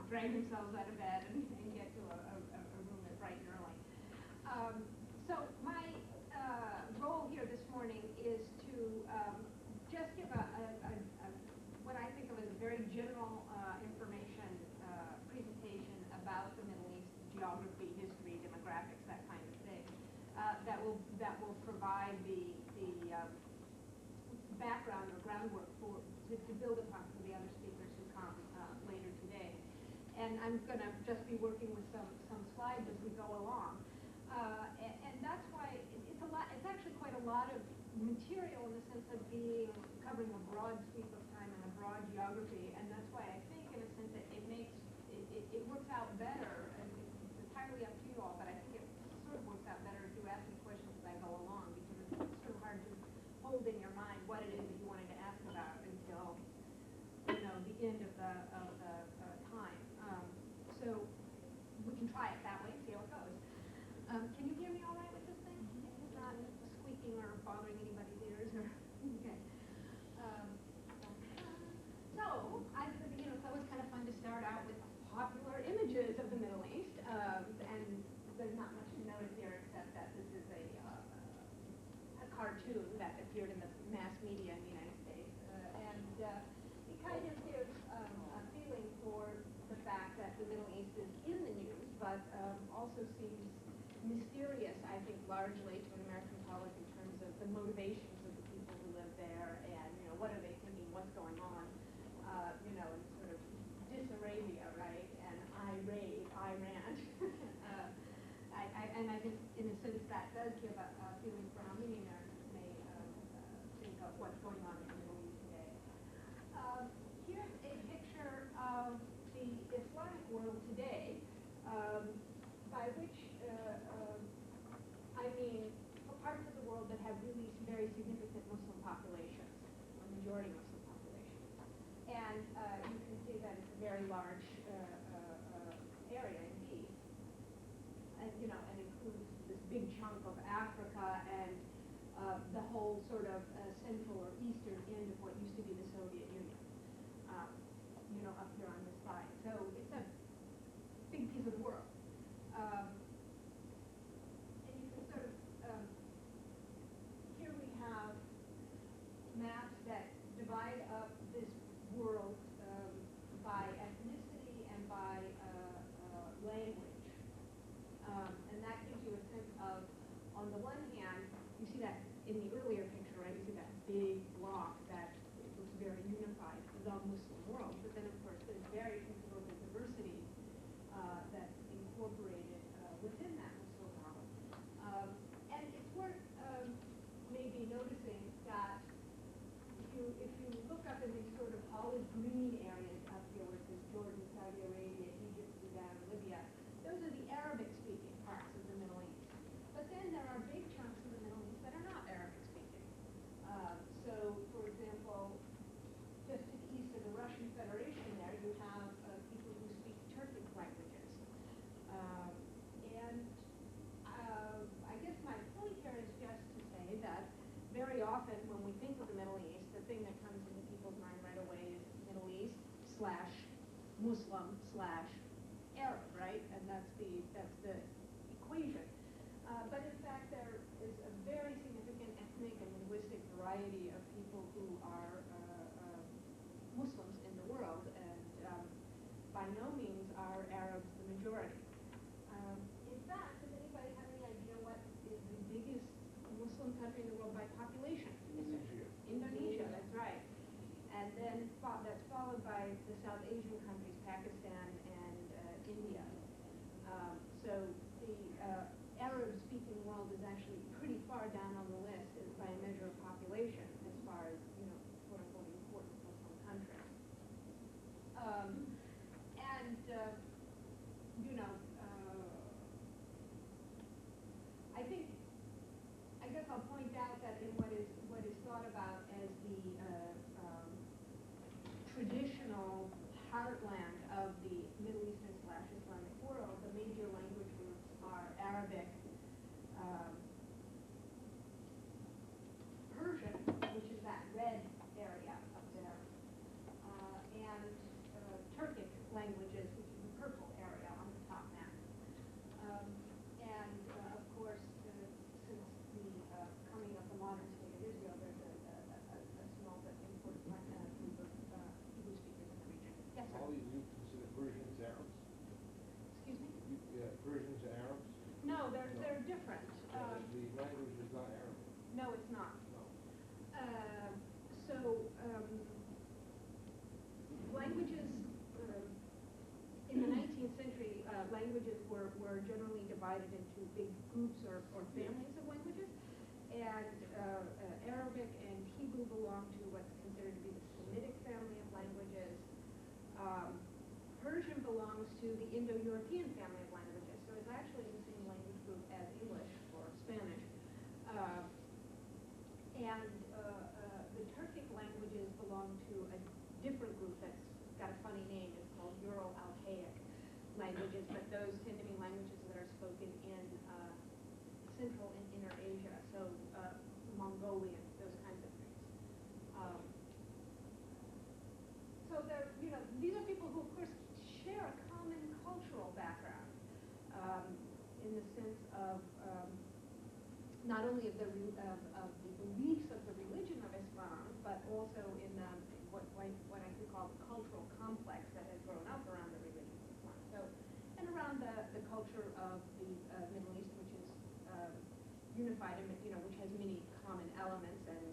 drag themselves out of bed and get to a room at bright and early. So my role here this morning is to just give what I think of as a very general information presentation about the Middle East, geography, history, demographics, that kind of thing. That will provide the background or groundwork to build upon for the other speakers who come later today. And I'm going to just be working with some slides as we go along. And that's why it's a lot. It's actually quite a lot of material in the sense of covering a broad sweep of time and a broad geography. And that's why I think, in a sense, that it works out better. And it's entirely up to you all, but I think it sort of works out better if you ask me questions as I go along, because it's sort of hard to hold in your mind what it is that you wanted to ask about until the end of the time. So we can try it that way and see how it goes. Can you hear me all right with this thing? It's not squeaking or bothering anybody's ears or okay. So it's always kind of fun to start out with popular images of the Middle East, and there's not much to notice here except that this is a cartoon that appeared in the mass media in the United States, and it kind of gives a feeling for the fact that the Middle East is in the news, but also seems mysterious, I think, largely to an American public in terms of the motivations of the people who live there, and what are they thinking, what's going on, in sort of disarabia, right, and Iran. And I think, in a sense, that does give a feeling for how many Americans may think of what's going on in the Middle East today. Here's a picture of the Islamic world today, by which I mean parts of the world that have really very significant Muslim populations, or majority Muslim populations. And you can see that it's a very large area indeed. And includes this big chunk of Africa and the whole sort of central or eastern end of what used to be the Soviet Union, up here on this side. So it's a big piece of the world. And you can sort of, here we have maps that divide up this world by ethnicity and by language. And that gives you a sense of, on the one hand, you see that in the earlier picture, right? You see that big block that looks very unified, the Muslim world. But then, of course, there's very considerable diversity that's incorporated within that Muslim world. And it's worth maybe noticing that if you look up in these sort of olive green areas up here, where it says Jordan, Saudi Arabia, Egypt, Sudan, Libya, those are the Arabic-speaking parts of the Middle East. But then there are big chunks of the Middle East that are not Arabic-speaking. So, for example, just to the east of the Russian Federation there, you have people who speak Turkic languages. And I guess my point here is just to say that very often when we think of the Middle East, the thing that comes into people's mind right away is Middle East / Muslim / Arab, right? And that's the equation. But in fact, there is a very significant ethnic and linguistic variety of people who are Muslims in the world, and by no means are Arabs the majority. In fact, does anybody have any idea what is the biggest Muslim country in the world by population? Indonesia, that's right. And then that's followed by the South Asian countries, Pakistan and India. So the Arab-speaking world is actually pretty far down on the list by a measure of population, as far as, for So languages in the 19th century, languages were generally divided into big groups or families of languages, and Arabic and Hebrew belong to what's considered to be the Semitic family of languages. Persian belongs to the Indo-European family of languages, so it's actually the same language group as English or Spanish. And the Turkic languages belong to a different group that's got a funny name. It's called Euro-Alpaic languages, but those tend to be languages that are spoken in Central and Inner Asia, so Mongolian, those kinds of things. So these are people who, of course, share a common cultural background in the sense of not only of the beliefs of the religion of Islam, but also in what I could call the cultural complex that has grown up around the religion of Islam. So, and around the culture of the Middle East, which is unified, and which has many common elements, and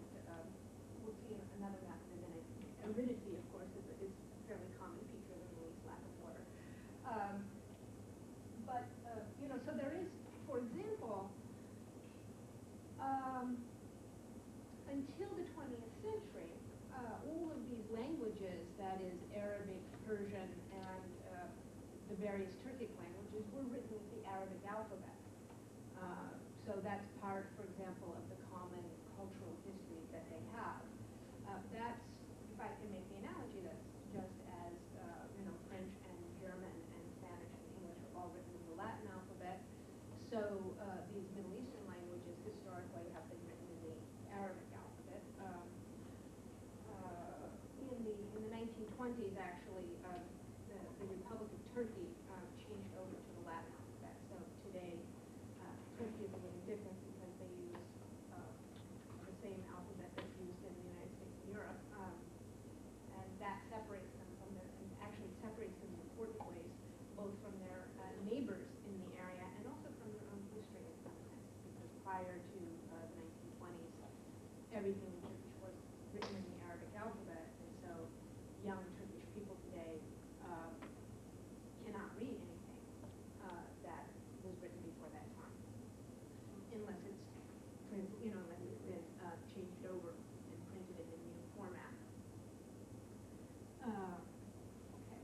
we'll see another map in a minute. Aridity, of course, is a fairly common feature of the Middle East, lack of water. So there is, for example, until the 20th century, all of these languages, that is Arabic, Persian, and the various Turkic languages, were written with the Arabic alphabet. So that's part, for example, of the common cultural history that they have. That's, if I can make the analogy, that's just as French and German and Spanish and English are all written in the Latin alphabet. So these Middle Eastern languages historically have been written in the Arabic alphabet. In the 1920s, actually, the Republic of Turkey changed over to the Latin alphabet. So today, Turkey is a little different because they use the same alphabet that's used in the United States and Europe, and that separates them from and actually separates them in important ways, both from their neighbors in the area and also from their own history in some sense, because prior to the 1920s, everything in Turkish was written in the Arabic alphabet, and so young Turkish people today cannot read anything that was written before that time, unless it's unless it's been changed over and printed in a new format. Okay.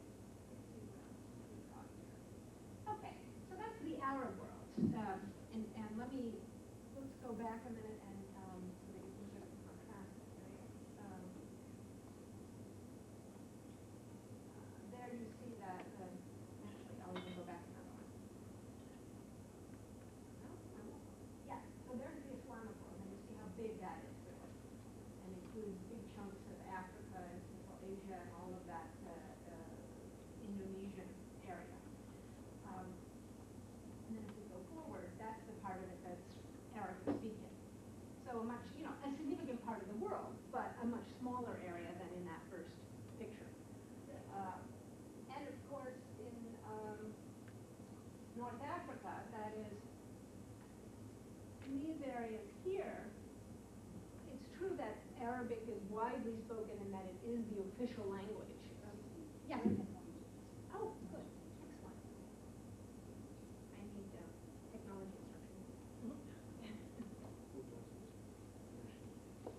Okay, so that's the Arab world, and let's go back a minute and maybe we can contrast it. There you see that. Actually, I'll even go back another one. No, I won't. Yeah. So there's the Islamic world, and you see how big that is, really, and includes big chunks of Africa and Central Asia and all of that Indonesian area. And then if we go forward, that's the part of it that's Arabic speaking. So a much, a significant part of the world, but a much smaller area than in that first picture. And of course, in North Africa, that is, in these areas here, it's true that Arabic is widely spoken and that it is the official language. Yeah. Oh, good. Excellent. I need technology instruction.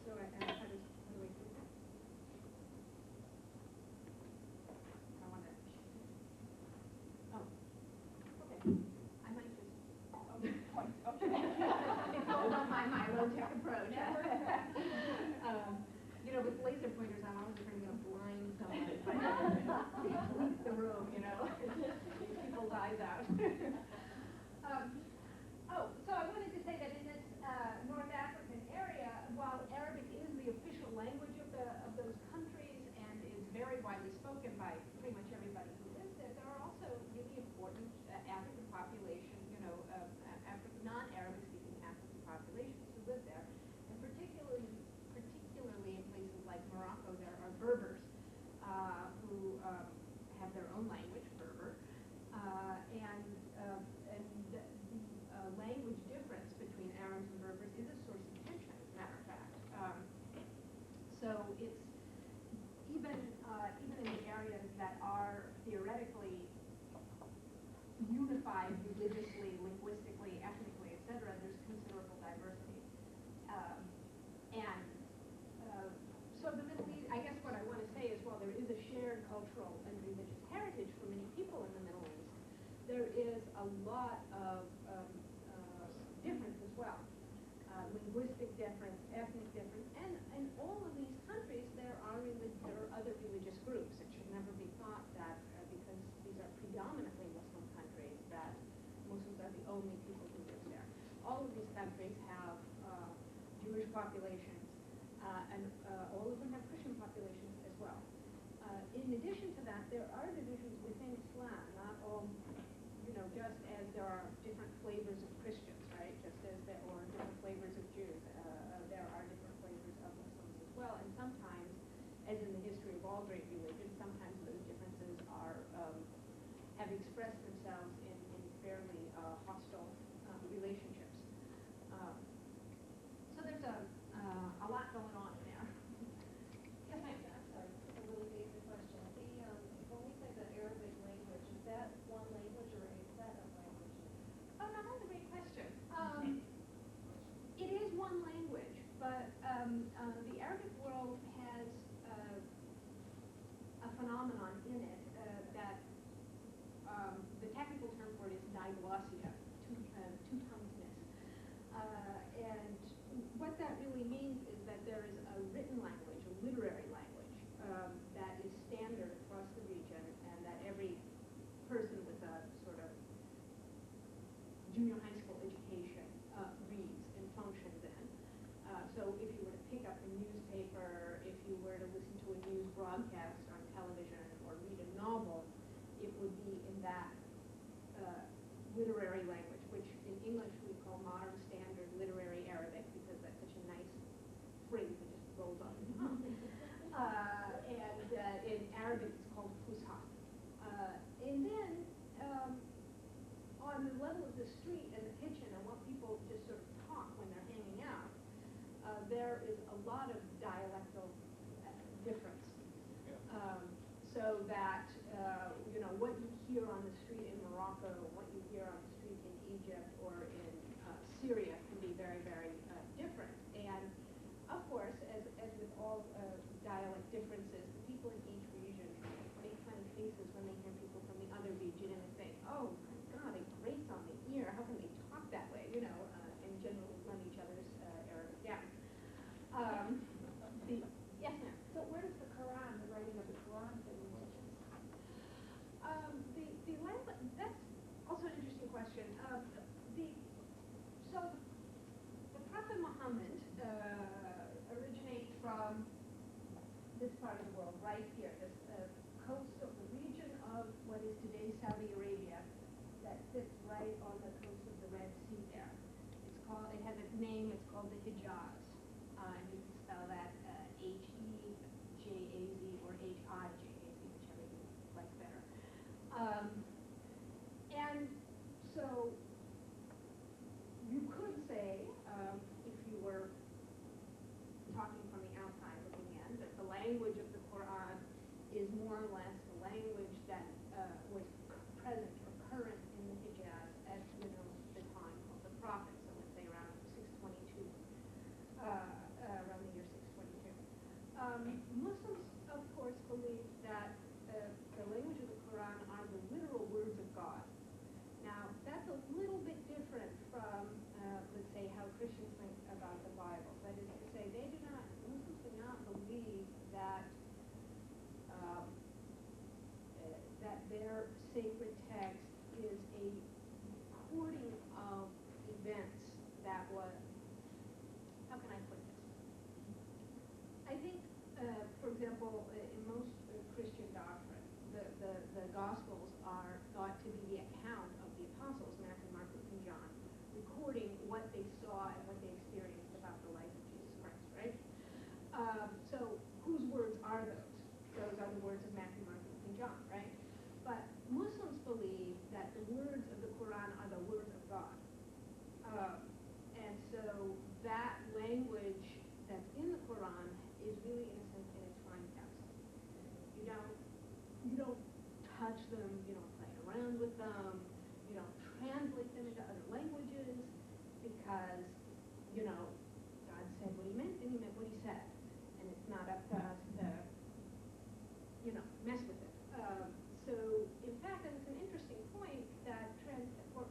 So how do we do that? I want to. Oh. Okay. I might just. Okay. It's all on my low-tech approach. With laser pointers, I'm always afraid I'm going to blind someone if I leave the room, These people's eyes out. So I wanted to say that in this North African area, while Arabic is the official language of those countries and is very widely spoken by pretty much everybody who lives there, there are also really important African populations, non-Arabic speaking African populations who live there, and particularly in places like Morocco, there are Berbers who have their own language, Berber, a lot of difference as well. Linguistic difference, ethnic difference, and in all of these countries there are other religious groups. It should never be thought that because these are predominantly Muslim countries that Muslims are the only people who live there. All of these countries have Jewish populations, and all of them have Christian populations as well. In addition to that, there are divisions within Islam, not all, just as there are different flavors of Christians, right? Just as there are different flavors of Jews, there are different flavors of Muslims as well. And sometimes, as in the history of all great religions, sometimes those differences have expressed themselves in fairly hostile relationships. So there's a lot going on there. Yes, ma'am. I'm sorry, a really basic question. When we say the Arabic language, is that one language or a set of languages? Oh, no, that's a great question. It is one language, but the Arabic world has a phenomenon in it that the technical term for it is diglossia, two-tonguedness. And what that really means is that there is a written language, a literary language, that is standard across the region, and that every person with a sort of junior high school education reads and functions in. So if you were to pick up a newspaper, if you were to listen to a news broadcast on television, or read a novel, it would be in that literary language, which in English we call modern standard literary Arabic, because that's such a nice phrase that just rolls off the tongue. And in Arabic it's called Fusha. And then on the level of the street and the kitchen and what people just sort of talk when they're hanging out, there is a lot of dialectal difference. So that what you hear on the street in Morocco, what you hear on the street in Egypt or in Syria can be very, very different. And of course, as with all dialect differences, the people in each region make funny faces when they hear people from the other region and they say, "Oh my God, it grates on the ear. How can they talk that way?" And generally run each other's Arabic down. Yes, ma'am. So where does the Quran, the writing of the Quran, fit into this? The language, that's also an interesting question. So the Prophet Muhammad originates from this part of the world, right here, this coast of the region of what is today Saudi Arabia, that sits right on the coast of the Red Sea there. It has a name, it's called the Hijaz. And you can spell that H-E-J-A-Z or H-I-J-A-Z, whichever you like better. And so you could say, if you were talking from the outside looking in, that the language of the Quran is more or less the language that was present or current in the Hijaz at the time of the Prophet, so let's say around 622, around the year 622. Muslims, of course, believe that the language of the Quran are the literal words of God. Now, that's a little bit different from, let's say, how Christians think about the Bible. That is to say, Muslims do not believe that that their sacred text is a recording of events that was, how can I put this? I think, for example, in most Christian doctrine, the Gospels are thought to be the account of the apostles, Matthew, Mark, Luke, and John, recording what they saw and what they experienced about the life of Jesus Christ, right? So whose words are those? Those are the words of Matthew, Mark, Luke, and John, right? But Muslims believe that the words of the Quran are the words of God. And so that language that's in the Quran is really, in a sense, in a time capsule. You don't touch them, you don't play around with them, you don't translate them into other languages, because, God said what he meant and he meant what he said. And it's not up to us to, mess with it. So, in fact, and it's an interesting point that for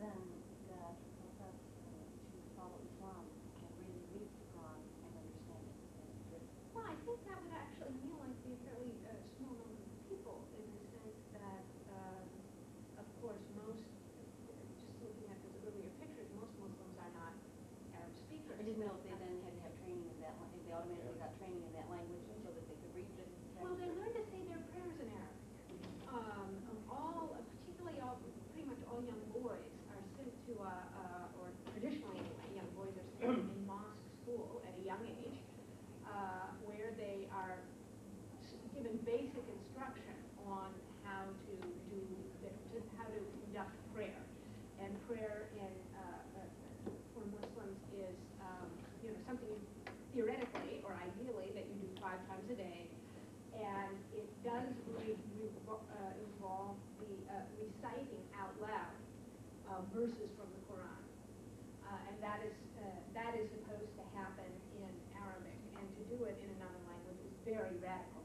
then that profess to follow Islam can really read the Quran and understand it and interpret it? Well, I think that would actually mean like be a fairly small number of people in the sense that, of course, most, just looking at those earlier pictures, most Muslims are not Arab speakers. I didn't know if they then had to have training in that, if they automatically got training in that language so that they could read it. Well, they learn to say their prayers in Arabic. Particularly pretty much all young boys are sent to, or traditionally anyway, young boys are sent in mosque school at a young age, where they are given basic instruction on how to how to conduct prayer. And prayer in for Muslims is something theoretically or ideally that you do 5 times a day, and it does involve the reciting out loud verses from the Quran, and that is supposed to happen in Arabic, and to do it in another language is very radical.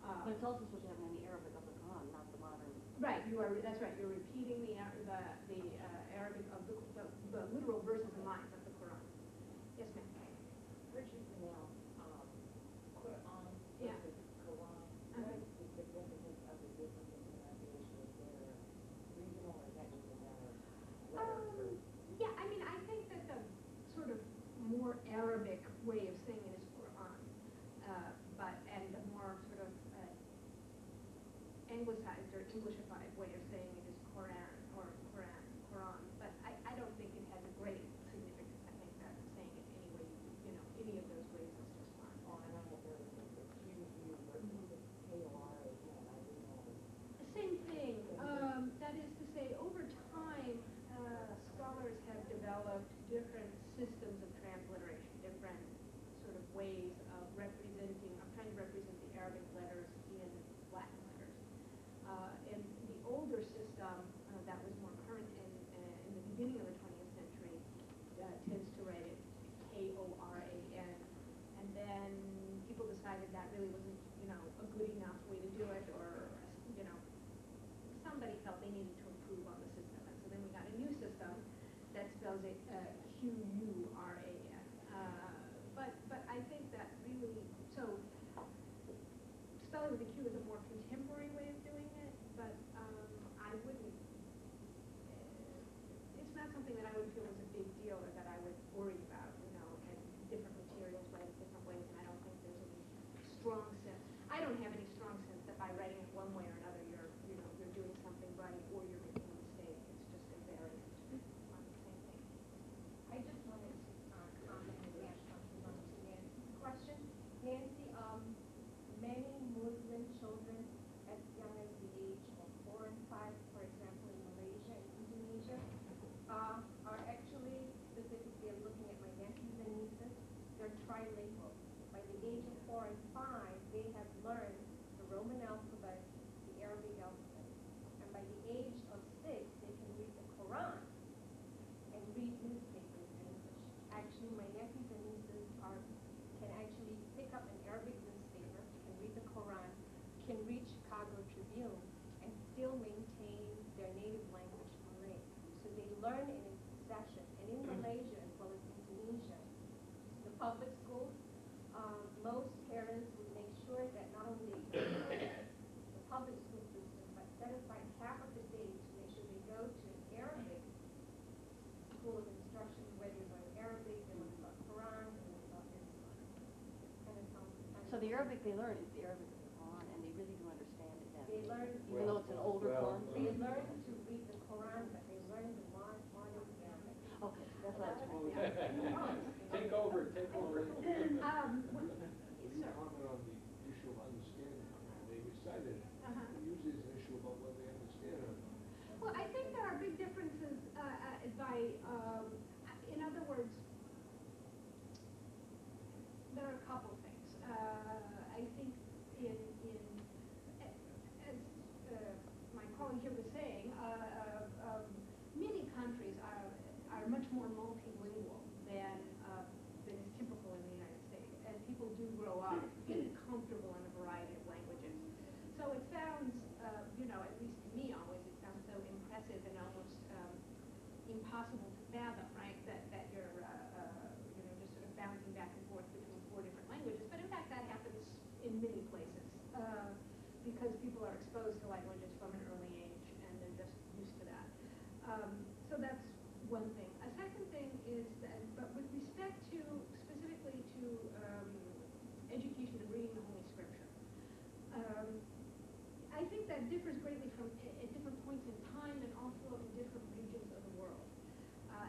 But it's also supposed to happen in the Arabic of the Quran, not the modern. Right, that's right. You're repeating the Arabic of the literal verses and lines of the Quran. Yes, ma'am. Richard Canal, Quran Yeah. versus Quran, what is the significance of the difference in pronunciation? Is there regional or is that just a matter of letter? Yeah, I mean, I think that the sort of more Arabic way of saying it is Quran, and the more sort of anglicized or Englishified way of saying it is Quran or Quran. But I don't think it has a great significance. I think that saying it any way, any of those ways is just fine. Oh, and I have heard of the Q-U versus the K-O-R-A-N. I didn't know. The same thing. That is to say, over time, scholars have developed different systems of transliteration, different sort of ways of trying to represent the Arabic letters in Latin letters. And the older system that was more current in the beginning of the 20th century tends to write it K-O-R-A-N. And then people decided that really wasn't, a good enough way to do it, or, somebody felt they needed to improve on the system. And so then we got a new system that spells it Q-U-R-A-N. But I think that really, so spelling with a Q is a more contemporary way of doing it, but I wouldn't, it's not something that I would feel was a big deal or that I would worry about, and different materials read in different ways, and I don't think there's any strong sense. I don't have any strong sense that by writing it one way or another, you're doing something right or you're making a mistake. It's just a variant on the same thing. I just wanted to comment and ask something on to Nancy's question. Nancy, many Muslim children as young as the age of 4 and 5, for example, in Malaysia and Indonesia, are actually, specifically I'm looking at my nephews and nieces, they're trilingual. By the age of 4 and 5, they have learned the Roman alphabet, the Arabic alphabet. And by the age of 6, they can read the Quran and read newspapers in English. Actually, my nephews and nieces can actually pick up an Arabic newspaper, can read the Quran, can read Chicago Tribune, and still maintain their native language, Moraine. So they learn in a succession. And in Malaysia as well as Indonesia, the public schools, most parents would make sure that not only they the public school system, but set aside half of the day to make sure they go to an Arabic school of instruction, where they learn Arabic, they learn about Quran, they learn about Islam. Kind of sounds So the Arabic they learn is the Arabic of the Quran, and they really do understand it that They way. learn, Even though it's an older form. they learn to read the Quran, but they learn the modern Arabic. Okay, that's what I was wondering. Take over. Yes, You sir. comment on the issue of understanding. They recited it. Uh-huh. Usually it's an issue about whether they understand it or not. Well, I think there are big differences in other words, there are a couple things. I think as my colleague here was saying, many countries are much more multilingual than is typical in the United States. And exposed to languages from an early age, and they're just used to that. So that's one thing. A second thing is that, but with respect to, specifically to education and reading the Holy Scripture, I think that differs greatly from at different points in time and also in different regions of the world.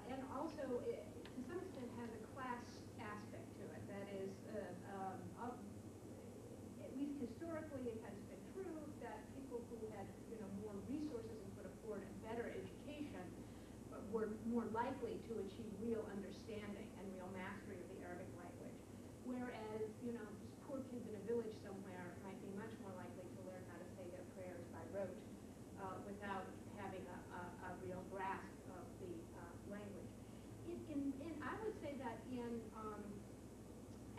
And also, it, to some extent, has a class aspect to it. That is, at least historically, it has been true that people who had, more resources and could afford a better education, but were more likely to achieve real understanding and real mastery of the Arabic language. Whereas, just poor kids in a village somewhere might be much more likely to learn how to say their prayers by rote without having a real grasp of the language. I would say that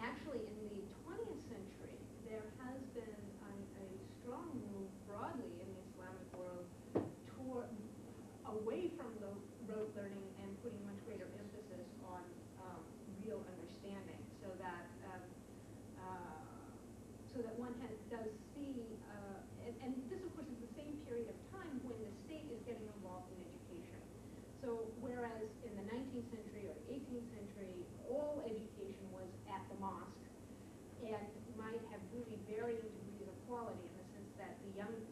actually in the 20th century, there has been a strong move broadly in the Islamic world toward away from the rote learning and putting much greater emphasis on real understanding, so that one does see, and this of course is the same period of time when the state is getting involved in education. So whereas in the 19th century or 18th century, all education was at the mosque and might have really varying degrees of quality in the sense that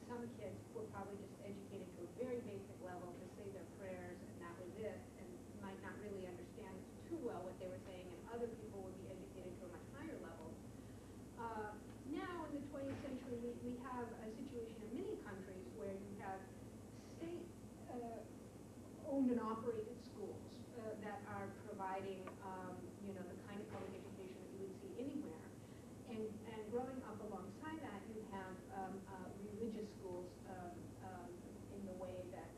some kids were probably just educated to a very basic level to say their prayers and that was it, and might not really understand too well what they were saying, and other people would be educated to a much higher level. Now in the 20th century, we have a situation in many countries where you have state owned and operated schools that are providing, the kind of public education that you would see anywhere. And growing up alongside that, you have religious schools in the way that,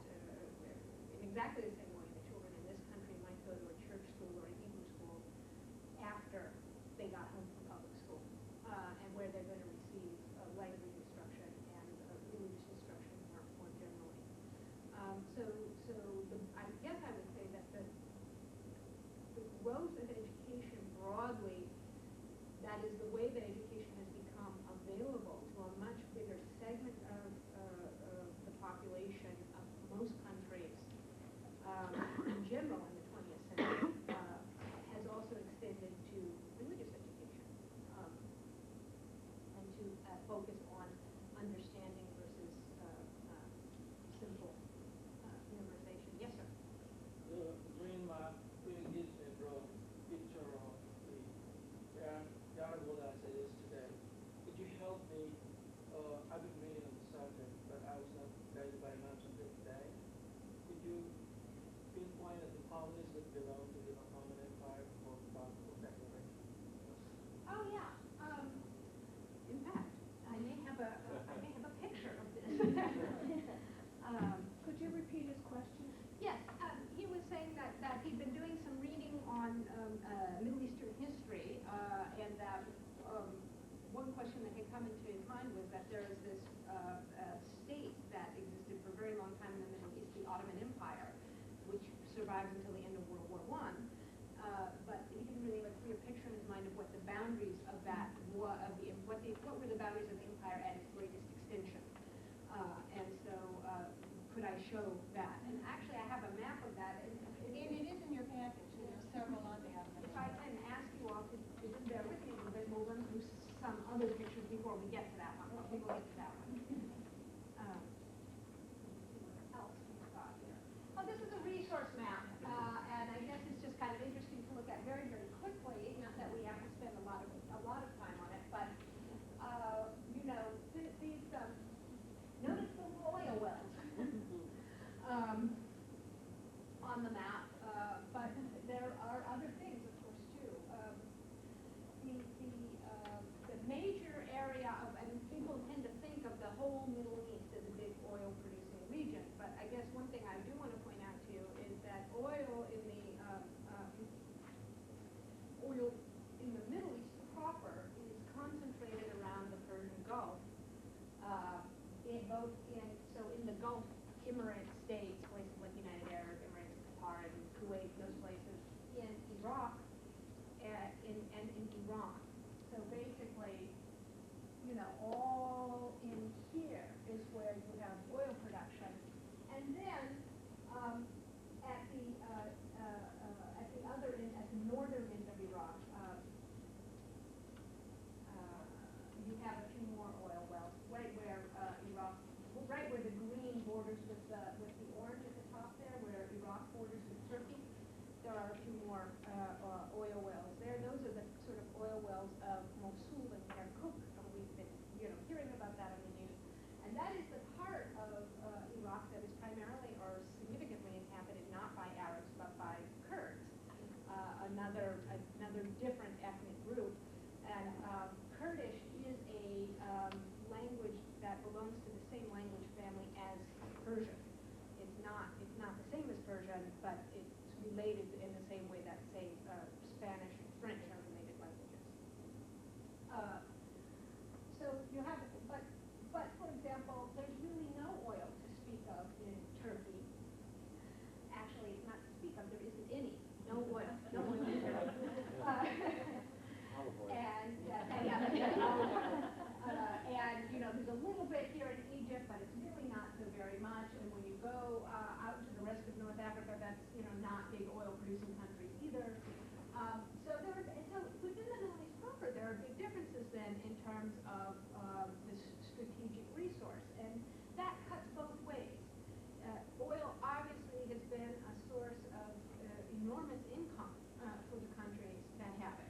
in exactly the same way that children in this country might go to a church school or an Hebrew school after they got home from public school, and where they're going to receive language instruction and religious instruction more generally. I guess I would say that the growth of education broadly, that is the way that education has become available to a much bigger segment of the population of most countries in general in the 20th century, has also extended to religious education and to focus on understanding versus simple memorization. Yes, sir. During my previous draw picture of the article that I said yesterday, could you help me? I've been reading on the subject, but I was not guided by much of it today. Could you pinpoint at the colonies that belong to the Ottoman Empire before the Balfour Declaration? Oh yeah. In fact, I may have a picture of this. Could you repeat his question? Yes, he was saying that he'd been doing some reading on Middle Eastern history, and that one question that had come into his mind was that there is this state that existed for a very long time in the Middle East, the Ottoman Empire, which survived until the end of World War I. But he didn't really have a clear picture in his mind of what the boundaries of that what were the boundaries of the empire at its greatest extension. And so could I show that? And actually, I have a map of that. And it is in your package, and there's several on the other. if I can ask you all to just bear with me a little bit, we'll run through some other pictures before we get to that one. We will get to that one. What else we've got here? Oh, this is a resource map, and I guess it's just kind of interesting to look at very, very quickly. Not that we have to spend a lot of time on it, but these notice the oil wells on the map, but there are other things, of course, too. The major area of, and people tend to think belongs to the same language family as Persian. It's not the same as Persian, but it's related in the same way that, say, Spanish and French are related languages. So you have, but for example, there's really no oil to speak of in Turkey. Actually, it's not to speak of, there isn't any. No oil in Turkey. Olive oil. And, olive oil. And, there's a little bit here in Egypt, but it's really not so very much. And when you go out to the rest of North Africa, that's, not big oil-producing countries either. So within the Middle East proper, there are big differences then in terms of this strategic resource. And that cuts both ways. Oil obviously has been a source of enormous income for the countries that have it.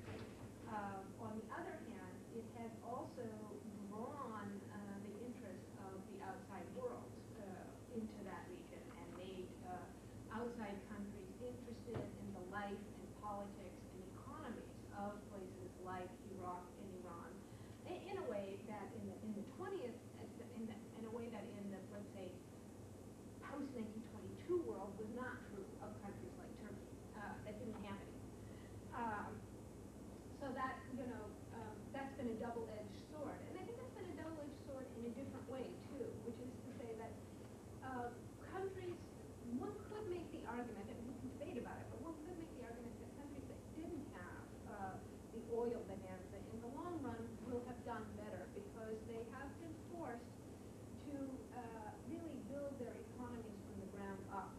On the other hand, it has also drawn the interest of the outside world into that region and made outside countries interested in the life and politics and economies of places like Iraq and Iran in a way that in the 20th, in a way that in the, let's say, post-1922 world was not true of countries like Turkey. That didn't happen. So that, that's been a double-edged sword. And I think that's been a double-edged sword in a different way, too, which is to say that countries, one could make the argument, and we can debate about it, but one could make the argument that countries that didn't have the oil bonanza in the long run will have done better because they have been forced to really build their economies from the ground up,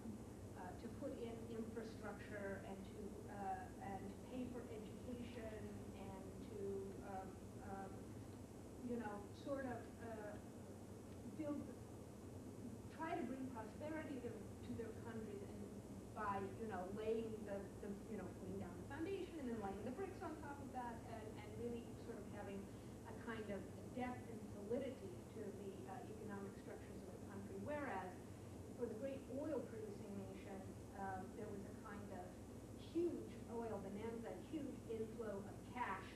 to put in infrastructure and to pay for education and to sort of build, try to bring prosperity to their countries and by laying putting down the foundation and then laying the bricks on top of that and really sort of having a kind of depth and solidity to the economic structures of the country. Whereas for the great oil producing nations, there was a kind of huge oil bonanza, huge inflow of cash,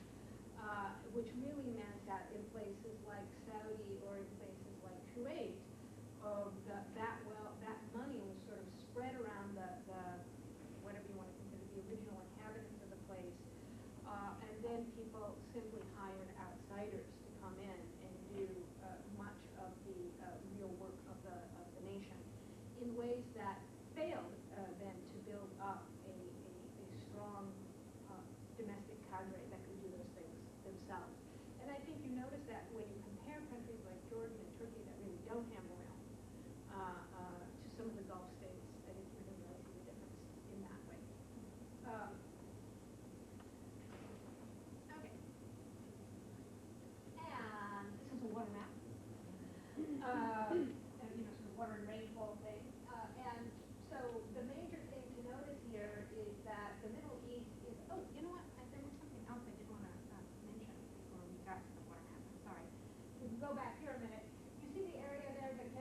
which really meant that in places like Saudi or in places like Kuwait, that money was sort of spread around the whatever you want to consider the original inhabitants of the place, and then people simply hired outsiders to come in and do much of the real work of the nation in ways that failed then to build up a strong domestic cadre that could do those things themselves. And I think you notice that when you compare countries like Jordan and Turkey that really don't have oil to some of the Gulf states, I think you're going to really see the difference in that way. Okay. And this is a water map. Sort of water and rainfall thing. And so the major thing to notice here is that the Middle East is, you know what? There was something else I did want to mention before we got to the water map. I'm sorry. We can go back here a minute. You see the area there where the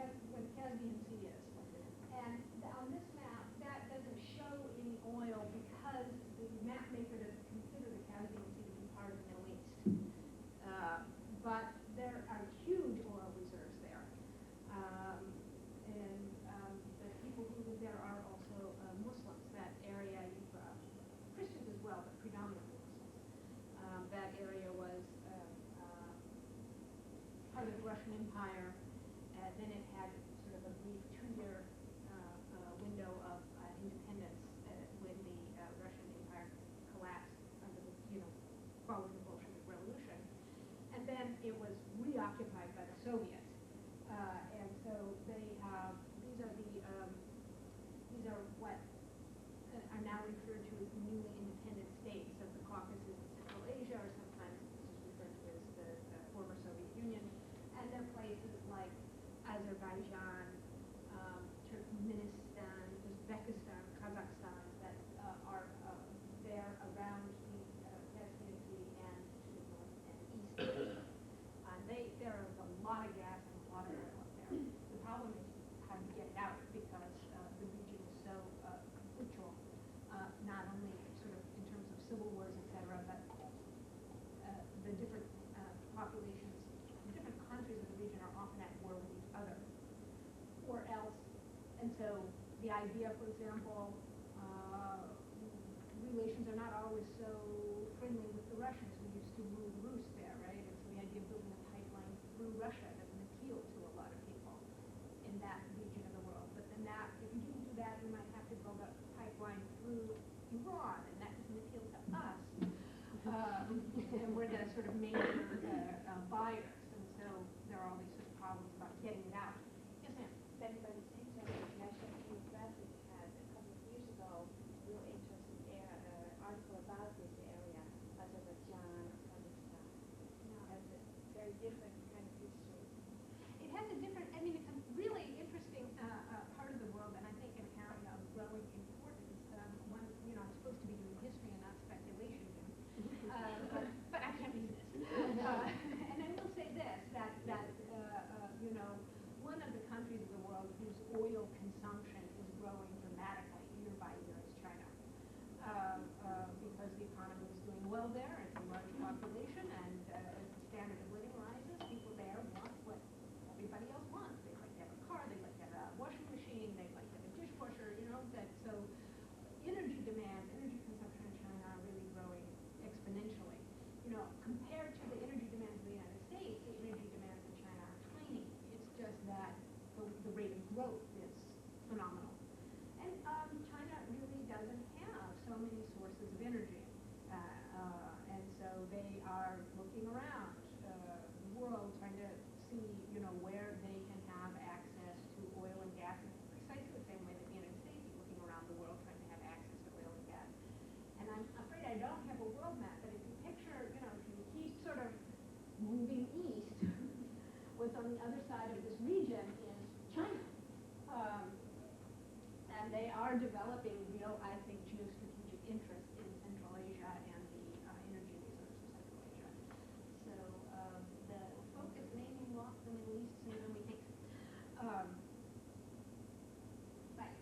Caspian Sea is. And on this map, that doesn't show any oil because the map maker doesn't consider the Caspian Sea to be part of the Middle East. But there are huge oil reserves there. And the people who live there are also Muslims. That area, Christians as well, but predominantly Muslims. That area was part of the Russian Empire. Then it had sort of a brief 2-year window of independence when the Russian Empire collapsed under the, following the Bolshevik Revolution. And then it was reoccupied by the Soviets. And so they have, these are what are now referred to as the newly independent states of the Caucasus and Central Asia, or sometimes this is referred to as the former Soviet Union. And they're places like Azerbaijan, Turkmenistan, Uzbekistan, Kazakhstan that are there around the Caspian Sea and to the north and east. There is a lot of gas and a lot of oil up there. The problem is how to get it out because the region is so the idea, for example, relations are not always so friendly with the Russians who used to rule the roost there, right? And so the idea of building a pipeline through Russia doesn't appeal to a lot of people in that region of the world. But then that, if you didn't do that, you might have to build a pipeline through Iran, and that doesn't appeal to us. And we're the sort of major buyers, and so there are all these sort of problems about getting it out. Yes, ma'am. Then by the same token, National Geographic had a couple of years ago real interesting article about this area, Azerbaijan, Kazakhstan. Has a very different kind of history. It has a different, I mean, it's a really interesting part of the world, and I think an area of growing importance. One, you know, I'm supposed to be doing history and not speculation, but I can't resist. And I will say this, that you know, one of the countries of the world whose oil consumption is growing dramatically year by year is China. Because the economy is doing well there, it's a large population, and as the standard of living rises, people there want what everybody else wants. They like to have a car, they like to have a washing machine, they like to have a dishwasher, you know, that so energy demands, energy consumption in China are really growing exponentially. You know, compared to the energy demands of the United States, the energy demands in China are tiny. It's just that the rate of growth is phenomenal. And China really doesn't have so many sources of energy. And so they are looking around the world trying to see, you know, where they can have access to oil and gas in precisely the same way that the United States is looking around the world trying to have access to oil and gas. And I'm afraid I don't have a world map, but if you picture, you know, if you keep sort of moving east, what's on the other side of this region is China. And they are developing real, I think, geostrategic interest in Central Asia and the energy resources of Central Asia. So the focus may be lost in the Middle East sooner than we think. Right.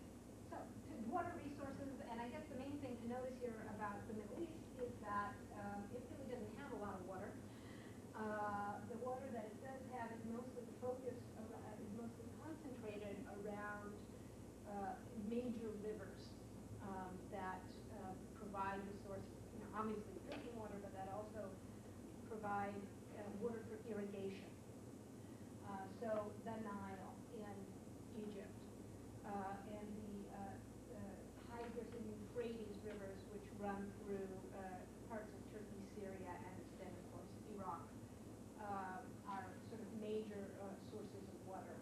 So to water resources, and I guess the main thing to notice here about the Middle East is that it really doesn't have a lot of water. The water that it does have is mostly focused, is mostly concentrated around major rivers that provide the source, you know, obviously drinking water, but that also provide water for irrigation. So the Nile in Egypt and the Tigris and Euphrates rivers, which run through parts of Turkey, Syria, and then, of course, Iraq, are sort of major sources of water.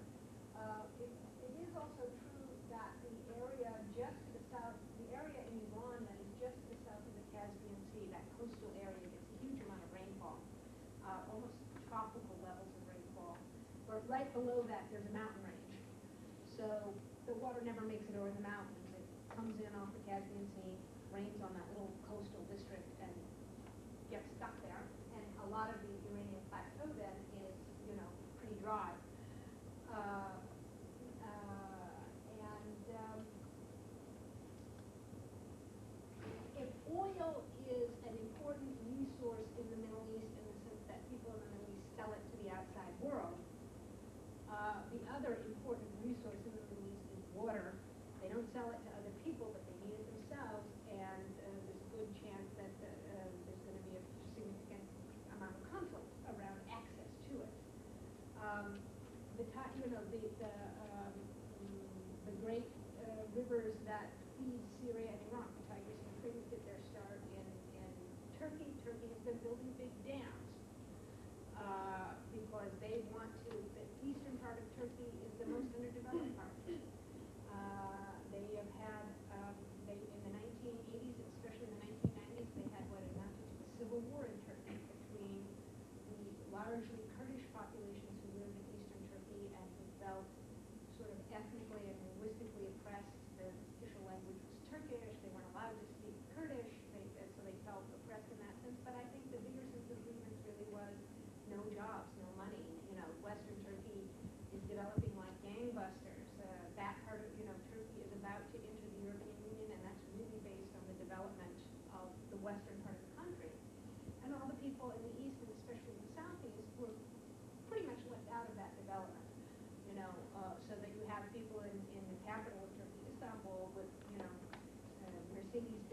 It is also true that the area just to the south, the area in Iran that is just to the south of the Caspian Sea, that coastal area gets a huge amount of rainfall, almost tropical levels of rainfall. But right below that, there's a mountain range. So the water never makes it over the mountains. It comes in off the Caspian Sea, rains on that little coastal district, and gets stuck there. And a lot of the Iranian plateau then is, you know, pretty dry. If oil is an important resource in the Middle East in the sense that people in the Middle East sell it to the outside world, the other important resource in the Middle East is water. They don't sell it to other people, but they need it themselves, and there's a good chance that there's going to be a significant amount of conflict around access to it. The great rivers that feed Syria and Iraq, the Tigris and Euphrates, get their start in Turkey. Turkey has been building big dams because they want to. The eastern part of Turkey is the most underdeveloped part. They have had, in the 1980s, especially in the 1990s, they had what amounted to a civil war in Turkey between the largely Kurdish populations who lived in eastern Turkey and who felt sort of ethnically and linguistically oppressed. The official language was Turkish.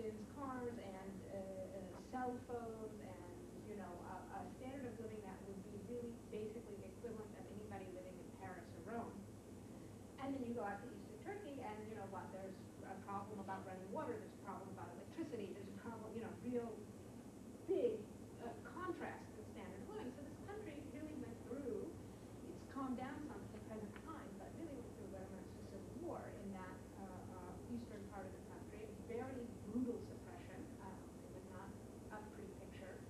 Palestinians cars and cell phones and, you know, a standard of living that would be really basically the equivalent of anybody living in Paris or Rome. And then you go out to eastern Turkey and, you know what, there's a problem about running water, there's a problem about electricity, there's a problem, you know, real big contrast in standard of living. So this country really went through, it's calmed down some at the present time, but really went through very much a civil war in that eastern part of the country, very brutal suppression. It was not a pretty picture.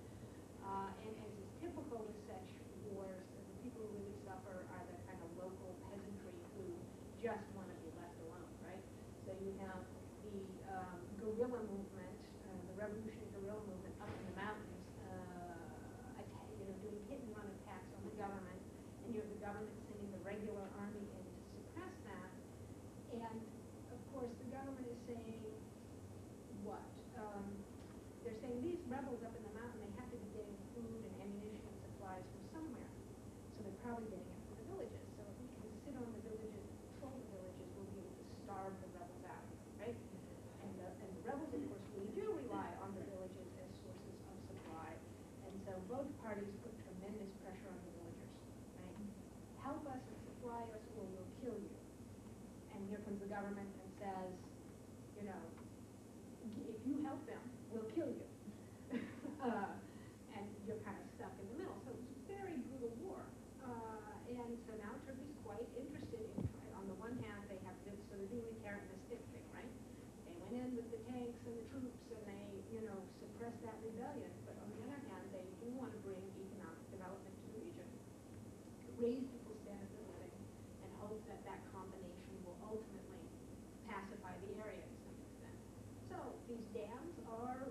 And as is typical with such wars, the people who really suffer are the kind of local peasantry who just want to be left alone, right? So you have the guerrilla movement, the revolutionary guerrilla movement up in the mountains, you know, doing hit and run attacks on the government, and you have the government sending the regular army in to suppress that. And of course, the government is saying what? They're saying these rebels up in the mountain, they have to be getting food and ammunition and supplies from somewhere. So they're probably getting it from the villages. So if we can sit on the villages, control the villages, we'll be able to starve the rebels out, right? And the rebels, of course, really do rely on the villages as sources of supply. And so both parties put tremendous pressure on the villagers, right? Help us and supply us or we'll kill you. And here comes the government and says, you know, if you help them, we'll kill you. And you're kind of stuck in the middle. So it was a very brutal war. And so now Turkey's quite interested in, on the one hand, they have this, so they're doing the carrot and the stick thing, right? They went in with the tanks and the troops and they, you know, suppressed that rebellion. But on the other hand, they do want to bring economic development to the region, raise people's standards of living, and hope that that combination will ultimately pacify the area to some extent. So these dams are,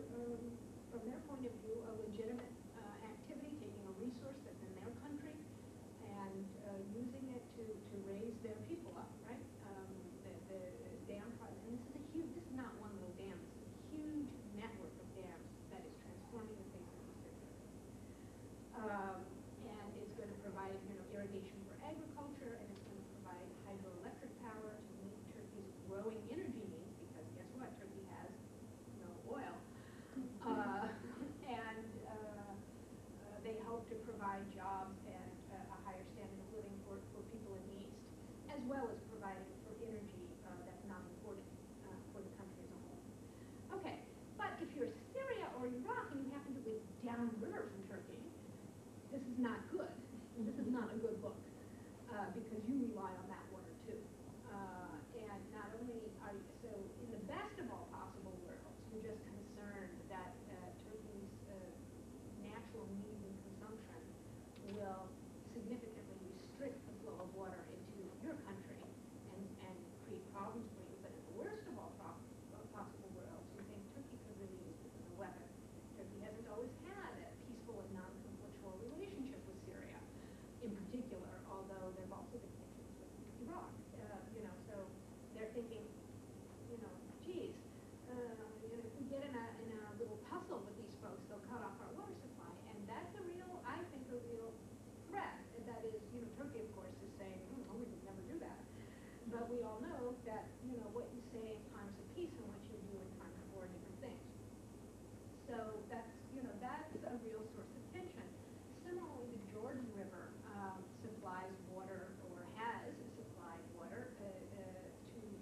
from their point of view, a legitimate activity, taking a resource that's in their country and using it to raise their people up, right? The dam project, and this is not one little dam, this is a huge network of dams that is transforming the face of Eastern Turkey. And it's going to provide, you know, irrigation for agriculture, and it's going to provide hydroelectric power to meet Turkey's growing energy needs, because guess what? Turkey has no oil. They hope to provide jobs and a higher standard of living for people in the East, as well as providing for energy that's not imported for the country as a whole. Okay, but if you're Syria or Iraq and you happen to live downriver from Turkey, this is not good. This is not a good book because you rely on that water too. And not only are you, so in the best of all possible worlds, you're just concerned that Turkey's natural needs and consumption will significantly restrict the flow of water into your country and create problems for you. But in the worst of all possible worlds, you think Turkey could really use this as a weapon. Turkey hasn't always had a peaceful and non-conflictual relationship with Syria in particular, although there have also been tensions with Iraq. You know, so they're thinking, you know, geez, you know, if we get in a little tussle with these folks, they'll cut off our water supply. And that's a real, I think, a real threat. And that is, you know, Turkey, of course, is saying, oh, we would never do that. But we all know that, you know, what you say in times of peace and what you do in times of war are different things. So that's, you know, that's a real source of tension. Similarly, the Jordan River supplies water, or has supplied water to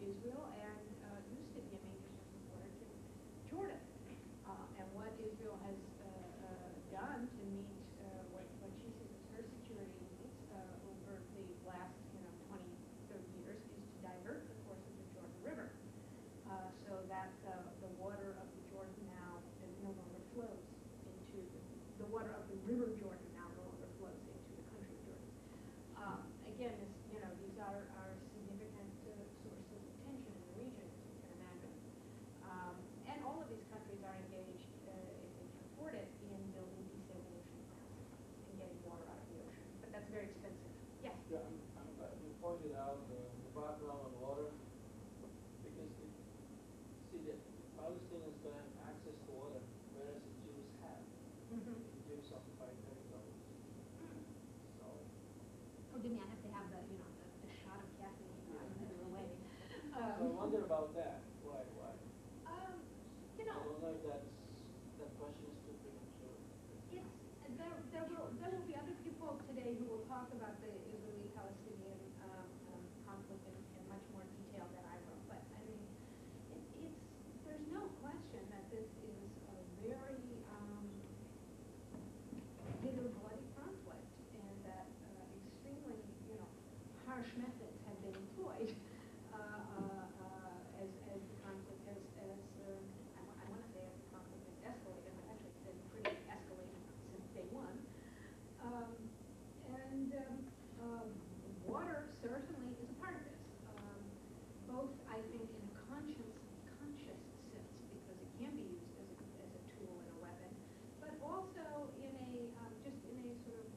Israel, and used to be a major source of water to Jordan. And what Israel has done to meet what she sees as her security needs over the last, you know, 20, 30 years is to divert the course of the Jordan River so that the water of the Jordan now no longer flows into the water of the River Jordan now no longer flows into the country of Jordan. Again, this, you know, these are significant sources of tension in the region, as you can imagine. And all of these countries are engaged, if they can afford it, in building desalination plants and getting water out of the ocean. But that's very expensive. Yes? Yeah, I'm glad you pointed out the background on water, because the Palestinians don't have access to water, whereas the Jews have. Mm-hmm. The Jews occupy territories. So, Oh, didn't I have to have the, you know, the shot of caffeine in the way? so I wonder about that. Why? You know, harsh methods have been employed as the conflict has, I want to say as the conflict has escalated, but actually it's been pretty escalated since day one. Water certainly is a part of this, both I think in a conscious sense, because it can be used as a tool and a weapon, but also in a just in a sort of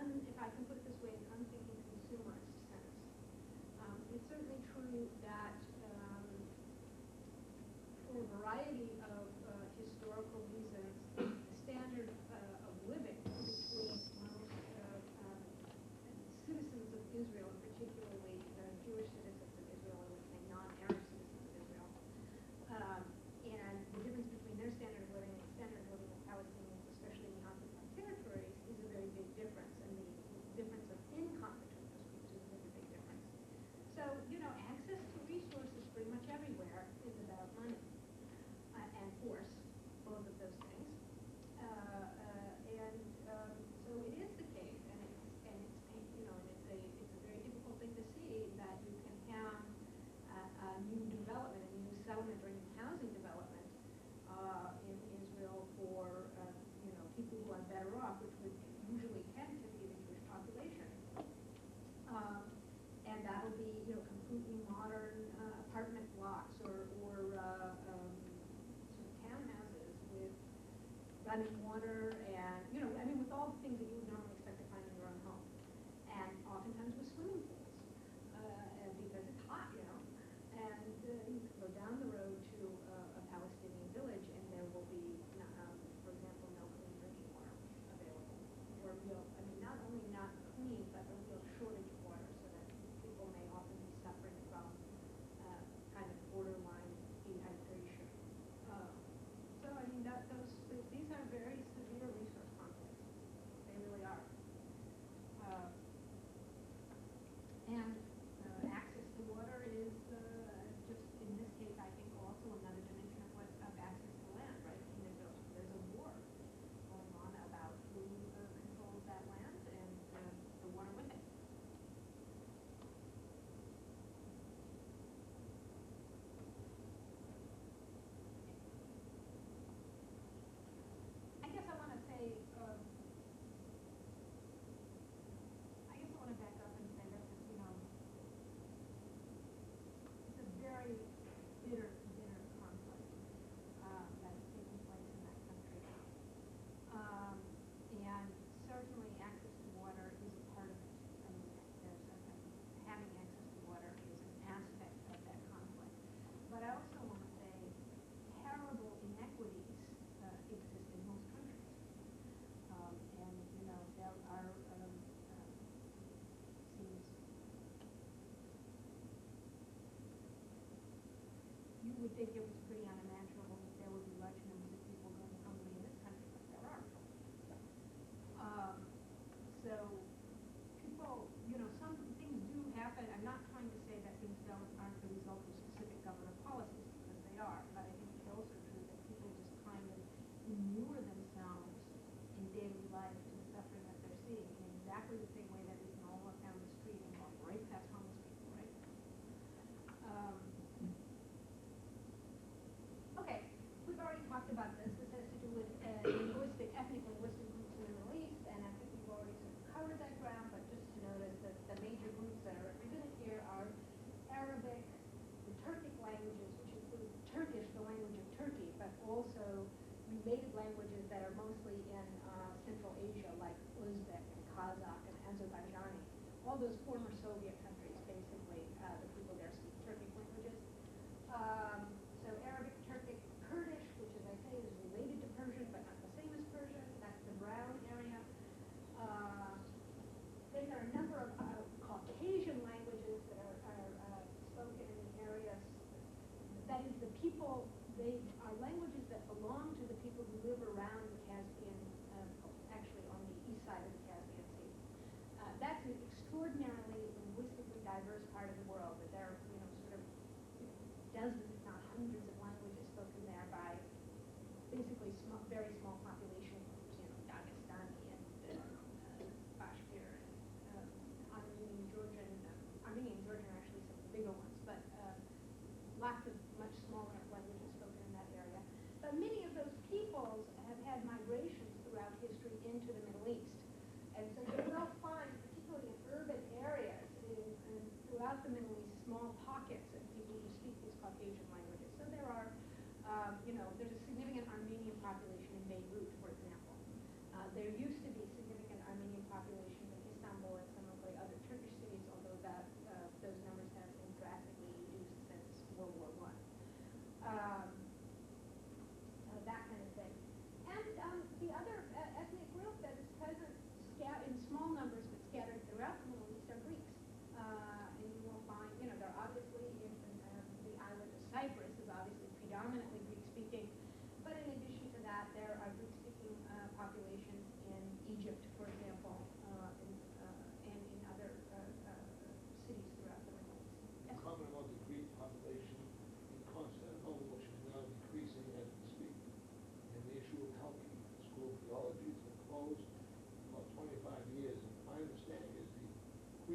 if I can put it this way, an unthinking consumerist sense. It's certainly true that for a variety of historical reasons, the standard of living between most citizens of Israel, and particularly Jewish citizens of Israel, I would say non-Arab citizens of Israel, and the difference between their standard of living and the standard of living of Palestinians, especially in the occupied territories, is a very big difference, and the difference of income between those groups is a very big difference. So, access to resources pretty much everywhere is about money and force, both of those things. So it is the case, and it's a very difficult thing to see that you can have a new development, a new settlement, or new housing development in Israel for people who are better off, which would usually tend to be the Jewish population. And that'll be completely modern apartment blocks or sort of townhouses with running water and with all the things that you would normally expect to find in your own home, and oftentimes with swimming pools because it's hot, and you can go down the road to a Palestinian village and there will be, for example, no clean drinking water available, or not only not clean, but a real shortage of water, so that people may often be suffering from kind of borderline dehydration. So these are very severe resource conflicts. They really are. And access to water is just in this case, I think, also another dimension of access to land, right? I mean, there's a war going on about who controls that land and the water with it. I guess I want to say, back up and say that it's a very bitter conflict that is taking place in that country. And certainly access to water is a part of it. I mean, having access to water is an aspect of that conflict. But I also want to say terrible inequities exist in most countries. And, there are seems you would think it was pretty unimaginable that there would be large numbers of people going hungry in this country, but there are. So people, some things do happen. I'm not trying to say that things aren't the result of specific government policies, because they are, but I think it's also true that people just kind of inure themselves in daily life to the suffering that they're seeing in exactly the same way that we can all walk down the street and walk right past homeless people, right? Okay, we've already talked about this. This has to do with ethnic linguistic groups in the Middle East, and I think we've already sort of covered that ground, but just to notice that the major groups that are represented here are Arabic, the Turkic languages, which include Turkish, the language of Turkey, but also related languages that are mostly in Central Asia, like Uzbek and Kazakh and Azerbaijani. All those former Soviet countries, basically, the people there speak Turkic languages. So Arabic, Turkic, Kurdish, which, as I say, is related to Persian, but not the same as Persian. That's the brown area. Then there are a number of Caucasian languages that are spoken in the areas. That is, the people, they are languages that belong to the people who live around the Caspian, actually on the east side of the Caspian Sea. That's an extraordinarily linguistically diverse part of the world, but there are, sort of dozens, if not hundreds, of languages spoken there by basically very small population groups, Dagestani and Bashkir and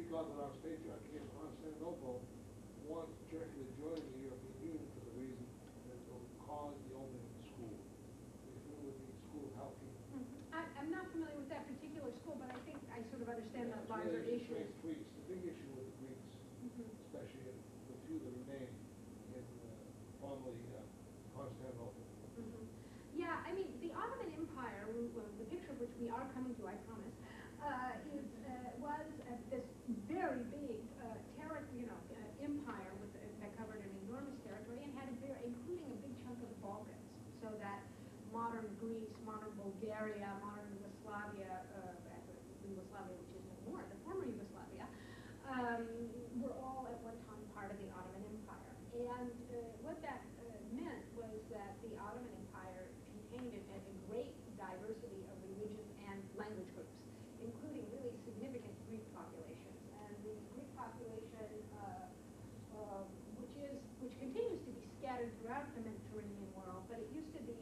Greek Orthodox Patriarch here in Constantinople wants Turkey to join the European Union for the reason that it will cause the opening of the school. Are you familiar with the school of Halki? I'm not familiar with that particular school, but I think I sort of understand the It's larger related to issue. trained priests. The big issue with the Greeks, especially the few that remain in formerly Constantinople. Yeah, I mean, the Ottoman Empire, the picture of which we are coming to, I promise, was this very big empire that covered an enormous territory and had including a big chunk of the Balkans, so that modern Greece, modern Bulgaria, modern Yugoslavia, which is no more, the former Yugoslavia, were all at one time part of the Ottoman Empire. And what that meant was that the Ottoman Empire contained a great diversity of religious and language groups, including really significant Greek populations. And the Greek population, which continues to be scattered throughout the Mediterranean world, but it used to be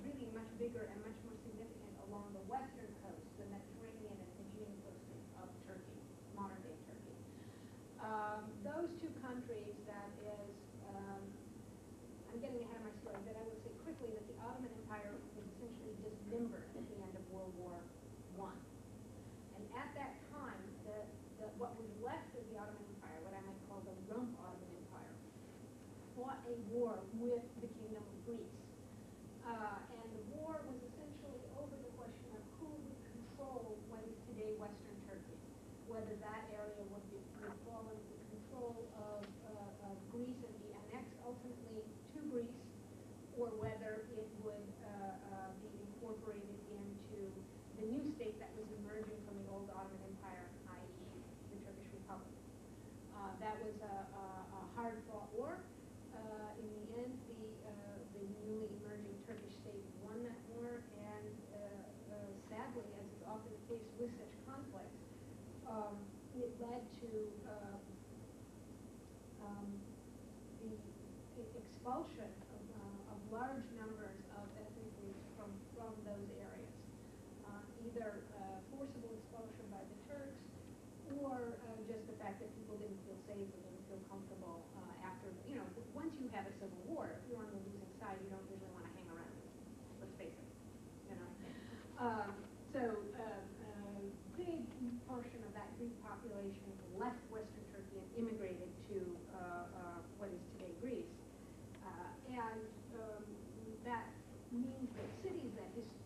really much bigger and much more significant along the western coast, the Mediterranean and Aegean coast of Turkey, modern-day Turkey. Those two countries, that is, I'm getting ahead of my story, but I will say quickly that the Ottoman Empire was essentially dismembered at the end of World War I. And at that time, what was left of the Ottoman Empire, what I might call the rump Ottoman Empire, fought a war with the Kingdom of Greece. And the war was essentially over the question of who would control what is today Western Turkey, whether that area would fall under the control of Greece and be annexed ultimately to Greece, or whether it would be incorporated into the new state that was emerging from the old Ottoman Empire, i.e. the Turkish Republic. That was a hard-fought war. In the end, the newly emerging Turkish state won that war, and sadly, as is often the case with such conflicts, it led to the expulsion of large numbers of ethnic groups from those areas, either forcible expulsion by the Turks, or just the fact that people didn't feel safe or didn't feel comfortable after, once you have a civil war, if you're on the losing side, you don't usually want to hang around. Let's face it, So a big portion of that Greek population left Western Turkey and immigrated to what is today Greece. And that means that cities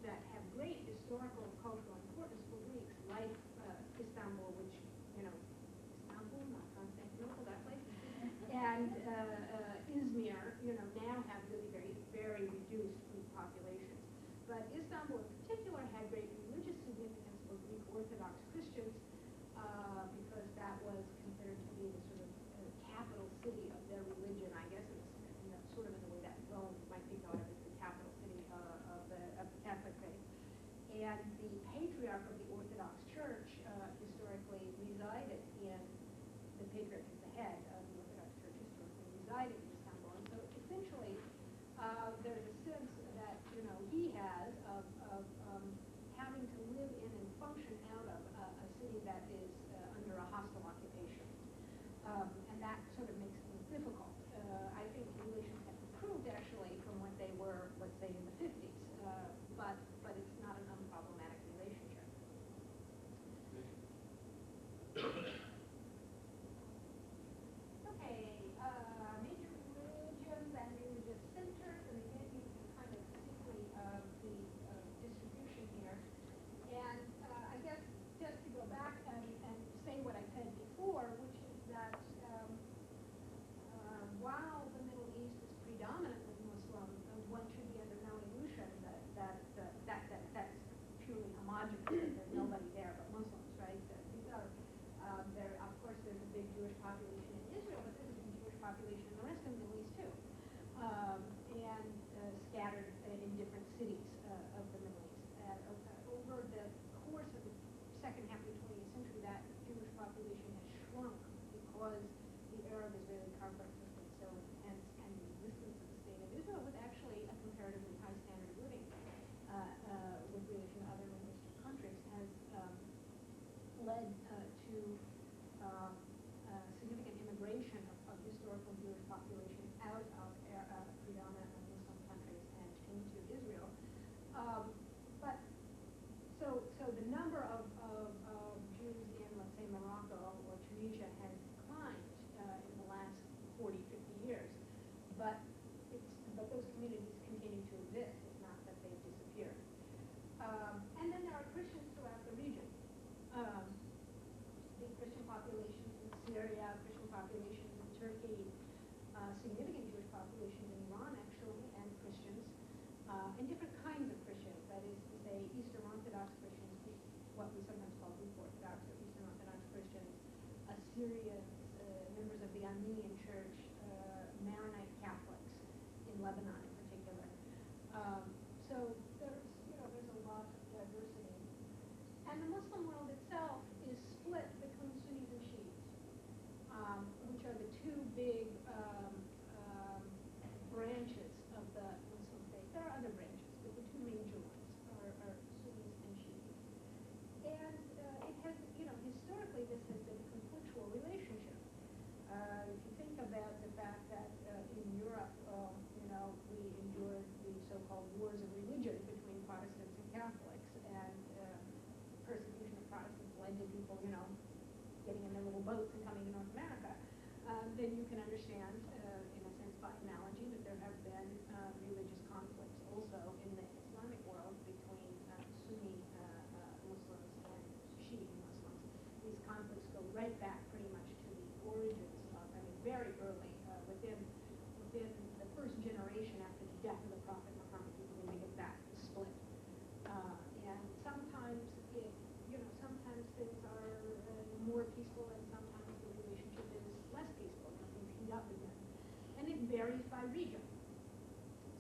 that have great historical and cultural importance for Greeks, like Istanbul, which, Istanbul, not Constantinople, that place, and Izmir, now have really very, very reduced Greek populations. But Istanbul in particular had great religious significance for Greek Orthodox Christians because that was considered to be the sort of capital city of their religion, I guess, sort of in the way that Rome might be thought of as the capital city of the Catholic faith. And the patriarch of the Orthodox Church historically resided in, the patriarch is the head of the Orthodox Church, historically resided in Istanbul. And so essentially, there's a sense that, he has of having to live in and function out of a city that is under a hostile occupation. And that sort of makes things difficult. I think relations have improved actually from what they were, let's say, in the 50s, but it's not an unproblematic relationship. Okay, major religions and religious centers, and again you can kind of see the distribution here. And I guess just to go back and say what I said before, which is that while the Middle East is predominantly Muslim, one should be under no illusion that's purely homogenous, that there's nobody there but Muslims, right? These are, of course, there's a big Jewish population in Israel, but there's a big Jewish population in the rest of the Middle East too, and scattered in different cities of the Middle East. Over the course of the second half of the 20th century, that Jewish population has shrunk because the Arab-Israeli conflict has been so intense, and the existence of the state of Israel with actually a comparatively high standard of living with relation to other Middle Eastern countries has led to Syrians, members of the Armenian Church, Maronite Catholics in Lebanon in particular. So there's a lot of diversity. And the Muslim world itself is split between Sunnis and Shiites, which are the two big branches of the Muslim faith. There are other branches, but the two major ones are Sunnis and Shiites. And it has, historically this has been a conflictual relationship. If you think about the fact that in Europe, we endured the so-called wars of religion between Protestants and Catholics, and persecution of Protestants led to people, getting in their little boats and coming to North America, then you can understand, in a sense by analogy, that there have been religious conflicts also in the Islamic world between Sunni Muslims and Shiite Muslims. These conflicts go right back pretty much to the origins of, very early, within the first generation after the death of the Prophet Muhammad, you can really get that split. And sometimes sometimes things are more peaceful, and sometimes the relationship is less peaceful, things heat up again. And it varies by region.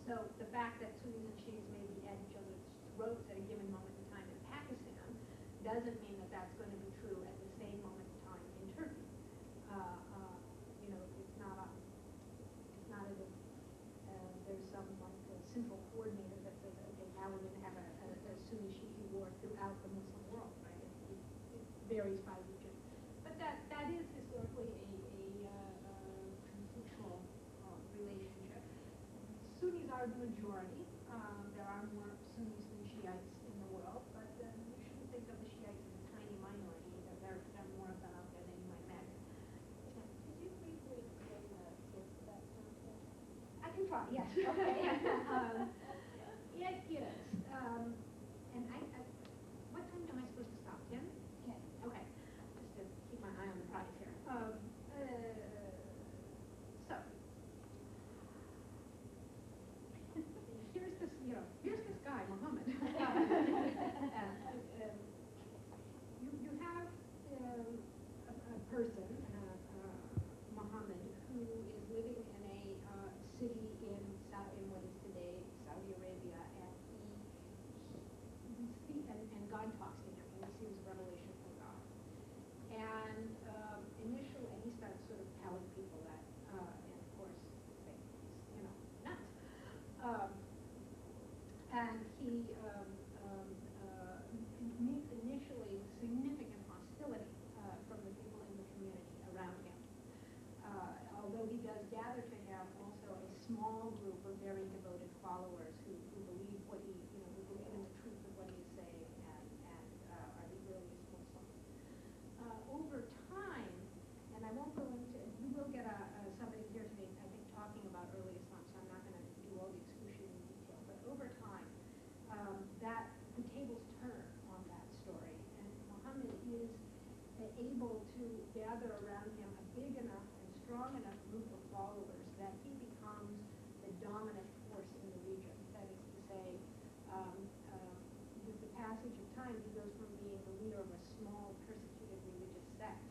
So the fact that Sunnis and Shiites may be at each other's throats at a given moment in time in Pakistan doesn't mean that that's going to be true at the same moment in time in Turkey. It's not as if there's some central coordinator that says, okay, now we're going to have a Sunni-Shiite war throughout the Muslim world, right? It varies by region. But that is historically a conflictual relationship. Sunnis are the majority. There are more Sunnis than Shiites in the world, but you shouldn't think of the Shiites as a tiny minority either. There are more of them out there than you might imagine. Could you briefly explain the source of that conflict? I can try, yes. Okay. It is. And what time am I supposed to stop? 10? 10. Okay. Just to keep my eye on the prize here. So, here's this guy, Muhammad. You have a person, Muhammad, who is living in a city in what is today Saudi Arabia, and and God talks to him, and he receives a revelation from God. And initially, he starts sort of telling people that, and of course, he's nuts. And he meets initially with significant hostility from the people in the community around him. Although he does gather to him also a small group of very devoted followers who believe who believe in the truth of what he is saying and are the earliest Muslims. Over time, and I won't go into, you will get somebody here today, I think, talking about early Islam, so I'm not going to do all the excruciating detail, but over time, the tables turn on that story, and Muhammad is able to gather around him a big enough and strong enough group of followers that he becomes the dominant force in the region. That is to say, with the passage of time, he goes from being the leader of a small persecuted religious sect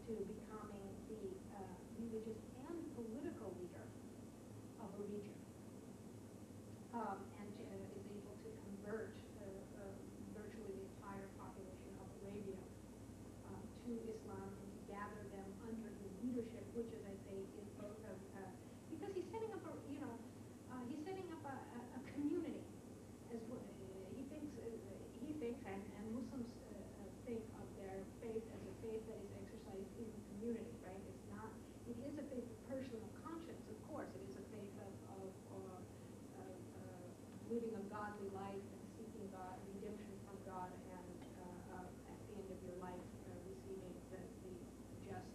to becoming the religious and political leader of a region, and is able to convert virtually the entire population of Arabia to Islam, and to gather them under his leadership, which, as I say, is both of because he's setting up a community as well. He thinks, and Muslims think of their faith as a faith that is exercised in the community, right? It is a faith of personal conscience, of course. It is a faith of living a godly life and seeking God, redemption from God, and at the end of your life receiving the just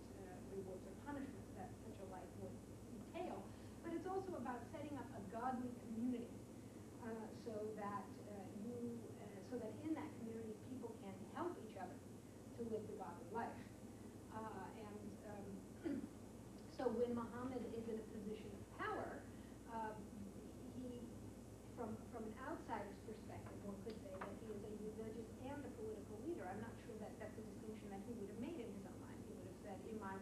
rewards or punishment that such a life would entail. But it's also about setting up a godly community, so that in that community people can help each other to live the godly life. So when Muhammad is in a position of power, he, from an outsider's perspective, one could say that he is a religious and a political leader. I'm not sure that that's a distinction that he would have made in his own mind. He would have said, in my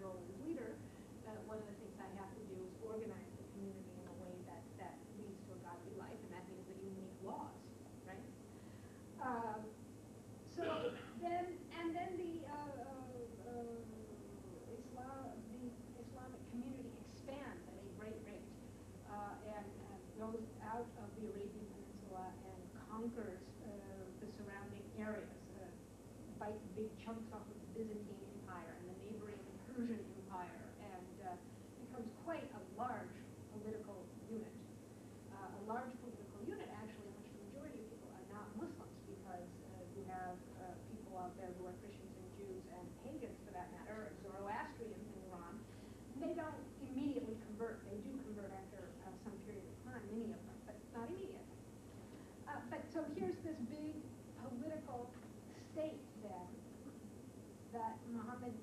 Muhammad,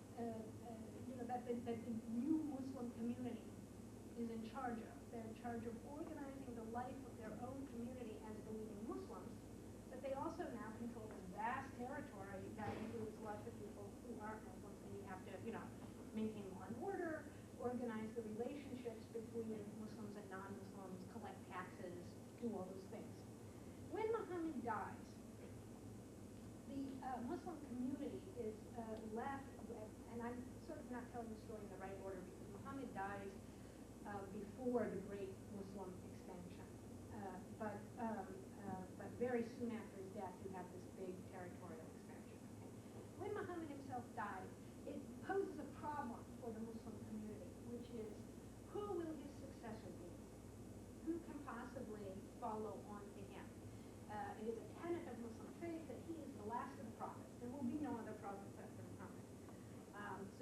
that the new Muslim community is in charge of. They're in charge of organizing the life of their own community as believing Muslims, but they also now control this vast territory that includes lots of people who aren't Muslims, and you have to, maintain law and order, organize the relationships between Muslims and non-Muslims, collect taxes, do all those things. When Muhammad dies, the Muslim community is left with, and I'm sort of not telling the story in the right order because Muhammad dies before the great Muslim expansion, but very soon after his death you have this big territorial expansion. Okay? When Muhammad himself died, it poses a problem for the Muslim community, which is who will his successor be? Who can possibly follow on to him? It is a tenet of Muslim faith that he is the last of the prophets. There will be no other prophets after Muhammad.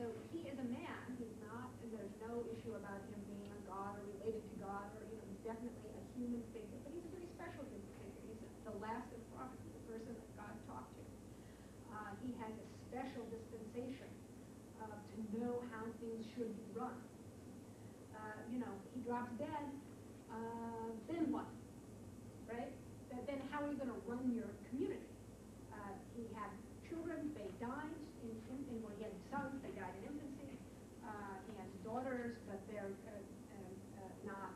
So he is a man. He's not. There's no issue about him being a god or related to God, or he's definitely a human figure. But he's a very special human figure. He's the last of the prophets, the person that God talked to. He has a special dispensation to know how things should be run. He drops dead. Then what? Right? Then how are you going to run your community? He had children, they died well, he had sons, they died in infancy. He has daughters, but they're not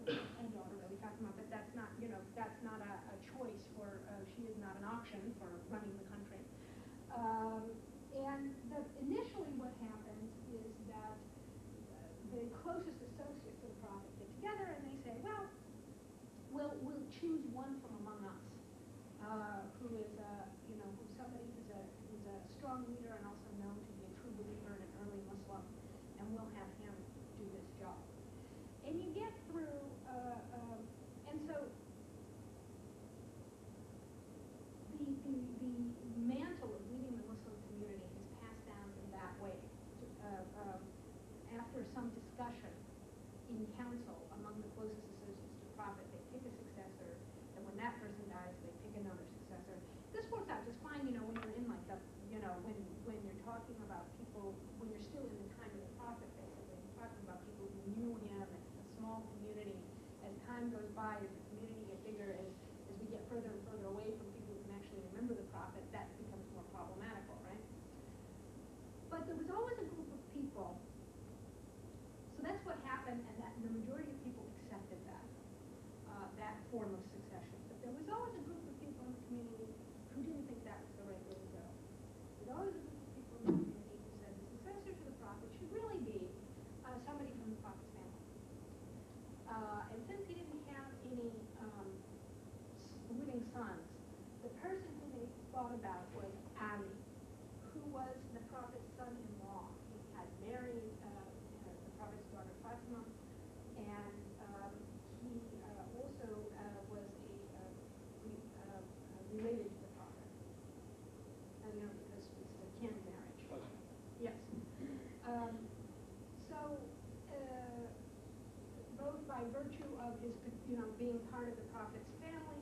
a daughter that we talked about, but that's not, that's not a choice for, she is not an option for running the country. And initially what happens is that the closest associates of the prophet get together and they say, well, we'll choose one from among us, who is who's somebody who's a strong leader and also known to be a true believer and an early Muslim, and we'll have him do this job. And you get through, and so the mantle of leading the Muslim community is passed down in that way. After some discussion in council among the closest associates to the prophet, they pick a successor, and when that person dies, they pick another successor. This works out just fine, when you're in like the, when you're talking about people, when you're still in the time of the prophet, basically, you're talking about people who knew him, and it's a small community. As time goes by, as the community gets bigger, as we get further and further away from people who can actually remember the prophet, that becomes more problematical, right? But there was always a group of people. So that's what happened, and that the majority of people accepted that form of succession. But there was always a group of people in the community who didn't think that was the right way to go. There was always a group of people in the community who said the successor to the prophet should really be somebody from the prophet's family. And since he didn't have any living sons, the person who they thought about was Ali, who was the prophet's son-in-law. He had married the prophet's daughter Fatima, and he also was related to the prophet. Because this is a kin marriage. Yes. Both by virtue of his, being part of the prophet's family,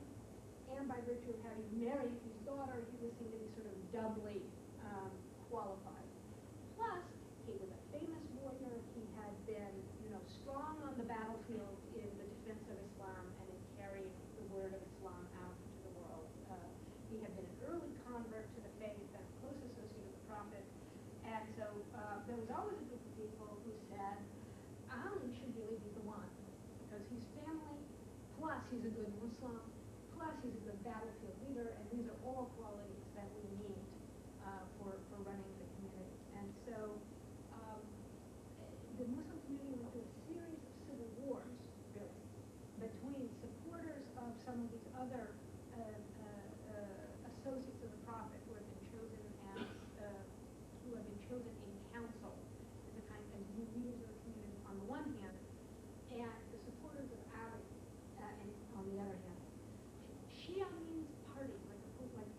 and by virtue of having married his daughter, he was seen to be sort of doubly qualified. Plus, he was a famous warrior. He had been, strong on the battlefield in the defense of Islam and had carried the word of Islam out into the world. He had been an early convert to the faith and a close associate of the prophet. And so there was always a group of people who said, Ali should really be the one, because he's family, plus he's a good Muslim, plus he's a good battlefield leader, and these are all qualities that we need for running the community. And so the Muslim community went through a series of civil wars, really, between supporters of some of these other associates of the prophet who have been chosen in council as a kind of leaders of the community on the one hand, and the supporters of Ali and on the other hand. Shia means party, like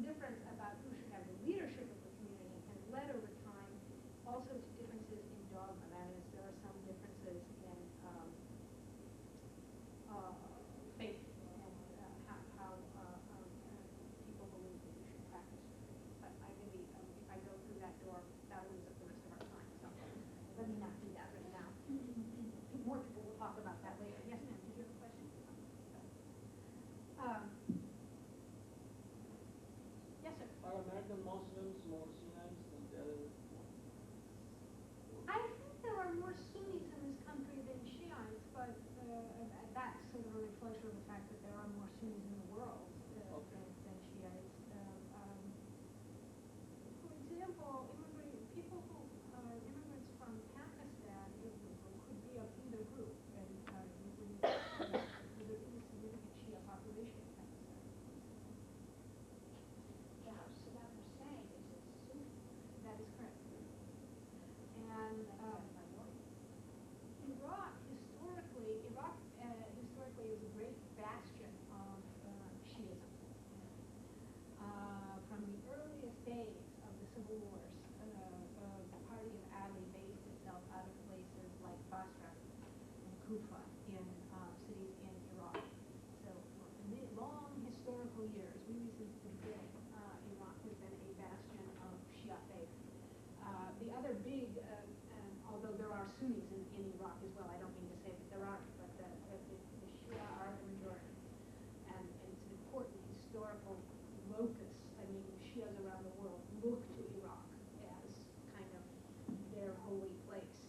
difference about who should have the leadership of the community has led over time also to differences in dogma. That is, there are some differences in faith and how people believe that you should practice your faith. But I really, if I go through that door, that'll use up the rest of our time. So let me not do that right now. More people will talk about that later. Yes, ma'am. Did you have a question? Yes, sir. Are American Muslims more Sunnis than the other ones? I think there are more Sunnis in this country than Shiites, but that's sort of a reflection of the fact that there are more Sunnis in the world than Shiites. For example, people who are immigrants from Pakistan could be of either group, and there's a really significant Shia population in Pakistan. Now, Saddam Hussein is a Sunni. That is correct. And Minority. Iraq historically is a great bastion of Shiism. From the earliest days of the civil wars, the party of Ali based itself out of places like Basra and Kufa in cities in Iraq. So for long historical years, really since the beginning, Iraq has been a bastion of Shia faith. The other big, although there are Sunnis in Iraq as well, I don't mean to say that there aren't, but the Shia are the majority. And it's an important historical locus. I mean, Shias around the world look to Iraq as kind of their holy place.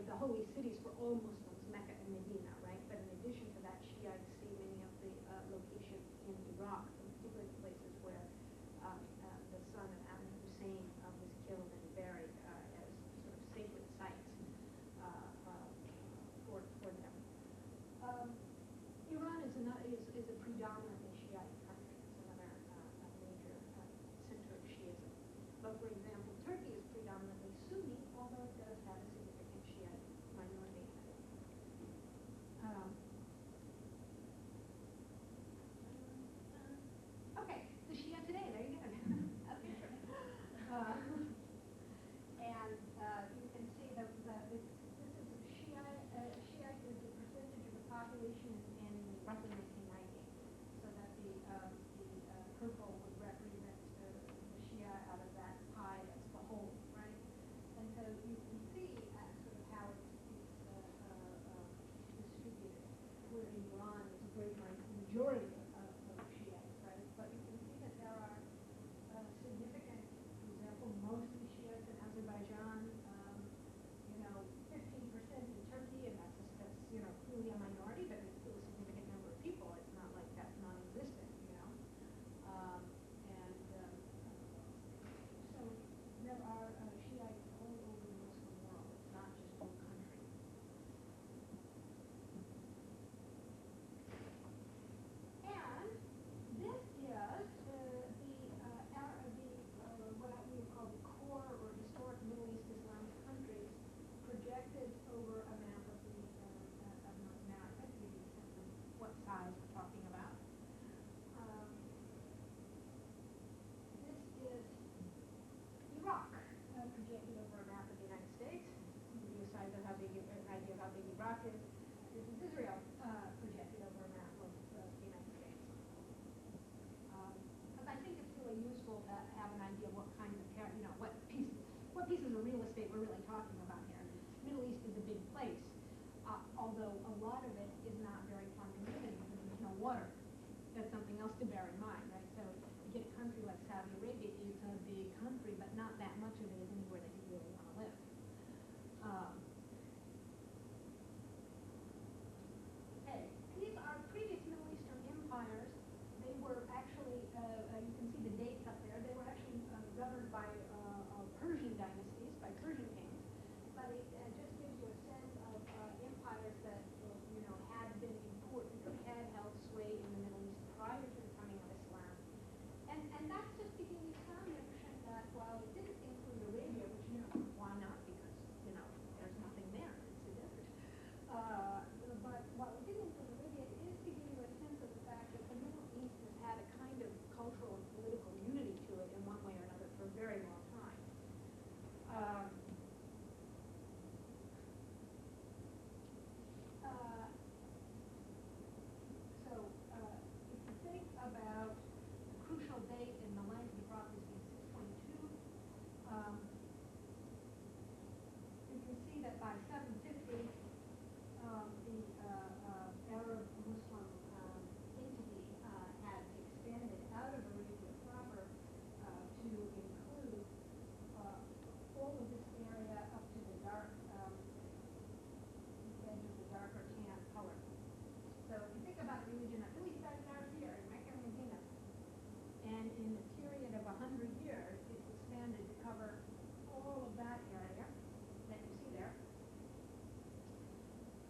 The holy cities for all Muslims, Mecca and Medina, right? But in addition to that, Shiites see many of the locations in Iraq, particularly the places where the son of Ali Hussein was killed and buried as sort of sacred sites for them. Iran is a predominantly Shiite country. It's another major center of Shiism. But for example, Turkey is predominantly Sunni, although it does have a significant Shiite minority in it. Okay, the Shia today, there you go. A picture. And you can see this is Shiite is the percentage of the population in roughly 1990. So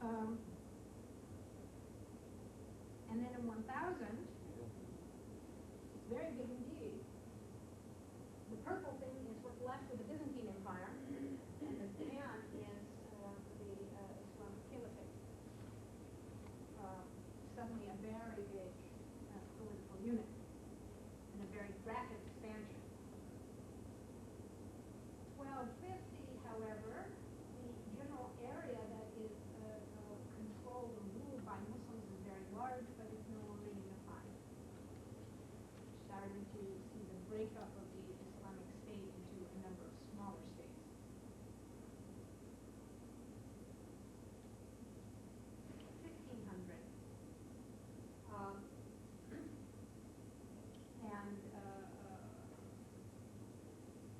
And then in 1000, it's very big indeed. The purple thing is what's left of the Byzantine Empire, and the tan is the Islamic Caliphate. Suddenly a very big political unit and a very rapid expansion. 1250, however, the general area that is controlled and ruled by Muslims is very large, but it's no longer unified. Starting to see the breakup of the Islamic State into a number of smaller states. 1500. And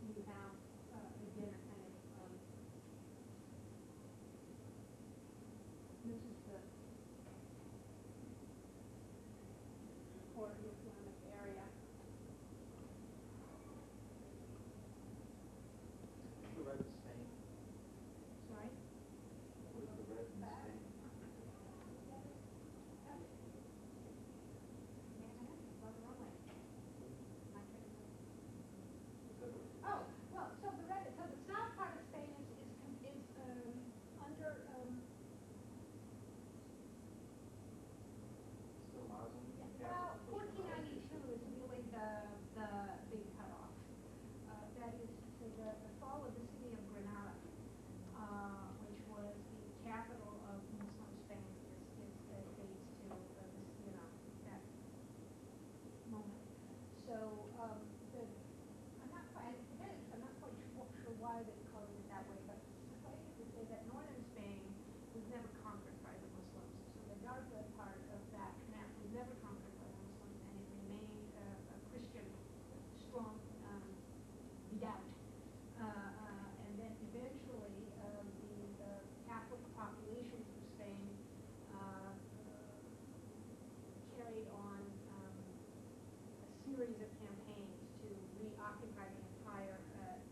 you have, again, a kind of, this is the core Islamic area. The red is Spain. Sorry? What is the red in Spain? Oh, well, so the south part of Spain is under, Still Muslim? well, 1492 is really the big cutoff. That is to say the fall of the city of Granada, which was the capital of Muslim Spain, dates to that moment. So I'm not quite sure why they called it that way, but suffice it to say that northern Spain was never conquered by the Muslims. So the Darfur part of that map was never conquered by the Muslims, and it remained a Christian, strong redoubt. And then eventually the Catholic populations of Spain carried on a series of campaigns to reoccupy the entire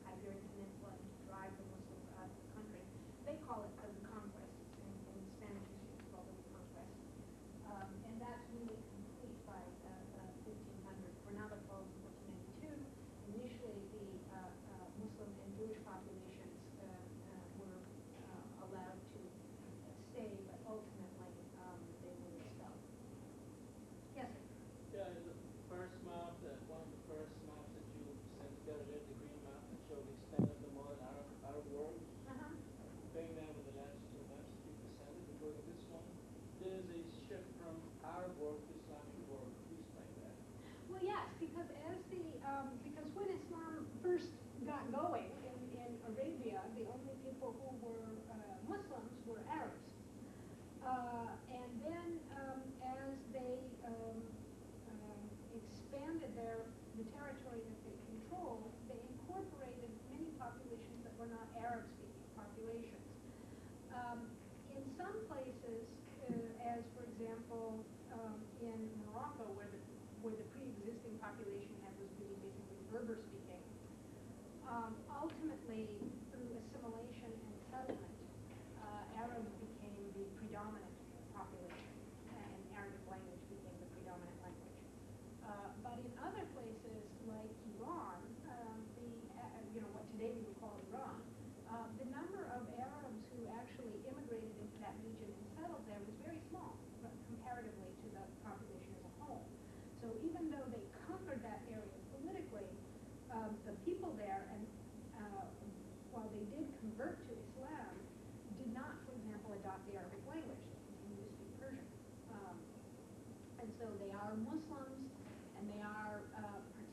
Iberian Peninsula and to drive the Muslims out of the country. They call it the Reconquest. In Spanish history, it's called the Reconquest. And that's really complete by 1500. Granada falls in 1492. Initially, the Muslim and Jewish populations were allowed to stay, but ultimately they were expelled. Yes, sir? Yeah, the first map, one of the first maps that you sent together, the green map that showed the extent of the modern Arab world. Uh-huh. Comparing that with the last two maps that you presented, if you look at this one, there's a shift from Arab world to Islamic world. Can you explain that? Well, yes, because because when Islam first got going in Arabia, the only people who were Muslims were Arabs. And then as they expanded the territory that they controlled, they incorporated many populations that were not Arab-speaking populations. In some places, as for example in Morocco, where the pre-existing population was really basically Berber-speaking, ultimately through assimilation and settlement, Arab became the predominant population, and Arabic language became the predominant language. But in other places like Iran, what today we would call Iran, the number of Arabs who actually immigrated into that region and settled there was very small, comparatively to the population as a whole. So even though they conquered that area politically, the people there, and while they did convert to Islam, did not, for example, adopt the Arabic language. They continued to speak Persian. And so they are Muslims, and they are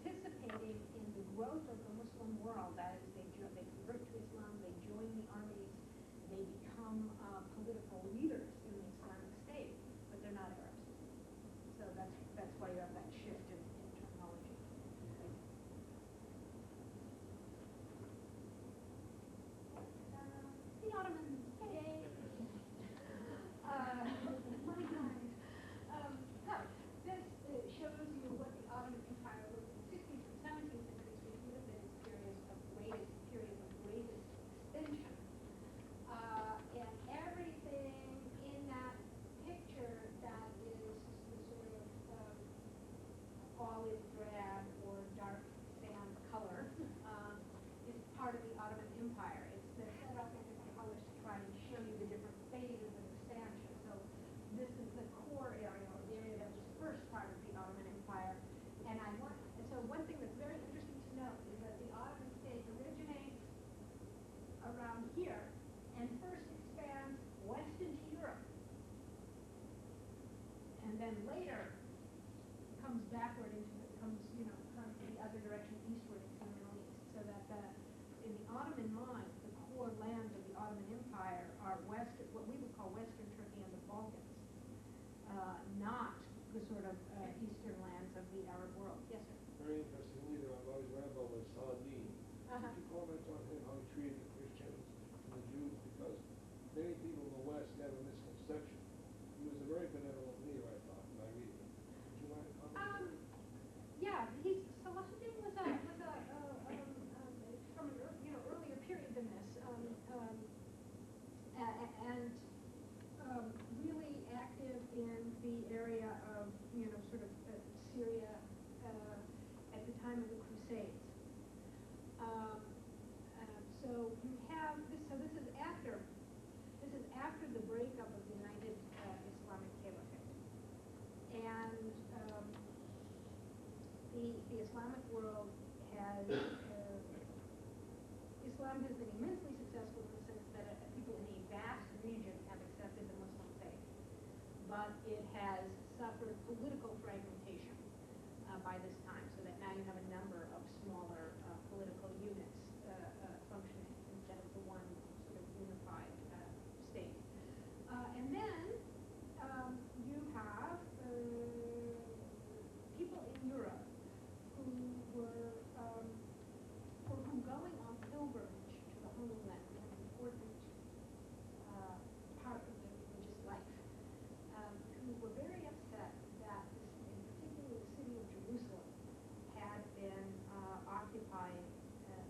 participating in the growth of the Muslim world. That is, they convert to Islam, they join the armies, they become political leaders in the Islamic State, but they're not Arabs. So that's why you have that shift in terminology. The Ottomans, yay! Money times. So this shows but it has suffered political fragmentation by this time, so that now you have a number of smaller political units functioning instead of the one sort of unified state. And then you have people in Europe who were, for whom going on pilgrimage to the Holy Land was an important part of their religious life, who were very upset that, in particular, the city of Jerusalem had been occupied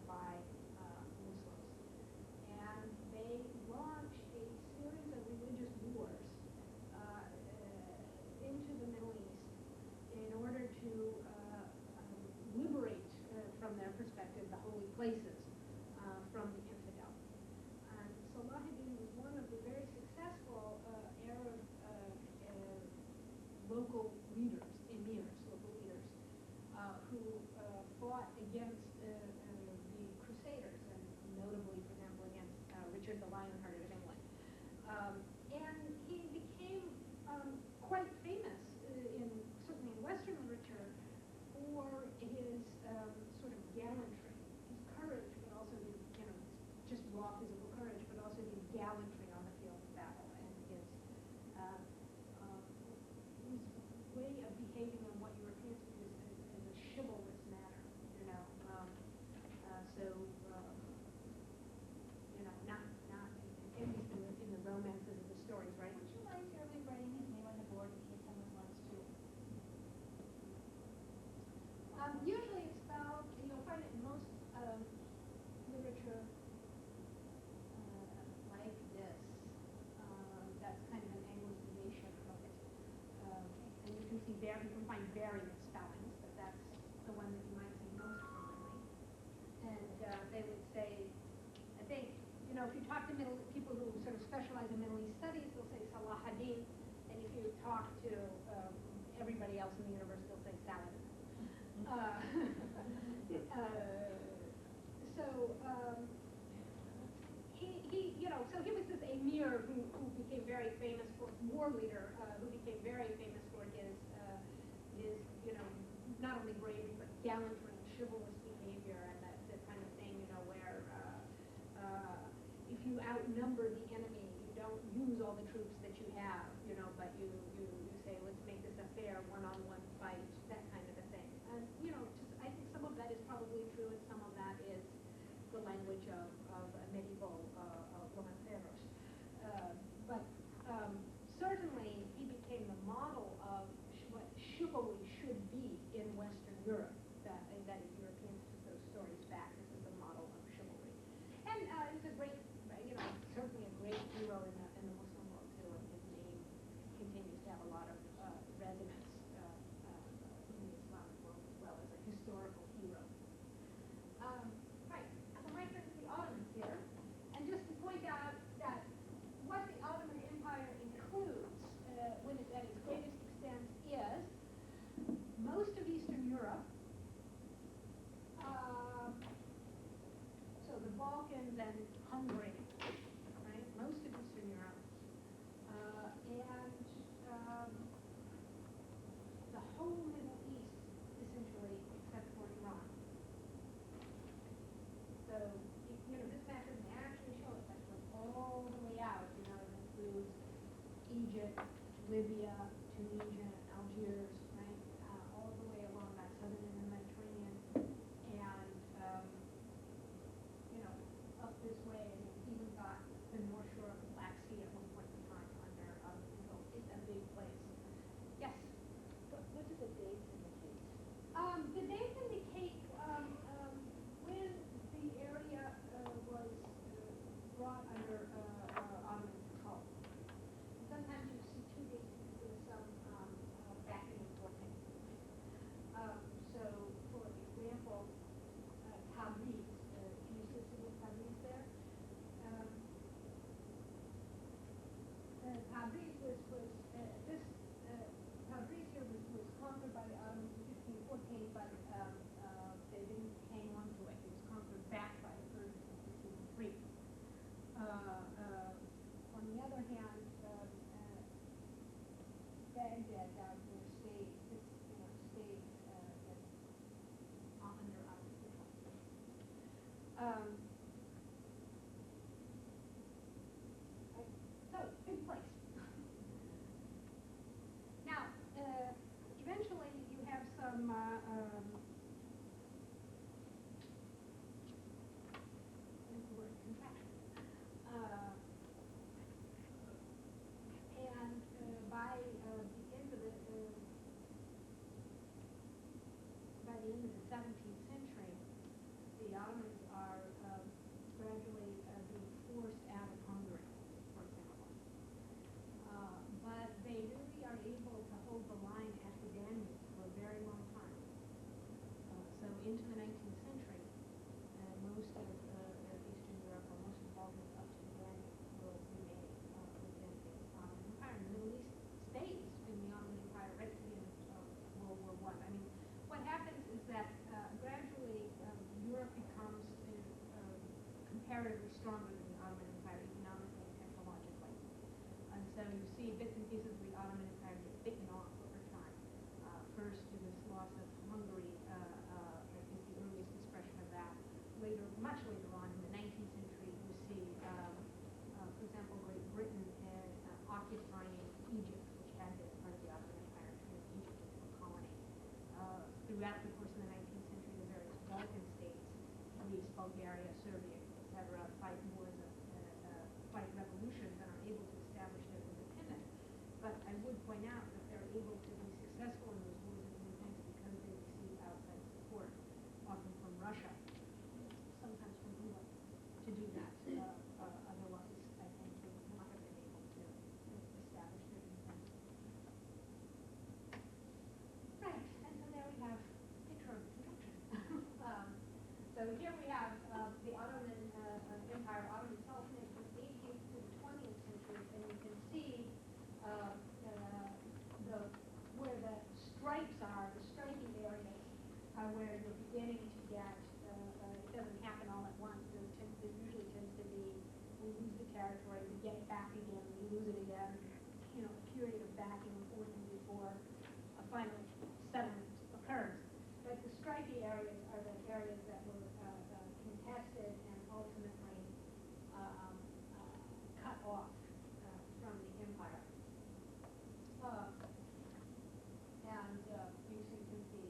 by Muslims. And they launched a series of religious wars into the Middle East in order to liberate, from their perspective, the holy places from the infidel. And Salahuddin was one of the very successful Arab local leaders, emirs, local leaders, who fought against the Crusaders, and notably, for example, against Richard the Lionhearted of England. And he became quite famous, certainly in Western literature, for his sort of gallantry, his courage, but also his, just raw physical courage, but also his gallantry on the field of battle, and his way of behaving in what Europeans would use as a chivalrous manner, not at least in the romances of the stories, right? Would you mind Irving writing his name on the board in case someone wants to? Usually it's spelled, you'll find it in most literature like this. That's kind of an anglicization of it. And you can see you can find various spellings, but that's the one that you might see most commonly. And they would say, I think, if you talk to people who sort of specialize in Middle East studies, they'll say Salahuddin, and if you talk to everybody else in the universe, they'll say Saladin. He was this emir who became very famous for, war leader, who became very famous for his not only bravery, but gallantry and chivalrous behavior, and that kind of thing, where if you outnumber the enemy, you don't use all the troops that you have, but you say, let's make this a fair one-on-one fight, that kind of a thing. And, I think some of that is probably true, and some of that is the language of medieval romanceros. But certainly he became the model of what chivalry should be in Western Europe. That is, Europeans took those stories back. This is the model of chivalry. And he's a great, certainly a great hero in the Muslim world too, and his name continues to have a lot of resonance in the Islamic world as well as a historical hero. Right, so my turn to the Ottomans here, and just to point out that what the Ottoman Empire includes when it's at its greatest extent is most of Eastern Europe, so the Balkans and Hungary, right? Most of Eastern Europe, and the whole Middle East, essentially, except for Iran. So, this map doesn't actually show it, but it goes all the way out. It includes Egypt, Libya, Tunisia, Algiers, right? All the way along that southern end of the Mediterranean, and up this way, and it's even got the North Shore of the Black Sea at one point in time under control. It's a big place. Yes? What do the dates indicate? The dates indicate when the area was brought under Ottoman control. Sometimes you see two dates instead of some backing and forthing. So, for example, Tabriz, can you see the city of Tabriz there? Tabriz was Tabriz here was conquered by the Ottomans in 1514, but they didn't hang on to it. It was conquered back by the Persians in 1503. On the other hand, So, big place. Now, eventually you have some what's the word, contraction. And by the end of the 17th century, the Ottomans are gradually being forced out of Hungary, for example. But they really are able to hold the line at the Danube for a very long time. So into the 19th century, most of Eastern Europe, or most of the Balkans up to the Danube, will remain within the Ottoman Empire. And the Middle East stays in the Ottoman Empire right to the end of World War I. I mean, what happens is that gradually Europe becomes comparatively stronger than the Ottoman Empire economically and technologically. And so you see bits and pieces of the Ottoman Empire get bitten off over time. First, this loss of Hungary is the earliest expression of that. Later, much later on in the 19th century, you see, for example, Great Britain occupying Egypt, which had been part of the Ottoman Empire, turning Egypt into a colony. Throughout the course of the 19th century, the various Balkan states, Greece, Bulgaria, Serbia, etc., fight wars, fight revolutions, and are able to establish their independence. But I would point out that they're able to be successful in those wars and independence because they receive outside support, often from Russia, sometimes from England, to do that. Otherwise, I think they would not have been able to establish their independence. Right, and so there we have picture of contraction. So here we have the Ottoman Empire, Ottoman Sultanate from the 18th to the 20th century, and you can see where the stripes are, the stripy areas, are where you're beginning to get, it doesn't happen all at once. There usually tends to be, we lose the territory, we get it back again, we lose it again, a period of backing and forth before a final settlement occurs. But the stripy areas are the areas that were contested and ultimately cut off from the empire. And you can see,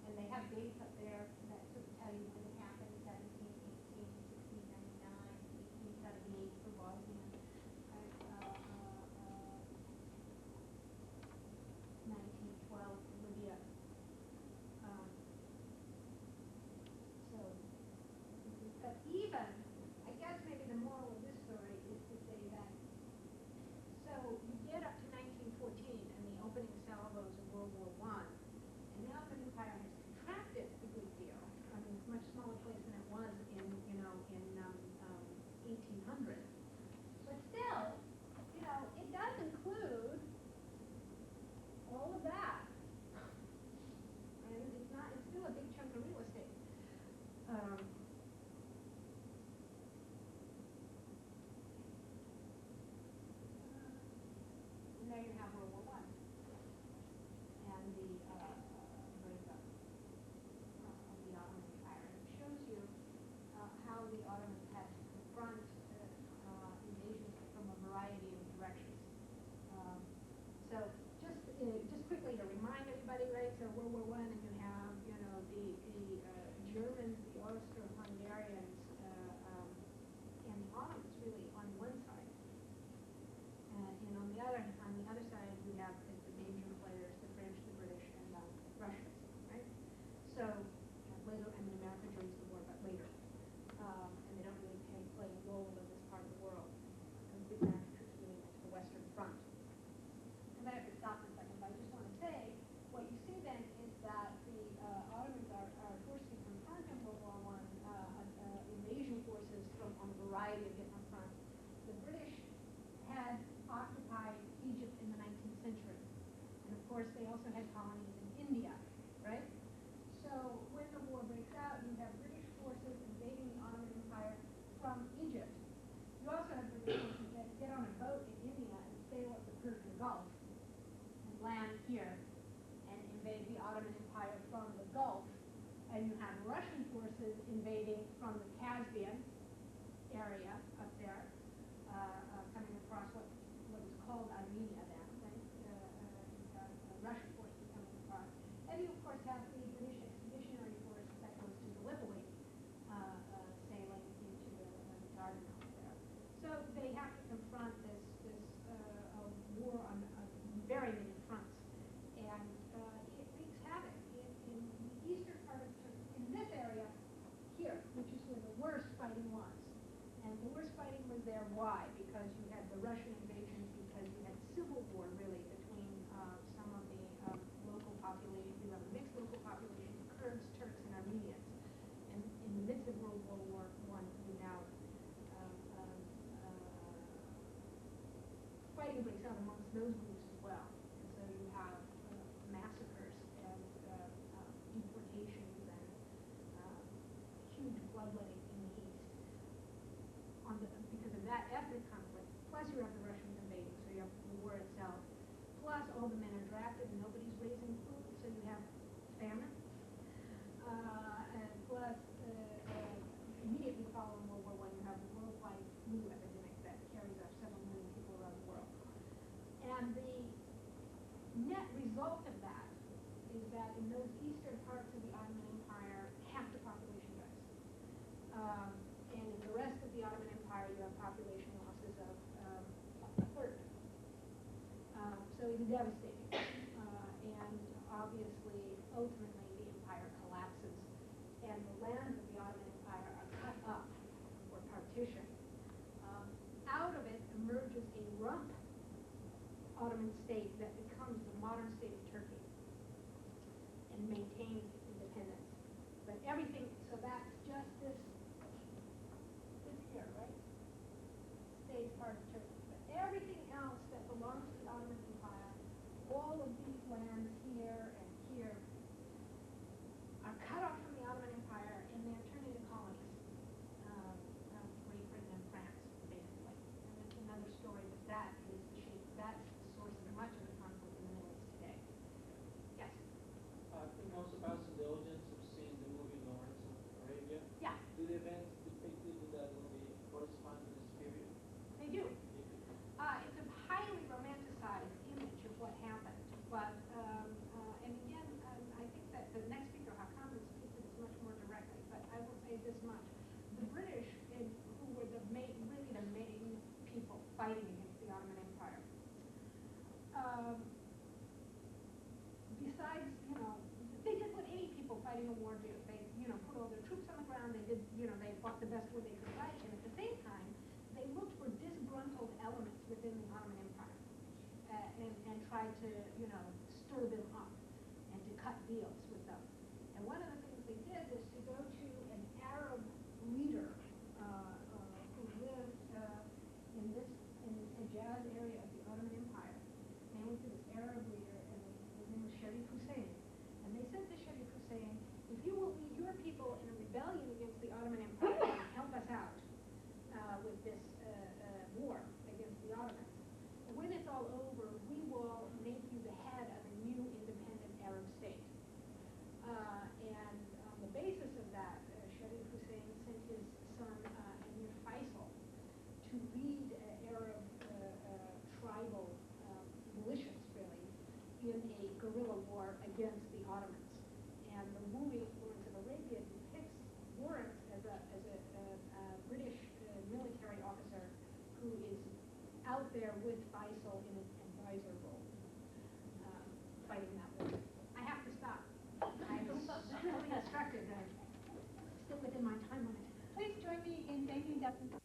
and they have dates up there that sort of tell you when it happened: 1718, 1699, 1878 for Bosnia, right? 1912 for Libya. But even, I guess maybe the moral of this story is to say that, so you get up to 1914 and the opening salvos of World War I, and the Ottoman Empire has contracted a good deal. I mean, it's a much smaller place than it was in 1800. But still, it does include all of that. And it's still a big chunk of real estate. And there you have World War I and the breakup of the Ottoman Empire. And it shows you how the Ottomans had to confront invasions from a variety of directions. So just quickly to remind everybody, right? So World War I, and you have the Germans, the Austro-Hungarians, and the Ottomans really on one side, and on the other side we have the major players, the French, the British, and the Russians, right? So later, America joins the war, but later, and they don't really play a role in this part of the world because the American troops really went to the Western Front. And I have to stop for a second, but I just want to say, what you see then is that the Ottomans are forced to confront in World War I invasion forces on a variety of different fronts. The British had occupied Egypt in the 19th century. And of course, they also had colonies in India, right? So when the war breaks out, you have British forces invading the Ottoman Empire from Egypt. You also have British forces that get on a boat in India and sail up the Persian Gulf and land here and invade the Ottoman Empire from the Gulf. And you have Russian forces invading from the Caspian breaks out amongst those groups as well. And so you have massacres and deportations and huge bloodletting in the East because of that ethnic conflict. Plus you have the Russians invading, so you have the war itself. Plus all the men are drafted and nobody's raising food, so you have famine. And plus, immediately following World War I, you have the worldwide flu epidemic that carries off several million people around the world. And the net result of that is that in those eastern parts of the Ottoman Empire, half the population dies. And in the rest of the Ottoman Empire, you have population losses of a third. So it's devastating. And obviously, ultimately, the empire collapses. And the lands of the Ottoman Empire are cut up or partitioned. Out of it emerges a rump Ottoman state that becomes the modern state of Turkey and maintains its independence. But everything, so that's just this here, right? Stays part of Turkey. But everything else that belongs to the Ottoman Empire, all of these lands here and here, are cut off from the Ottoman Empire and they're turned into colonies of Great Britain and France, basically. And it's another story, but that is the shape, that's the source of much of the conflict in the Middle East today. Yes? I think most of us in the audience have seen the movie Lawrence of Arabia. Yeah, Do the events depicted in that movie correspond to this period? they do. It's a highly romanticized image of what happened, but and again, I think that the next speaker, Hakan, will speak to this much more directly, but I will say this much. The British, who were really the main people fighting against the Ottoman Empire, besides, they did what any people fighting a war do. They, put all their troops on the ground, they did, they fought the best way they could fight, and at the same time, they looked for disgruntled elements within the Ottoman Empire and tried to, stir them up and to cut deals with them. And one of the things they did was to go to an Arab leader who lived in this Hijaz area of the Ottoman Empire. And they went to this Arab leader, and his name was Sharif Hussein. And they said to Sharif Hussein, if you will lead your people in a rebellion against the Ottoman Empire and help us out with this war against the Ottomans, when it's all over, we will make you the head of a new independent Arab state. And on the basis of that, Sharif Hussein sent his son Emir Faisal to lead Arab tribal militias, really, in a guerrilla war against the Ottomans. And the movie Lawrence of Arabia depicts Lawrence as a British military officer who is out there with Faisal in an advisor role, fighting that war. I have to stop. I'm really instructed that I stick within my time limit. Please join me in thanking Dr.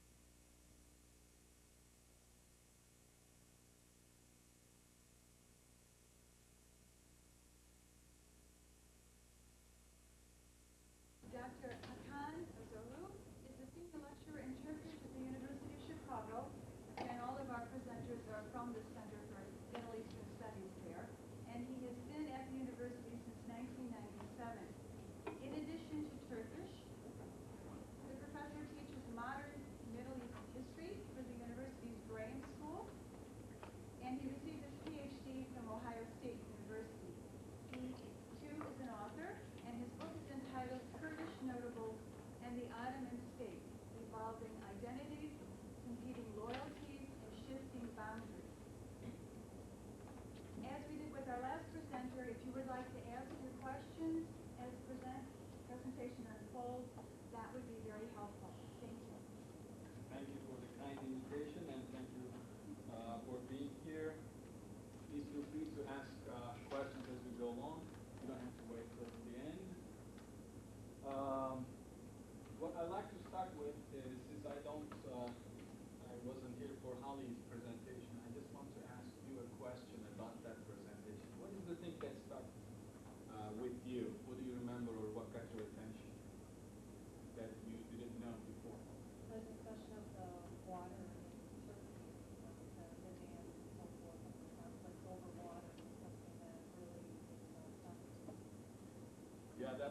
Dr. Hakan Ozoglu is a senior lecturer in Turkish at the University of Chicago, and all of our presenters are from the Center for Middle Eastern Studies there, and he has been at the university since 1997. In addition to Turkish, the professor teaches modern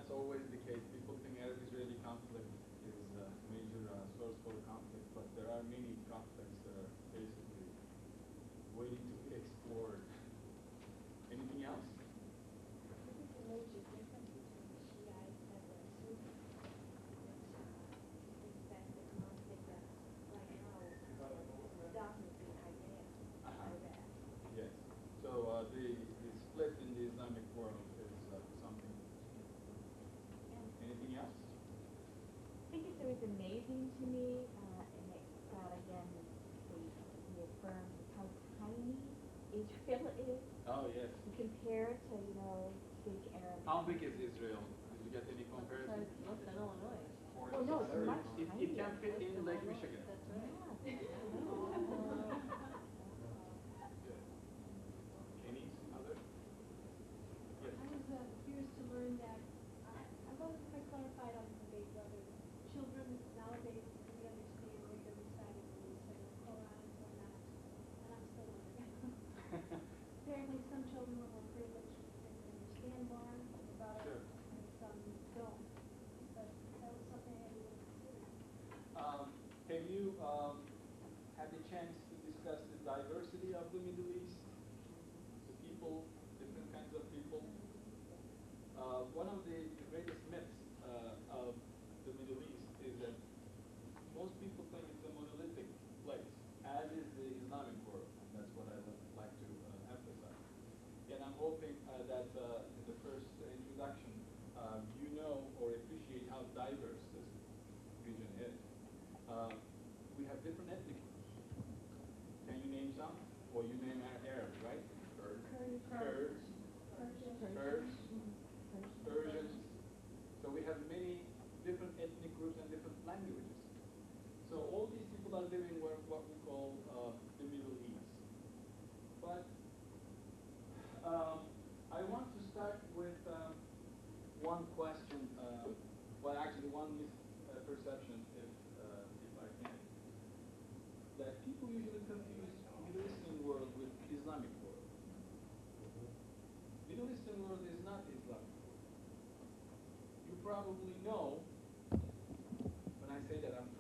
that's always the case. People think Arab-Israeli conflict is a major source for conflict, but there are many conflicts that are basically waiting to be explored. Anything else? What is the major difference between the Shiites and the Sunnis? Which is that the conflict that right now is dominating idea Uh-huh. of that. Yes. So the split in the Islamic world is something. Anything else? I think it's always amazing to me, and that again, they reaffirm how tiny Israel is Oh, yes. compared to, big Arab. How big is Israel? Did you get any comparison? Less than Illinois. Or Oh, no, it's much It can tinier. fit in Lake Michigan. That's right. Any other? Yes. I was curious to learn that, I wasn't quite clarified on the debate whether children nowadays really understand what they're reciting when they say the Quran or not, and I'm still learning. Apparently some children are more privileged and understand more about Sure. it, and some don't. But that was something I had to consider. Have you had the chance to discuss the diversity of the Middle East? The people, different kinds of people. One of the greatest myths of the Middle East is that most people think it's a monolithic place, as is the Islamic world, and that's what I would like to emphasize. And I'm hoping that in the first introduction, you know or appreciate how diverse this region is. We have different ethnic groups. Can you name some? Well, you name Arabs, right? Kurds, Persians. So we have many different ethnic groups and different languages. So all these people are living what we call the Middle East. But I want to start with one question, well actually one misperception if I can. That people usually confuse Middle Eastern world with Islamic world. Middle Eastern world is not Islamic world. You probably know, when I say that I'm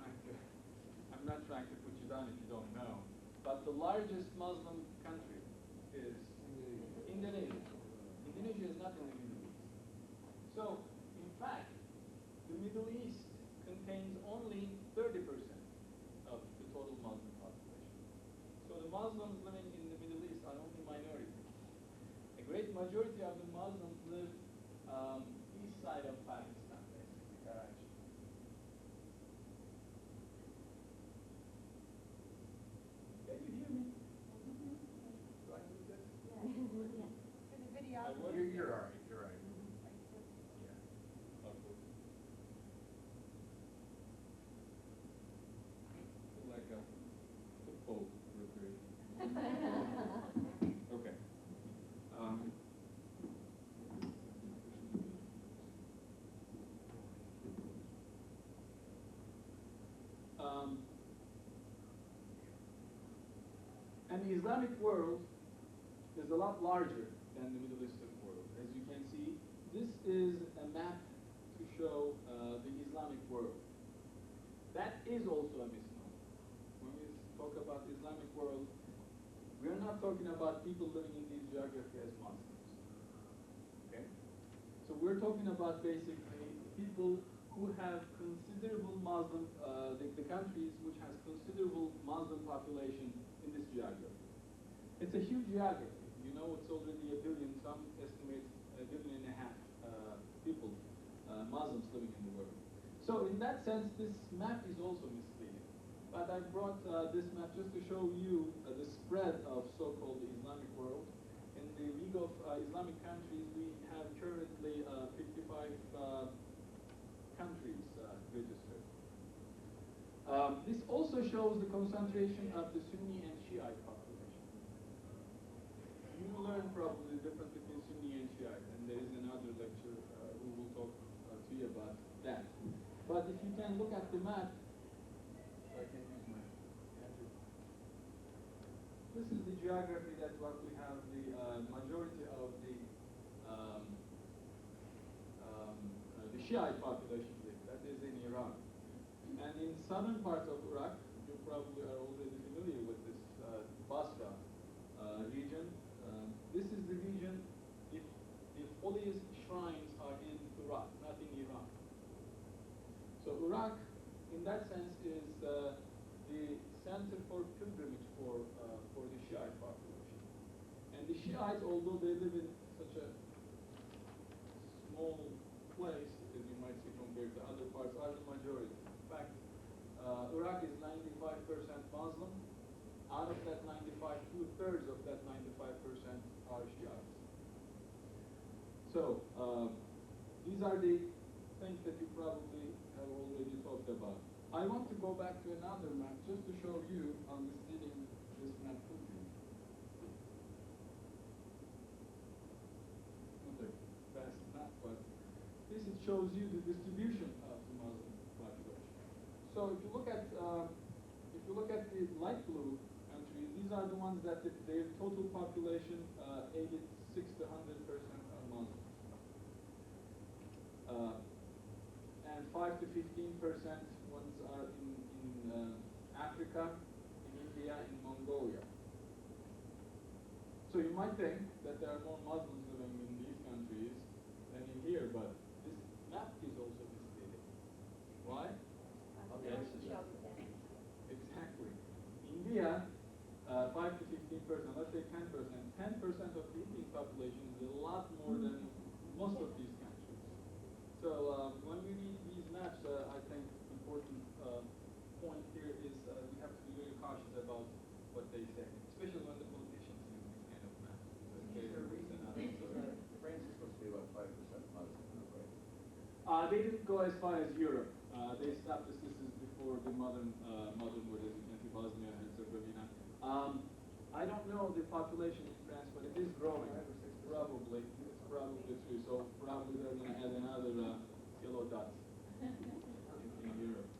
not trying to put you down if you don't know, but the largest Muslim country is Indonesia. Indonesia is not in the Middle East. So, in fact, the Middle East contains only 30% of the total Muslim population. So the Muslims living in the Middle East are only minority. A great majority of the Muslims live east side of Pakistan, basically, Karachi. Can you hear me? Do I need this? For the video. You're all right. You're all right. Yeah. Okay. Like a football referee. Okay. And the Islamic world is a lot larger than the Middle Eastern world. As you can see, this is a map to show the Islamic world. That is also a misnomer. When we talk about the Islamic world, we're not talking about people living in this geography as Muslims. Okay? So we're talking about basically people who have considerable Muslim, the countries which has considerable Muslim population in this geography. It's a huge geography. You know, it's already 1 billion, some estimate 1.5 billion people, Muslims living in the world. So in that sense, this map is also misleading. But I brought this map just to show you the spread of so-called Islamic world. In the League of Islamic Countries, we have currently 55 countries registered. This also shows the concentration of the Sunni and Shiite population. You learn probably the difference between Sunni and Shiite, and there is another lecture who will talk to you about that. But if you can look at the map, I can use my gadget. This is the geography that what we have the majority of the Shiite population live, that is in Iran. And in southern part of Iraq, you probably are already familiar with this Basra region. This is the region, the holiest shrines are in Iraq, not in Iran. So Iraq, in that sense, is the center for pilgrimage for the Shiite population. And the Shiites, although they live in such a small place, as you might see compared to other parts, are the majority. In fact, Iraq is 95% Muslim. Out of that 95, 2/3 of that 95% are Shiites. So these are the things that you probably have already talked about. I want to go back to another map just to show you how misleading this map could be. Not a fast map, but this it shows you the distribution of the Muslim population. So if you look at the light blue countries, these are the ones that their total population 86 to 100% are Muslim. And 5 to 15% ones are in Africa, in India, in Mongolia. So you might think that there are more Muslims living in these countries than in here, but this map is also misleading. Why? Exactly. India, 5 to 15%, let's say 10%. 10% of the Indian population is a lot more than most of these countries. So when we read these maps, I think important point here is we have to be very cautious about what they say, especially when the politicians use these kind of maps. France is supposed to be about 5% Muslim, right? They didn't go as far as Europe. They stopped this. This is before the modern what is it, Bosnia and Herzegovina. I don't know the population in France, but it is growing. Probably, it's probably true. So probably they're going to add another yellow dot in Europe.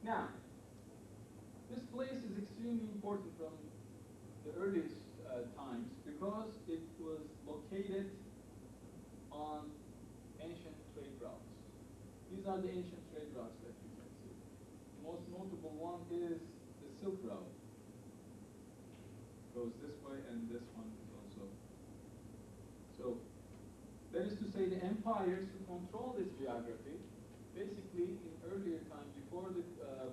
Now, this place is extremely important from the earliest times because it was located on ancient trade routes. These are the ancient trade routes that you can see. The most notable one is the Silk Route. Goes this way, and this one is also. So, that is to say, the empires who control this geography, basically in earlier time, before the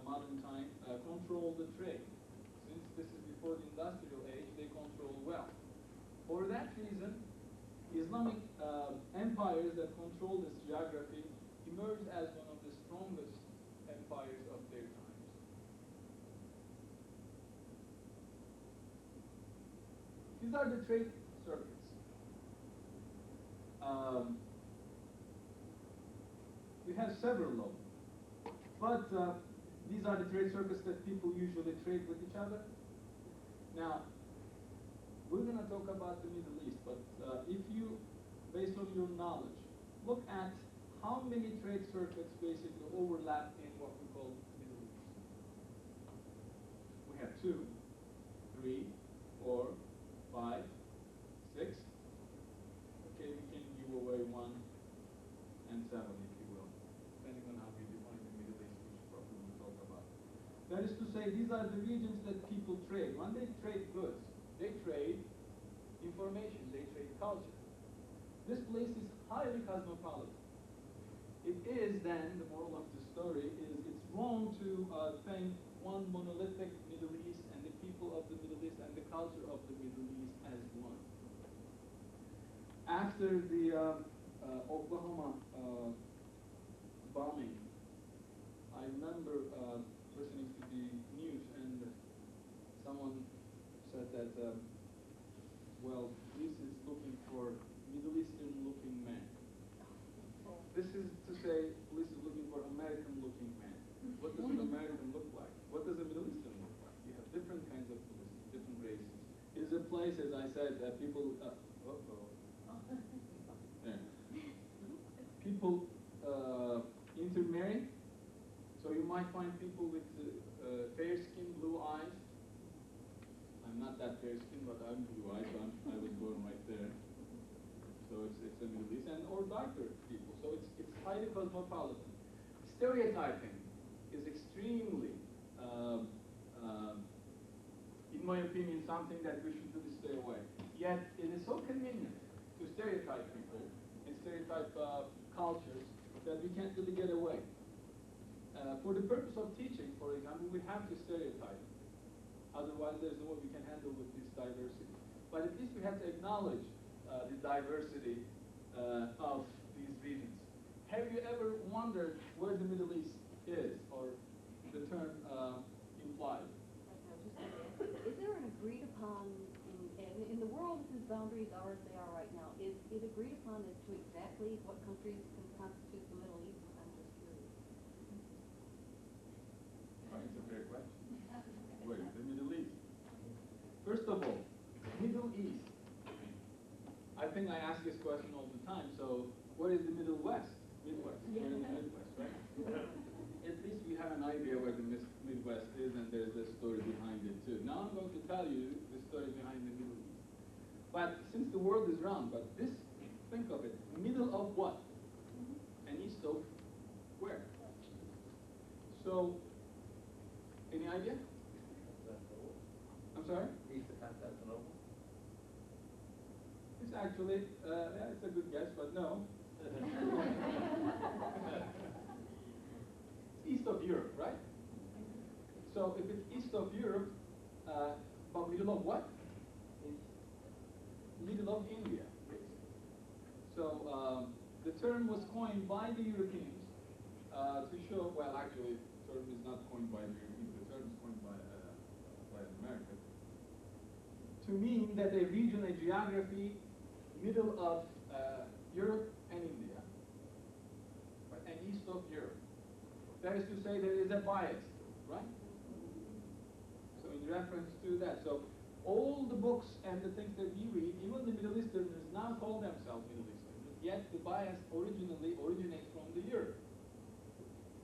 modern time, control the trade. Since this is before the industrial age, they control wealth. For that reason, Islamic empires that control this geography emerged as one of the strongest empires of their times. These are the trade circuits. We have several of them, but these are the trade circuits that people usually trade with each other. Now, we're going to talk about the Middle East, but if you, based on your knowledge, look at how many trade circuits basically overlap in what we call Middle East. We have 2, 3, 4, 5, 6. Okay, we can give away 1 and 7, if you will, depending on how we define the Middle East, which probably we'll talk about. That is to say, these are the regions that people trade. When they trade goods, they trade information, they trade culture. This place is highly cosmopolitan. It is then, the moral of the story is it's wrong to think one monolithic Middle East and the people of the Middle East and the culture of the Middle East as one. After the Oklahoma bombing, I remember listening to the news and someone said that, well, police is looking for Middle Eastern looking man. This is to say, police is looking for American looking man. What does an American look like? What does a Middle Eastern look like? You have different kinds of police, different races. It is a place, as I said, that people, people intermarry. So you might find people with fair skin, blue eyes. I'm not that fair skin, but I'm blue-eyed, so I was born right there. So it's the Middle East, and or darker people. So it's highly cosmopolitan. Stereotyping is extremely, in my opinion, something that we should really stay away. Yet it is so convenient to stereotype people and stereotype cultures that we can't really get away. For the purpose of teaching, for example, we have to stereotype. Otherwise, there's no way we can handle with this diversity. But at least we have to acknowledge the diversity of these regions. Have you ever wondered where the Middle East is, or the term implies? Is there an agreed upon, in the world as boundaries are as they are right now, is it agreed upon as to exactly what countries can constitute the Middle East? I'm just curious. It's a fair question. Where is the Middle East? First of all, Middle East. I think I ask this question all the time. So, what is the Middle West? Midwest. We're in the Midwest, right? At least we have an idea where the Midwest is, and there's a story behind it too. Now I'm going to tell you the story behind the Middle East. But since the world is round, but this, think of it, middle of what? And east of where? So, any idea? I'm sorry? East of Constantinople? It's actually, yeah, it's a good guess, but no. East of Europe, right? So if it's east of Europe, but middle of what? Middle of India. So the term was coined by the Europeans to show, well, actually, the term is not coined by the Europeans, the term is coined by America, to mean that a region, a geography, middle of Europe and India, right, and east of Europe. That is to say, there is a bias, right? So in reference to that, so all the books and the things that we read, even the Middle Easterners now call themselves Middle Easterners, yet the bias originally originates from the Europe.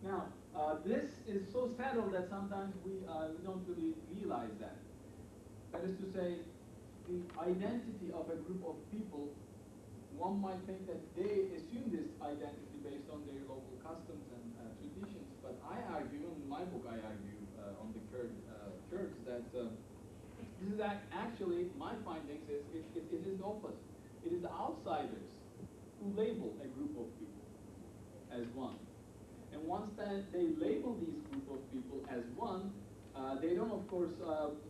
Now, this is so settled that sometimes we don't really realize that. That is to say, the identity of a group of people, one might think that they assume this identity based on their local customs and traditions, but I argue, in my book I argue on the Kurds that this is actually, my findings is, it is the opposite. It is the outsiders who label a group of people as one. And once that they label these group of people as one, they don't, of course,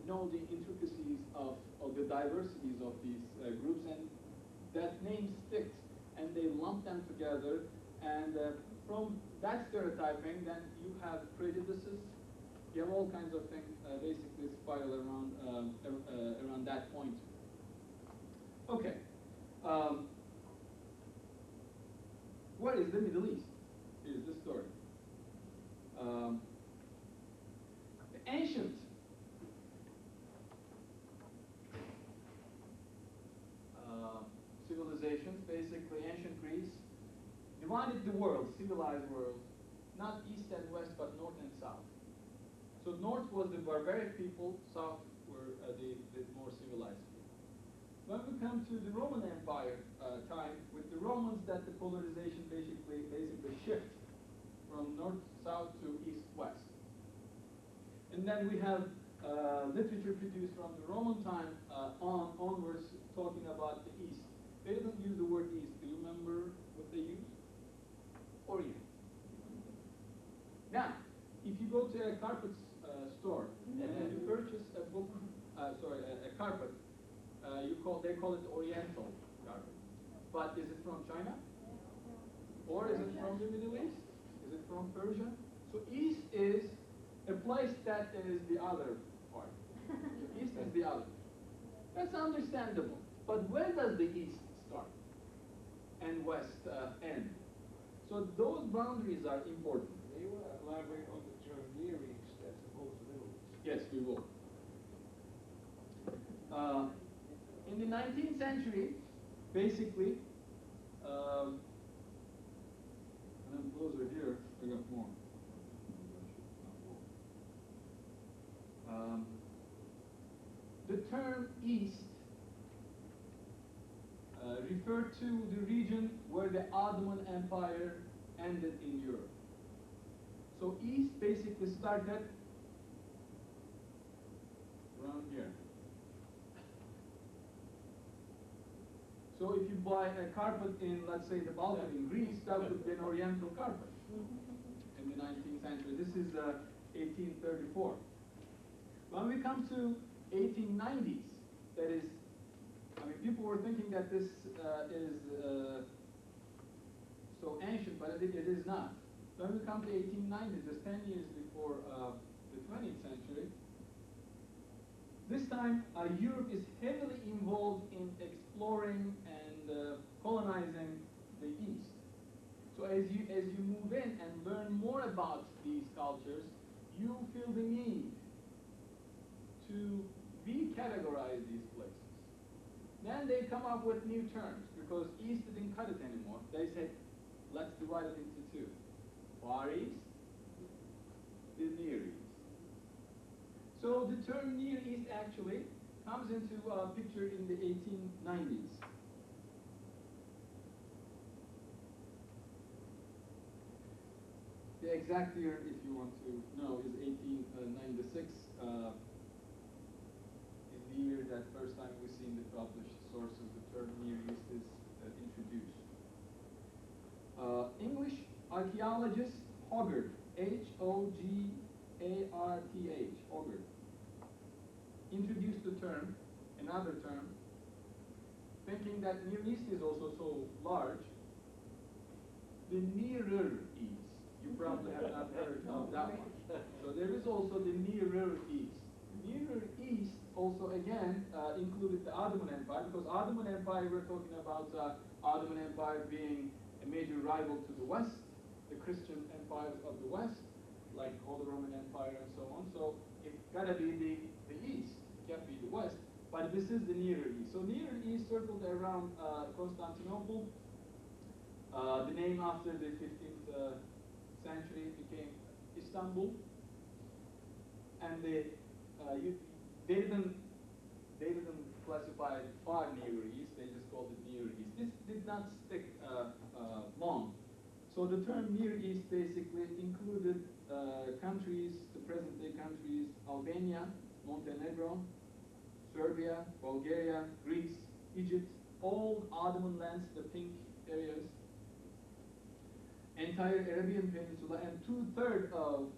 know the intricacies of the diversities of these groups, and that name sticks, and they lump them together, and from that stereotyping, then you have prejudices, you have all kinds of things basically spiral around that point. Okay. What is the Middle East? Here's the story. The ancient civilizations, basically ancient Greece, divided the world, civilized world, not east and west, but north and south. So north was the barbaric people, south were the more civilized people. When we come to the Roman Empire time, with the Romans, that the polarization basically shift from north-south to east-west. And then we have literature produced from the Roman time onwards talking about the east. They didn't use the word east. Do you remember what they used? Orient. Now, if you go to a carpet store and you purchase a book, a carpet, they call it Oriental carpet. But is it from China? Or is it from the Middle East? Is it from Persia? So east is a place that is the other part. So east is the other. That's understandable. But where does the east start and west end? So those boundaries are important. May you elaborate on the term Near East as opposed to Middle East? Yes, we will. In the 19th century, basically, and I'm closer here, I got more. The term East referred to the region where the Ottoman Empire ended in Europe. So East basically started around here. So if you buy a carpet in, let's say, the Balkan in Greece, that would be an Oriental carpet in the 19th century. This is 1834. When we come to 1890s, that is, I mean, people were thinking that this is so ancient, but it is not. When we come to 1890s, just 10 years before the 20th century, this time Europe is heavily involved in exploring and colonizing the East. So as you move in and learn more about these cultures, you feel the need to recategorize these places. Then they come up with new terms because East didn't cut it anymore. They said, let's divide it into two. Far East, the Near East. So the term Near East actually comes into picture in the 1890s. The exact year, if you want to know, is 1896. Is the year that first time we see in the published sources the term Near East is introduced. English archaeologist Hogarth, Hogarth, Hogarth, introduced the term, another term, thinking that Near East is also so large, the Nearer East. You probably have not heard of that one. So there is also the Nearer East. Nearer East also again included the Ottoman Empire, because Ottoman Empire, we're talking about Ottoman Empire being a major rival to the West, the Christian empires of the West, like Holy Roman Empire and so on. So it gotta be the East, it can't be the West, but this is the Nearer East. So Nearer East circled around Constantinople. The name after the 15th century became Istanbul, and they didn't classify it far Nearer East. They just called it Nearer East. This did not stick long. So the term Near East basically included countries, the present-day countries, Albania, Montenegro, Serbia, Bulgaria, Greece, Egypt, all Ottoman lands, the pink areas, entire Arabian Peninsula, and two-thirds of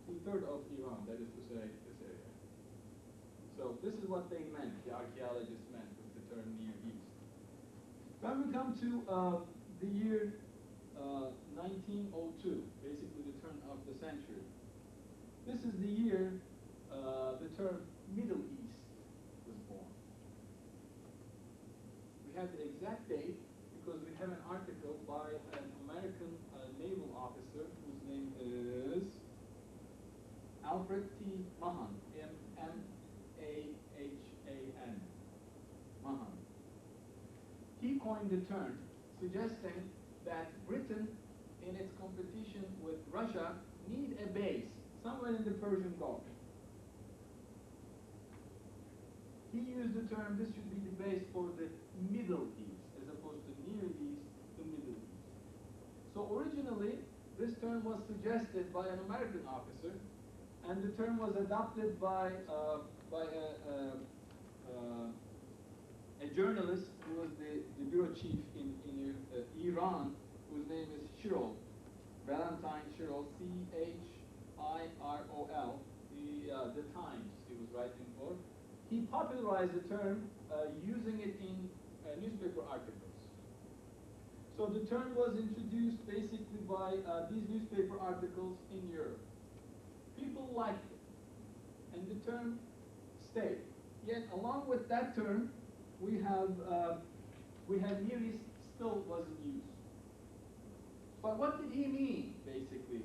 Iran, that is to say, this area. So this is what they meant, the archaeologists meant with the term Near East. When we come to the year 1902, basically the turn of the century, this is the year the term Middle East was born. We have the exact date because we have an article by an American naval officer whose name is Alfred T. Mahan, M-M-A-H-A-N, Mahan. He coined the term, suggesting that Britain, in its competition with Russia, need a base somewhere in the Persian Gulf. He used the term, this should be the base for the Middle East, as opposed to Near East, the Middle East. So originally, this term was suggested by an American officer, and the term was adopted by a journalist who was the bureau chief in Iran, whose name is Shirol, Valentine Shirol, C-H-I-R-O-L, the Times he was writing for. He popularized the term using it in newspaper articles. So the term was introduced basically by these newspaper articles in Europe. People liked it, and the term stayed. Yet along with that term, we have Near East still wasn't used. But what did he mean, basically,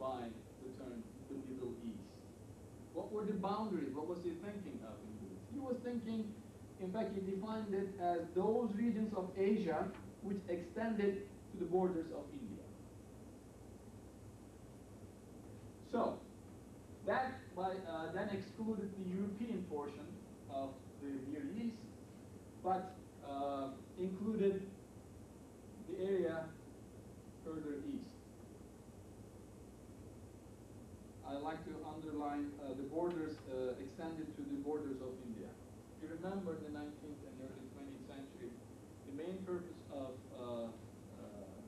by the term the Middle East? What were the boundaries? What was he thinking of in Middle East? He was thinking, in fact, he defined it as those regions of Asia which extended to the borders of India. So, that then excluded the European portion, of the Near East, but included the area further east. I like to underline the borders extended to the borders of India. If you remember in the 19th and early 20th century, the main purpose of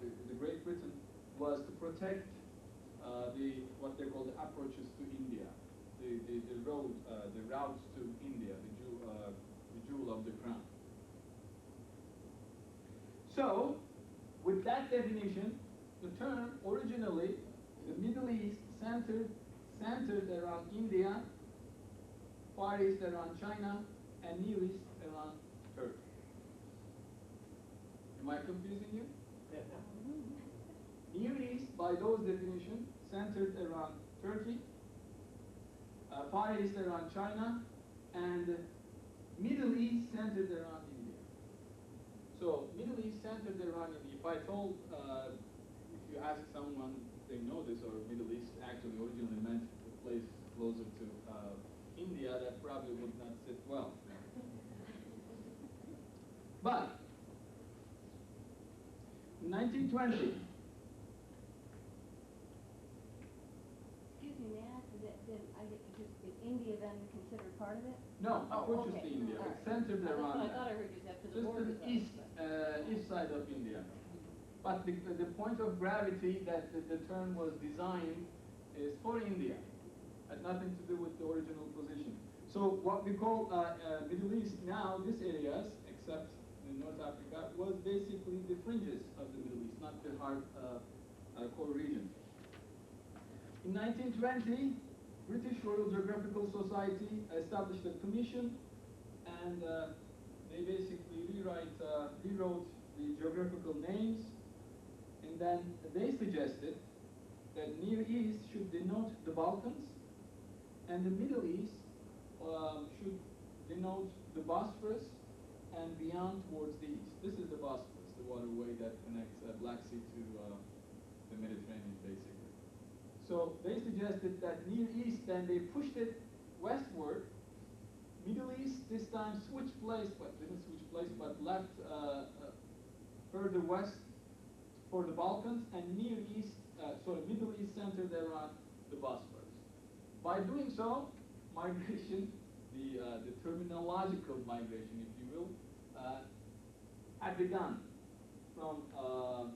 the Great Britain was to protect what they call the approaches to India, the routes to India, the jewel of the crown. So, with that definition, the term originally, the Middle East centered around India, Far East around China, and Near East around Turkey. Am I confusing you? Near East, by those definitions, centered around Turkey, Far East around China, and Middle East centered around India. So, Middle East centered around India. If I told, if you ask someone if they know this, or Middle East actually originally meant a place closer to India, that probably would not sit well. But, in 1920, Excuse me, may I ask, then I get confused, is India then considered part of it? no, Oh, not just okay. India, All it's right. centered That's around what I that. thought I heard you say, to the Just borders the of it, east, but- east side of India. But the point of gravity that the term was designed is for India. Had nothing to do with the original position. So what we call Middle East now, these areas, except in North Africa, was basically the fringes of the Middle East, not the hard core region. In 1920, British Royal Geographical Society established a commission, and they basically rewrote the geographical names, and then they suggested that Near East should denote the Balkans, and the Middle East should denote the Bosphorus and beyond towards the east. This is the Bosphorus, the waterway that connects Black Sea to the Mediterranean, basically. So they suggested that Near East, then they pushed it westward. Middle East this time switched place, but didn't switch place, but left further west for the Balkans, and Near East, Middle East centered around the Bosphorus. By doing so, migration, the terminological migration, if you will, had begun from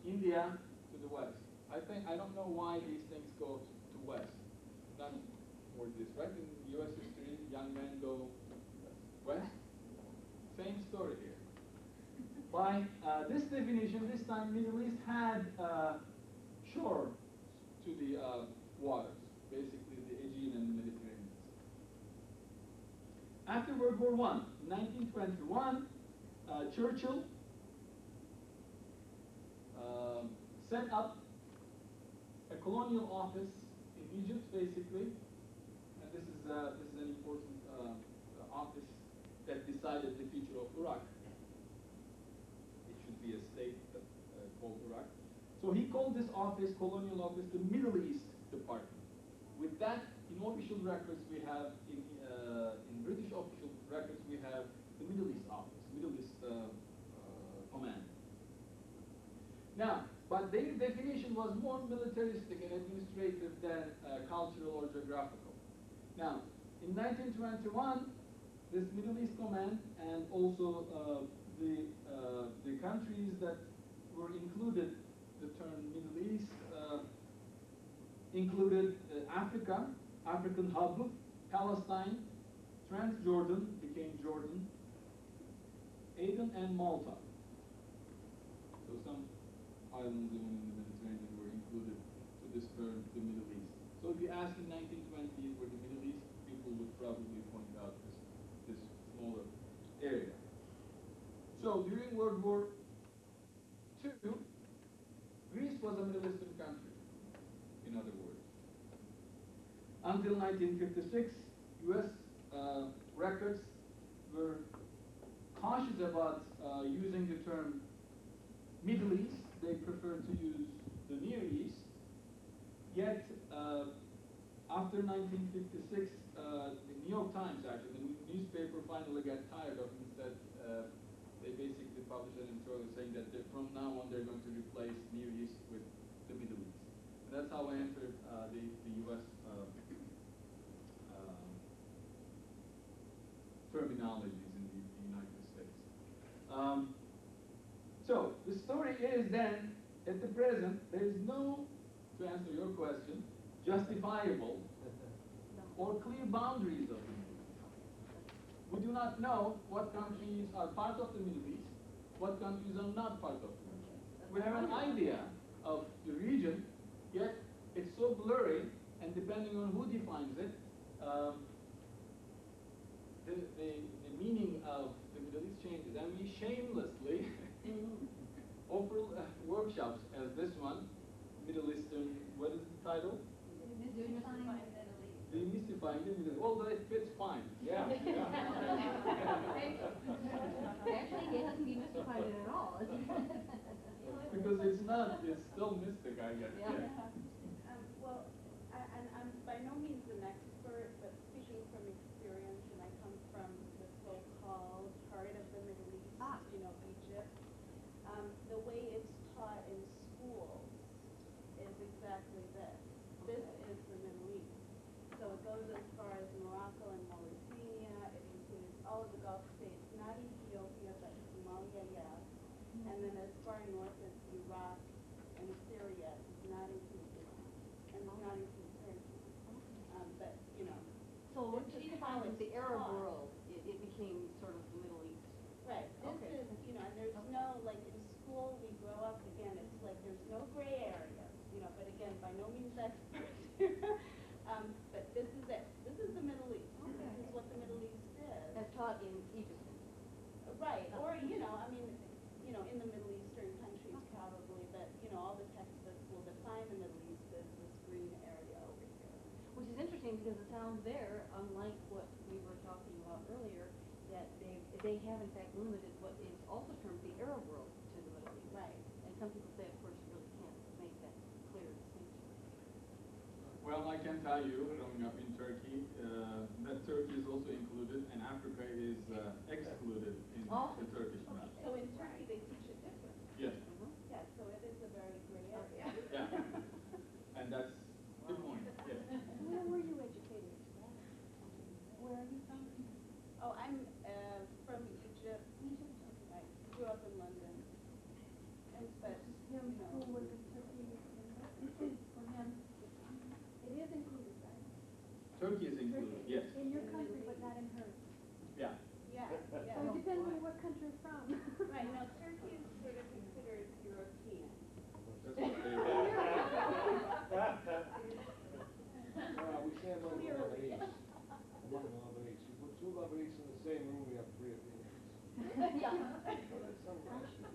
India to the west. I don't know why these things go to west, not toward this, right? In U.S. history, young men go west. Same story here. By this definition, this time Middle East had shore to the waters, basically the Aegean and Mediterranean. After World War I, 1921, Churchill set up a colonial office in Egypt, basically, and this is an important office that decided the future of Iraq. It should be a state called Iraq. So he called this office, colonial office, the Middle East Department. With that, in official records we have, in British official records we have the Middle East office, Middle East command. Now, but their definition was more militaristic and administrative than cultural or geographical. Now, in 1921, this Middle East command and also the countries that were included, the term Middle East, included Africa, African hub, Palestine, Transjordan, became Jordan, Aden and Malta. So some islands even in the Mediterranean were included to this term, the Middle East. So if you ask in 1920 where the Middle East, people would probably point out this smaller area. So during World War II, Greece was a Middle Eastern country, in other words. Until 1956, U.S. Records were cautious about using the term Middle East. They preferred to use the Near East. Yet, after 1956, the New York Times, actually, the newspaper finally got tired of it, that they basically published an editorial saying that from now on they're going to replace Near East with the Middle East. And that's how I entered the U.S. Terminologies in the United States. So the story is then, at the present, there is no, to answer your question, justifiable or clear boundaries of the Middle East. We do not know what countries are part of the Middle East, what countries are not part of the Middle East. We have an idea of the region, yet it's so blurry, and depending on who defines it, the meaning of the Middle East changes. And we shamelessly offer workshops as this one, Middle Eastern, what is the title? Demystifying the Middle East. Demystifying the Middle East. Although it fits fine. Yeah. Actually, it hasn't demystified it at all. Because it's not, it's still mystic, I guess. Yeah. Well, I'm by no means an expert, but speaking from experience, and I come from the so-called heart of the Middle East, Egypt. The way it's taught in schools is exactly this. This is the Middle East. So it goes as far as Morocco and Mauritania. It includes all of the Gulf states, not Ethiopia, but Somalia, yes. And then as far north as Iraq and Syria, it does not include Iran, and does not include Turkey. But, So this is just how kind of it's the Arab taught. world, it became sort of the Middle East. Right. This is, and there's no, like in school, we grow up, again, it's like there's no gray areas, but again, by no means expert. But this is it. This is the Middle East. Okay. This is what the Middle East is. As taught in Egypt. Right. Or, in the Middle Eastern countries probably, but, all the textbooks will define the Middle East as this green area over here. Which is interesting because it sounds there, unlike what we were talking about earlier, that they have in fact limited what is also termed the Arab world to the Middle East. Right. And some people say, of course, you really can't make that clear distinction. Well, I can tell you, growing up in Turkey, that Turkey is also included, and Africa is excluded in the Turkish map. So in Turkey, they teach it differently. Yes. Yeah, so it is a very gray area. Yeah. And that's the point. Yes. Where were you educated? Where are you from? Oh, I'm from Egypt. I grew up in London. But, Him who was in Turkey for him. It is included, right? Turkey is included, yes. In your country, but not in hers. Yeah. yeah. So it depends on what country you're from. Right, now Turkey is sort of considered European. That's what they We say among the Lebanese. Among the Lebanese. You put two Lebanese in the same room, we have three opinions. Yeah. So that's some question.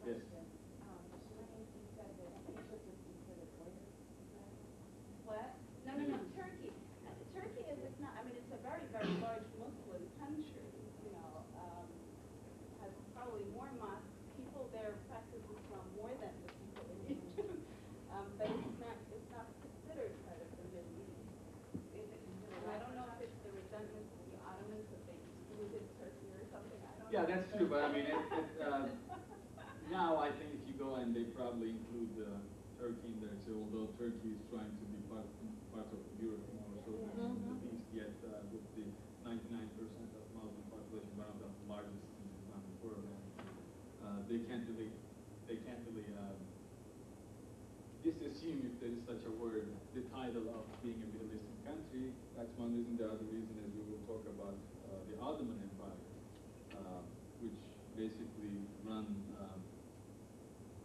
Yes. What? No, Turkey. Turkey is, it's not, it's a very, very large Muslim country, has probably more mosques. People there practice Islam more than the people in Egypt. But it's not considered part of the Middle East. Is it considered? I don't know if it's the resentment of the Ottomans that they excluded Turkey or something. I don't know. Yeah, that's true, but now I think if you go and they probably include Turkey in there too, although Turkey is trying to be part of Europe more so than the Middle East, yet with the 99% of Muslim population, one of the largest in the Islamic world, they can't really disassume, if there is such a word, the title of being a Middle Eastern country. That's one reason. The other reason is we will talk about the Ottoman Empire, which basically run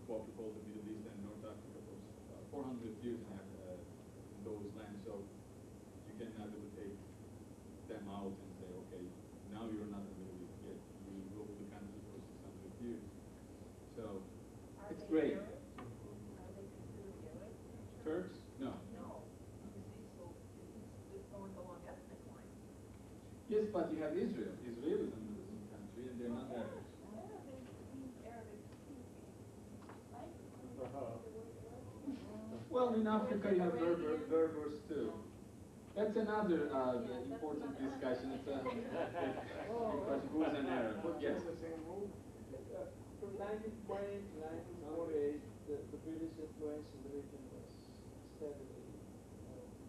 what we call the Middle East and North Africa for 400 years in those lands. So you cannot really take them out and say, okay, now you're not a Middle East yet. You ruled the country for 600 years. So it's great. Are they considered Arab? Turks? No. No. You see, so it's going along ethnic lines. Yes, but you have Israel. Israel is a Muslim country, and they're not Arabs. Well, Well, in Africa you have Berbers too. That's another important discussion. It's a question, who's an Arab? Yes. From 1920 to 1948, the British influence in the region was steadily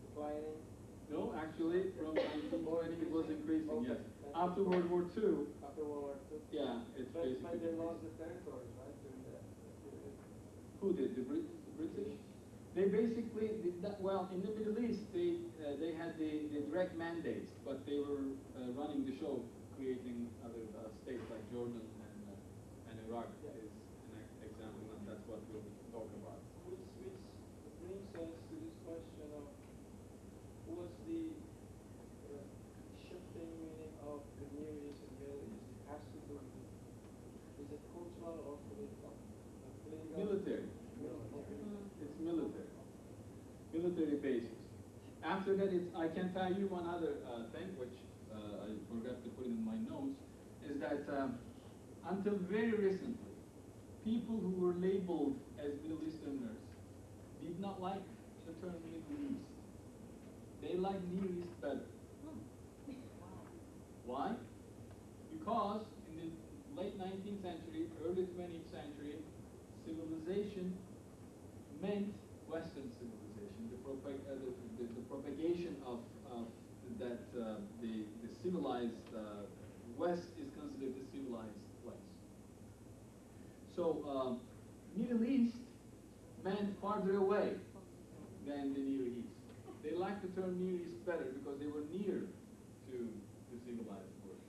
declining. No, actually, from 1920 it was increasing, Okay. yes. After World War II, After World War II. yeah, it's But basically they decreased. lost the territories, right, during that period. Who did? The British? They basically did that. Well, in the Middle East, they had the direct mandates, but they were running the show, creating other states like Jordan and Iraq is an example, and that's what we'll talk about. Which brings us to this question of what's the shifting meaning of the Near East and Middle East? It has to do with, is it cultural or political? Military. Military. It's military. Military bases. After that, I can tell you one other thing, which I forgot to put in my notes, is that until very recently, people who were labeled as Middle Easterners did not like the term Middle East. They liked Near East better. Why? Because in the late 19th century, early 20th century, civilization meant Western civilization. The propagation of that the civilized West is considered the civilized place. So Middle East meant farther away than the Near East. They liked the term Near East better because they were near to the civilized world.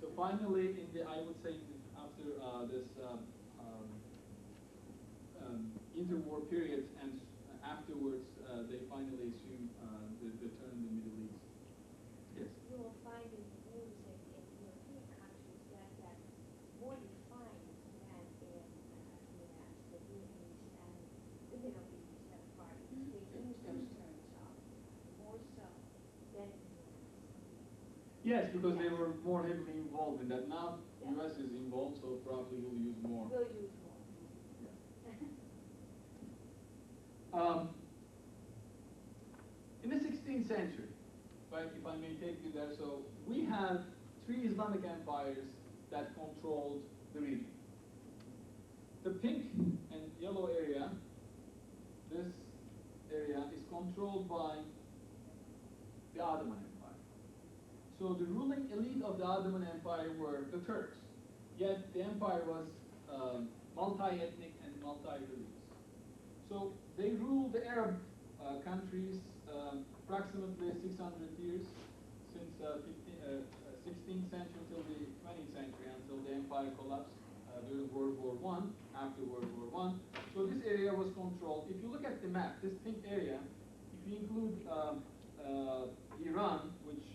So finally, I would say after this interwar periods and afterwards, they finally assumed the term the Middle East. Yes. You will find in music in European countries that more defined than in the Near East and the Middle East and Far East. They use those terms more so than in the US. Yes, because they were more heavily involved in that. Now US is involved, so probably we'll use more. We'll use more. In the 16th century, if I may take you there, so we have 3 Islamic empires that controlled the region. The pink and yellow area, this area is controlled by the Ottoman Empire. So the ruling elite of the Ottoman Empire were the Turks, yet the empire was multi-ethnic and multi-religious. So they ruled the Arab countries approximately 600 years, since 16th century till the 20th century, until the empire collapsed during World War I, after World War I. So this area was controlled. If you look at the map, this pink area, if you include Iran, which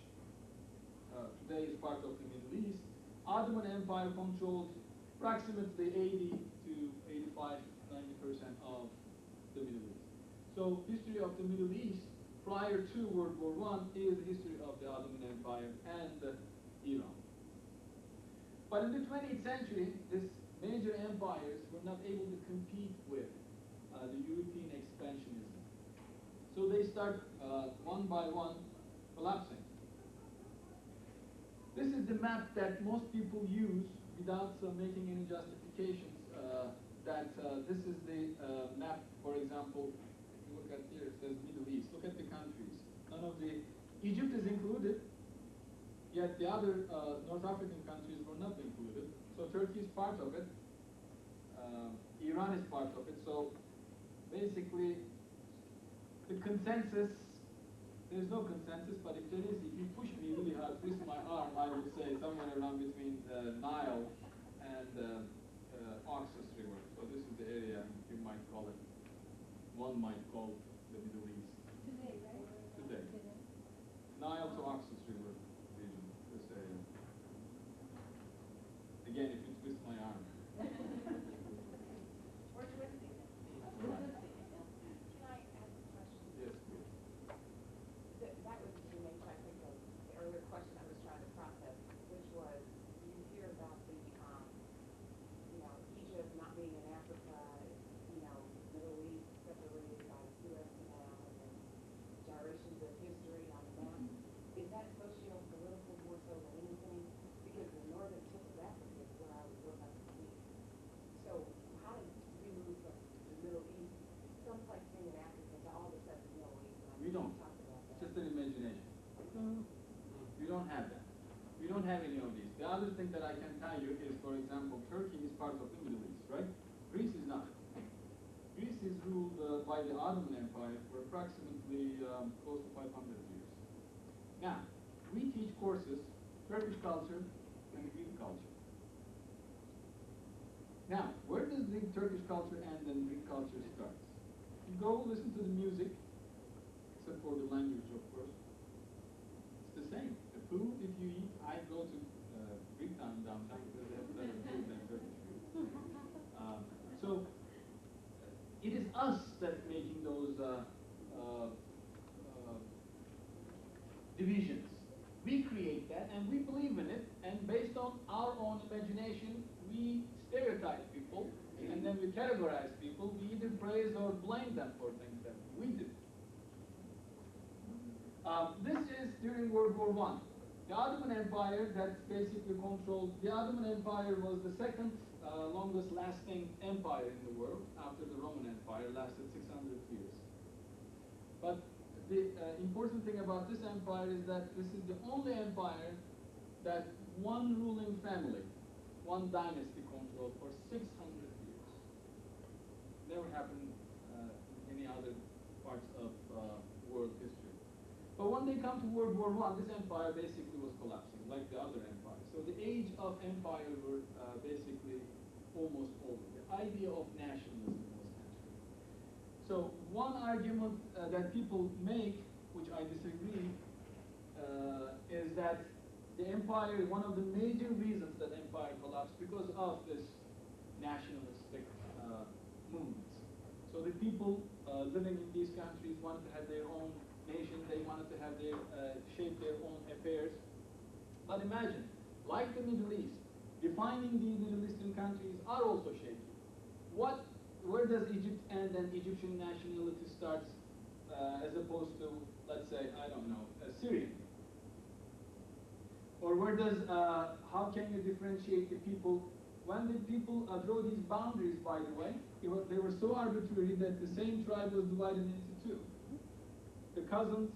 today is part of the Middle East, Ottoman Empire controlled approximately 80 to 85, 90% of the Middle East. So history of the Middle East prior to World War I is the history of the Ottoman Empire and Iran. But in the 20th century, these major empires were not able to compete with the European expansionism. So they start one by one collapsing. This is the map that most people use without making any justifications. This is the map, for example, if you look at here, it says Middle East. Look at the countries. None of Egypt is included, yet the other North African countries were not included. So Turkey is part of it. Iran is part of it. So basically, the consensus, there's no consensus, but if there is, if you push me really hard, twist my arm, I would say somewhere around between Nile and Oxus River. So this is the area you might call it. One might call the Middle East. Today, right? Today. Nile to Oxus River region, this area. Again, if you twist my arm. Or twisting it. Can I ask a question? Yes, please. That was the main point, I think, of the earlier question I was trying to process, which was, you hear about the, Egypt not being in Africa, Middle East separated by the You don't have that. We don't have any of these. The other thing that I can tell you is, for example, Turkey is part of the Middle East, right? Greece is not. Greece is ruled by the Ottoman Empire for approximately close to 500 years. Now, we teach courses, Turkish culture and Greek culture. Now, where does the Turkish culture end and Greek culture starts? You go listen to the music, except for the language, of course. It's the same. The food, if you eat, I go to Greek town downtown because they have better food than Turkish food. So it is us that's making those divisions. We create that and we believe in it, and based on our own imagination, we stereotype people and then we categorize people. We either praise or blame them for things that we did. This is during World War I. The Ottoman Empire that's basically controlled, the Ottoman Empire was the second longest lasting empire in the world after the Roman Empire, lasted 600 years. But the important thing about this empire is that this is the only empire that one ruling family, one dynasty controlled for 600 years. Never happened in any other parts of world history. But when they come to World War I, this empire basically was collapsing, like the other empires. So the age of empire were basically almost over. The idea of nationalism was entering. So one argument that people make, which I disagree, is that the empire, one of the major reasons that empire collapsed because of this nationalistic movements. So the people living in these countries wanted to have their own nation, they wanted to have their shape their own affairs. But imagine, like the Middle East, defining the Middle Eastern countries are also shaky. Where does Egypt end and Egyptian nationality starts as opposed to, let's say, I don't know, Syrian? Or where does, how can you differentiate the people? When the people draw these boundaries, by the way, they were so arbitrary that the same tribe was divided into two. The cousins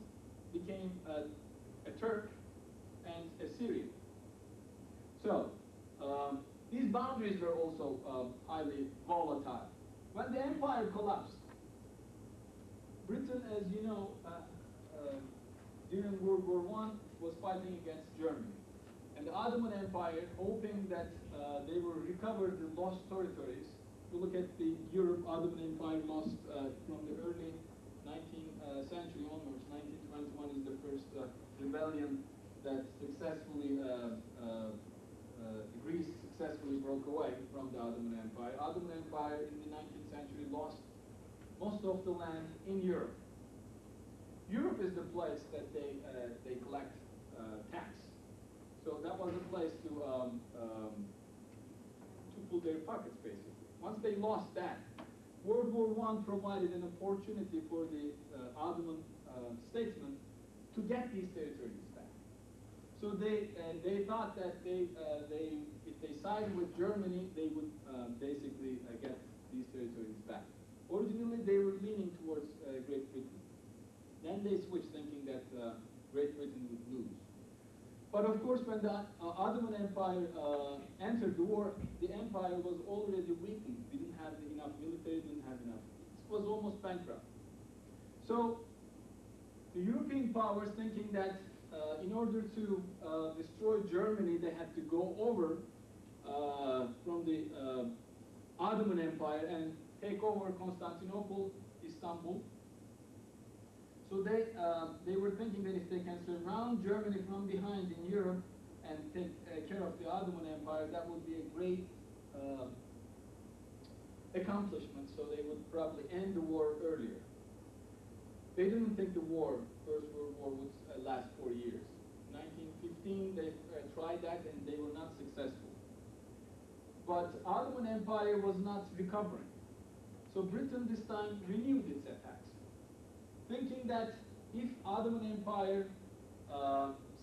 became a Turk and a Syrian. So, these boundaries were also highly volatile. When the empire collapsed, Britain, as you know, during World War I, was fighting against Germany. And the Ottoman Empire, hoping that they will recover the lost territories. If you look at the Europe, Ottoman Empire lost from the early 19th century onwards. 1921 is the first rebellion that successfully, Greece successfully broke away from the Ottoman Empire. Ottoman Empire in the 19th century lost most of the land in Europe. Europe is the place that they collect tax. So that was a place to pull their pockets, basically. Once they lost that, World War I provided an opportunity for the Ottoman statesmen to get these territories back. So they thought that if they sided with Germany, they would basically get these territories back. Originally, they were leaning towards Great Britain. Then they switched, thinking that Great Britain would lose. But of course, when the Ottoman Empire entered the war, the empire was already weakened. We didn't have enough military, didn't have enough. It was almost bankrupt. So the European powers, thinking that in order to destroy Germany, they had to go over from the Ottoman Empire and take over Constantinople, Istanbul. So they were thinking that if they can surround Germany from behind in Europe and take care of the Ottoman Empire, that would be a great accomplishment. So they would probably end the war earlier. They didn't think the war, First World War, would last 4 years. In 1915, they tried that and they were not successful. But Ottoman Empire was not recovering. So Britain this time renewed its attacks, thinking that if Ottoman Empire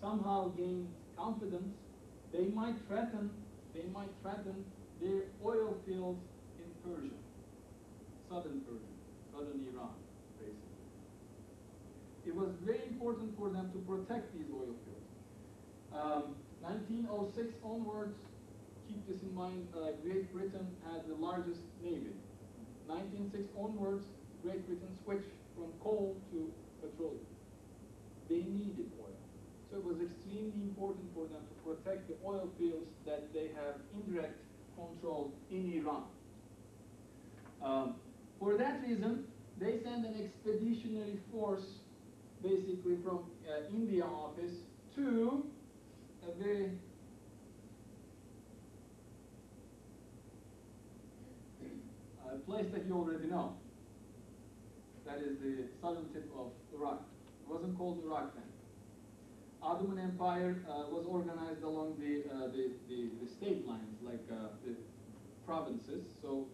somehow gained confidence, they might threaten their oil fields in Persia, southern Iran, basically. It was very important for them to protect these oil fields. 1906 onwards, keep this in mind, Great Britain had the largest navy. 1906 onwards, Great Britain switched from coal to petroleum. They needed oil. So it was extremely important for them to protect the oil fields that they have indirect control in Iran. For that reason, they sent an expeditionary force basically from India office to a very place that you already know. That is the southern tip of Iraq. It wasn't called Iraq then. Ottoman Empire was organized along the state lines, like the provinces. So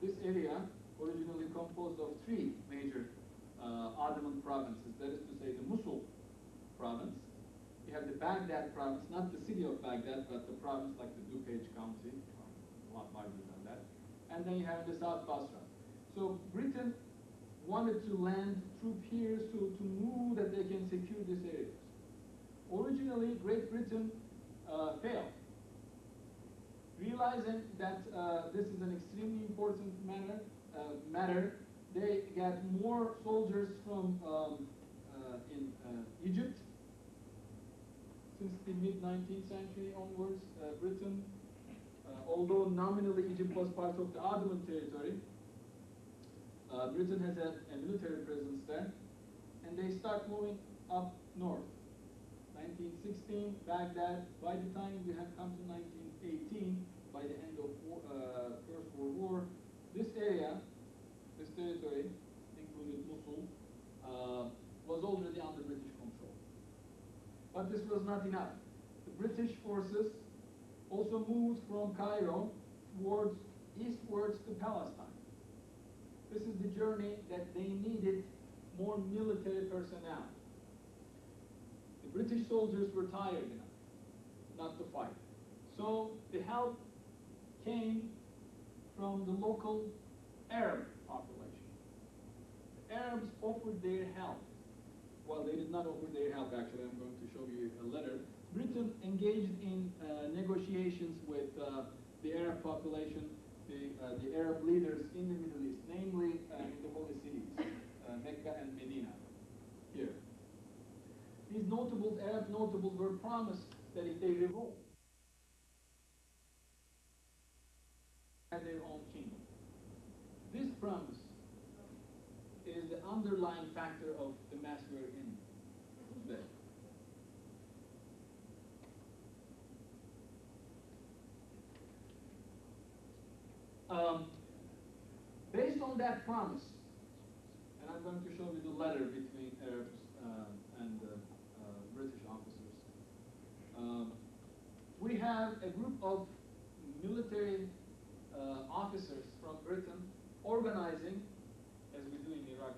this area originally composed of three major Ottoman provinces. That is to say, the Mosul province. You have the Baghdad province, not the city of Baghdad, but the province like the DuPage County, a lot larger than that. And then you have the South Basra. So Britain wanted to land troops here to move that they can secure these areas. Originally, Great Britain failed. Realizing that this is an extremely important matter, they got more soldiers from in Egypt. Since the mid-19th century onwards, Britain, although nominally Egypt was part of the Ottoman territory, Britain has a military presence there, and they start moving up north. 1916, Baghdad. By the time we have come to 1918, by the end of First World War, this area, this territory, including Mosul, was already under British control. But this was not enough. The British forces also moved from Cairo eastwards to Palestine. This is the journey that they needed more military personnel. The British soldiers were tired enough not to fight. So the help came from the local Arab population. The Arabs offered their help. Well, they did not offer their help, actually. I'm going to show you a letter. Britain engaged in negotiations with the Arab population, the Arab leaders in the Middle East, namely in the holy cities, Mecca and Medina, here. These Arab notables were promised that if they revolt, had their own kingdom. This promise is the underlying factor of the mess we're in today. Based on that promise, and I'm going to show you the letter between Arabs and British officers. We have a group of military officers from Britain organizing, as we do in Iraq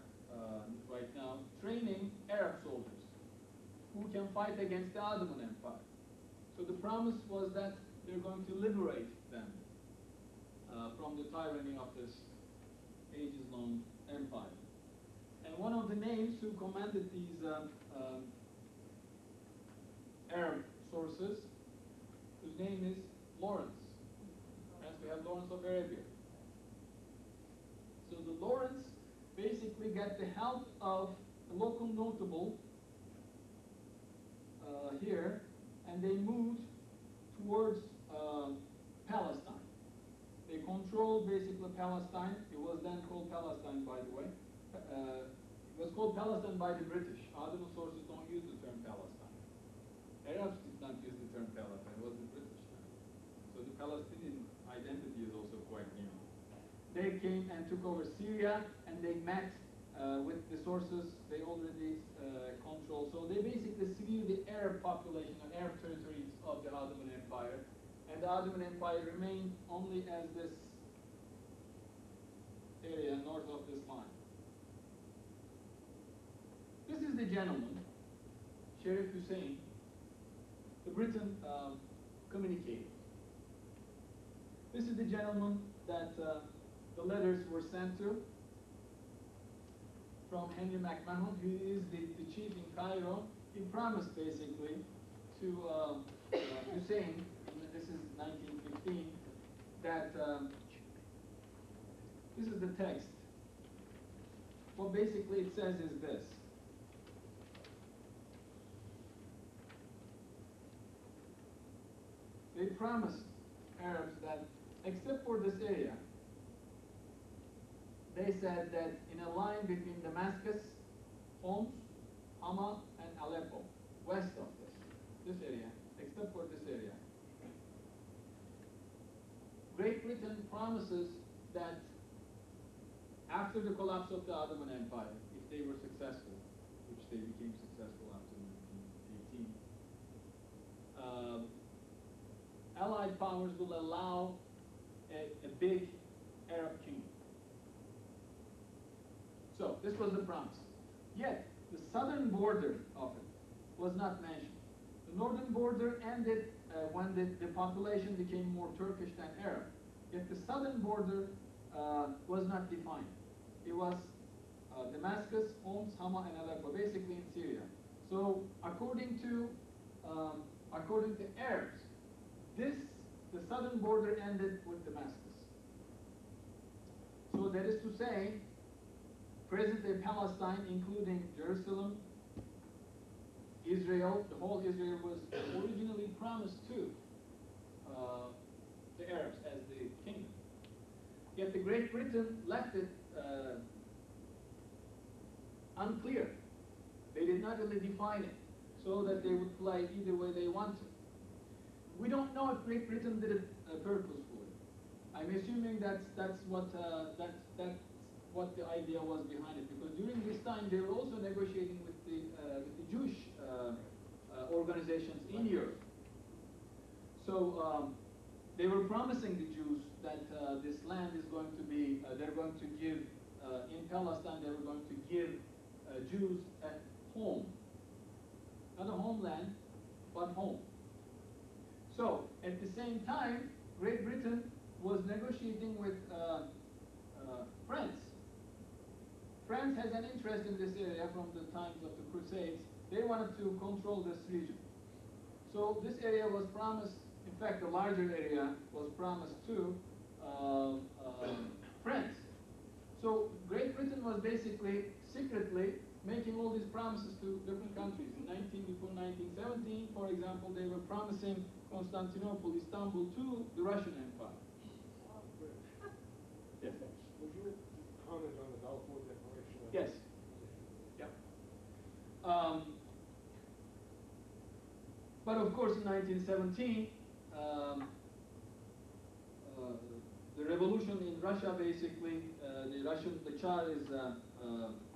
right now, training Arab soldiers who can fight against the Ottoman Empire. So the promise was that they're going to liberate them from the tyranny of this ages-long empire. And one of the names who commanded these Arab sources, whose name is Lawrence. Hence we have Lawrence of Arabia. So the Lawrence basically got the help of a local notable here, and they moved towards Palestine. They controlled basically Palestine. It was then called Palestine, by the way. It was called Palestine by the British. Ottoman sources don't use the term Palestine. Arabs did not use the term Palestine. It was the British term. So the Palestinian identity is also quite new. They came and took over Syria, and they met with the sources they already control. So they basically slew the Arab population or Arab territories of the Ottoman Empire. And the Ottoman Empire remained only as this area north of this line. This is the gentleman, Sharif Hussein, the Britain communicated. This is the gentleman that the letters were sent to. from Henry McMahon, who is the chief in Cairo. He promised basically to Hussein, this is 1915, that this is the text. What basically it says is this. They promised Arabs that, except for this area, they said that in a line between Damascus, Homs, Hama, and Aleppo, west of this area, except for this area, Great Britain promises that after the collapse of the Ottoman Empire, if they were successful, which they became successful after 1918, Allied powers will allow a big Arab kingdom. So this was the promise. Yet the southern border of it was not mentioned. The northern border ended when the population became more Turkish than Arab. Yet the southern border was not defined. It was Damascus, Homs, Hama, and Aleppo, basically in Syria. So according to Arabs, the southern border ended with Damascus. So that is to say, present-day Palestine, including Jerusalem, Israel, the whole Israel was originally promised to the Arabs as the kingdom. Yet the Great Britain left it unclear. They did not really define it so that they would play either way they want to. We don't know if Great Britain did it purposefully. I'm assuming that's what the idea was behind it, because during this time they were also negotiating with the Jewish organizations in Europe. So they were promising the Jews that this land is going to be, they're going to give, in Palestine, they were going to give Jews a home. Not a homeland, but home. So, at the same time, Great Britain was negotiating with France. France has an interest in this area from the times of the Crusades. They wanted to control this region. So this area was promised, in fact, a larger area was promised to France. So Great Britain was basically secretly making all these promises to different countries. Before 1917, for example, they were promising Constantinople, Istanbul to the Russian Empire. Yes. Would you comment on the Balfour Declaration? Yes. Yep. But of course, in 1917, the revolution in Russia, basically, the Tsar is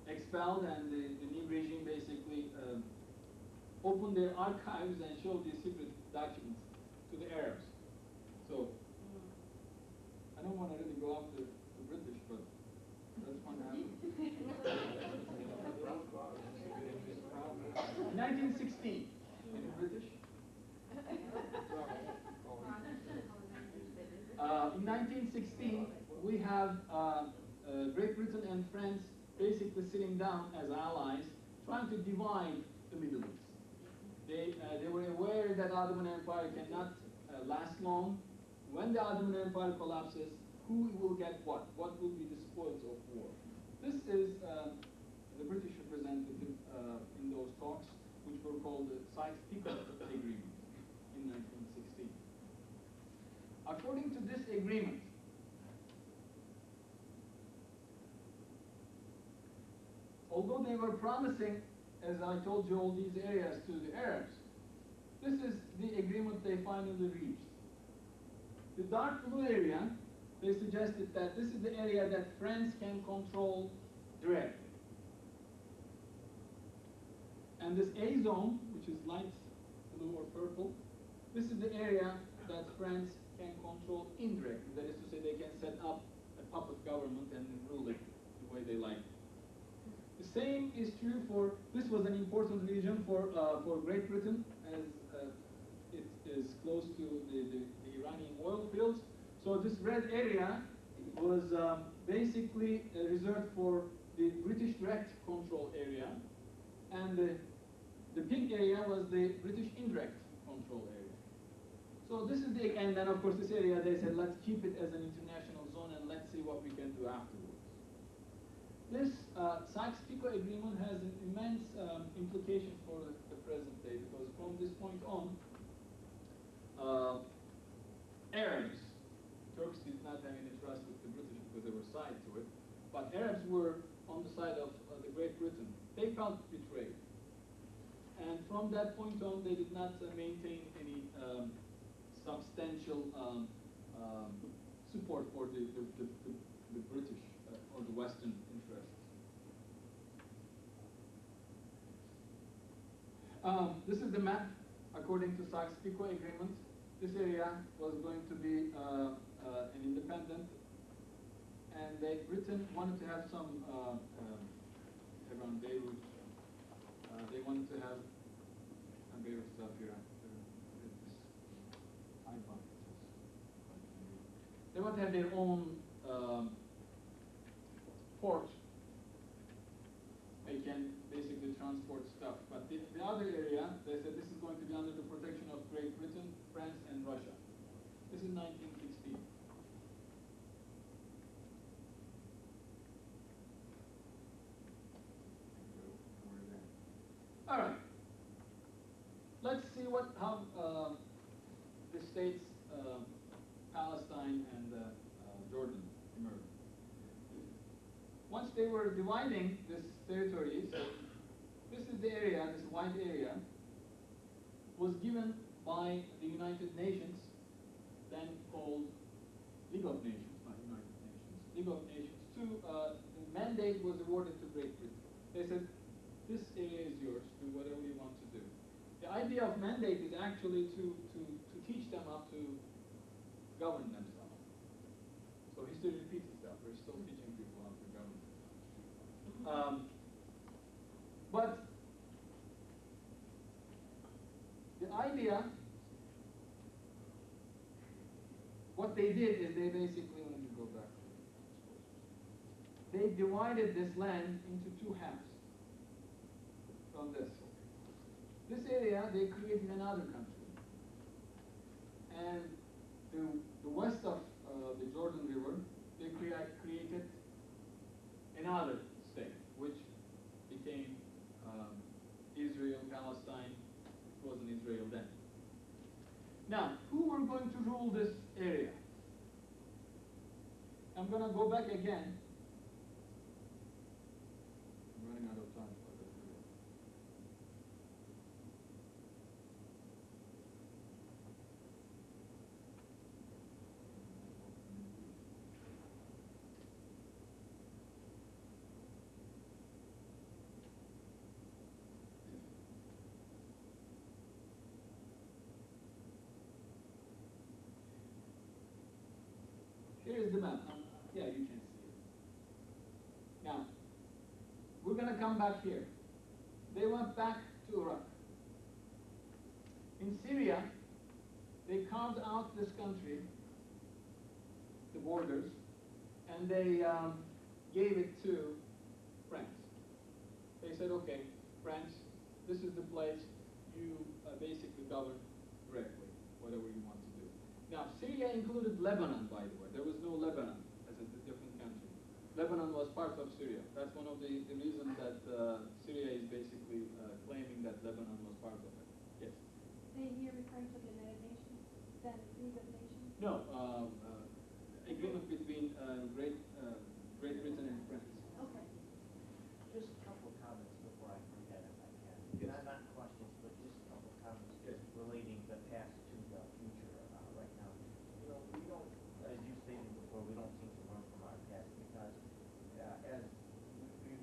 expelled, and the new regime basically opened their archives and showed these secret documents to the Arabs. So I don't want to really go after the British, but that's what happened. In 1916, any British? In 1916, we have Great Britain and France basically sitting down as allies, trying to divide the Middle East. They were aware that Ottoman Empire cannot last long. When the Ottoman Empire collapses, who will get what? What will be the spoils of war? This is the British representative in those talks, which were called the Sykes-Picot Agreement in 1916. According to this agreement, although they were promising, as I told you, all these areas to the Arabs, this is the agreement they finally reached. The dark blue area, they suggested that this is the area that France can control directly. And this A zone, which is light blue or purple, this is the area that France can control indirectly. That is to say, they can set up a puppet government and rule it the way they like. The same is true for, this was an important region for Great Britain, as it is close to the Iranian oil fields. So this red area was basically reserved for the British direct control area, and the pink area was the British indirect control area. So this is the, and then of course this area, they said, let's keep it as an international zone and let's see what we can do afterwards. This Sykes-Picot agreement has an immense implications for the present day, because from this point on, Arabs, Turks did not have any trust with the British because they were side to it, but Arabs were on the side of the Great Britain. They felt betrayed. And from that point on, they did not maintain any substantial support for the British or the Western interests. This is the map according to Sykes-Picot agreement. This area was going to be an independent, and Britain wanted to have some around Beirut. They wanted to have, and Beirut is up here. They want to have their own port. They can basically transport stuff. But the other area, they said this is going to be under the protection of Great Britain, France, and Russia. This is 1916. All right. Let's see how the states Palestine and Jordan emerged. Once they were dividing this territory, so this is the area, this white area, was given by the United Nations, then called League of Nations, not United Nations, League of Nations, the mandate was awarded to Great Britain. They said, this area is yours, do whatever you want to do. The idea of mandate is actually to teach them how to govern themselves. So history repeats itself. We're still teaching people how to govern themselves. But the idea, what they did is they basically, let me go back. They divided this land into two halves from this. This area, they created another country. And the west of the Jordan River, they created another state, which became Israel, Palestine. It wasn't Israel then. Now, who were going to rule this area? I'm going to go back again. I'm running out of time. Here is the map. Yeah, you can see it. Now, we're going to come back here. They went back to Iraq. In Syria, they carved out this country, the borders, and they gave it to France. They said, okay, France, this is the place you basically govern directly, whatever you want to do. Now, Syria included Lebanon, by the way. There was no Lebanon as a different country. Lebanon was part of Syria. That's one of the reasons that Syria is basically claiming that Lebanon was part of it. Yes? You're referring to the United Nations, then League of Nations? No, agreement between Great Britain and France. Okay. Just a couple of comments before I forget, if I can. Yes. Not questions, but just a couple of comments Yes. relating the past to the future right now. You know, we don't, as you stated before, we don't seem to learn from our past because, as you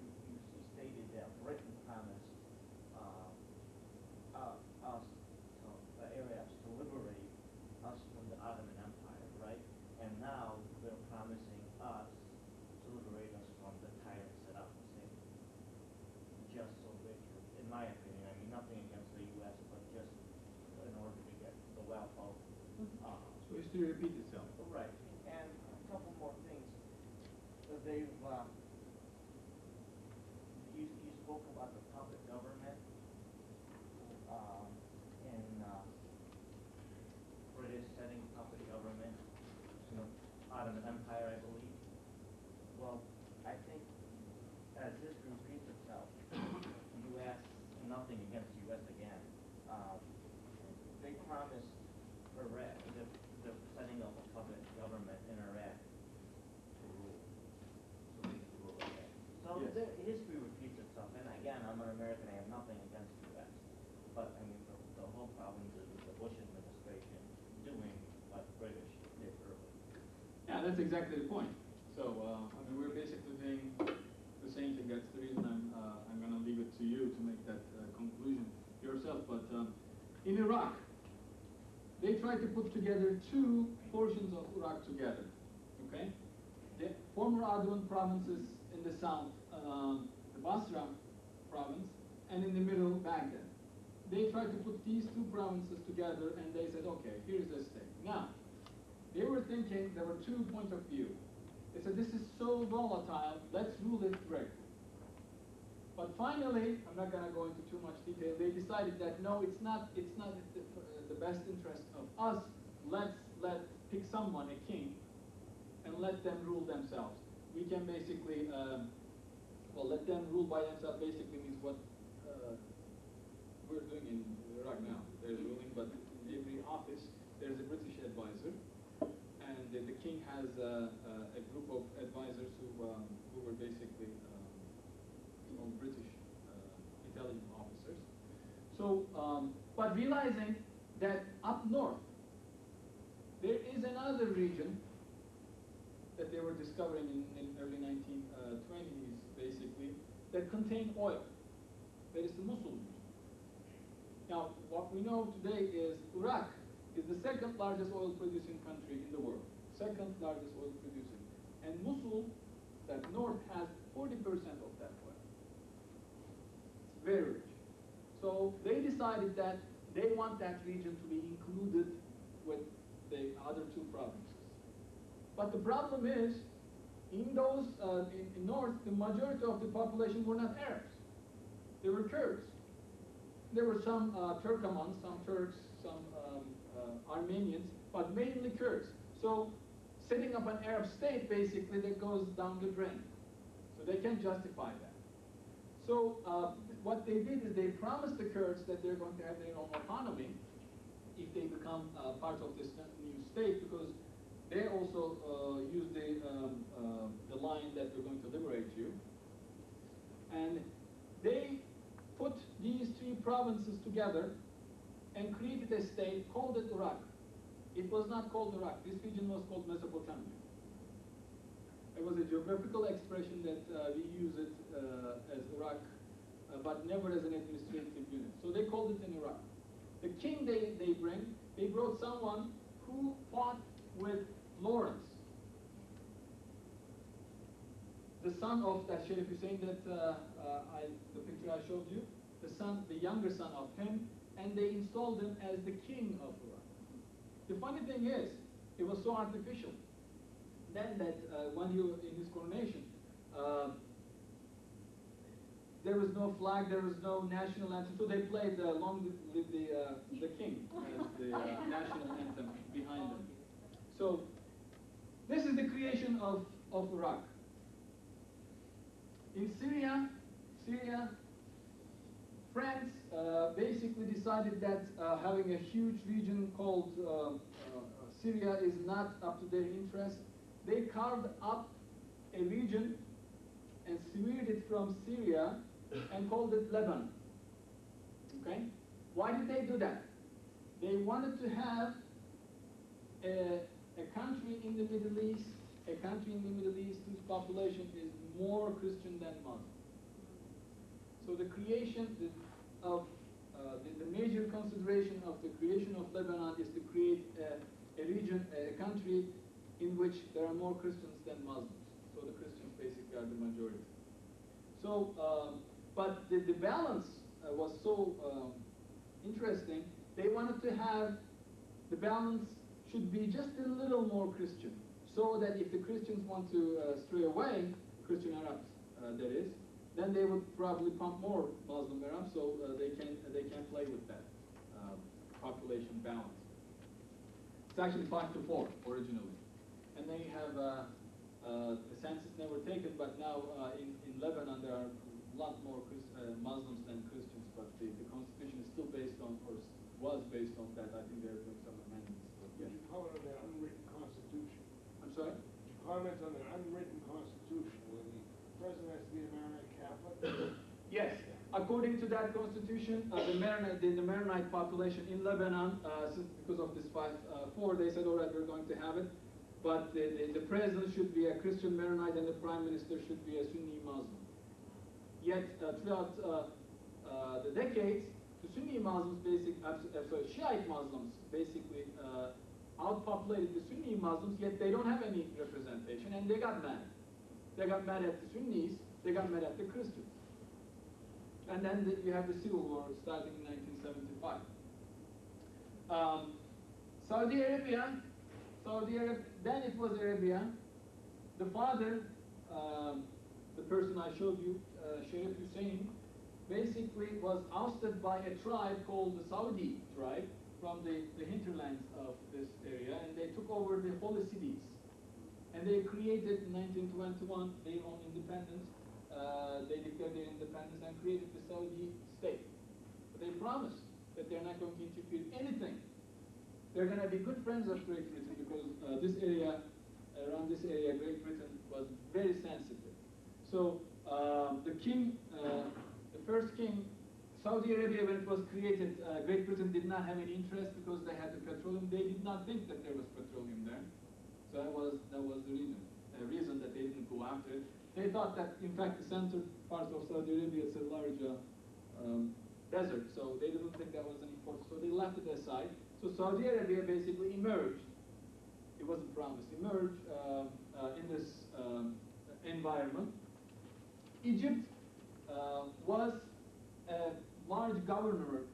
stated that Britain promised us, the Arabs, to liberate us from the Ottoman Empire, right? And now they're promising us to liberate us from the tyrant Saddam Hussein. Just so they can, in my opinion, I mean nothing against the U.S., but just in order to get the wealth of. So history repeats itself. Right. And a couple more things. They've nothing against U.S. again. They promised Iraq, the setting up a puppet government in Iraq to rule, so we could rule Iraq. So Yes. history repeats itself, and again, I'm an American, I have nothing against U.S. But I mean, the whole problem is with the Bush administration doing what British did earlier. Yeah, that's exactly the point. So, I mean, we're basically doing the same thing. That's the reason I'm going to leave it to you to make that conclusion yourself. But in Iraq, they tried to put together two portions of Iraq together. Okay, the former Ottoman provinces in the south, the Basra province, and in the middle, Baghdad. They tried to put these two provinces together, and they said, okay, here's the state. Now, they were thinking, there were 2 points of view. They said, this is so volatile, let's rule it directly. But finally, I'm not going to go into too much detail, they decided that no, it's not the best interest of us. Let's pick someone, a king, and let them rule themselves. We can basically, let them rule by themselves basically means what we're doing in Iraq now. There's ruling, but in every office, there's a British advisor. And the king has a group of advisors who were basically British intelligence officers. So, but realizing that up north, there is another region that they were discovering in early 1920s, basically, that contained oil. That is the Mosul region. Now, what we know today is Iraq is the second largest oil producing country in the world. Second largest oil producing. And Mosul, that north, has 40% of that oil. It's very rich. So they decided that they want that region to be included with the other two provinces. But the problem is, in those, in north, the majority of the population were not Arabs. They were Kurds. There were some Turkomans, some Turks, some Armenians, but mainly Kurds. So setting up an Arab state, basically, that goes down the drain. So they can't justify that. So what they did is they promised the Kurds that they're going to have their own autonomy if they become part of this new state, because they also use the line that we're going to liberate you. And they put these three provinces together and created a state, called it Iraq. It was not called Iraq. This region was called Mesopotamia. It was a geographical expression that we use it as Iraq, but never as an administrative unit. So they called it in Iraq. The king they brought someone who fought with Lawrence, the son of that Sharif Hussein that the picture I showed you, the younger son of him, and they installed him as the king of Iraq. The funny thing is, it was so artificial. Then that when he was in his coronation, there was no flag, there was no national anthem, so they played Long Live the King as the national anthem behind them. So this is the creation of Iraq. In Syria, France basically decided that having a huge region called Syria is not up to their interest. They carved up a region and severed it from Syria and called it Lebanon. Okay? Why did they do that? They wanted to have a country in the Middle East, whose population is more Christian than Muslim. So the creation of the major consideration of the creation of Lebanon is to create a region, a country in which there are more Christians than Muslims. So the Christians basically are the majority. So, but the balance was so interesting. They wanted to have the balance should be just a little more Christian, so that if the Christians want to stray away, Christian Arabs, that is, then they would probably pump more Muslim Arabs, so they can play with that population balance. It's actually 5-4 originally, and then you have the census never taken, but now in Lebanon there are a lot more Muslims than Christians, but the was based on that. I think they're doing some amendments. But Did yeah. you comment on that unwritten constitution? I'm sorry? Did you comment on the unwritten constitution where the president has to be a Maronite Catholic? Yes. According to that constitution, the Maronite population in Lebanon, because of this 5-4, they said, all right, we're going to have it. But the president should be a Christian Maronite and the prime minister should be a Sunni Muslim. Yet throughout the decades, the Sunni Muslims, Shiite Muslims basically outpopulated the Sunni Muslims, yet they don't have any representation, and they got mad. They got mad at the Sunnis, they got mad at the Christians. And then you have the civil war starting in 1975. Saudi Arabia, then it was Arabia. The father, the person I showed you, Sharif Hussein, basically was ousted by a tribe called the Saudi tribe from the hinterlands of this area, and they took over the holy cities. And they created in 1921 their own independence. They declared their independence and created the Saudi state. But they promised that they're not going to interfere in anything. They're going to be good friends of Great Britain because this area, around this area, Great Britain was very sensitive. So the king, the first king, Saudi Arabia, when it was created, Great Britain did not have any interest because they had the petroleum. They did not think that there was petroleum there. So that was the reason that they didn't go after it. They thought that, in fact, the center part of Saudi Arabia is a large desert, so they didn't think that was an important. So they left it aside. So Saudi Arabia basically emerged. It wasn't promised. Emerged in this environment. Egypt was a large governorate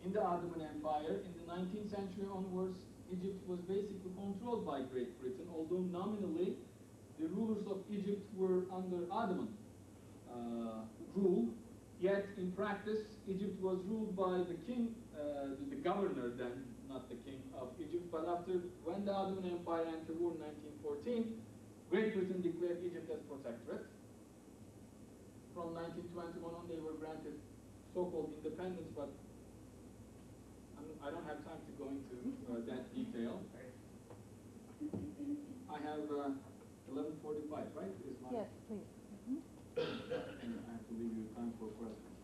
in the Ottoman Empire. In the 19th century onwards, Egypt was basically controlled by Great Britain, although nominally the rulers of Egypt were under Ottoman rule, yet in practice Egypt was ruled by the king, the governor then, not the king of Egypt. But when the Ottoman Empire entered war in 1914, Great Britain declared Egypt as protectorate. From 1921 on, they were granted so-called independence, but I don't have time to go into that detail. I have 11:45, right? Yes, please. And I have to leave you time for questions.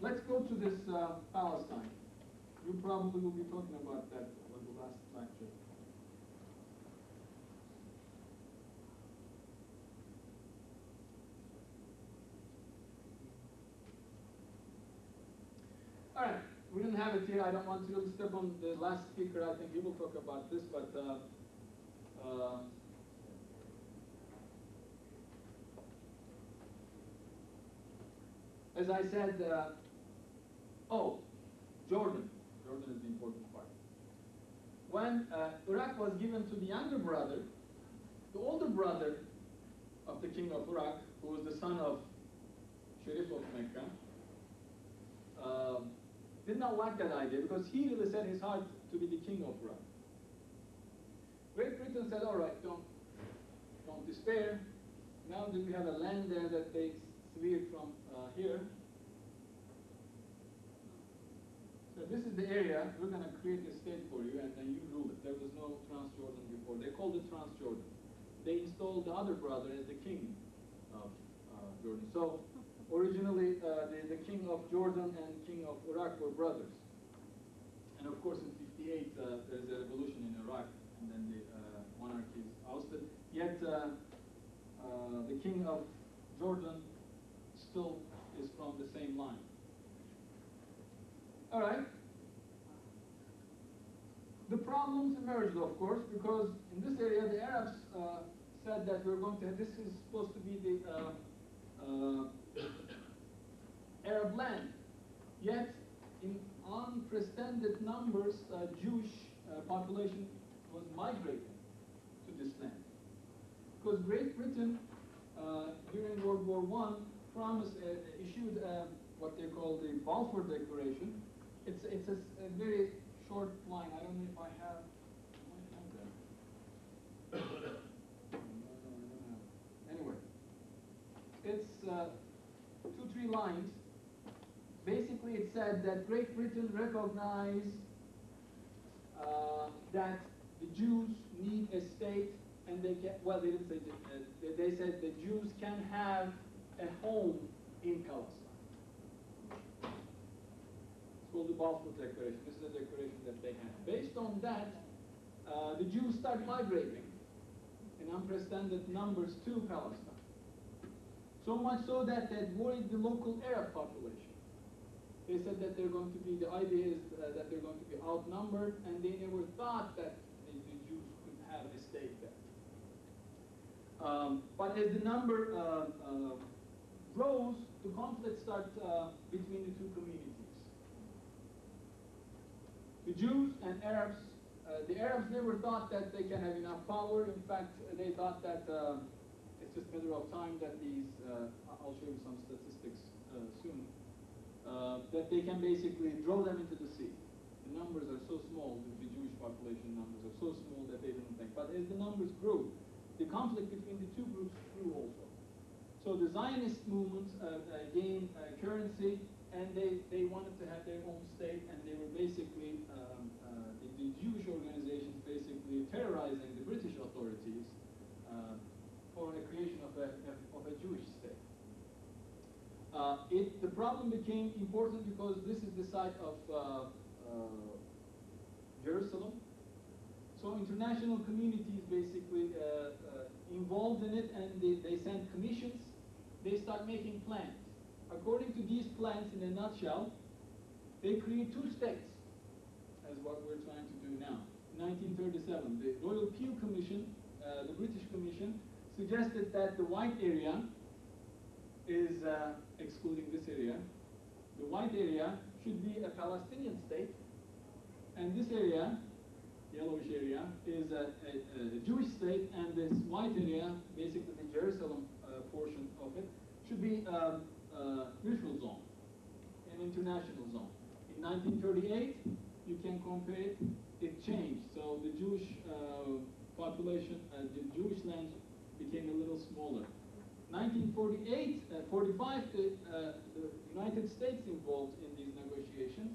Let's go to this Palestine. You probably will be talking about that on the last lecture. All right, we didn't have it here. I don't want to really step on the last speaker. I think he will talk about this, but as I said, Jordan. Jordan is the important part. When Iraq was given to the younger brother, the older brother of the king of Iraq, who was the son of Sharif of Mecca, did not like that idea because he really set his heart to be the king of Iraq. Great Britain said, all right, don't despair. Now that we have a land there that they cleared from here. So this is the area, we're going to create a state for you and then you rule it. There was no Transjordan before. They called it Transjordan. They installed the other brother as the king of Jordan. So originally the king of Jordan and king of Iraq were brothers. And of course in 58 there's a revolution in Iraq and then the monarchy is ousted. Yet the king of Jordan still is from the same line. All right. The problems emerged, of course, because in this area the Arabs said that we're going to have, this is supposed to be the Arab land. Yet, in unprecedented numbers, Jewish population was migrating to this land. Because Great Britain, during World War I, issued what they call the Balfour Declaration. It's a very short line. I don't know if I have that. No, I don't have. Anyway, it's 2-3 lines. basically it said that Great Britain recognized that the Jews need a state, and they can, well, they didn't say they said the Jews can have a home in Palestine. It's called the Balfour Declaration. This is a declaration that they had. Based on that, the Jews start migrating in unprecedented numbers to Palestine. So much so that they worried the local Arab population. They said that they're going to be, the idea is that they're going to be outnumbered, and they never thought that the Jews could have a state there. But as the number grows, the conflict starts between the two communities. The Jews and Arabs, the Arabs never thought that they can have enough power. In fact, they thought that it's just a matter of time that these, I'll show you some statistics soon, that they can basically draw them into the sea. The numbers are so small, the Jewish population numbers are so small that they didn't think. But as the numbers grew, the conflict between the two groups grew also. So the Zionist movement gained currency, and they wanted to have their own state, and they were basically, the Jewish organizations basically terrorizing the British authorities for the creation of a Jewish state. The problem became important because this is the site of Jerusalem. So international communities basically involved in it, and they sent commissions. They start making plans. According to these plans, in a nutshell, they create two states, as what we're trying to do now. In 1937, the Royal Peel Commission, the British Commission, suggested that the white area is, excluding this area, the white area should be a Palestinian state, and this area, yellowish area, is a Jewish state, and this white area, basically the Jerusalem portion of it, should be neutral zone, an international zone. In 1938, you can compare it, it changed. So the Jewish population, the Jewish lands became a little smaller. 45, the United States involved in these negotiations,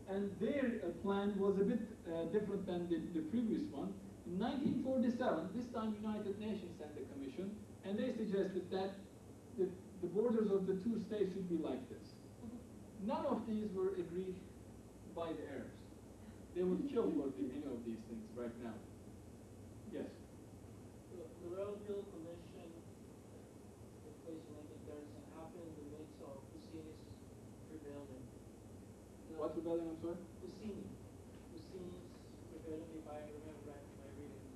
and their plan was a bit different than the previous one. In 1947, this time United Nations sent a commission, and they suggested that the borders of the two states should be like this. None of these were agreed by the Arabs. They would kill for any of these things right now. Yes? The Royal Peel Commission took place in 1937 happened in the midst of Husseinist rebellion. What rebellion, I'm sorry? Husseinist rebellion, if I remember right from my readings,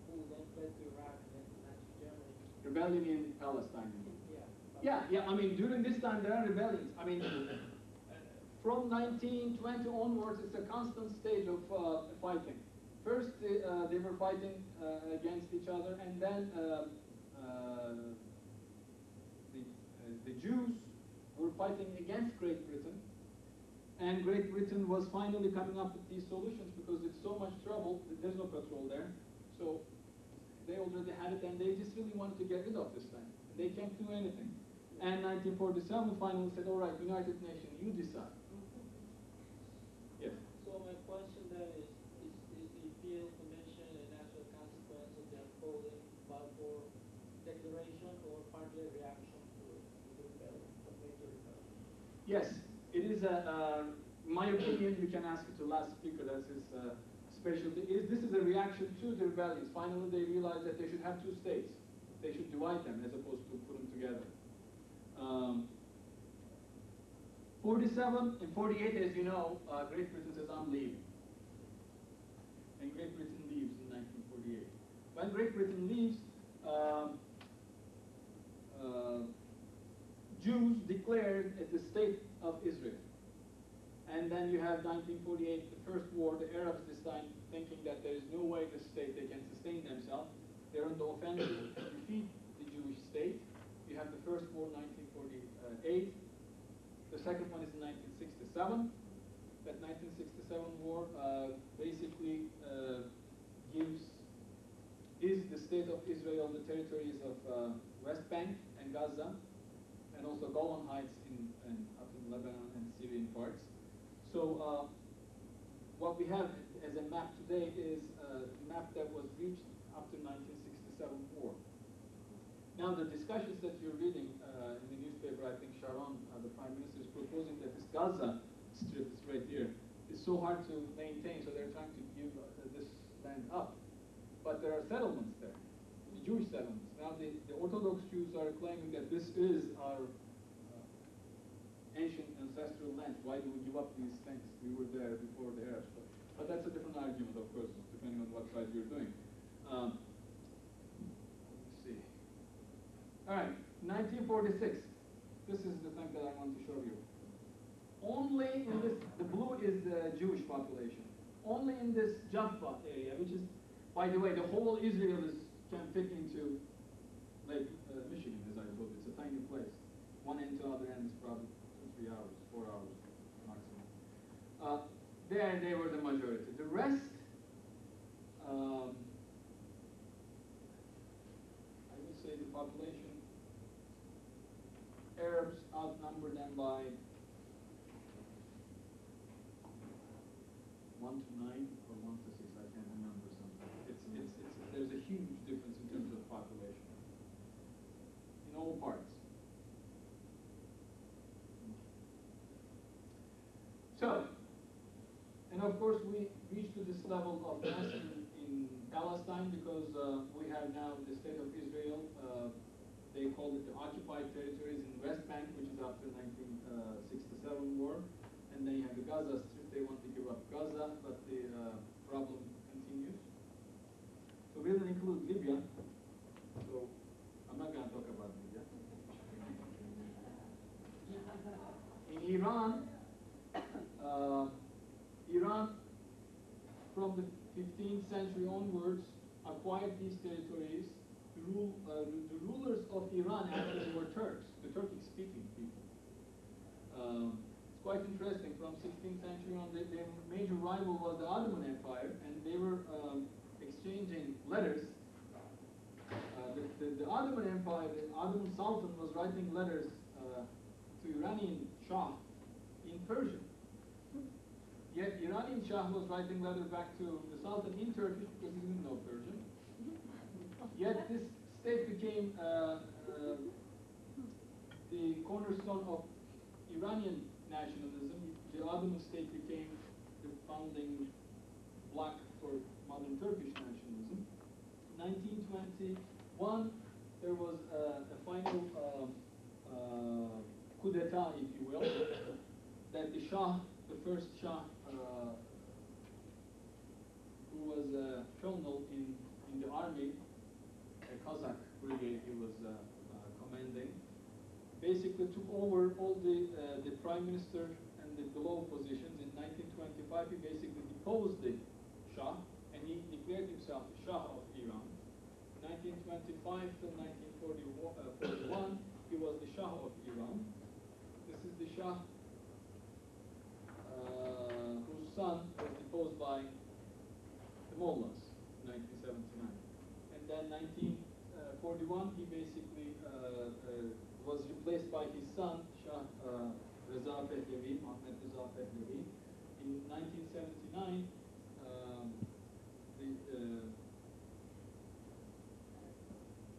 who then fled to Iraq and then to Nazi Germany. Rebellion in Palestine. Yeah. Yeah, I mean, during this time there are rebellions. I mean, from 1920 onwards, it's a constant stage of fighting. First, they were fighting against each other, and then the Jews were fighting against Great Britain, and Great Britain was finally coming up with these solutions because it's so much trouble, there's no petrol there, so they already had it, and they just really wanted to get rid of this thing. They can't do anything. And 1947 finally said, all right, United Nations, you decide. Yes? So my question then is the Peel Commission a natural consequence of the unfolding Balfour Declaration, or partly a reaction to the rebellion, the major rebellion? Yes, it is my opinion, you can ask it to last speaker, that's his specialty, this is a reaction to the rebellions. Finally they realized that they should have two states. They should divide them as opposed to put them together. 47 and 48, as you know, Great Britain says, I'm leaving. And Great Britain leaves in 1948. When Great Britain leaves, Jews declared the state of Israel. And then you have 1948, the first war, the Arabs this time thinking that there is no way the state, they can sustain themselves. They're on the offensive to defeat the Jewish state. You have the first war, 1948. The second one is in 1967. That 1967 war basically is the state of Israel, the territories of West Bank and Gaza, and and also Golan Heights up in Lebanon and Syrian parts. So what we have as a map today is a map that was reached after 1967 war. Now the discussions that you're reading in the newspaper, I think Sharon, the Prime Minister, is proposing that this Gaza strip is right here. It's so hard to maintain, so they're trying to give this land up. But there are settlements there, the Jewish settlements. Now the Orthodox Jews are claiming that this is our ancient ancestral land. Why do we give up these things? We were there before the Arabs. But that's a different argument, of course, depending on what side you're doing. Let's see. All right, 1946. This is the thing that I want to show you. Only in this, the blue is the Jewish population. Only in this Jaffa area, which is, by the way, the whole Israel can fit into Lake Michigan, as I told you. It's a tiny place. One end to other end is probably 2-3 hours, 4 hours maximum. There they were the majority. The rest, I would say the population, Arabs outnumber them by 1 to 9 or 1 to 6. I can't remember something. There's a huge difference in terms of population in all parts. So, and of course we reached to this level of mass in Palestine because we have now the state of Israel. They called it the occupied territories in West Bank, which is after 1967 war. And then you have the Gaza Strip. They want to give up Gaza, but the problem continues. So we didn't include Libya. So I'm not going to talk about Libya. In Iran, Iran, from the 15th century onwards, acquired these territories. The rulers of Iran actually were Turks, the Turkic-speaking people. It's quite interesting. From 16th century on, their major rival was the Ottoman Empire, and they were exchanging letters. The Ottoman Empire, the Ottoman Sultan was writing letters to Iranian Shah in Persian. Yet Iranian Shah was writing letters back to the Sultan in Turkish because he didn't know Persian. Yet this state became the cornerstone of Iranian nationalism. The Ottoman state became the founding bloc for modern Turkish nationalism. 1921, there was a final coup d'etat, if you will, that the Shah, the first Shah, who was a colonel in the army, a Cossack brigade he was commanding, basically took over all the prime minister and the below positions. In 1925, he basically deposed the Shah, and he declared himself the Shah of Iran. 1925 till 1941, he was the Shah of Iran. This is the Shah whose son was deposed by the Mullahs in 1979. And then 1941, he basically was replaced by his son, Shah Reza Pahlavi, Mohammad Reza Pahlavi. In 1979,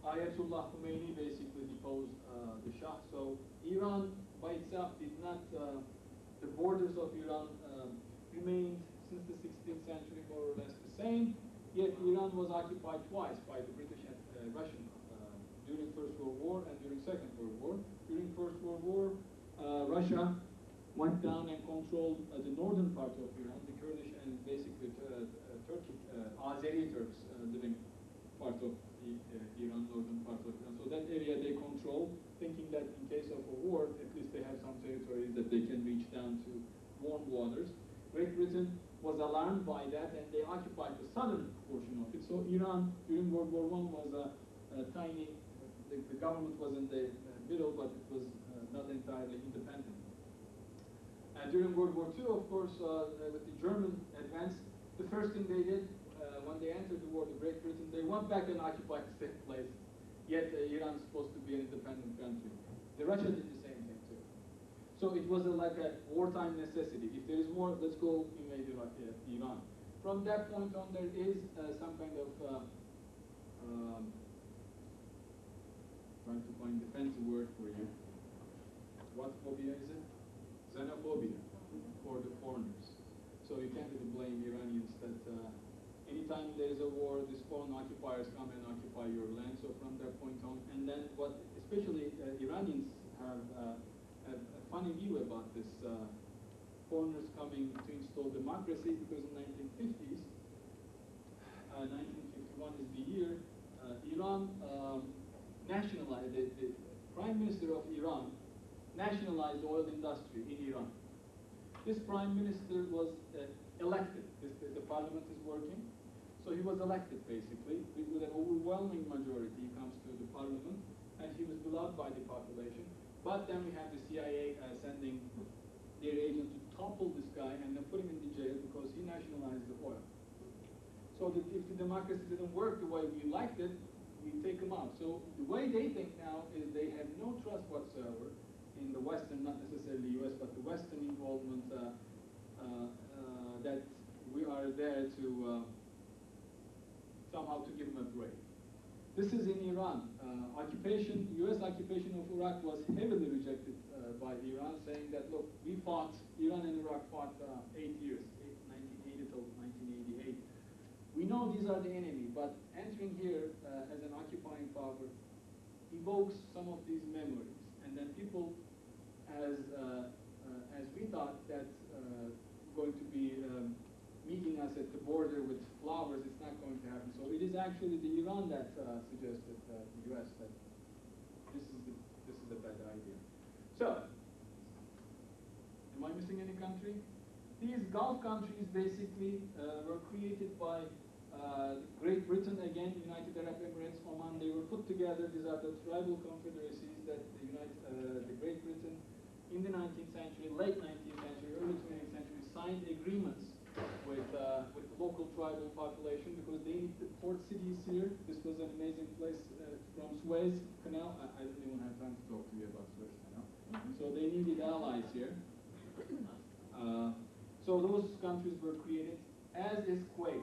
Ayatollah Khomeini basically deposed the Shah. So Iran by itself did not, the borders of Iran remained since the 16th century more or less the same, yet Iran was occupied twice by the British and Russian during First World War and during Second World War. During First World War, Russia went down and controlled the northern part of Iran, the Kurdish and basically Turkic, Azeri Turks living part of the Iran, northern part of Iran. So that area they control, thinking that in case of a war, at least they have some territories that they can reach down to warm waters. Great Britain was alarmed by that, and they occupied the southern portion of it. So Iran, during World War I, was a tiny, the government was in the middle, but it was not entirely independent. During World War II, of course, with the German advance, the first thing they did when they entered the war, the Great Britain, they went back and occupied the same place. Yet Iran is supposed to be an independent country. The Russia did the So it was like a wartime necessity. If there is war, let's go invade Iran. From that point on, there is some kind of trying to find the fancy word for you. What phobia is it? Xenophobia for the foreigners. So you can't really blame Iranians that anytime there is a war, these foreign occupiers come and occupy your land. So from that point on, and then what especially Iranians have a funny view about this foreigners coming to install democracy, because in 1950s, 1951 is the year, Iran nationalized, the Prime Minister of Iran nationalized the oil industry in Iran. This Prime Minister was elected. The parliament is working. So he was elected, basically, with an overwhelming majority. He comes to the parliament, and he was beloved by the population. But then we have the CIA sending their agent to topple this guy and then put him in the jail because he nationalized the oil. So that if the democracy didn't work the way we liked it, we take him out. So the way they think now is they have no trust whatsoever in the Western, not necessarily the US, but the Western involvement that we are there to somehow to give them a break. This is in Iran. US occupation of Iraq was heavily rejected by Iran, saying that, look, Iran and Iraq fought 8 years, 1980 till 1988. We know these are the enemy, but entering here as an occupying power evokes some of these memories. And then people, as we thought that going to be meeting us at the border with flowers, it's not going to happen. So it is actually the Iran that suggested the US that this is a bad idea. So, am I missing any country? These Gulf countries basically were created by Great Britain, again, United Arab Emirates, Oman. They were put together. These are the tribal confederacies that the Great Britain in the 19th century, late 19th century, early 20th century, signed agreements with the local tribal population because they needed port cities here. This was an amazing place from Suez Canal. I don't even have time to talk to you about Suez Canal. So they needed allies here. So those countries were created, as is Kuwait.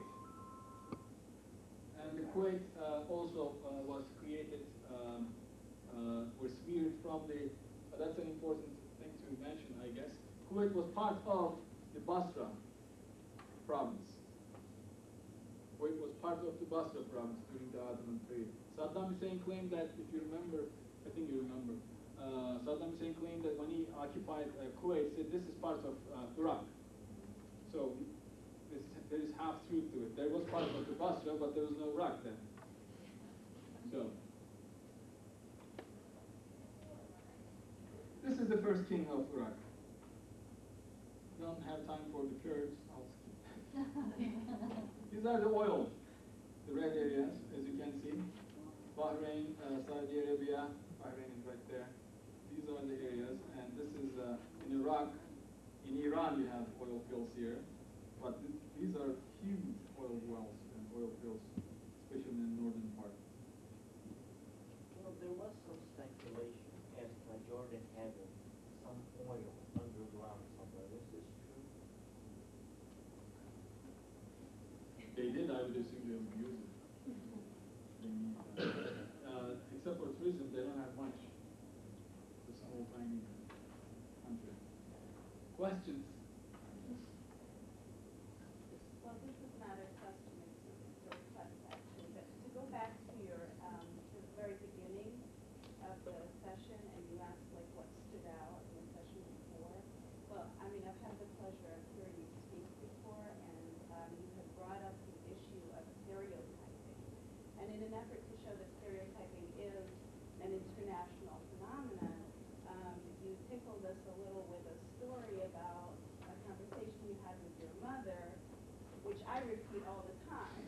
And the Kuwait also was created, was smeared from the, that's an important thing to mention, I guess. Kuwait was part of the Basra province. Kuwait was part of the Basra province during the Ottoman period. Saddam Hussein claimed that, if you remember, I think you remember, Saddam Hussein claimed that when he occupied Kuwait, said this is part of Iraq. So there is half truth to it. There was part of the Basra, but there was no Iraq then. So this is the first king of Iraq. Don't have time for the Kurds. I'll skip. These are the oil, the red areas, as you can see. Bahrain, Saudi Arabia. Bahrain is right there. These are the areas, and this is in Iraq. In Iran, we have oil fields here, but these are huge oil wells and oil fields, especially in the northern part. Well, there was some speculation as to Jordan having some oil underground somewhere. Is this true? They did, I would assume they would use it. Except for tourism, they don't have much. It's a small, tiny country. Questions? Well, this is not a question, it's a request actually, but to go back to your, to the very beginning of the session, and you asked like what stood out in the session before. Well, I mean, I've had the pleasure of hearing you speak before, and you have brought up the issue of stereotyping. And in an effort to show that stereotyping is an international phenomenon, you tickled us a little with a story about a conversation you had with your mother, which I repeat all the time.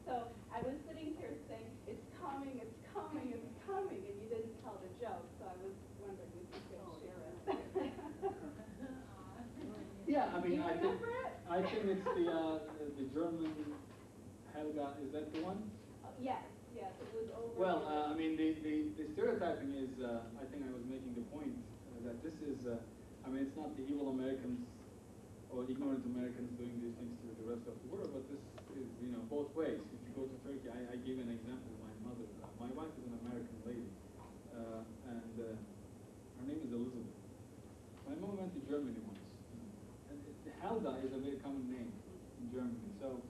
So I was sitting here saying, it's coming, it's coming, it's coming, and you didn't tell the joke, so I was wondering if you could share it. Yeah, I mean, You remember it? I think it's the German Helga, is that the one? Yes, yes, it was over. Well, I mean, the stereotyping is, I think I was making the point that I mean, it's not the evil Americans or ignorant Americans doing these things to the rest of the world, but this is, you know, both ways. If you go to Turkey, I gave an example of my mother. My wife is an American lady, and her name is Elizabeth. My mom went to Germany once, and Helga is a very common name in Germany. So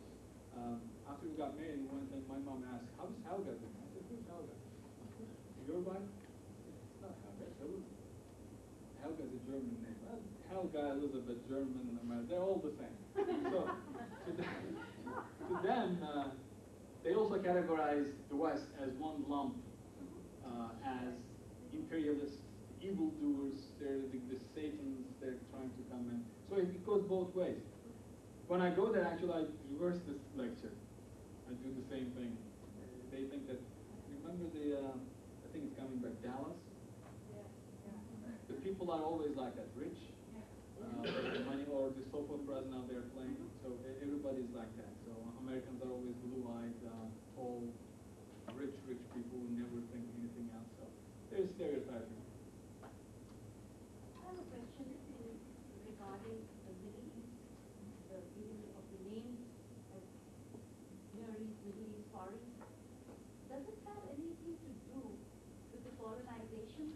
after we got married, we went and my mom asked, "How is Helga doing?" I said, "Who's Helga?" "Your wife?" "It's not Helga, it's Elizabeth." Helga is a German name. Well, Helga, Elizabeth, German, and American, they're all the same. So to them, they also categorize the West as one lump, as imperialists, evildoers, they're the Satans, they're trying to come in. So it goes both ways. When I go there, actually, I reverse this lecture. I do the same thing. They think that, remember I think it's coming back, Dallas? The people are always like that, rich, the money, or the soap operas now they're playing. So everybody's like that. So Americans are always blue-eyed, tall, rich people who never think anything else. So there's stereotyping. I have a question regarding the Middle East, the meaning of the names as Near East, Middle East, Far East. Does it have anything to do with the colonization?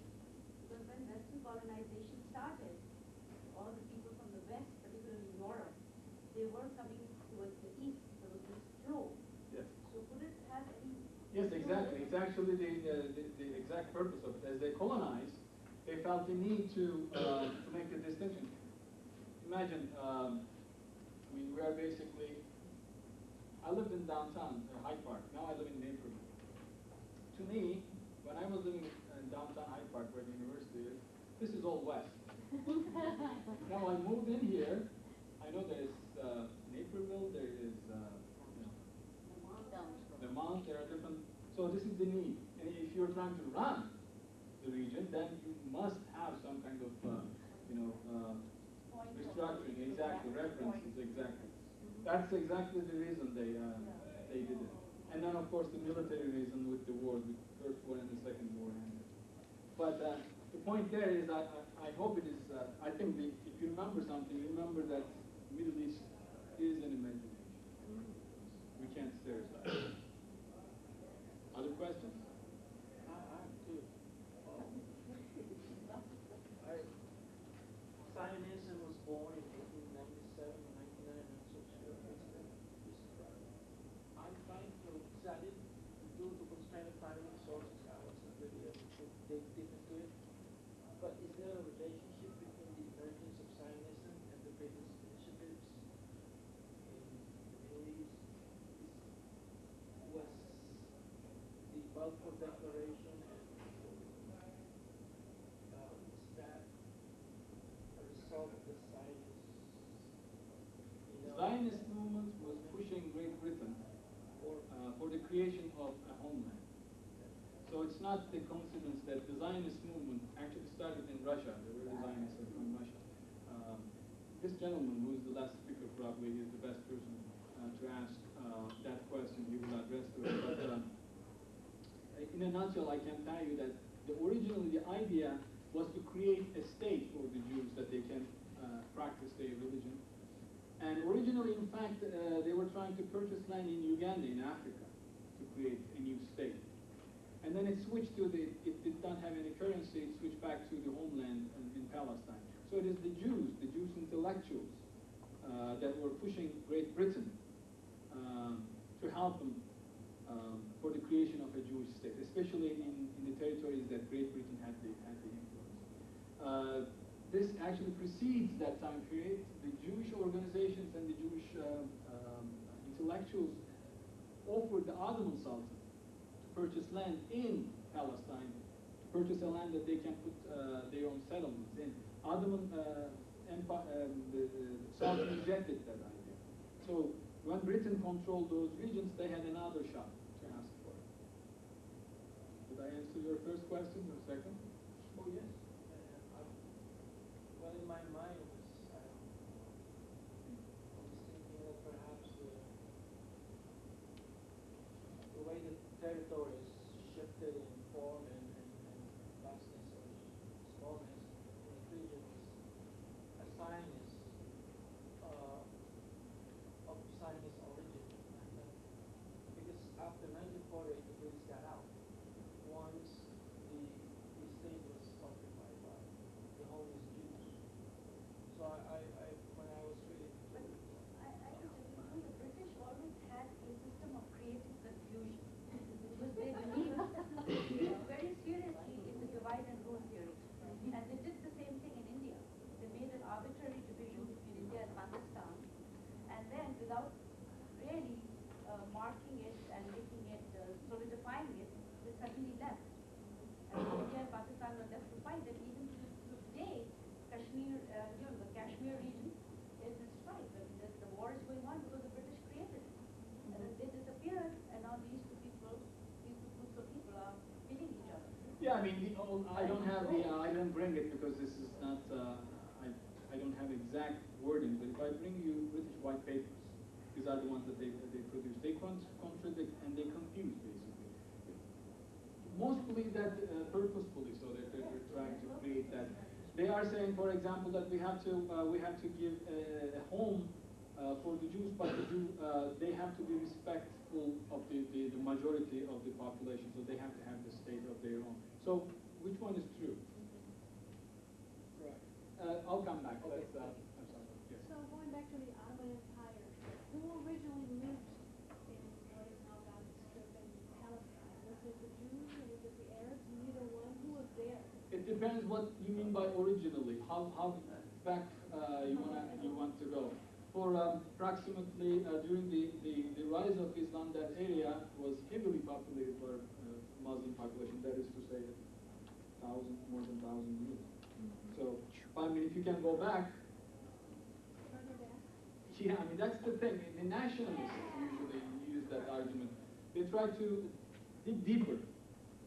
Because when Western colonization started, all the people from the West, particularly Europe, they were coming towards the East. There was this flow. Yes. So could it have any? Yes, exactly. It's actually the exact purpose of it. As they colonized, they felt the need to make the distinction. Imagine, I mean, we are basically, I lived in downtown, Hyde Park. Now I live in Naperville. To me, when I was living in downtown Hyde Park, where the university is, this is all West. Now I moved in here. I know there is Naperville, there is Vermont, there are different. So this is the need. And if you're trying to run the region, then you must have some kind of restructuring. Exactly, references. Exactly. That's exactly the reason they did it. And then of course the military reason with the war, the First War and the Second War ended. But the point there is, I hope it is, I think if you remember something, remember that Middle East is an imagination. We can't stereotype. Other questions? I have two. Zionism was born in 1897 or 1999, I'm so sure. I'm trying to, I didn't do to constrain the primary sources, I wasn't really able to dig deep into it. But is there a relationship between the emergence of Zionism and the British initiatives in the Middle East? Was the Balfour Declaration and is that a result of the Zionist? The Zionist movement was pushing Great Britain for the creation of a homeland. So it's not the coincidence that the Zionist movement actually started in Russia. The early Zionists are from Russia. This gentleman, who is the last speaker, probably is the best person to ask that question. He will address to it. But in a nutshell, I can tell you that originally the idea was to create a state for the Jews that they can practice their religion. And originally, in fact, they were trying to purchase land in Uganda, in Africa, to create a new state. And then it switched to it did not have any currency, it switched back to the homeland in Palestine. So it is the Jews intellectuals that were pushing Great Britain to help them for the creation of a Jewish state, especially in the territories that Great Britain had the influence. This actually precedes that time period. The Jewish organizations and the Jewish intellectuals offered the Ottoman Sultan to purchase land in Palestine, to purchase a land that they can put their own settlements in. Ottoman Empire, the Sultan rejected that idea. So when Britain controlled those regions, they had another shot to ask for it. Did I answer your first question or second? Oh yes. Well, in my mind I was thinking that perhaps the way the territories shifted in form and vastness or smallness in the region was because this is not, I don't have exact wording, but if I bring you British white papers, these are the ones that they produce. They contradict and they confuse, basically. Most believe that purposefully, so that they're trying to create that. They are saying, for example, that we have to give a home for the Jews, but they have to be respectful of the majority of the population, so they have to have the state of their own. So, which one is true? Right. I'll come back. Let's. I'm sorry. Yes. So going back to the Ottoman Empire, who originally lived in what is now Gaza Strip and Palestine? Was it the Jews or was it the Arabs? Neither one. Who was there? It depends what you mean by originally. How back you want to go. For approximately during the rise of Islam, that area was heavily populated by Muslim population. That is to say, more than 1,000 years. So, I mean, if you can go back. Further back? Yeah, I mean, that's the thing. The nationalists usually use that argument. They try to dig deeper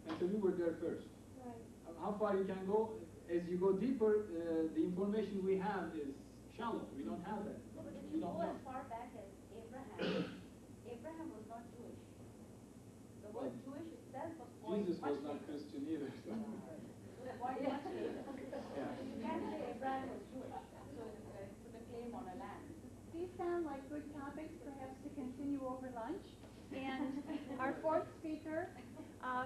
and say we were there first. Right. How far you can go? As you go deeper, the information we have is shallow. We don't have that. No, but if We you don't go know. as far back as Abraham, Abraham was not Jewish. The word Well, Jewish itself was coined Jesus much was not later. Christian either. It was coined much later. Yeah. You can't say Abraham was Jewish, so it's put a claim on a land. These sound like good topics perhaps to continue over lunch. And our fourth speaker,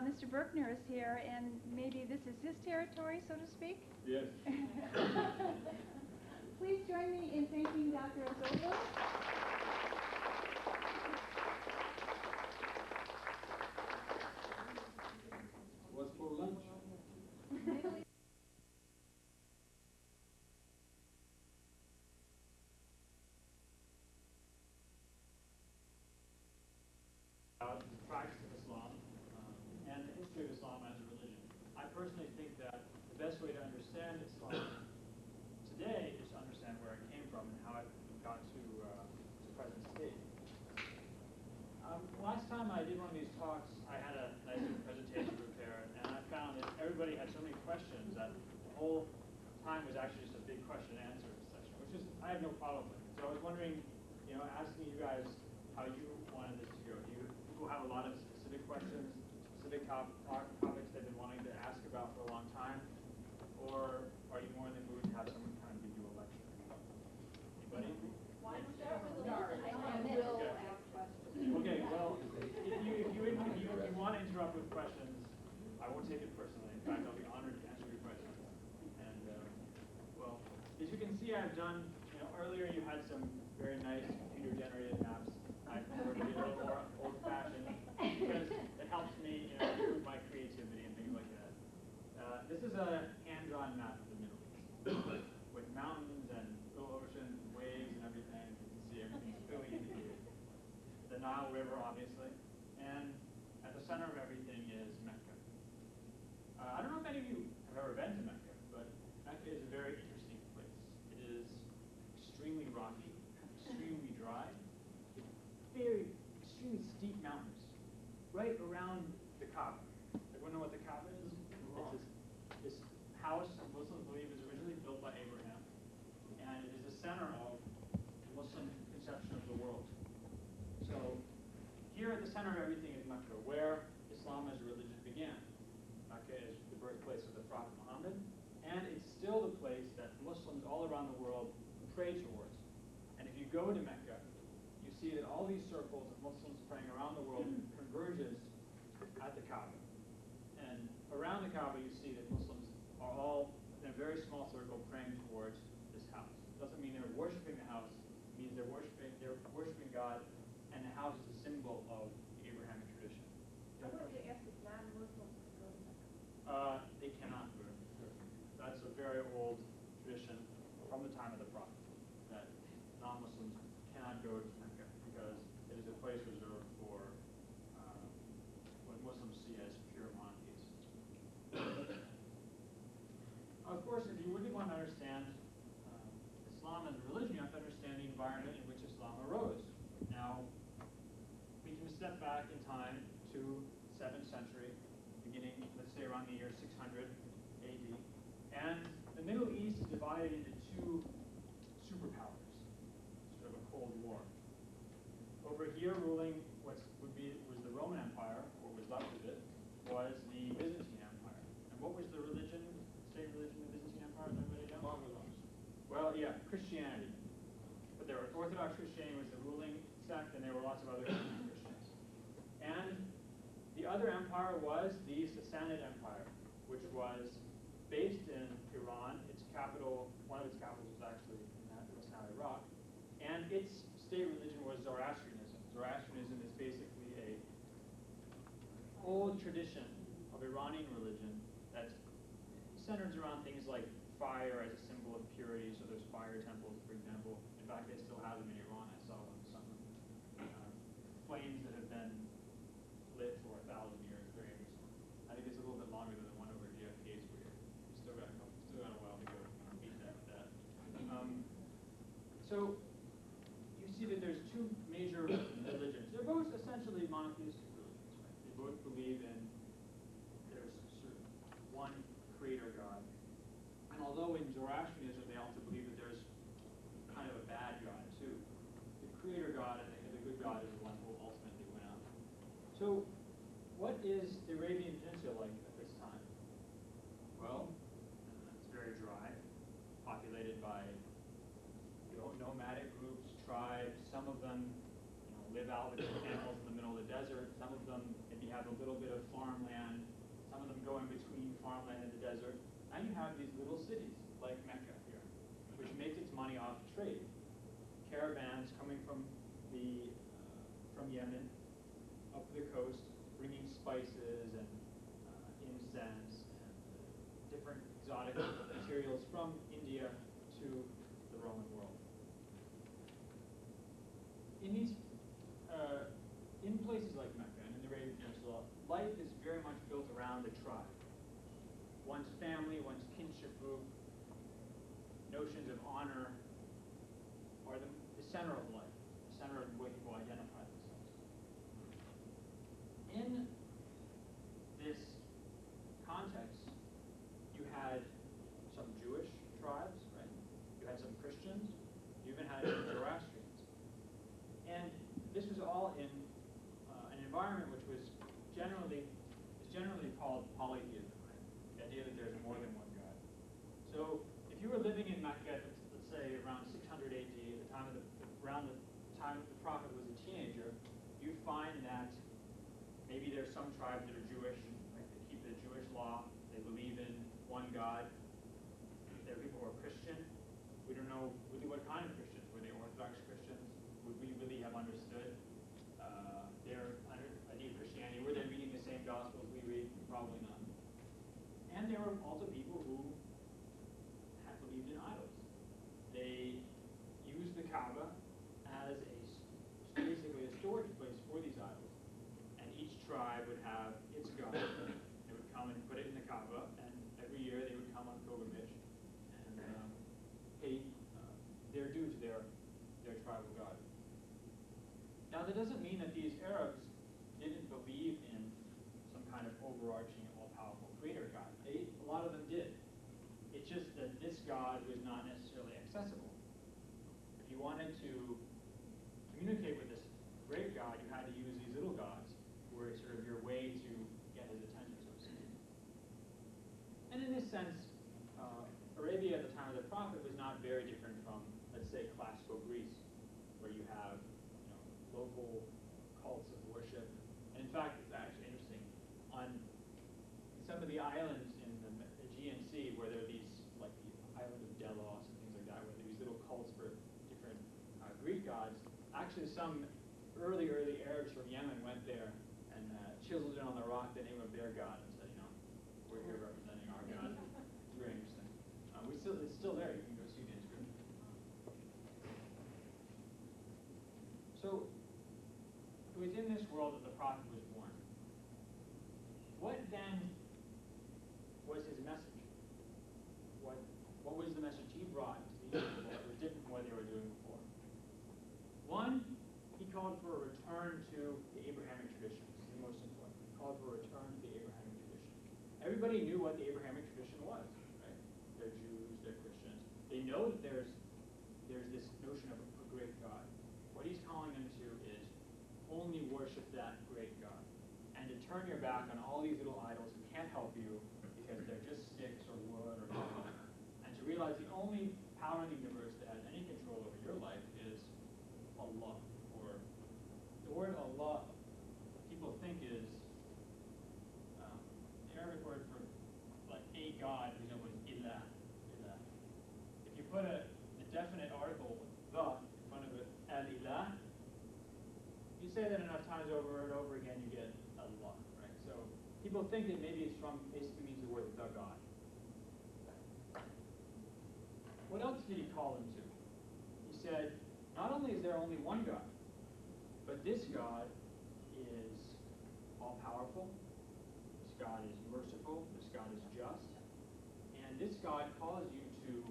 Mr. Birkner, is here, and maybe this is his territory, so to speak. Yes. Please join me in thanking Dr. Ozoglu. What's for lunch? The practice of Islam and the history of Islam as a religion. I personally think that the best way to understand Islam today is to understand where it came from and how it got to present state. Last time I did one of these talks, I had a nice presentation prepared, and I found that everybody had so many questions that the whole time was actually just a big question and answer session, which is I have no problem with. So I was wondering, asking you guys how you wanted this to go. Do you people have a lot of specific questions, specific topics they've been wanting to ask about for a long time, or are you more in the mood to have someone kind of give you a lecture? Anybody? Why don't you start with the Start. list? I will Okay. ask questions. Okay, well, if you want to interrupt with questions, I won't take it personally. In fact, I'll be honored to answer your questions. And, well, as you can see, I've done, earlier you had some very nice computer-generated maps. I prefer to be a little more old-fashioned because it helps me, improve my creativity and things like that. This is a hand-drawn map of the Middle East with mountains and little oceans and waves and everything. You can see everything's clearly indicated. The Nile River, obviously, and at the center of everything is Mecca. I don't know if any of you have ever been to Mecca, but Mecca is a very interesting place. It is extremely rocky, extremely dry, very extremely steep mountains right around the Kaaba. Everyone know what the Kaaba is? It's this house Muslims believe is originally built by Abraham, and it is the center of the Muslim conception of the world. So here at the center of everything is Mecca, where Islam as a religion began. Mecca is the birthplace of the Prophet Muhammad, and it's still the place that Muslims all around the world pray towards. And if you go to Mecca, you see that all these circles of Muslims praying around the world converges at the Kaaba. And around the Kaaba, you see that Muslims are all in a very small circle praying towards this house. It doesn't mean they're worshiping the house. It means they're worshiping God, and the house is a symbol of the Abrahamic tradition. I wanted to ask if non-Muslims could go to Mecca. They cannot go to Mecca. That's a very old tradition from the time of the Prophet, that non-Muslims cannot go to Mecca because it is a place reserved for what Muslims see as pure monotheists. Of course, if you really want to understand Islam as a religion, you have to understand the environment in which Islam arose. Now, we can step back in time to 7th century, beginning, let's say, around the year 600 AD, and divided into two superpowers, sort of a Cold War. Over here, ruling was the Roman Empire, or was left of it, was the Byzantine Empire. And what was the religion, state religion of the Byzantine Empire? Does anybody know? Orthodox. Well, yeah, Christianity. But there were Orthodox Christianity was the ruling sect, and there were lots of other Christians. And the other empire was the Sassanid Empire, which was based in Iran. Its capital, one of its capitals was actually in what's now Iraq. And its state religion was Zoroastrianism. Zoroastrianism is basically a old tradition of Iranian religion that centers around things like fire as a symbol of purity. So there's fire temples, for example. In fact, they still have them in Iran. I saw them. Some flames that have been lit for 1,000 years. Very interesting. I think it's a little bit longer than the one over at JFK's where you still got a while to go to beat that with that. So you see that there's two major religions. They're both essentially monotheistic religions, right? They both believe in there's sort of one creator God. And although in Zoroastrianism they also believe that there's kind of a bad God too. The creator God and the good God is the one who will ultimately win out. So what is the Arabian Peninsula like at this time? Well, it's very dry, populated by nomadic groups, tribes. Some of them live out with their camels in the middle of the desert. Some of them maybe have a little bit of farmland. Some of them go in between farmland and the desert. And you have these little cities like Mecca here, which makes its money off trade. Caravans coming from Yemen up the coast, bringing spices and incense and different exotic materials from India to the Roman world. In places like Mecca and in the Arabian Peninsula, life is very much built around a tribe. One's family, one's kinship group, notions of honor are the center of life, the center of the way people identify themselves. In this context, you had some Jewish tribes, right? You had some Christians, you even had some Zoroastrians. And this was all in an environment which was generally called polytheism, right? The idea that there's more than one God. So if you were living in Mecca, let's say around 600 AD, around the time the prophet was a teenager, you'd find that maybe there's some tribes that are Jewish, like they keep the Jewish law, they believe in one God. There are people who are Christian. We don't know really what kind of Christians. Were they Orthodox Christians? Would we really have understood their idea of Christianity? Were they reading the same Gospels we read? Probably not. And there were also people who had believed in idols. They used the Kaaba as basically a storage place for these idols. And each tribe would have its god. They would come and put it in the Kaaba, and every year they would come on pilgrimage and pay their due to their tribal god. Now that doesn't mean that these Arabs didn't believe in some kind of overarching, all-powerful creator god. A lot of them did. It's just that this god was not necessarily accessible. If you wanted to communicate with this great god, you had to use these little gods, who were sort of your way to get his attention, so to speak. And in this sense, Arabia at the time of the prophet was not very different from, let's say, classical Greece, where you have local cults of worship. And in fact, it's actually interesting, on some of the islands in the Aegean Sea, where there are these, like the island of Delos and things like that, where there are these little cults for different Greek gods, actually some early Arabs from Yemen went there and chiseled in on the rock the name of their god and said, we're here representing our god. It's very interesting. It's still there. You can go see the inscription. So it was in this world that the prophet was born. What then was his message? What was the message he brought to these people that was different from what they were doing before? One, he called for a return to the Abrahamic tradition. This is the most important. He called for a return to the Abrahamic tradition. Everybody knew what the Abrahamic tradition was, right? They're Jews, they're Christians. know that there's this notion of a great God. What he's calling them to is only worship that great God, and to turn your back on all these little idols who can't help you because they're just sticks or wood or metal, and to realize the only power in the universe that has any control over your life is Allah. Or the word Allah, people think is the Arabic word for like a God, for example, is ilah. Ilah. If you put a definite article, the, in front of it, al-ilah, you say that enough times over and over again, you get Allah, right? So people think that maybe it's from, basically means the word the God. What else did he call them to? He said, not only is there only one God, but this God is all-powerful, this God is merciful, this God is just, and this God calls you to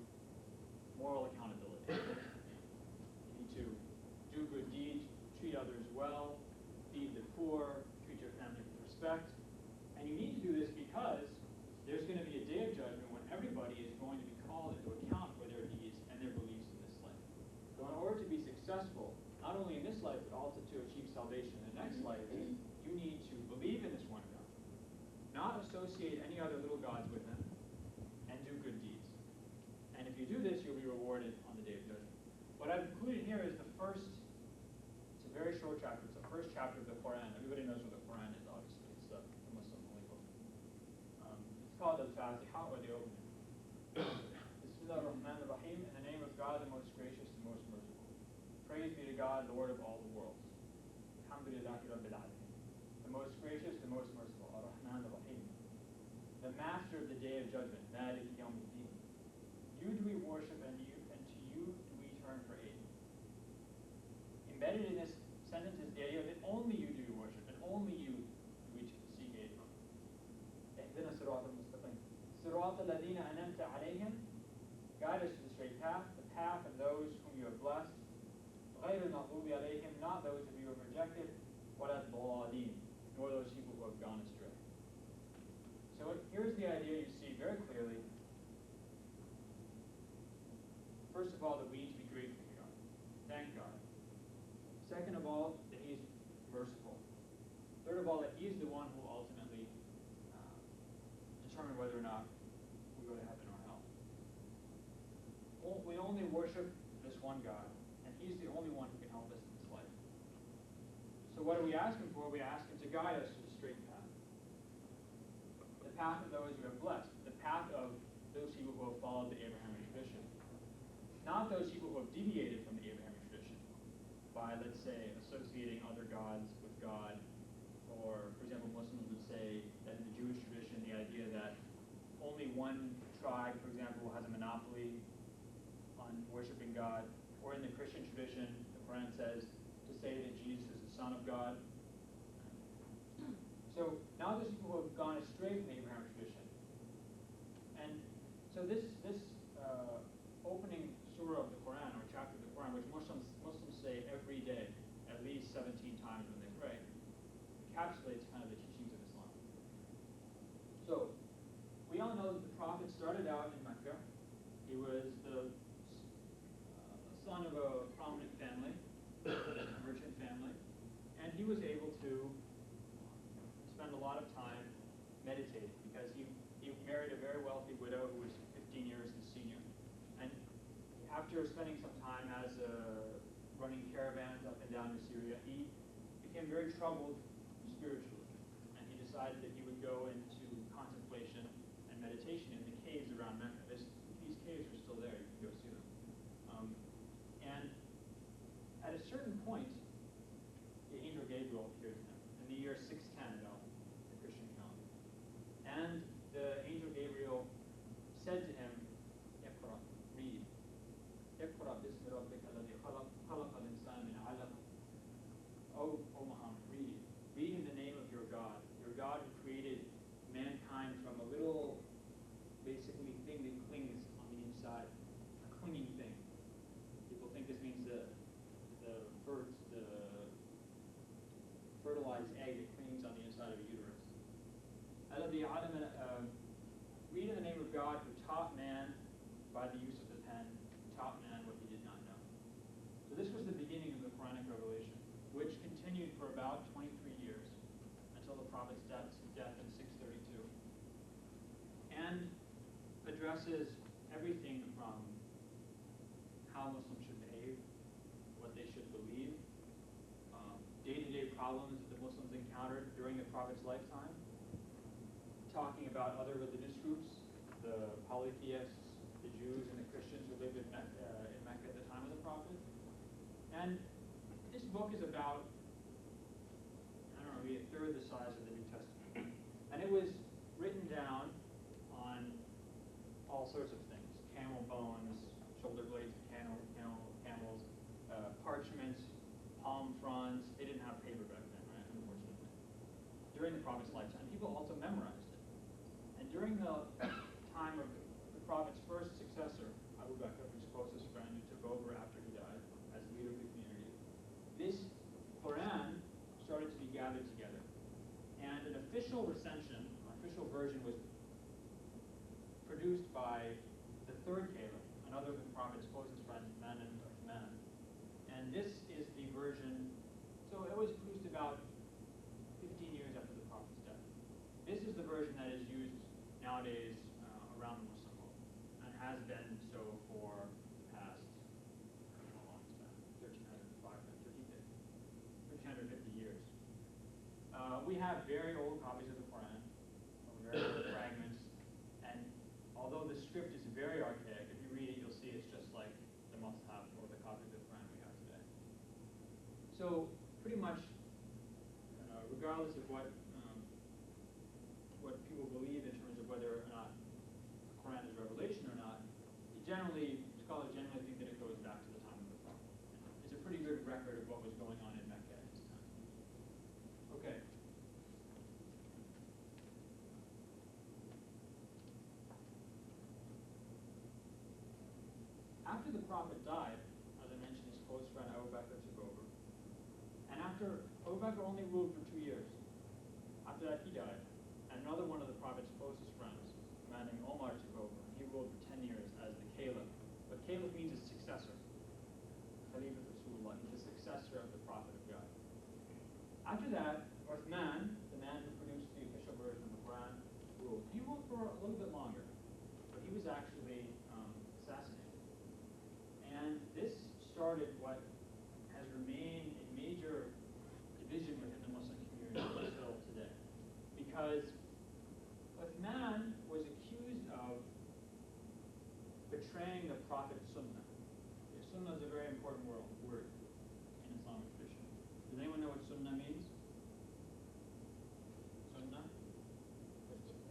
moral accountability. You need to do good deeds, treat others well, feed the poor, treat your family with respect, and you need to do this because there's going to be a day of judgment when everybody is going to be called into account for their deeds and their beliefs in this life. So in order to be successful, not only in this life, but also to achieve salvation in the next life, you need to believe in this one God, not associate any other little gods with him, and do good deeds. And if you do this, you'll be rewarded on the day of judgment. What I've included here is the first, it's a very short chapter, it's the first chapter of the Quran. Everybody knows what the Quran is, obviously. It's the Muslim holy book. It's called Al-Fatiha, or the opening. Bismillah ar-Rahman ar-Rahim, in the name of God, the most gracious, the most merciful. Praise be to God, Lord of all the worlds. Alhamdulillahi Rabbil Alamin. The most gracious, the most merciful, ar-Rahman ar-Rahim. The master of the day of judgment, Malik Yawmuddin. You do we worship, and to you do we turn for aid. Embedded in this sentence is the idea that only you do worship, and only you do we seek aid from. اهدنا الصراط المستقيم. صراط الذين أنعمت عليهم. Guide us to the straight path, the path of those whom you have blessed. غير المغضوب عليهم, not those of you who have rejected, ولا الضالين, nor those people who have gone astray. So here's the idea you see very clearly. First of all, that we need to be grateful to God. Thank God. Second of all, that He is merciful. Third of all, that He is the one who will ultimately determine whether or not we go to heaven or hell. We only worship this one God, and He's the only one who can help us in this life. So what do we ask Him for? We ask Him to guide us to the straight path. The path of those who have blessed. The path of those people who have followed the Abrahamic tradition. Not those people who have deviated from the Abrahamic tradition by, let's say, associating other gods with God, or, for example, Muslims would say that in the Jewish tradition, the idea that only one tribe, for example, has a monopoly on worshiping God, or in the Christian tradition, the Quran says to say that Jesus is the Son of God. So now there's people who have gone astray from the Abrahamic tradition, and so this opening surah of the Quran, or chapter of the Quran, which Muslims say every day, at least 17 times when they pray, encapsulates kind of the teachings of Islam. So, we all know that the Prophet started out in Mecca. He was the son of a prominent family, a merchant family, and he was able to spend a lot of time meditating because he married a very wealthy widow who was 15 years his senior. And after spending some time as running caravans up and down in Syria, he became very troubled spiritually, and he decided that he would go into contemplation and meditation in the caves around Mecca. These caves are still there; you can go see them. And at a certain point, the angel Gabriel appeared to him in the year 610 of the Christian calendar, and the angel Gabriel said to him, "Iqra, read. Iqra bismi rabbika alladhi khalaq, khalaqa al-insana min 'alaq." O Muhammad, read. Read in the name of your God who created mankind from a little, basically, thing that clings on the inside, a clinging thing. People think this means the fertilized egg that clings on the inside of a uterus. Read in the name of God who taught man by the use of the pen addresses everything from how Muslims should behave, what they should believe, day-to-day problems that the Muslims encountered during the Prophet's lifetime, talking about other religious groups, the polytheists, the Jews and the Christians who lived in Mecca at the time of the Prophet. And this book is about, I don't know, maybe a third the size of the New Testament. And it was written down on all sorts of things: camel bones, shoulder blades of camels, parchments, palm fronds. They didn't have paper back then, right? Unfortunately. During the Prophet's lifetime, people also memorized it. And during the time of the Prophet's first successor, Abu Bakr, his closest friend, who took over after he died as leader of the community, this Quran started to be gathered together. And an official recension, an official version, was produced by the third caliph, another of the Prophet's closest friends, Man and Uthman. And this is the version, so it was produced about 15 years after the Prophet's death. This is the version that is used nowadays around the Muslim world, and has been so for the past, I don't know how long it's been, 1350 years. We have very old copies of the Quran, very old fragments, and although the script is very archaic, if you read it, you'll see it's just like the Mus'haf or the copy of the Quran we have today. So pretty much, regardless of what people believe in terms of whether or not the Quran is revelation or not, scholars generally think that it goes back to the time of the Prophet. It's a pretty good record of what was going on in Mecca at this time. Okay. After the Prophet died, as I mentioned, his close friend Abu Bakr took over. And after Abu Bakr only ruled for 2 years. After that, he died. And another one of the Prophet's closest friends, a man named Omar, took over. He ruled for 10 years as the caliph. But caliph means a successor. Khalifah Rasulullah, he's the successor of the Prophet of God. After that, Uthman, the man who produced the official version of the Quran, ruled. He ruled for a little bit longer, but he was actually assassinated. And this started what has remained a major division within the Muslim community until today. Because Uthman was accused of betraying the Prophet's sunnah. Sunnah is a very important word in Islamic tradition. Does anyone know what sunnah means? Sunnah?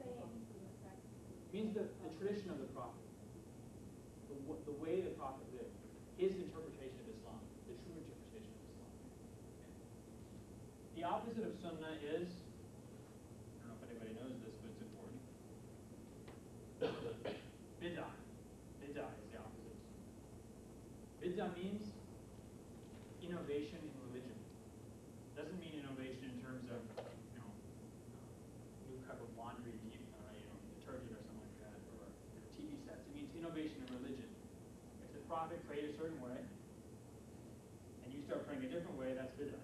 It means the tradition of the Prophet. The way the Prophet lived. His interpretation of Islam. The true interpretation of Islam. Okay. The opposite of sunnah is, I don't know if anybody knows this, but it's important. Bid'ah. Bid'ah is the opposite of sunnah. Bid'ah means innovation in religion. Doesn't mean innovation in terms of, new cup of laundry, detergent or something like that, or TV sets. It means innovation in religion. If the Prophet prayed a certain way, and you start praying a different way, that's bid'ah.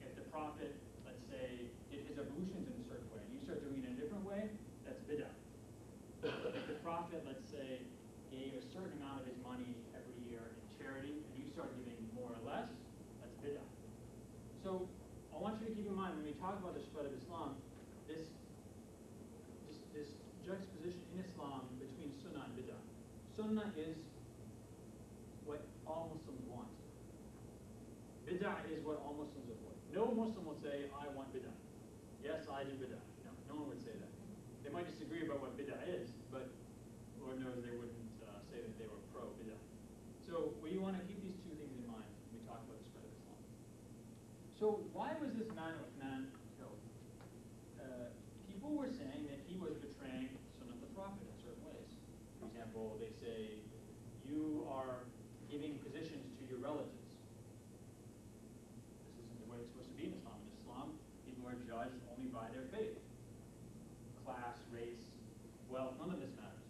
If the Prophet, let's say, did his ablutions in a certain way, and you start doing it in a different way, that's bid'ah. If the Prophet, let's say, gave a certain amount of his money every year in charity, and you start giving more or less, that's bid'ah. So I want you to keep in mind, when we talk about the spread of Islam, this juxtaposition in Islam between sunnah and bid'ah. Sunnah is what all Muslims want. Bid'ah is what all Muslims avoid. No Muslim will say, I want bid'ah. Yes, I do bid'ah. No one would say that. They might disagree about what bid'ah is, but Lord knows they wouldn't say that they were pro-bid'ah. So we want to keep these two things in mind when we talk about the spread of Islam. So why was this man Uthman killed? People were saying that he was betraying Sunnah of the Prophet in certain ways. For example, they say, you are giving positions to your relatives. This isn't the way it's supposed to be in Islam. In Islam, people are judged only by their faith. Class, race, wealth, none of this matters.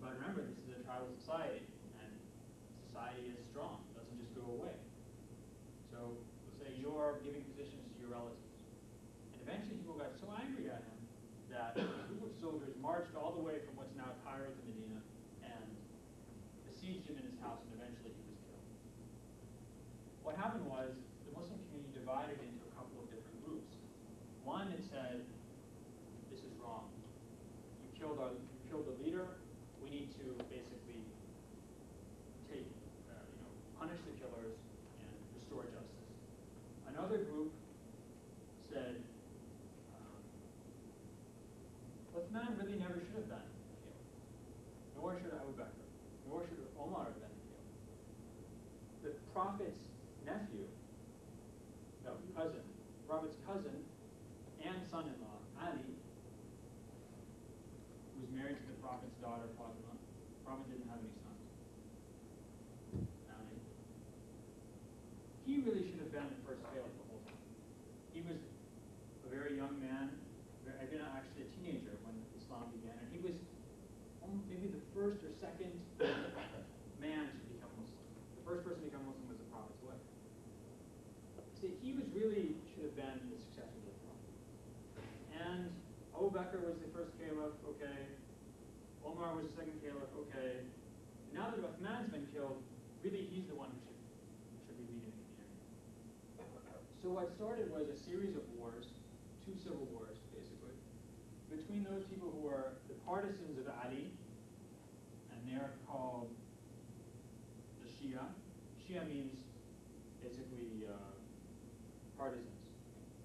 But remember, this is a tribal society, and society is strong. It doesn't just go away. So let's say you're giving positions to your relatives. And eventually people got so angry at him that a group of soldiers marched all the way from what's now Cairo, happened was the Muslim community divided into a couple of different groups. One that said, this is wrong. You killed the leader. We need to basically punish the killers and restore justice. Another group said, Uthman really never should have been killed. Nor should Abu Bakr. Nor should Omar have been killed. The Prophet's cousin and son-in-law, Ali, who was married to the Prophet's daughter, Fatima. The Prophet didn't have any sons. Ali. He really should have been the first caliph the whole time. He was a very young man, actually a teenager when Islam began, and he was maybe the first or second man to become Muslim. The first person to become Muslim was the Prophet's wife. See, he was really should have been the successor to the Prophet. And Abu Bakr was the first caliph, okay. Omar was the second caliph, okay. And now that Uthman's been killed, really he's the one who should be leading the community. So what started was a series of wars, 2 civil wars, basically, between those people who are the partisans of Ali, and they're called the Shia. Shia means basically partisans.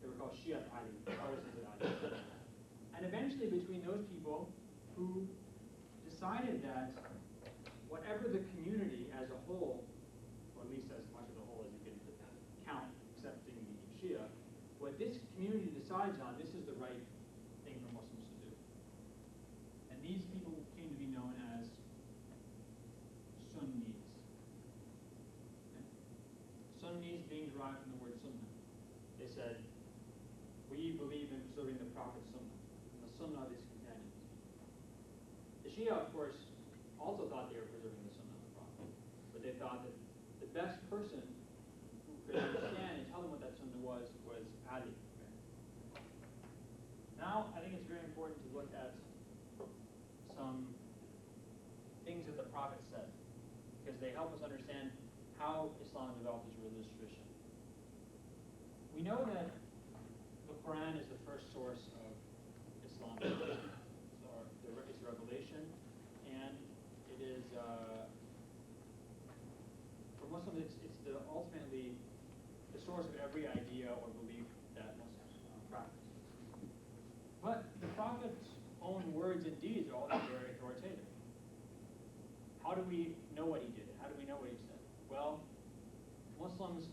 They were called Shia Ali, partisans of Ali. And eventually between those people who decided that whatever the community as a whole, or at least as much of the whole as you can count, excepting the Shia, what this community decides on, this is the right thing for Muslims to do. And these people came to be known as Sunnis. Okay? Sunnis being derived from the word sunnah. They said, we believe in preserving the Prophet's sunnah, and the sunnah of his companions. The Shia, of course, also thought they were preserving the sunnah of the Prophet, but they thought that the best person who could understand and tell them what that sunnah was Ali. Okay? Now, I think it's very important to look at some things that the Prophet said, because they help us understand how Islam developed as a religious tradition. We know that the Quran is the first source of Islam. It's revelation, and it is, for Muslims, it's ultimately the source of every idea or belief that Muslims practice. But the Prophet's own words and deeds are also very authoritative. How do we know what he did? How do we know what he said? Well, Muslims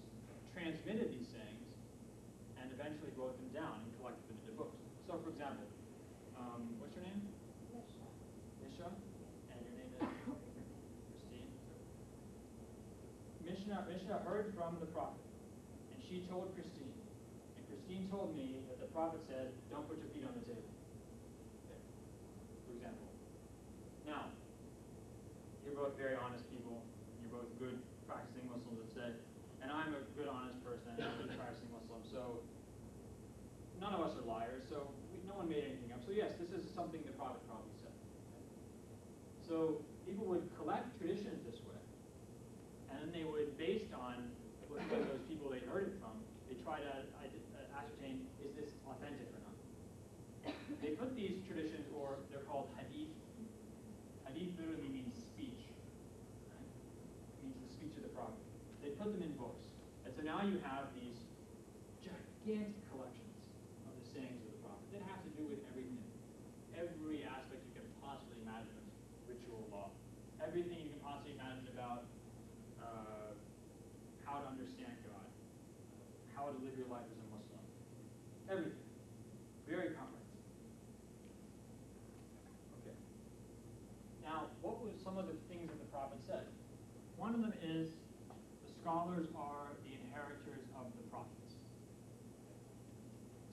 transmitted these sayings and eventually wrote them down and collected them into books. So, for example, what's your name? Misha. And your name is? Christine. Misha heard from the Prophet, and she told Christine. And Christine told me that the Prophet said, don't put your feet on the table. Okay. For example. Now, you're both very honest people. You're both good practicing Muslims, let's say. And I'm a good, honest person. I'm a good practicing Muslim. So none of us are liars. So no one made anything up. So yes, this is something the Prophet probably said. Okay? So people would collect traditions this way. And then they would, based on looking at those people they heard it from, they try to ascertain, is this authentic or not? They put these traditions, or they're called hadith. Hadith literally means speech. Right? It means the speech of the Prophet. They put them in books. And so now you have these gigantic collections of the sayings of the Prophet that have to do with everything. Every aspect you can possibly imagine of ritual law. Everything you can possibly imagine about how to understand God, how to live your life as a Muslim. Everything. Very comprehensive. Okay. Now, what were some of the things that the Prophet said? One of them is, the scholars are the inheritors of the prophets.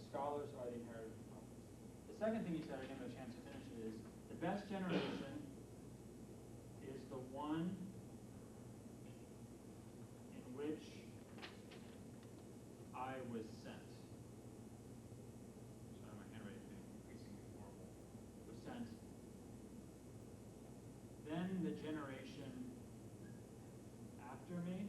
The scholars are the inheritors of the prophets. The second thing he said, I didn't have a chance to finish it, is the best generation is the one in which I was sent. Sorry, my handwriting is increasingly horrible. Was sent. Then the generation after me,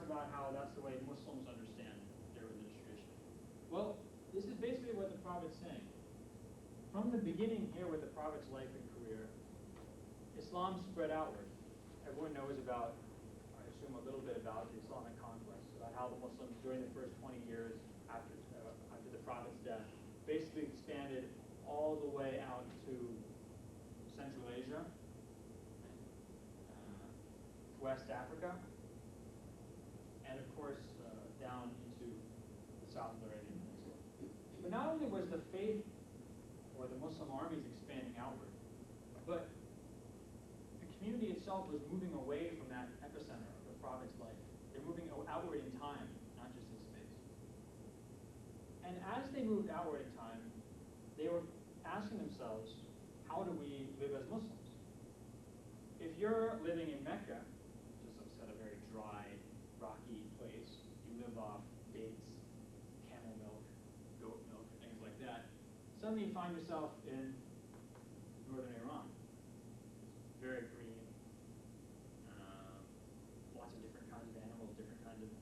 about how that's the way Muslims understand their religious tradition. Well, this is basically what the Prophet's saying. From the beginning here with the Prophet's life and career, Islam spread outward. Everyone knows about, I assume a little bit about the Islamic conquest, about how the Muslims during the first 20 years after the Prophet's death basically expanded all the way out to Central Asia, West Africa, and of course down into the South of the Arabian Peninsula. But not only was the faith or the Muslim armies expanding outward, but the community itself was moving away from that epicenter of the Prophet's life. They're moving outward in time, not just in space. And as they moved outward in time, they were asking themselves, how do we live as Muslims? If you're living in Mecca, which is a very dry, rocky place, you live off dates, camel milk, goat milk, things like that, suddenly you find yourself in northern Iran. It's very green, lots of different kinds of animals, different kinds of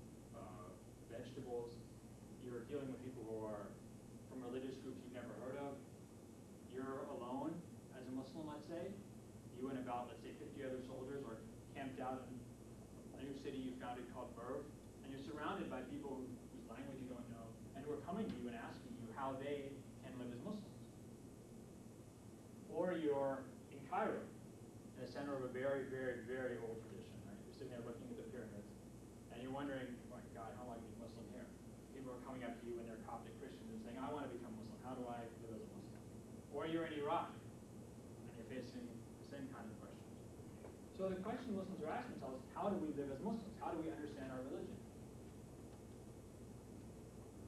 vegetables. You're dealing with people who are from religious groups you've never heard of. You're alone as a Muslim, let's say. You and about, let's say, 50 other soldiers are camped out in a new city you founded called Merv, and you're surrounded by people whose language you don't know, and who are coming to you and asking you how they can live as Muslims. Or you're in Cairo, in the center of a very, very, very old tradition, right? You're sitting there looking at the pyramids, and you're wondering, oh my God, how do I be Muslim here? People are coming up to you and they're Coptic Christians and saying, I want to become Muslim. How do I live as a Muslim? Or you're in Iraq, and you're facing the same kind of questions. So the question Muslims are asking themselves is, how do we live as Muslims? How do we understand our religion?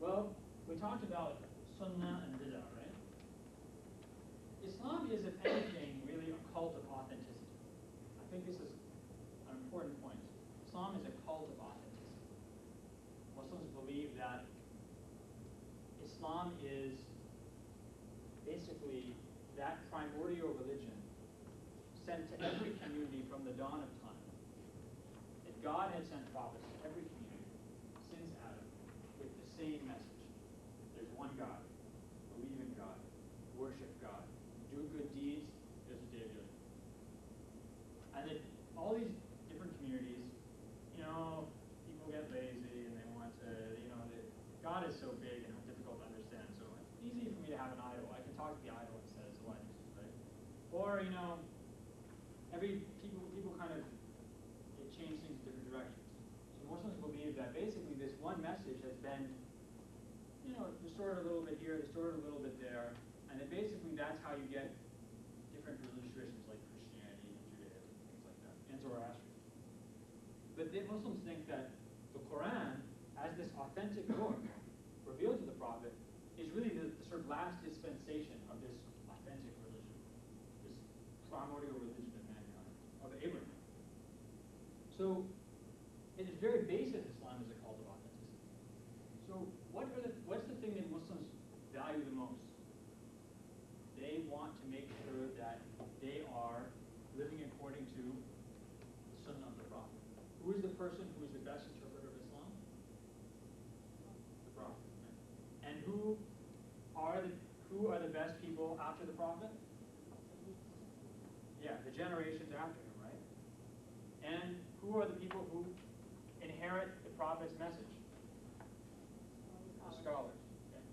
Well, we talked about Sunnah and Bid'ah, right? Islam is, if anything, really a cult of authenticity. I think this is an important point. Islam is a cult of authenticity. Muslims believe that Islam is basically that primordial religion sent to every community from the dawn of time. That God had sent prophets to every community since Adam with the same message. There's one God. Believe in God. Worship God. Do good deeds. There's a day of judgment. And that all these different communities, people get lazy and they want to, God is so big and difficult to understand. So it's easy for me to have an idol. I can talk to the idol instead, so I just, right? Or, people kind of change things in different directions. So Muslims believe that basically this one message has been, distorted a little bit here, distorted a little bit there, and that basically that's how you get different religious traditions like Christianity and Judaism, things like that, and Zoroastrianism. But the Muslims think that the Quran, as this authentic book revealed to the Prophet, is really the sort of last dispensation of this authentic religion, this primordial religion of mankind, of Abraham. So, at its very base of Islam is a cult of authenticity. So, what's the thing that Muslims value the most? They want to make sure that they are living according to the Sunnah of the Prophet. Who is the person who is the best interpreter of Islam? The Prophet. Right? And who are the best people after the Prophet? Yeah, the generations after him, right? And who are the people who inherit the Prophet's message? The scholars. Okay?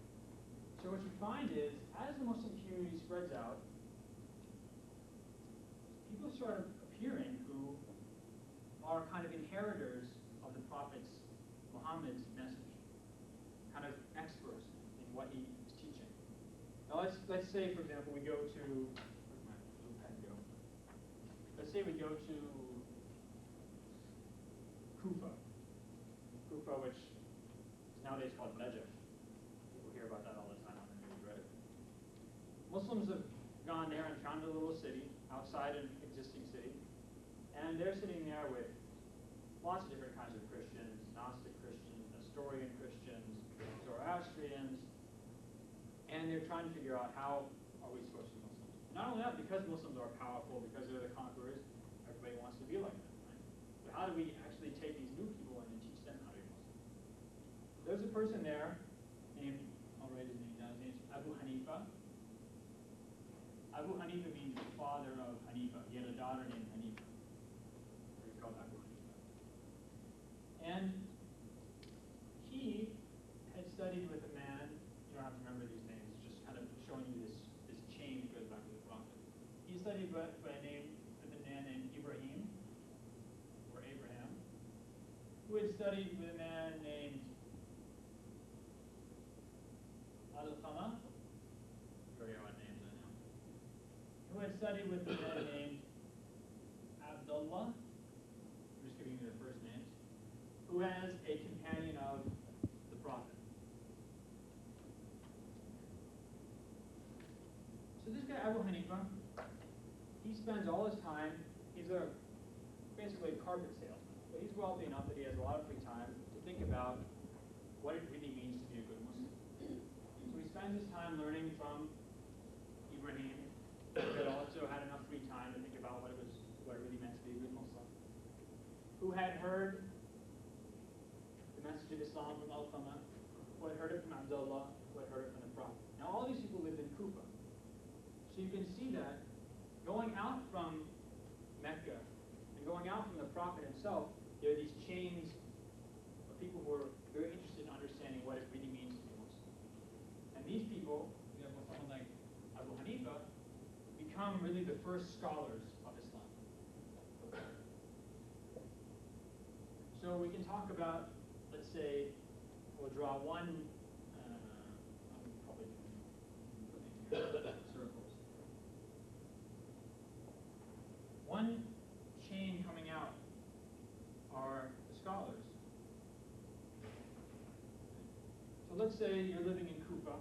So what you find is, as the Muslim community spreads out, people start appearing who are kind of inheritors of the Prophet's, Muhammad's message, kind of experts in what he is teaching. Now let's say, for example, we go to, where's my blue pen go? Let's say we go to Kufa, which is nowadays called Najaf. People hear about that all the time on the news, right? Muslims have gone there and founded a little city outside an existing city, and they're sitting there with lots of different kinds of Christians, Gnostic Christians, Nestorian Christians, Zoroastrians, and they're trying to figure out how are we supposed to be Muslims. Not only that, because Muslims are powerful, because they're the conquerors, everybody wants to be like them, right? But how do we actually take these new people in and teach them there's a person there named, I'll write his name down, his name's Abu Hanifa. Abu Hanifa means the father of Hanifa. He had a daughter named Hanifa. So he's called Abu Hanifa. And he had studied with a man, you don't have to remember these names, it's just kind of showing you this chain that goes back to the Prophet. He studied with a man named Ibrahim, or Abraham, who had studied with a man named Al-Qama, very odd names I know, who had studied with a man named Abdullah, I'm just giving you their first names, who has a companion of the Prophet. So this guy Abu Hanifa, he spends all his time, he's basically a carpet salesman, but he's wealthy enough that he has a lot of free time to think about what it really means to be a good Muslim. So he spends his time learning from Ibrahim, but also had enough free time to think about what it really meant to be a good Muslim, who had heard the message of Islam from Al-Qama, who had heard it from Abdullah, who had heard it from the Prophet. Now all these people lived in Kufa. So you can see that going out from Mecca and going out from the Prophet himself, there are these chains of people who are very interested in understanding what it really means to be Muslim. And these people, you know, someone like Abu Hanifa, become really the first scholars of Islam. So we can talk about, let's say, we'll draw one, I'm probably putting here circles. One chain coming out are the scholars. So let's say you're living in Kufa.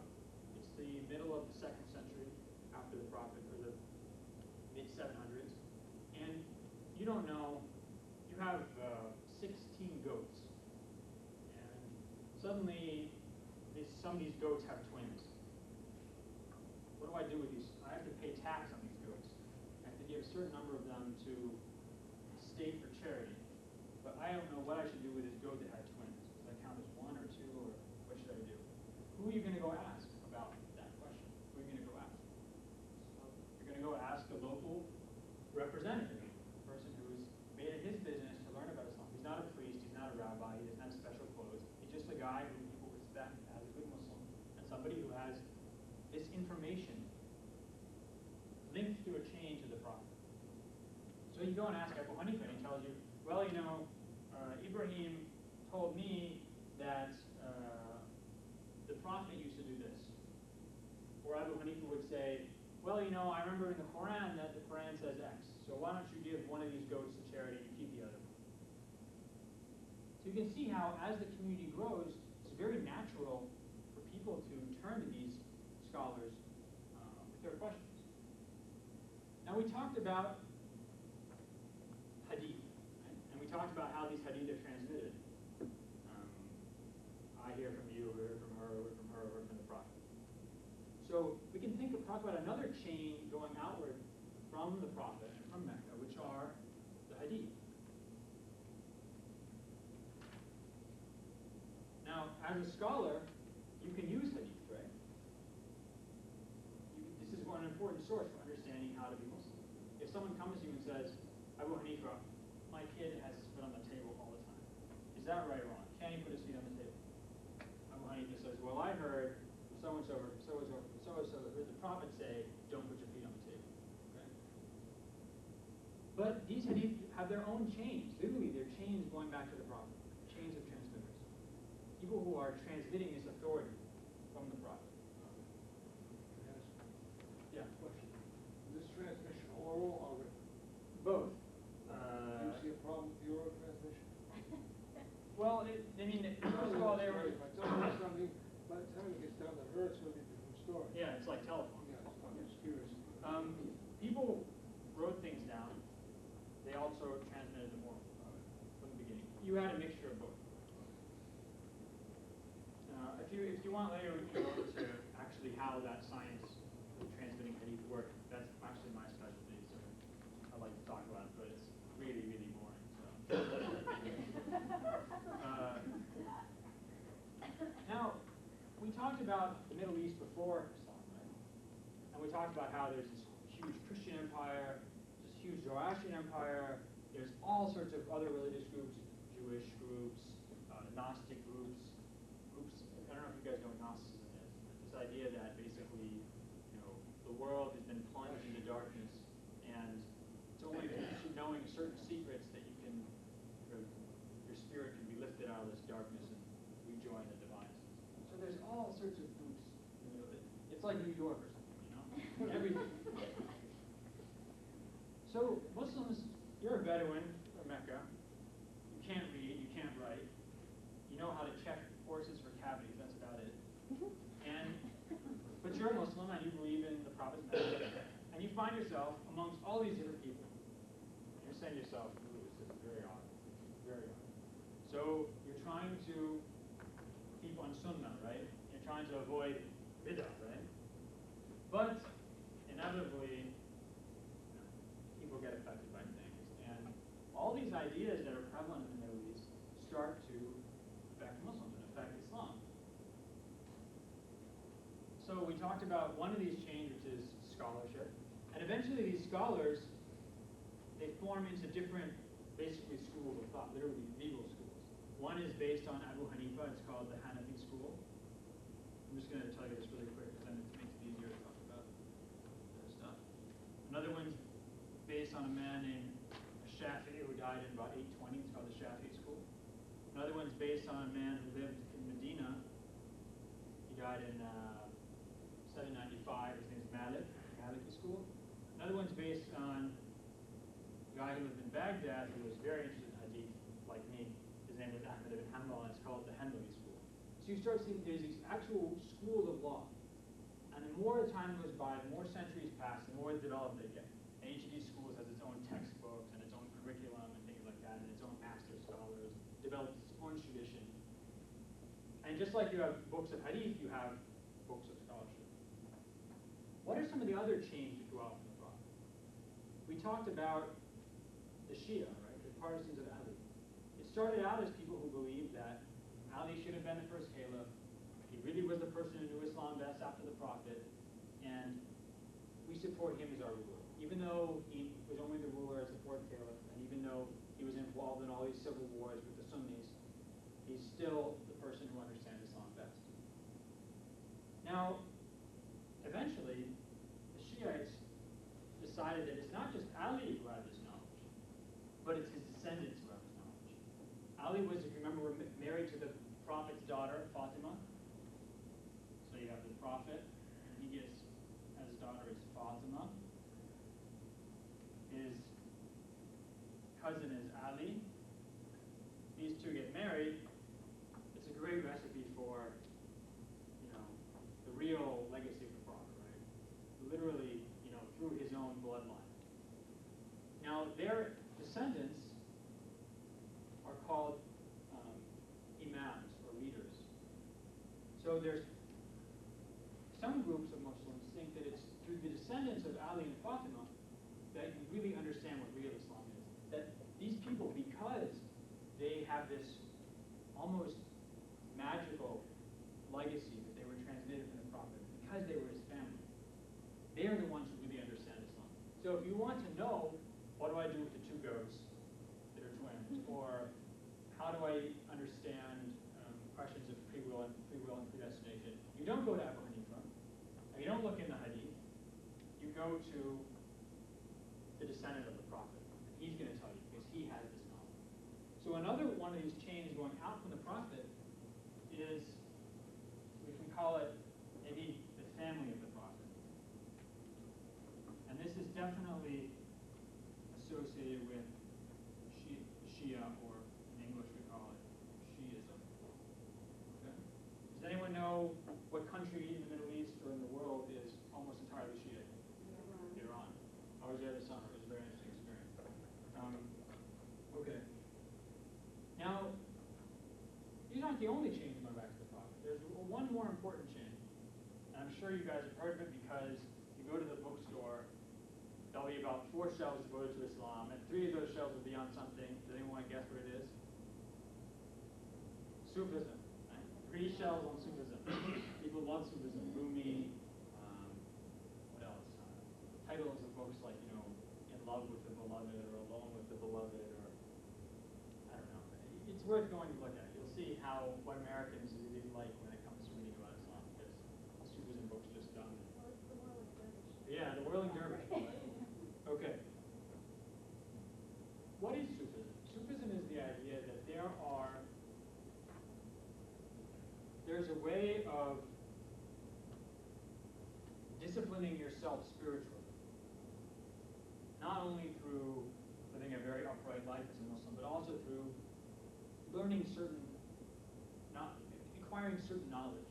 It's the middle of the 2nd century after the Prophet, or the mid-700s, and you don't know, you have 16 goats, and suddenly some of these goats have twins. What do I do with these? I have to pay tax on these goats. I have to give a certain number of them to state for charity, but I don't know what I should do with this goat that had twins. Does that count as one or two, or what should I do? Who are you going to go ask about that question? Who are you going to go ask? You're going to go ask the local representative, the person who's made it his business to learn about Islam. He's not a priest, he's not a rabbi, he doesn't have special clothes. He's just a guy who people respect as a good Muslim, and somebody who has this information linked to a chain to the Prophet. So you go and ask Abu Hanifa, and he tells you, well, you know, Ibrahim told me that the Prophet used to do this. Or Abu Hanifa would say, well, you know, I remember in the Quran that the Quran says X, so why don't you give one of these goats to charity and keep the other one? So you can see how, as the community grows, it's very natural for people to turn to these scholars with their questions. Now we talked about hadith, right? And we talked about how these hadith are transmitted. I hear from you, we hear from her, we hear from her, we hear from the Prophet. So we can talk about another chain going outward from the Prophet and from Mecca, which are the hadith. Now, as a scholar, you can use hadith, right? This is one important source for understanding how to be Muslim. If someone comes to you and says, Abu Hanifa, my kid has his foot on the table all the time. Is that right or wrong? Can he put his feet on the table? Abu Hanifa says, well, I heard so-and-so, so-and-so, so-and-so, heard the Prophet say, don't put your feet on the table. Okay? But these hadith have their own chains. Literally, they're chains going back to the Prophet. Chains of transmitters. People who are transmitting this authority from the Prophet. Can I ask Yeah. a question? Is this transmission oral or written? Both. Do you see a problem with the oral transmission? Well, first of all, they were... If I tell you something, by the time it gets down to her, it's going to be a different story. Yeah, it's like telephone. Yeah, I'm just curious. People wrote things down. They also transmitted them oral from the beginning. You had a mixture of both. If you want later, we can go into actually how that science of transmitting hadith works. That's actually my specialty, so I like to talk about it, but it's really, really boring. So. talked about the Middle East before Islam, right? And we talked about how there's this huge Christian empire, this huge Zoroastrian empire, there's all sorts of other religious groups, Jewish groups, Gnostic groups. I don't know if you guys know what Gnosticism is. It's this idea that basically, the world has been plunged into darkness, and it's only through knowing certain secrets that you can, your spirit can be lifted out of this darkness and rejoin the divine. So there's all sorts of groups. It's like New York or something, everything. So Muslims, you're a Bedouin from Mecca. You can't read, you can't write. You know how to check horses for cavities, that's about it. But you're a Muslim and you believe in the Prophet's message, and you find yourself amongst all these different people. And you're saying to yourself, ooh, this is very odd, very odd. So you're trying to keep on sunnah, right? You're trying to avoid bid'ah, right? But inevitably, people get affected by things, and all these ideas that are prevalent in the Middle East start to affect Muslims and affect Islam. So we talked about one of these chains, which is scholarship, and eventually these scholars, they form into different, basically schools of thought, literally legal schools. One is based on Abu Hanifa, it's called the Hanafi school. I'm just going to tell you this really quick, because then it makes it easier to talk about this stuff. Another one's based on a man named Shafi'i who died in about 820, it's called the Shafi'i school. Another one's based on a man who lived in Medina. He died in 795, his name's Malik, Maliki school. Another one's based on a guy who lived in Baghdad who was very interested in hadith, like me. His name was Ahmed ibn Hanbal, and it's called the Hanbali school. So you start seeing there's these actual schools of law. And the more time goes by, the more centuries pass, the more developed they get. And each of these schools has its own textbooks and its own curriculum and things like that, and its own master scholars, develops its own tradition. And just like you have books of hadith, you have books of scholarship. What are some of the other chains that go out from the Prophet? We talked about the Shia, right, the partisans of Ali. It started out as people who believed that Ali should have been the first caliph. He really was the person who knew Islam best after the Prophet, and we support him as our ruler. Even though he was only the ruler as the fourth caliph, and even though he was involved in all these civil wars with the Sunnis, he's still the person who understands Islam best. Now, eventually, the Shiites decided that it's not just Ali who had this knowledge, but it's his descendants who have this knowledge. Ali was, if you remember, married to the Prophet's daughter, Fatima. So you have the Prophet, and he gets, as his daughter is Fatima. His cousin is Ali. These two get married. It's a great recipe for, the real legacy of the Prophet, right? Literally, through his own bloodline. Now, their descendants are called imams, or leaders. So there's some groups of Muslims think that it's through the descendants of Ali and Fatima that you really understand what real Islam is. That these people, because they have this almost magical legacy that they were transmitted from the Prophet, because they were his family, they are the ones who really understand Islam. So if you want to know, what do I do with the two goats that are twins? Or how do I understand questions of free will and predestination? You don't go to Abu Hanifa, and you don't look in the hadith. You go to the descendant of the Prophet. He's going to tell you, because he has this knowledge. So another one of these chains going out from the Prophet is, we can call it maybe the family of the Prophet. And this is definitely associated with Shia, or in English we call it Shiism. Okay? Does anyone know what country in the Middle East or in the world is almost entirely Shia? Iran. I was there this summer. It was a very interesting experience. Okay. Now, these aren't the only chains going back to the Prophet. There's one more important chain. And I'm sure you guys have heard of it, because you go to the bookstore, there'll be about 4 shelves devoted to Islam, and 3 of those shelves will be on something. Does anyone want to guess what it is? Sufism. Right? Pretty shells on Sufism. People love Sufism. Rumi, what else? Titles of books like, you know, In Love with the Beloved or Alone with the Beloved, or I don't know. It's worth going to look at. You'll see what Americans really like when it comes to reading about Islam, because Sufism books just dominate. Well, it's the Whirling Dervish. Yeah, the Whirling Dervish. Okay. What is Sufism? Sufism is the idea that there's a way of disciplining yourself spiritually, not only through living a very upright life as a Muslim, but also through acquiring certain knowledge,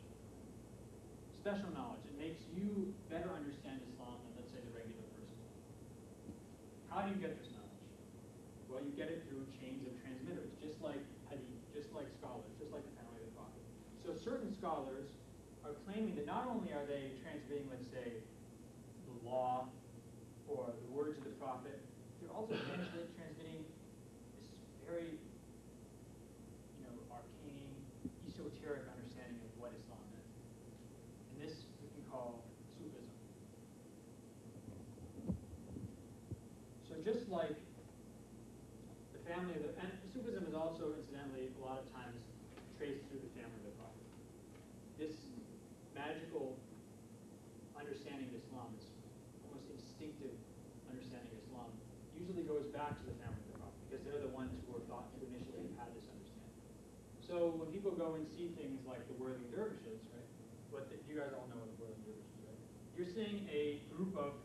special knowledge. It makes you better understand Islam than, let's say, the regular person. How do you get this knowledge? Well, you get it through chains of transmitters, just like hadith, just like scholars, just like the family of the Prophet. So certain scholars are claiming that not only are they transmitting, let's say, the law or the words of the Prophet, they're also transmitting this very, arcane, esoteric understanding of what Islam is. And this we can call Sufism. So just like the family of and Sufism is also, incidentally, a lot of times traced through the family of the Prophet. This magical understanding of Islam, this almost instinctive understanding of Islam, usually goes back to the family of the Prophet, because they're the ones who were thought to initially have had this understanding. So when people go and see things like the Whirling Dervishes, right? You guys all know what the Whirling Dervishes, right? You're seeing a group of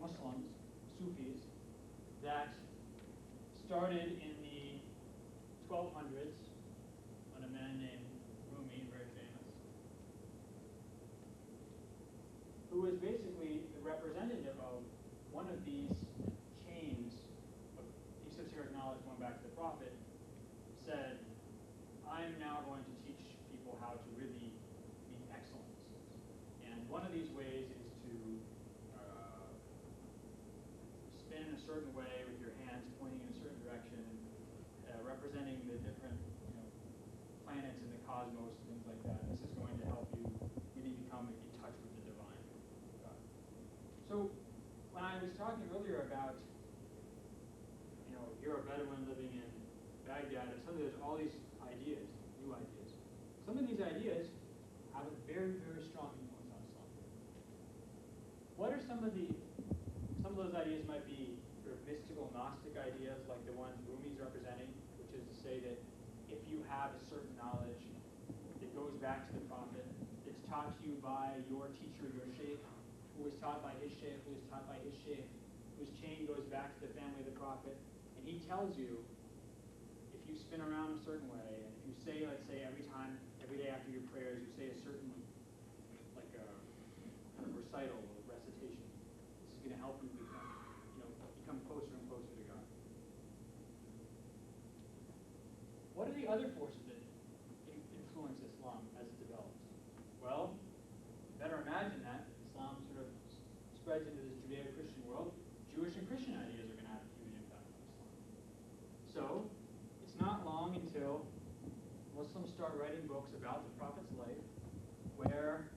Muslims, Sufis, that started in the 1200s when a man named Rumi, very famous, who was basically the representative of one of these chains of esoteric knowledge going back to the Prophet, said, I'm now going to teach people how to really be excellent Muslims. And one of these ways is to spin in a certain way with your hands pointing in a certain direction, representing the different planets in the cosmos and things like that. This is going to help you really become in touch with the divine. So when I was talking earlier about, you're a Bedouin living in Baghdad, and suddenly there's all these ideas, new ideas. Some of these ideas have a very, very strong influence on Islam. What are some of those ideas might be sort of mystical Gnostic ideas like the ones Rumi's representing, which is to say that if you have a certain knowledge that goes back to the Prophet, it's taught to you by your teacher, your sheikh, who was taught by his sheikh, who was taught by his sheikh, whose chain goes back to the family of the Prophet, and he tells you, if you spin around a certain way, and if you say, let's say, every day after your prayers, you say a certain, like a kind of recital or recitation, this is going to help you become closer and closer to God. What are the other forces that influence Islam as it develops? Well, better imagine that Islam sort of spreads into this Judeo-Christian world. Jewish and Christian ideas are going to have a huge impact on Islam. So, it's not long until Muslims start writing books about the Prophet's life where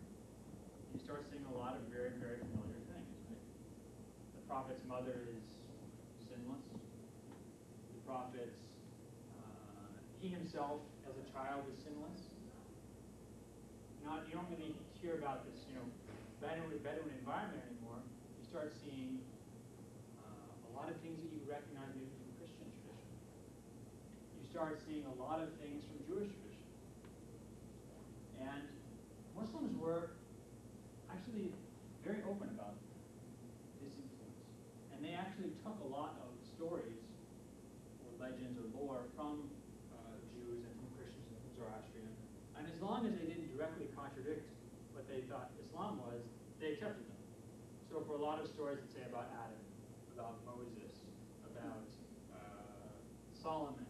you start seeing a lot of very, very familiar things, right? The Prophet's mother is sinless. The Prophet's, he himself as a child is sinless. You don't really hear about this, Bedouin environment anymore. You start seeing a lot of things that you recognize maybe from Christian tradition. You start seeing a lot of things from Jewish tradition. And Muslims were actually very open about this influence. And they actually took a lot of stories or legends or lore from Jews and from Christians and from Zoroastrian. And as long as they didn't directly contradict what they thought Islam was, they accepted them. So for a lot of stories that say about Adam, about Moses, about Solomon,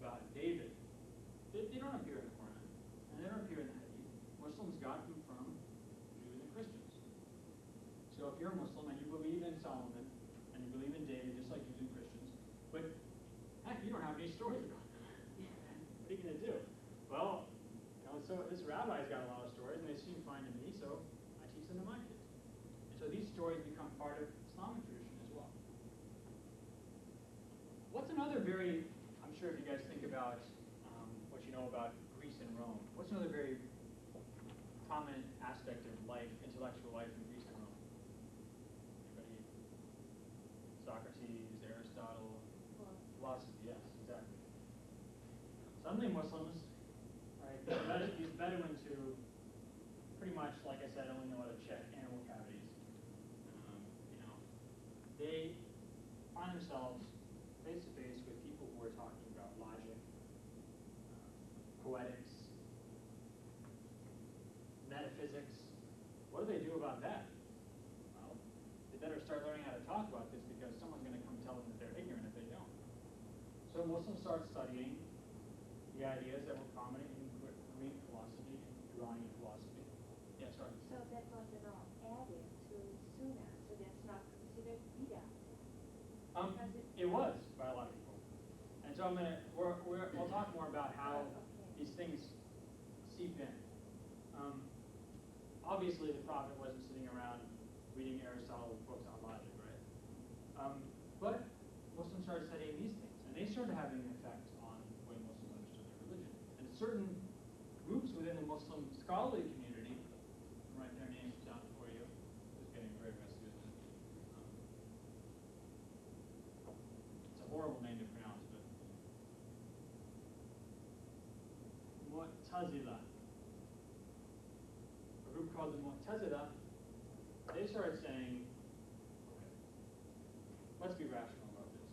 about David, they don't appear in the Quran, and they don't appear in the Hadith. Muslims got them from Jews and Christians. So if you're a Muslim and you believe in Solomon, and you believe in David, just like Jews and Christians, but heck, you don't have any stories about them. What are you going to do? Well, so this rabbi's got a lot of stories, and they seem fine to me, so I teach them to my kids. And so these stories become part of Islamic tradition as well. What's another very, I'm sure if you guys think about what you know about Greece and Rome, what's another very prominent aspect of life, intellectual life in Greece and Rome? Anybody? Socrates, Aristotle, philosophy, yes, exactly. Suddenly Muslims, right, these Bedouins who pretty much, like I said, only know how to check animal cavities. They find themselves face to face with people who are talking about logic, poetics, metaphysics. What do they do about that? Well, they better start learning how to talk about this because someone's going to come tell them that they're ignorant if they don't. So Muslims start studying the ideas that were prominent in Greek philosophy, Iranian philosophy. Yeah, sorry. So that was added to Sunnah, so that's not considered bid'ah. It was by a lot of people. And so we'll talk more about how these things seep in. Obviously, the Prophet wasn't sitting around reading Aristotle's books on logic, right? But Muslims started studying these things, and they started having an effect on the way Muslims understood their religion. And certain groups within the Muslim scholarly community, I'll write their names down for you. It's getting very messy, isn't it? It's a horrible name to pronounce, but Mu'tazila. A group called the Mu'tazila, they started saying, okay, let's be rational about this.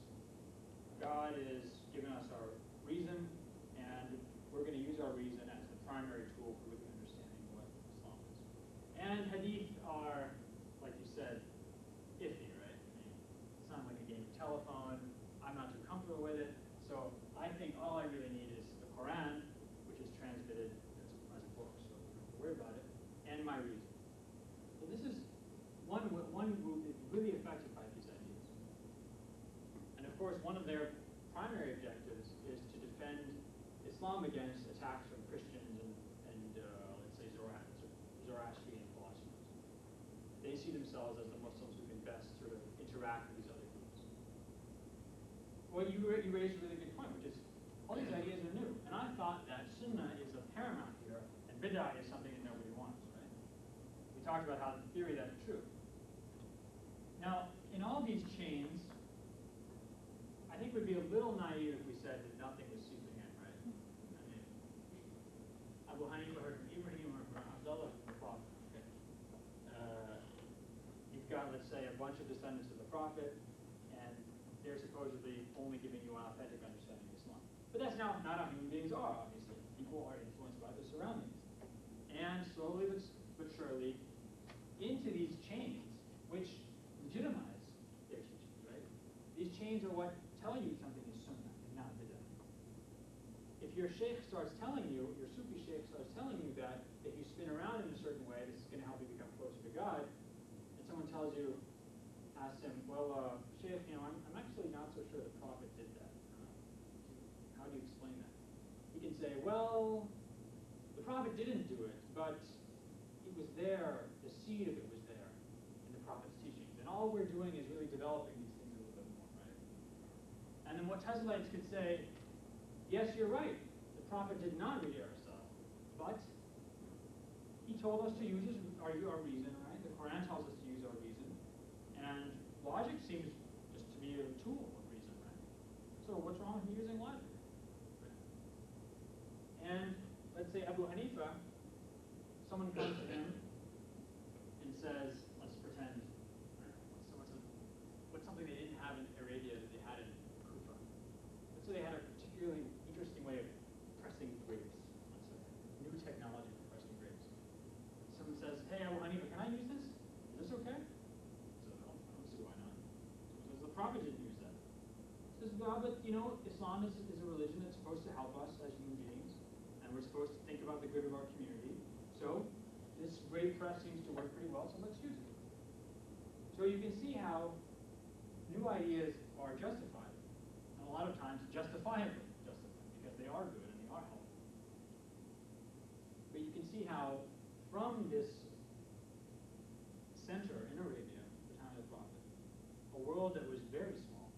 God is giving us our reason, and we're going to use our reason as the primary tool for really understanding what Islam is. And hadith are, like you said, iffy, right? I mean, it's not like a game of telephone. I'm not too comfortable with it. So I think all I really need is the Quran, which is transmitted as a book, so we don't have to worry about it, and my reason. So this is one group is really affected by these ideas. And of course, one of their primary objectives is to defend Islam against attacks from Christians and let's say Zoroastrian philosophers. They see themselves as the Muslims who can best sort of interact with these other groups. Well, you raised a really good point, which is all these ideas are new. And I thought that Sunnah is a paramount here, and Bid'ah is something that nobody wants, right? We talked about how in theory that's true. Now, in all these chains, I think we'd be a little naive if we said that nothing was seeping in, right? I mean, Abu Hanifa heard from Ibrahim or from Abdullah from the Prophet. Okay. You've got, let's say, a bunch of descendants of the Prophet, and they're supposedly only giving you an authentic understanding of Islam. But that's not how human beings are, obviously. People are influenced by their surroundings. And slowly but surely, into these chains, which legitimize their teachings, right? These chains are what tell you something is Sunnah and not Bid'ah. If your sheikh starts telling you, your Sufi sheikh starts telling you that if you spin around in a certain way, this is going to help you become closer to God, and someone tells you, asks him, well, sheikh, I'm actually not so sure the Prophet did that. How do you explain that? He can say, well, the Prophet didn't do it, but it was there, the seed of it was there in the Prophet's teachings. And all we're doing is really developing these things a little bit more, right? And then Mu'tazilites could say, yes, you're right. The Prophet did not read Aristotle, but he told us to use our reason, right? The Quran tells us to use our reason. And logic seems just to be a tool of reason, right? So what's wrong with using logic? Right? And let's say Abu Hanifa, someone comes to him and says, let's pretend, what's something they didn't have in Arabia that they had in Kufa? Let's say they had a particularly interesting way of pressing grapes. Let's say new technology for pressing grapes. Someone says, hey, Abu Hanifa, can I use this? Is this okay? He says, I don't see why not. Someone says, the Prophet didn't use that. He says, well, but Islam is a religion that's supposed to help us as human beings, and we're supposed to think about the good of our community. So this grape press seems to work pretty well, so let's use it. So you can see how new ideas are justified, and a lot of times justifiably justified, because they are good and they are helpful. see how from this center in Arabia, the time of the Prophet, a world that was very small,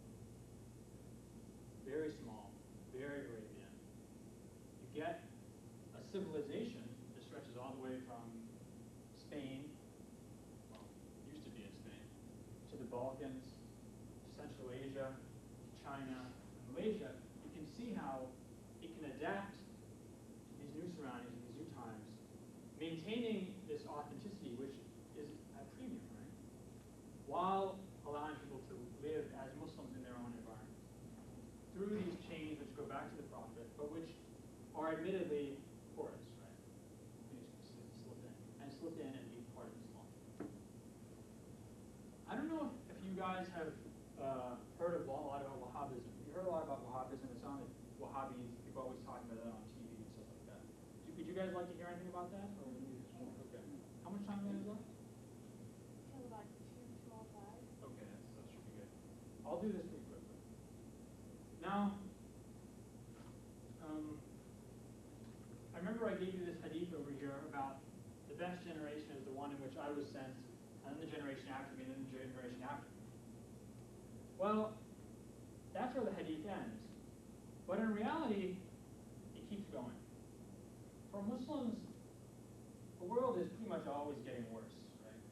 very Arabian, you get a civilization that stretches all the way from Spain, well, used to be in Spain, to the Balkans, to Central Asia, to China, and Malaysia. You can see how it can adapt to these new surroundings and these new times, maintaining this authenticity, which is a premium, right? While allowing people to live as Muslims in their own environment. Through these chains which go back to the Prophet, but which are admittedly porous, right? Slip in and be part of Islam. I don't know if you guys have heard a lot about Wahhabism. You heard a lot about Wahhabism. It's on the Wahhabis. People are always talking about that on TV and stuff like that. Would you guys like to hear anything about that? Or okay. How much time do we have left? Till about 2:05. Okay, that should be good. I'll do this pretty quickly. Now, I remember I gave you this hadith over here about the best generation is the one in which I was sent, and then the generation after me, and then the generation after me. Well, that's where the hadith ends. But in reality, it keeps going. For Muslims, the world is pretty much always getting worse, right?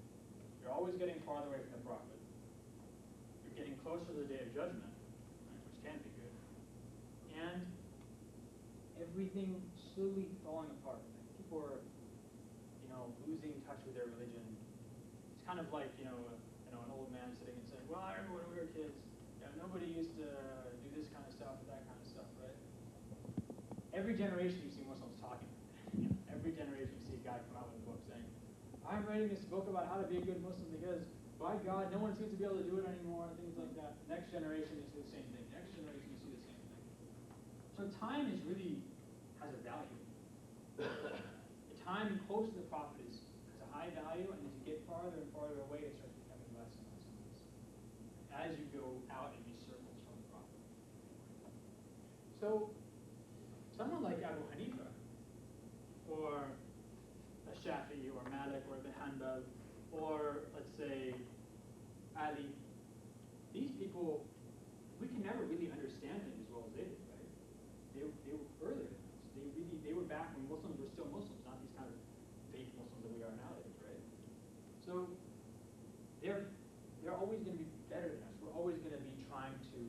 You're always getting farther away from the Prophet. You're getting closer to the Day of Judgment, right, which can be good. And everything slowly falling apart. Right? People are, losing touch with their religion. It's kind of like, an old man sitting and saying, well, I remember when we were kids, nobody used to do this kind of stuff or that kind of stuff, right? Every generation you see Muslims talking. Every generation you see a guy come out with a book saying, I'm writing this book about how to be a good Muslim because, by God, no one seems to be able to do it anymore, and things like that. Next generation you see the same thing. Next generation you see the same thing. So time has a value. The time close to the Prophet has a high value, and as you get farther and farther away, it starts becoming less and less and less. As you go out in these circles from the Prophet. So, someone like Abu Hanifa, or a Shafi'i, or Malik, or Ibn Hanbal, or let's say Ali, these people, we can never really understand them as well as they did, right? They were earlier than us. They were back when Muslims were still Muslims, not these kind of fake Muslims that we are nowadays, right? So they're always going to be better than us. We're always going to be trying to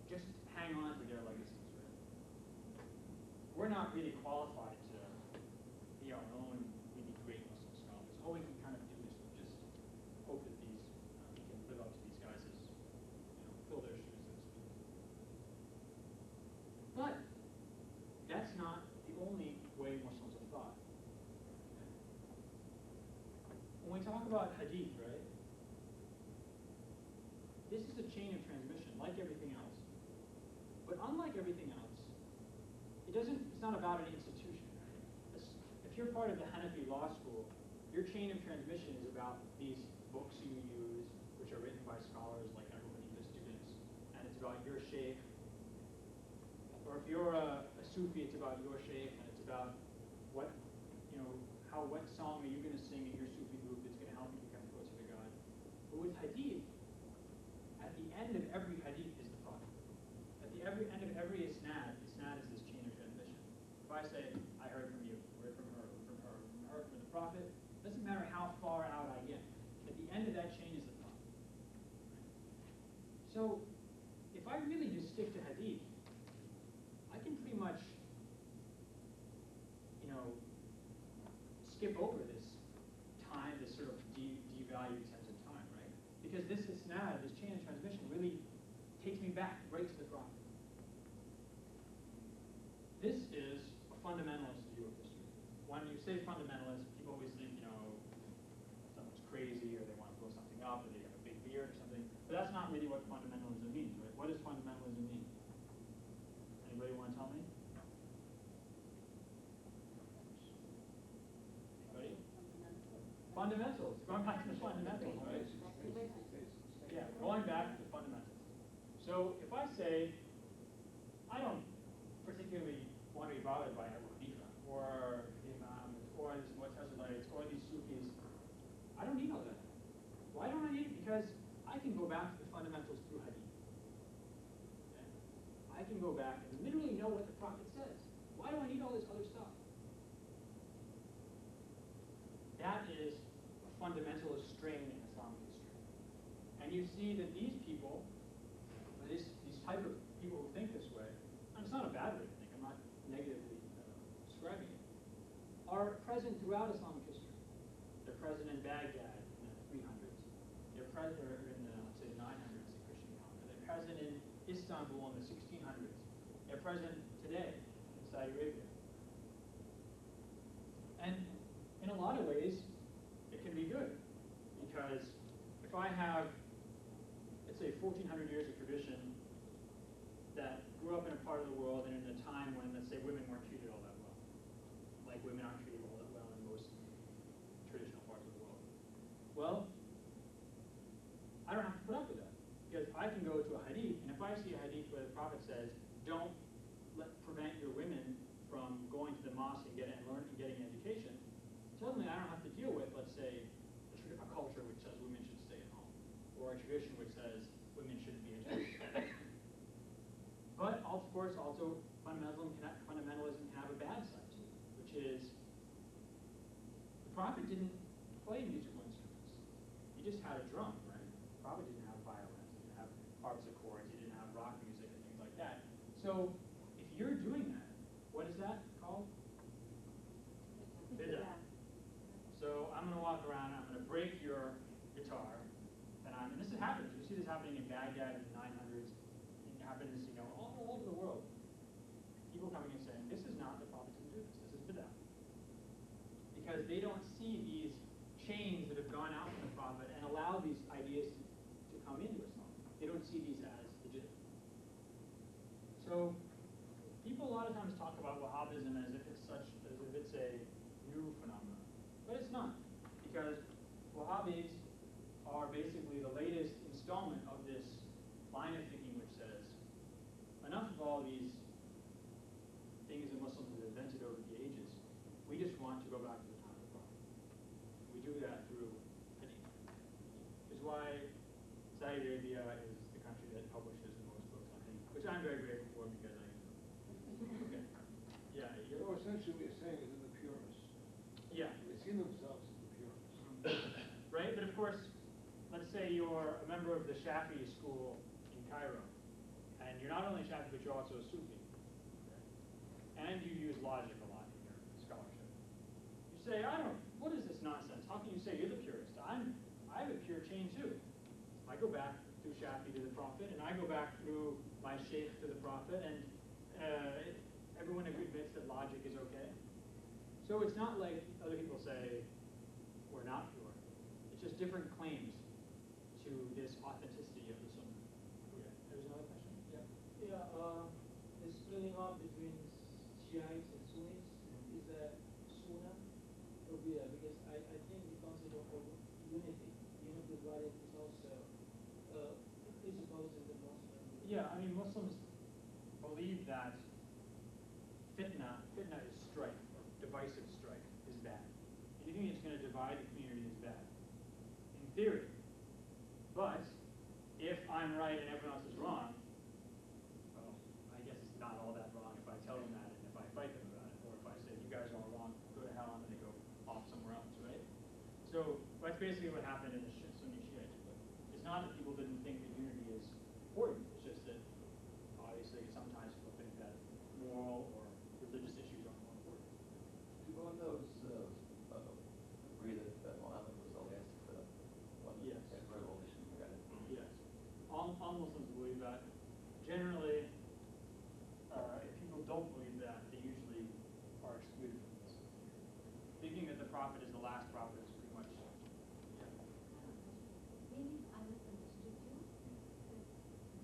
just hang on to their legacies, right? We're not really qualified to be our own really great Muslim scholars. All we can kind of do is just hope that we can live up to these guys as, fill their shoes, so to speak. But that's not the only way Muslims have thought. When we talk about hadith, right? This is a chain of transmission, like everything else. But unlike everything else, it's not about an institution. Right? If you're part of the Hanafi law school, your chain of transmission is about these books you use, which are written by scholars like Abu Hanifa's students, and it's about your sheikh. Or if you're a Sufi, it's about your sheikh, and it's about what song are you going to sing in your Sufi group that's going to help you become closer to God. But with hadith, at the end of every hadith is the Prophet. At the end of every isnad is this chain of transmission. If I say, I heard from you, heard from her, from her, from her, from the Prophet, it doesn't matter how far out I get. At the end of that chain is the Prophet. So, if I really just stick to hadith, I can pretty much, skip over this time, this sort of devalued sense of time, right? Because this isnad, this chain of transmission, really takes me back right to the Prophet. This is a fundamentalist view of history. When you say fundamentalist, people always think, someone's crazy, or they want to blow something up, or they have a big beard or something. But that's not really what fundamentalism means, right? What does fundamentalism mean? Anybody want to tell me? Anybody? Fundamentals. Going back to the fundamentals, right? Yeah, going back to the fundamentals. So if I say, I don't particularly want to be bothered by Abu Hanifa or Imam Alawite or these Sufis, I don't need all that. Why don't I need it? Because I can go back to the fundamentals through hadith. Okay? I can go back and literally know what the Prophet says. Why do I need all this other stuff? That is a fundamentalist strain in Islamic history. And you see that these people, these type of people who think this way, and it's not a bad way to think, I'm not negatively describing it, are present throughout Islamic history. They're present in Baghdad in the 300s. They're present in the, let's say, 900s in Christian calendar. They're present in Istanbul in the 1600s. They're present today in Saudi Arabia. And in a lot of ways, it can be good. Because if I have, let's say, 1,400 years of tradition that grew up in a part of the world and in a time when, let's say, women weren't treated all that well. Like women aren't treated all that well in most traditional parts of the world. Well, I don't have to put up with that. Because I can go to a hadith, and if I see a hadith where the Prophet says, don't prevent your women from going to the mosque and getting an education, suddenly I don't have to deal with, let's say, a culture which says women should stay at home, or a tradition which says women shouldn't be educated. But, of course, also fundamentalism can have a bad side to it, which is the Prophet didn't play musical instruments. He just had a drum, right? The Prophet didn't have violins, he didn't have harpsichords, he didn't have rock music and things like that. So, if you're doing that, what is that called? Bid'ah. So I'm going to walk around, I'm going to break your guitar, and this is happening. You see this happening in Baghdad in the 900s. It happens, all over the world. People coming and saying, this is not the Prophet didn't do this. This is bid'ah. Because they don't see these chains that have gone out from the Prophet and allow these ideas to come into Islam. They don't see these as legitimate. So people a lot of times talk about Wahhabism as if it's a new phenomenon. But it's not, because Wahhabis are basically the latest installment of this line of thinking which says, enough of all these things that Muslims have invented over the ages, we just want to go back to the time of the Prophet. We do that through hadith. Which is why Saudi Arabia is the country that publishes the most books on hadith, which I'm very grateful for because I use them. Okay. Yeah. So essentially what you're saying is they're the purists. Yeah. They see themselves as the purists. Right? But of course, let's say you're a member of the Shafi'i school in Cairo, and you're not only Shafi'i, but you're also a Sufi. Okay? And you use logic a lot in your scholarship. You say, what is this nonsense? How can you say you're the purist? I have a pure chain too. I go back through Shafi'i to the Prophet, and I go back through my sheikh to the Prophet, and everyone admits that logic is okay. So it's not like other people say, we're not pure. It's just different claims to this authenticity of the Sunnah. Okay. There's another question? Yeah. Yeah, the splitting up between Shiites and Sunnis is a Sunnah or Bid'ah, because I think the concept of unity body is also presupposed in the Muslim. Yeah, I mean, Muslims believe that fitna is strife, divisive strife is bad. Anything that's going to divide the community is bad, in theory. But if I'm right and everyone else is wrong, well, I guess it's not all that wrong if I tell them that and if I fight them about it, or if I say, you guys are all wrong, go to hell, and they go off somewhere else, right? So that's basically what happened in the Sunni Shiite split. It's not that people didn't think that unity is important, it's just that obviously sometimes people think that moral or religious issues are more important. Do both those agree that Muhammad was the last one Yes. that revelation got it? Yes. All Muslims believe that. Generally, if people don't believe that, they usually are excluded from this. Thinking that the Prophet is the last prophet is pretty much, yeah. Maybe I misunderstood you.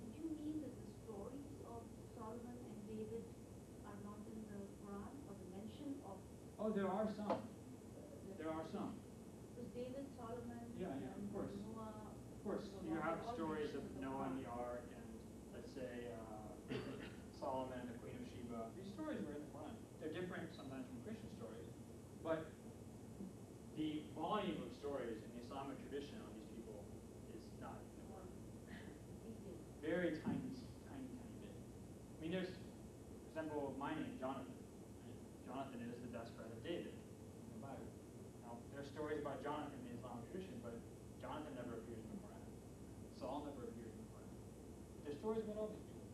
Did you mean that the stories of Solomon and David are not in the Quran, or the mention of? Oh, there are some. There are some. Was David, Solomon, Yeah, of course. Noah? Of course, you have stories of Noah and the Ark, and let's say Solomon and the Queen of Sheba. These stories were in the Quran. They're different sometimes from Christian stories, but my name, Jonathan. Right? Jonathan is the best friend of David in the Bible. Now, there are stories about Jonathan in the Islamic tradition, but Jonathan never appears in the Quran. Saul never appears in the Quran. But there's stories about all these people.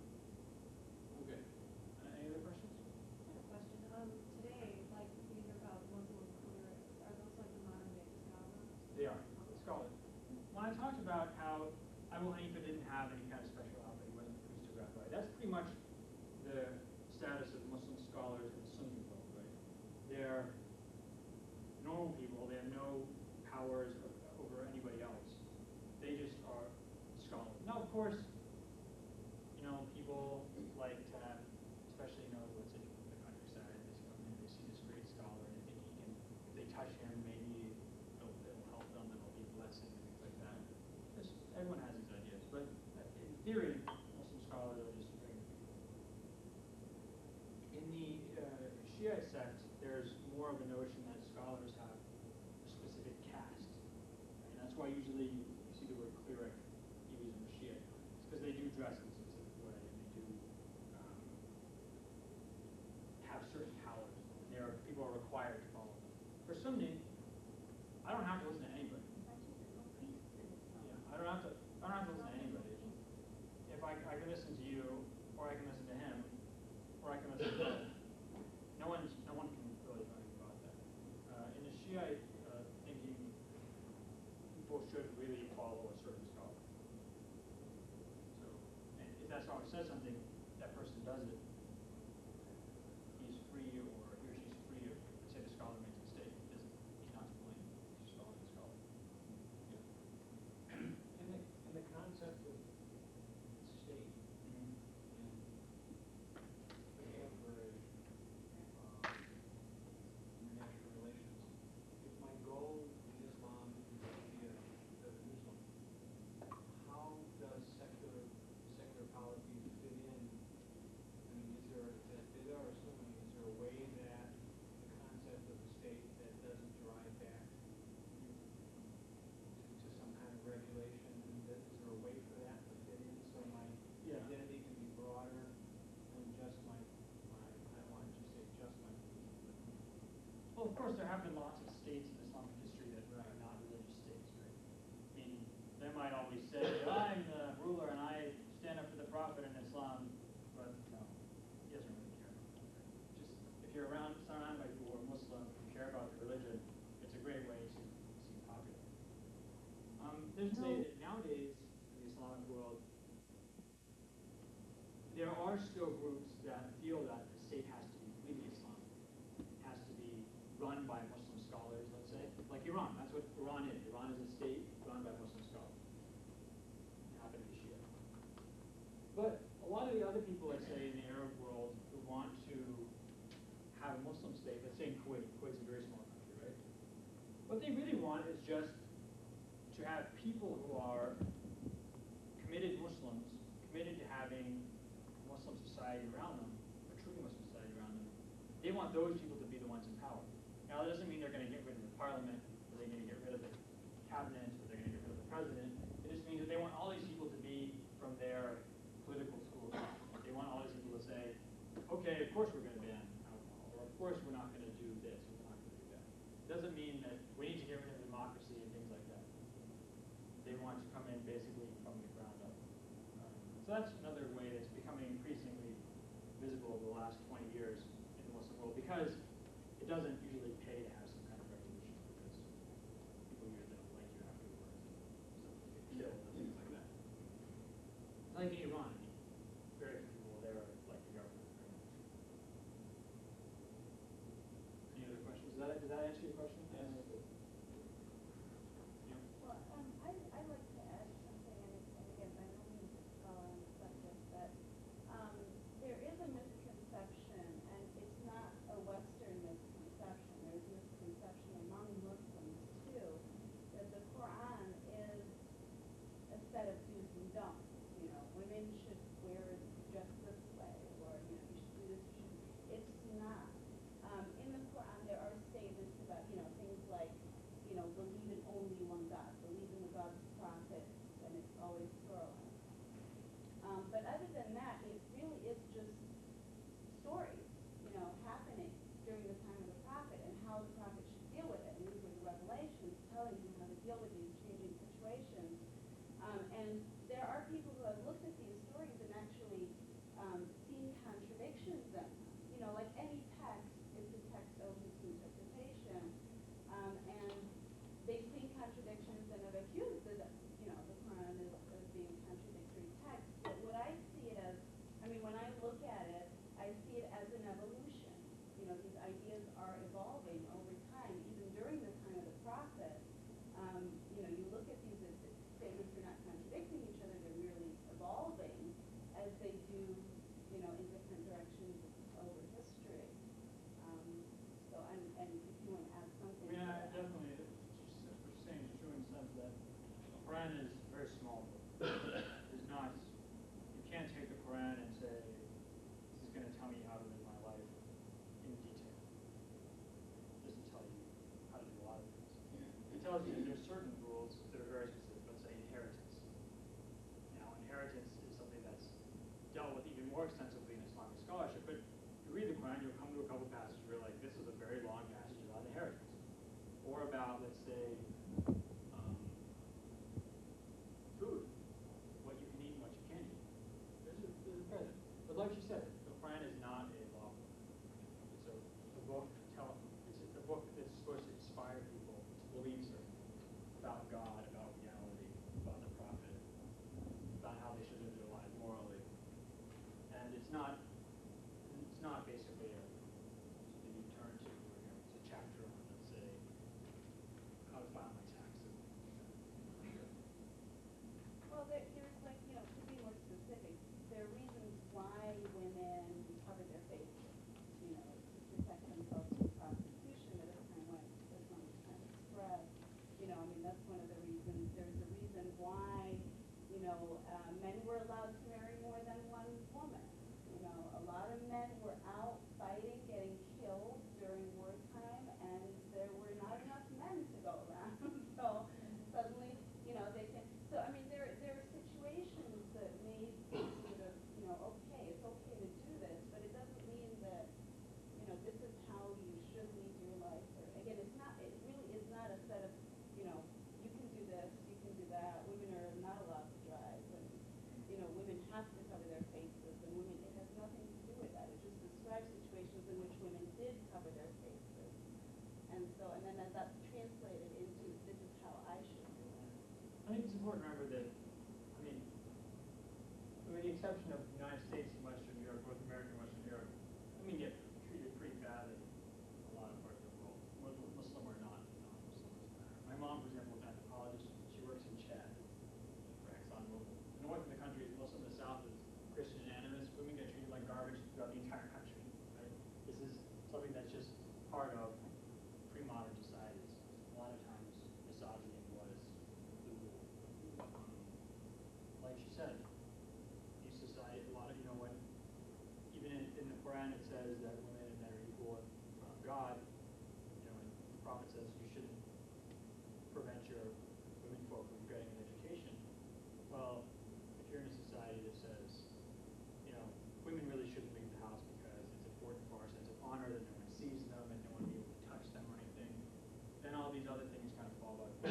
Okay. Any other questions? I have a question. Today, like you hear about Muslim clerics, are those like the modern day scholars? They are. Scholars. When I talked about how Abu Hanifa didn't have any kind of speciality, he wasn't a priest or rabbi, that's pretty much the status of Muslim scholars in the Sunni world, right? They're normal people. They have no powers over anybody else. They just are scholars. Now, of course, people like to have, especially, let's say from the countryside, they come in, they see this great scholar, and they think he can, if they touch him, maybe it'll help them, and it'll be a blessing, and things like that. Everyone has these ideas, but in theory, Muslim scholars are just regular people. In the Shiite sect, there's more of a notion that scholars have a specific caste, and that's why usually you see the word cleric used in the Shiite. It's because they do dress in a specific way, and they do have certain powers, and people are required to follow them. For Sunni, I don't have to listen to anybody. Yeah, I don't have to listen to anybody. If I can listen to you, or I can listen to him, or I can listen to both. No one can really do anything about that. In the Shiite thinking, people should really follow a certain scholar. So, and if that scholar says something, that person does it. He's free, or he or she's free. Let's say the scholar makes a mistake. He's not to blame. He's just following the scholar. Yeah. In the concept of state and contemporary international relations, if my goal in Islam is to be a Muslim, how does secular policy fit in? I mean, is there or assuming, is there a way that the concept of the state that doesn't drive back to some kind of regulation? Is there a way for that to fit in so my identity can be broader than just my I don't want to just say just my belief, but Well, of course, there have been lots of states in Islamic history that are not religious states, right? I mean, they might always say, I'm the ruler and I stand up for the Prophet in Islam, but he doesn't really care about that. Just if you're surrounded by people who are Muslim, who care about the religion, it's a great way to seem popular. There's no say that nowadays in the Islamic world, there are still groups that feel that the state has to be completely Islamic. It has to be run by Muslim scholars, let's say. Like Iran, that's what Iran is. Iran is a state run by Muslim scholars. They happen to be Shia. But a lot of the other people, let's say, in the Arab world who want to have a Muslim state, let's say in Kuwait. Kuwait's a very small country, right? What they really want is just to have people who are committed Muslims, committed to having a Muslim society around them, a truly Muslim society around them. They want those people to be the ones in power. Now, that doesn't mean they're going to get rid of the parliament, or they're going to get rid of the cabinet, or they're going to get rid of the president. It just means that they want all these people to be from their political school. They want all these people to say, okay, of course we're going to ban alcohol, or of course we're not going to do this, or we're not going to do that. It doesn't mean that we need to get rid of democracy and things like that. They want to come in basically from the ground up. So that's another way that's becoming increasingly visible over the last 20 years in the Muslim world, because it doesn't usually pay to have some kind of revolution, because people usually don't like you afterwards, and stuff get killed and things like that. It's like in Iran, I mean, very few people there like the government very much. Any other questions? Does that answer your question? Yes. Well, I'd like to add something, and again, by no means a scholar on the subject, but there is a misconception, and it's not a Western misconception. There's evolution. You know, these ideas are evolving over time, even during the time of the prophet. You know, you look at these statements, they're not contradicting each other, they're merely evolving as they do, you know, in different directions over history. So, and if you want to add something. I mean, definitely, what you're saying is true in the sense that the Quran is a very small book. It's not, you can't take the Quran and say, this is going to tell me how to live my life in detail. It doesn't tell you how to do a lot of things. It tells you there's certain rules that are very specific, let's say inheritance. Now, inheritance is something that's dealt with even more extensively in Islamic scholarship, but you read the Quran, you'll come to a couple passages where you're like, this is a very long passage about inheritance. Or about, let's say, food, what you can eat and what you can't eat. There's a present. But like you said, the Quran is not a law book. It's a book it's a book that's supposed to inspire people to believe certain about God, about reality, about the prophet, about how they should live their lives morally. And it's not basically something you turn to where it's a chapter on, let's say, how to file my taxes. Well, there's like, you know, to be more specific, there are reasons why women cover their faces, you know, to protect themselves from prostitution at a time when Islam was trying to spread. You know, I mean, that's one of the reasons. There's a reason why, you know, men were allowed to marry more than one woman. You know, a lot of men were out fighting, getting killed during wartime, and there were not enough men to go around. So suddenly, you know, they can. So I mean, there are situations that made sort of, you know, okay, it's okay to do this, but it doesn't mean that, you know, this is how you should lead your life. Or again, it's not. It really is not a set of, you know, you can do this, you can do that. Women are not allowed to drive, and you know, women have to cover their faces, and women. It has nothing to do with that. It just describes situations in which women did cover their faces, and so, and then that's translated into this is how I should do it. I think it's important to remember that, I mean, with the exception of the United States and Western Europe, North America and Western Europe, women get treated pretty badly in a lot of parts of the world, Muslim or not, non-Muslim doesn't matter. My mom, for example, is an anthropologist. She works in Chad for ExxonMobil. North of the country is Muslim, the south is Christian and animist. Women get treated like garbage throughout the entire country, right? This is something that's just part of pre-modern societies. A lot of times, misogyny was the rule. Like she said, these society, a lot of, you know, when even in the Quran it says that women and men are equal in front of God. You know, and the prophet says you shouldn't prevent your women folk from getting an education. Well, if you're in a society that says, you know, women really shouldn't leave the house because it's important for our sense of honor that no one sees them and no one will be able to touch them or anything, then all these other things kind of fall out. I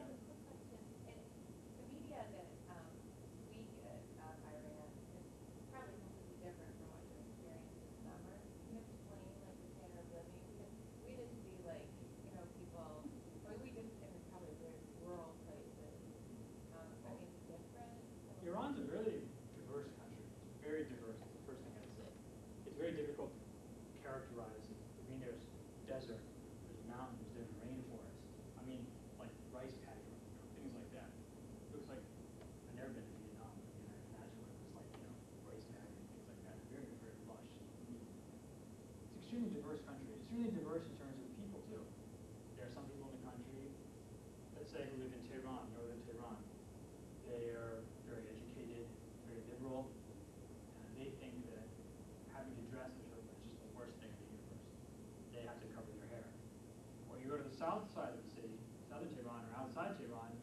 have a quick question. The media that we get out of Iran is probably completely different from what you experienced this summer. Can you explain like the standard of living? Because we just see like, you know, people, I mean, we just, and it's probably very rural places. I mean, different. Iran's a really diverse country. It's very diverse. That's the first thing I'd say. It's very difficult to characterize it. I mean, there's desert, there's mountains, there's rainforest. I mean, like rice paddy, you know, things like that. It looks like I've never been to Vietnam. I mean, I imagine what it was like, you know, rice paddy and things like that. Very, very lush. It's an extremely diverse country. It's extremely diverse in terms of people too. There are some people in the country, let's say, who live in Tehran, northern Tehran. They are very educated, very liberal, and they think that having to dress a turban is just the worst thing in the universe. They have to cover their hair. Or you go to the south side of the city, southern Tehran or outside Tehran,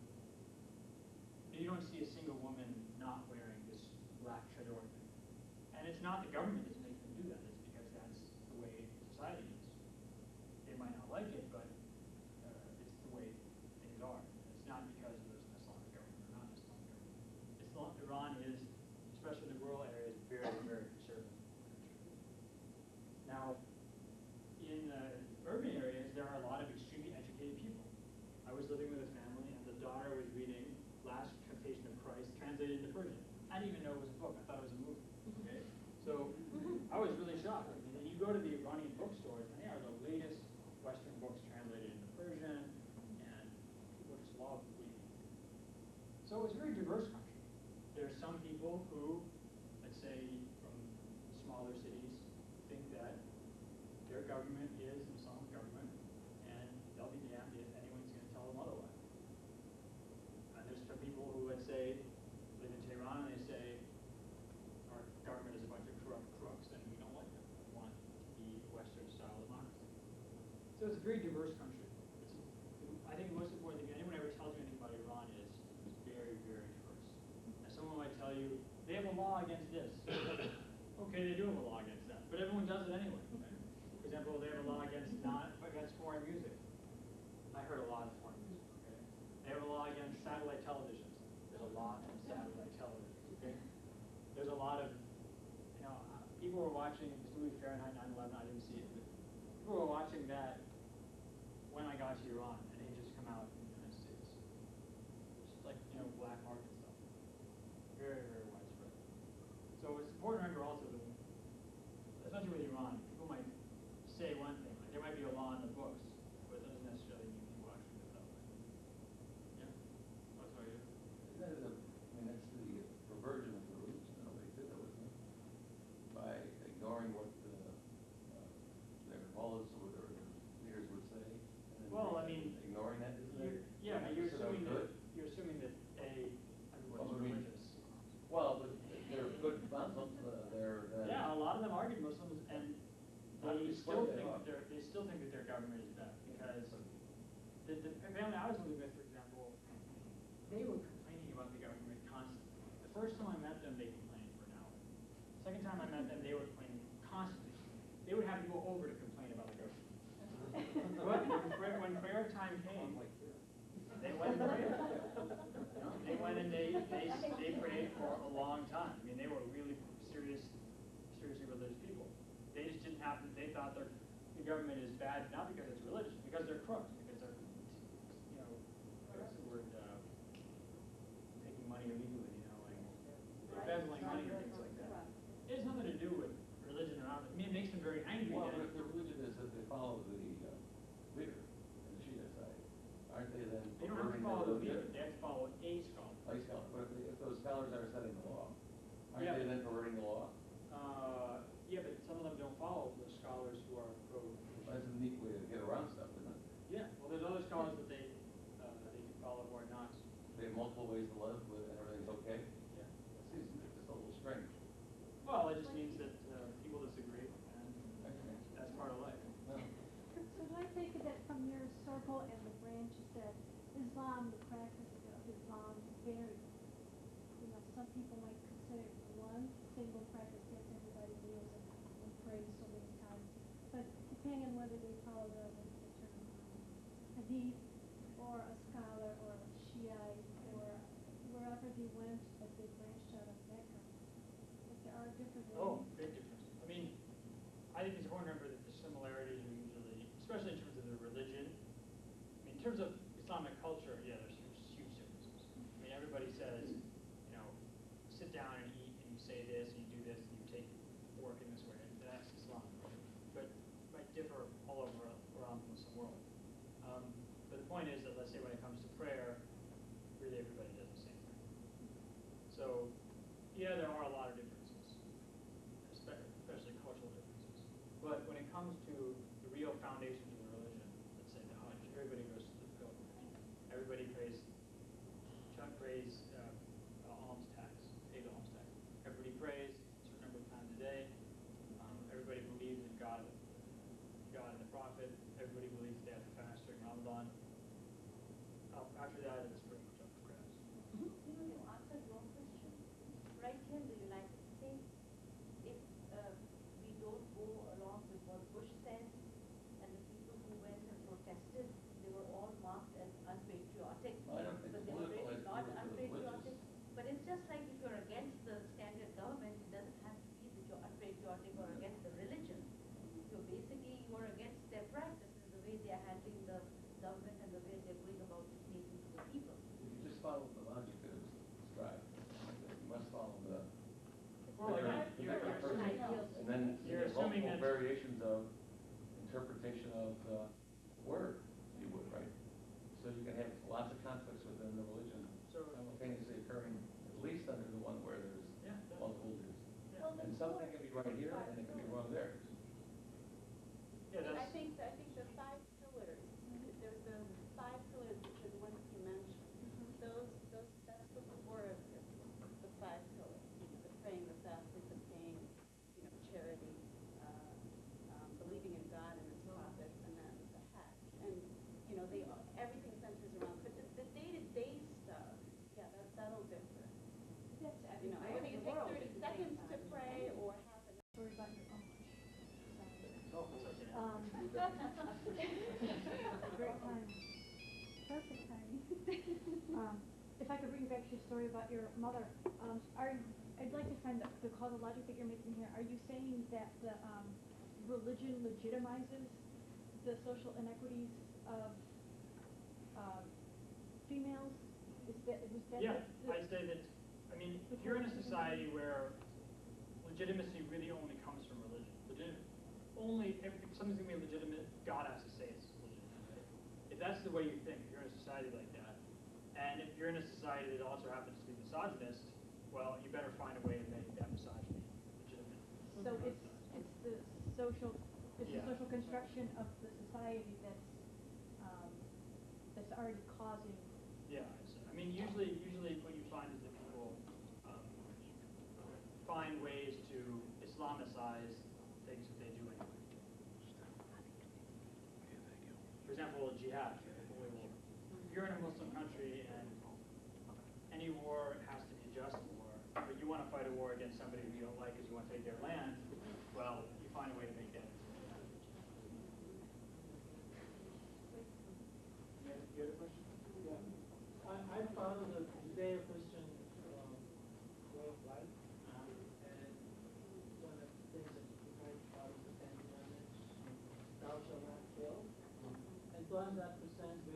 you don't see a single woman not wearing this black chador thing. And it's not the government that's making them do that. It's because that's the way society is. They might not like it, but it's the way things are. It's not because there's an Islamic government or not an Islamic government. Iran is, especially in the rural areas, very, very conservative country. Now, in urban areas, there are a lot of extremely educated people. I was living with a family, and the daughter was reading Last Temptation of Christ, translated into Persian. I didn't even know it was a book. book. I thought it was a movie. Okay? So I was really shocked. I mean, you go to the Iranian bookstores, and they are the latest Western books translated into Persian, and people just love reading. So it's a very diverse country. There are some people who, let's say, from smaller cities, think that their government is an Islamic government, and they'll be damned if anyone's going to tell them otherwise. And there's some people who, let's say, live in Tehran, and they say, our government is a bunch of corrupt crooks, and we don't like them. We want the Western-style democracy. So it's a very diverse country. I think the most important thing anyone ever tells you anything about Iran is it's very, very diverse. And someone might tell you, they have a law against this. Okay, they do have a law against that, but everyone does it anyway. Right? For example, they have a law against foreign music. I heard a lot of foreign music. Okay? They have a law against satellite televisions. There's a lot of satellite televisions. Okay? There's a lot of, people were watching this movie Fahrenheit 9/11. I didn't see it, but people were watching that when I got to Iran, and it had just come out in the United States. Just like, black market stuff. Very, very widespread. So it's important to remember also that, especially with Iran, people might say one thing, like there might be a law in the books, but it doesn't necessarily mean people actually live that way. Yeah? That's what I do. That's the perversion of the roots in a way too, though, isn't it? By ignoring what their mullahs or their leaders would say. And Well, I mean, ignoring that, isn't it? Yeah, but you're assuming good. Everybody's religious. Well, but they're good Muslims. Yeah, a lot of them are good Muslims, and How do they you still explain think that? they still think that their government is bad because the family I was living with, for example, they were complaining about the government constantly. The first time I met them, they complained for an hour. Second time I met them, they were complaining constantly. They would have to go over to complain about the government. But when prayer time came, they went and prayed. They went and they prayed for a long time. I mean, they were really seriously religious people. They just didn't have. They thought the government is bad not because it's religious, because they're crooks, because they're, what's the word, taking money illegally, embezzling money and things like that. It has nothing to do with religion or not. I mean, it makes them very angry. Well, if the religion is that they follow the leader in the Shia side, aren't they then? They don't have to follow the leader. They have to follow a scholar. A scholar. But if those scholars are setting the law, aren't Yeah. they then perverting the law? Yeah, but some of them don't follow the scholars who are pro. That's a neat way to get around stuff, isn't it? Yeah. Well, there's other scholars that they can follow who are not. They have multiple ways to live, and everything's okay. Yeah. It seems just a little strange. Well, it just means that people disagree, and that's part of life. No. So do I take it that from your circle and the branches that Islam, the practice of Islam varies? Some people might consider one single practice that everybody kneels and prays so many times. But depending on whether they follow the hadith or a scholar or a Shiite or wherever they went as they branched out of Mecca. But there are different ways. Oh, big difference. I mean, I think it's important to remember that the similarities are usually, especially in terms of the religion. I mean, in terms of Islamic culture, yeah, there's huge differences. I mean, everybody says, sit down and eat, and you say this, and you do this, and you take work in this way, and that's Islam. But it might differ all over around the Muslim world. But the point is that, let's say when it comes to prayer, really everybody does the same thing. So, yeah, there are a lot of differences, especially cultural differences. But when it comes to the real foundations of the religion, let's say the Hajj, everybody goes to the pilgrimage. Everybody prays alms tax, paid alms tax. Everybody prays a certain number of times a day. Everybody believes in God and the Prophet. Everybody believes they have to fast during Ramadan. After that, it's pretty much up for grabs. You answered one question. Right here in the United States, if we don't go along with what Bush says, and the people something multiple that's- variations of interpretation of the word, if you would, right? So you can have lots of conflicts within the religion simultaneously occurring, at least under the one where there's Yeah. multiple views. Well, And something can be right here and it can be wrong there. Yeah, I that's, think the 5 pillars, there's the 5 pillars, which are the ones you mentioned. That's the core of the 5 pillars. The praying, the fasting, the paying, charity, believing in God and His prophets, and then the Hajj. And everything centers around. But the day-to-day stuff, yeah, that'll differ. That's Whether you take 30 seconds to pray or half an story about your own. Great time. Perfect timing. If I could bring you back to your story about your mother, I'd like to find the causal logic that you're making here. Are you saying that the religion legitimizes the social inequities of females? Was that yeah, I'd say that, I mean, if you're in a society where legitimacy really only comes from religion, if something's going to be legitimate, God has to say it's legitimate. Right? If that's the way you think, if you're in a society like that, and if you're in a society that also happens to be misogynist, well, you better find a way to make that misogyny legitimate. So it's the social construction of the society that's already causing. Yeah, I mean, usually what you find is that people find ways to Islamicize things that they do anyway. For example, jihad, holy war. If you're in a Muslim country and any war has to be a just war, but you want to fight a war against somebody who you don't like because you want to take their land, well, you find a way to make that. You had a question? Yeah. I follow the Judeo-Christian way of life, and one of the things that you might follow the Ten Commandments, thou shalt not kill, and beyond that presents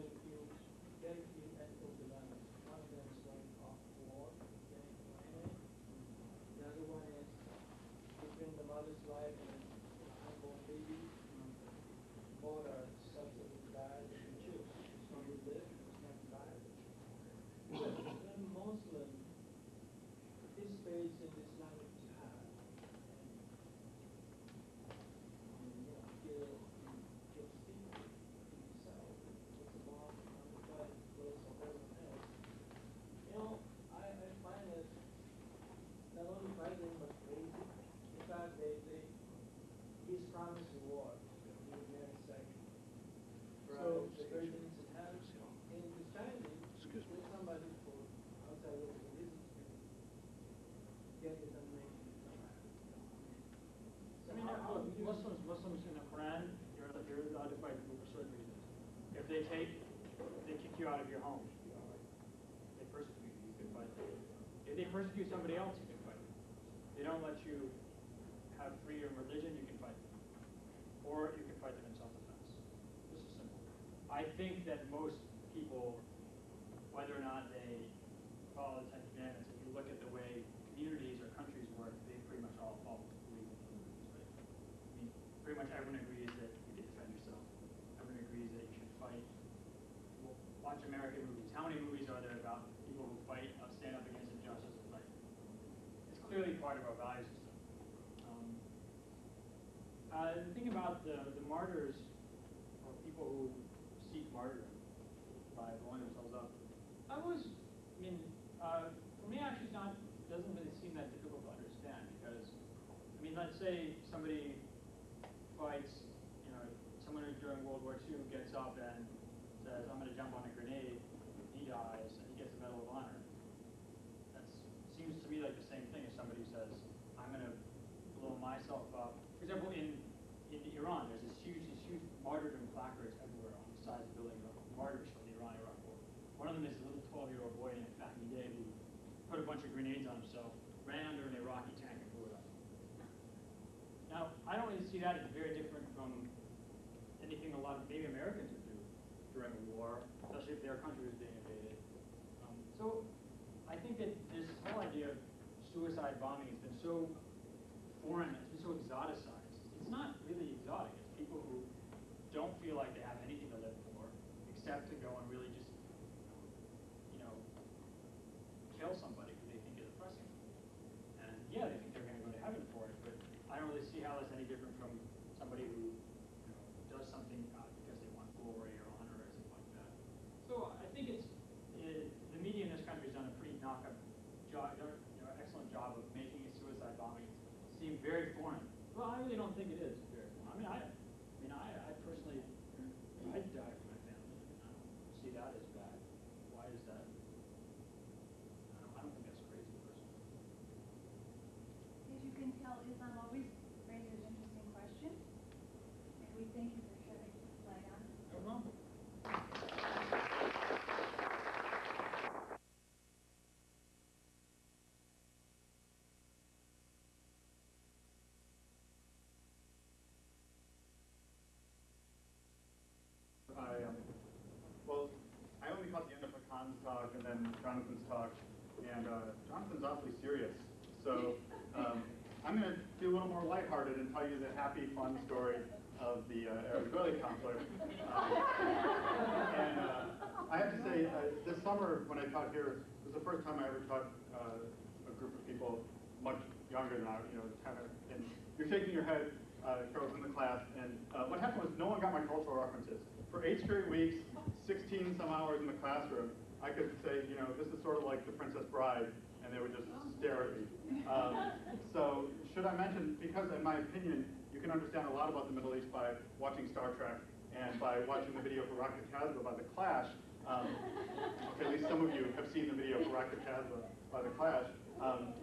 very few ethical dilemmas. One of them is going off war, getting away. The other one is between the mother's life and the unborn baby, both are subject to die that you choose. So you live, it's not die. When a Muslim participates in Islamic jihad and kills people himself, puts a bomb on the fight, close of everyone else, I find it not only frightening but crazy. In fact, he's promised reward. He would marry second. So the virgins in heaven, in Christianity, if somebody for outside of the religion get the damnation. I mean, Muslims in the Quran, you're allowed to fight people for certain reasons. If they kick you out of your home, they persecute you, you can fight them. If they persecute somebody else, you can fight them. They don't let you have freedom of religion, you can fight them. Or you can fight them in self-defense. This is simple. I think that most people, whether or not they follow the Ten Commandments, if you look at the way communities or countries work, they pretty much all follow the legal rules, right? I mean, pretty much everyone agrees that you can defend yourself. Everyone agrees that you should fight. Watch American movies. How many movies are there about people who fight, stand up against injustice and fight? It's clearly part of our value system. The thing about the martyrs, or people who seek martyrdom by blowing themselves up, for me actually doesn't really seem that difficult to understand, because, I mean, let's say somebody fights, someone who during World War II gets up and says, I'm going to jump on a grenade, he dies, and he gets the Medal of Honor. That seems to me like the same thing as somebody who says, I'm going to blow myself up. For example, in Iran, there's these huge martyrdom placards everywhere on the sides of buildings, martyrs from the Iran-Iraq War. One of them is a little 12-year-old boy in Pakistan who put a bunch of grenades on himself, ran under an Iraqi tank and blew it up. Now, I don't really see that as very different from anything a lot of maybe Americans would do during a war, especially if their country was being invaded. So I think that this whole idea of suicide bombing has been so foreign, it's been so exoticized. It it's not really exotic. It's people who don't feel like they have anything to live for, except to go and really just, you know, kill somebody who they think is oppressing them. And yeah, they think they're going to go to heaven for it, but I don't really see how that's any different from somebody who, you know, does something because they want glory or honor or something like that. So I think the media in this country has done a pretty knock-up job, excellent job of making suicide bombings seem very foreign. Well, I really don't think it is very foreign. I personally, I'd die for my family. I don't see that as bad. Why is that? I don't think that's crazy, personally. As you can tell, Islam always raises interesting questions, and we thank you for shedding light on it. No problem. Well, I only caught the end of Hakan's talk and then Jonathan's talk, and Jonathan's awfully serious. So I'm going to be a little more lighthearted and tell you the happy, fun story of the Arab-Israeli conflict. And I have to say, this summer when I taught here, was the first time I ever taught a group of people much younger than I, 10 or, and you're shaking your head, Carol's in the class, and what happened was no one got my cultural references. For 8 straight weeks, 16 some hours in the classroom, I could say, this is sort of like The Princess Bride, and they would just stare at me. So should I mention, because in my opinion, you can understand a lot about the Middle East by watching Star Trek and by watching the video for Rocket Casbah by The Clash. Okay, at least some of you have seen the video for Rocket Casbah by The Clash.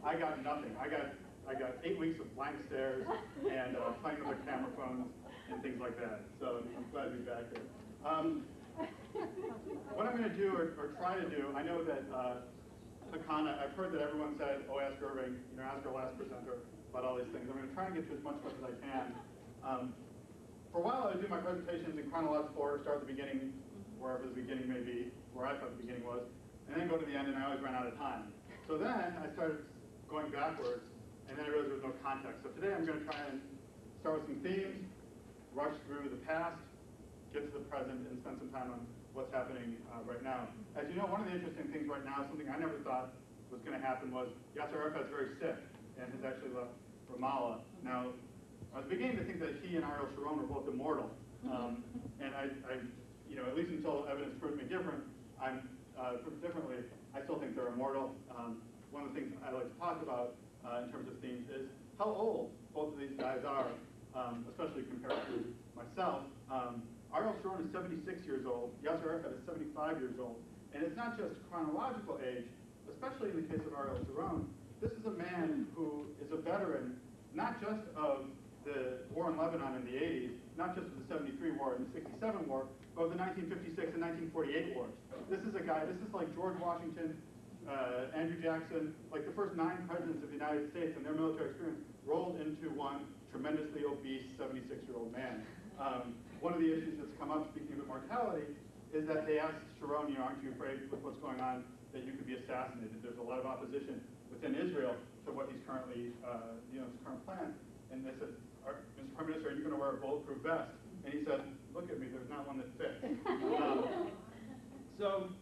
I got nothing. I got 8 weeks of blank stares and playing with the camera phones and things like that. So I'm glad to be back here. What I'm going to do, or try to do, I know that Hakan, I've heard that everyone said, oh, ask Irving, ask our last presenter about all these things. I'm going to try and get to as much as I can. For a while, I would do my presentations in chronological order, start at the beginning, wherever the beginning may be, where I thought the beginning was, and then go to the end, and I always ran out of time. So then I started going backwards, and then I realized there was no context. So today I'm going to try and start with some themes, rush through the past, get to the present, and spend some time on what's happening right now. As you know, one of the interesting things right now, something I never thought was going to happen, was Yasser Arafat's very sick and has actually left Ramallah. Now, I was beginning to think that he and Ariel Sharon were both immortal, and I at least until evidence proves me different, proved differently, I still think they're immortal. One of the things I like to talk about in terms of themes is how old both of these guys are, especially compared to myself. Ariel Sharon is 76 years old, Yasser Arafat is 75 years old, and it's not just chronological age, especially in the case of Ariel Sharon. This is a man who is a veteran, not just of the war in Lebanon in the 80s, not just of the 73 war and the 67 war, but of the 1956 and 1948 wars. This is a guy, this is like George Washington, Andrew Jackson, like the first 9 presidents of the United States and their military experience rolled into one tremendously obese 76-year-old man. One of the issues that's come up, speaking of mortality, is that they asked Sharon, aren't you afraid with what's going on that you could be assassinated? There's a lot of opposition within Israel to what he's currently, his current plans. And they said, Mr. Prime Minister, are you going to wear a bulletproof vest? And he said, look at me, there's not one that fits. So,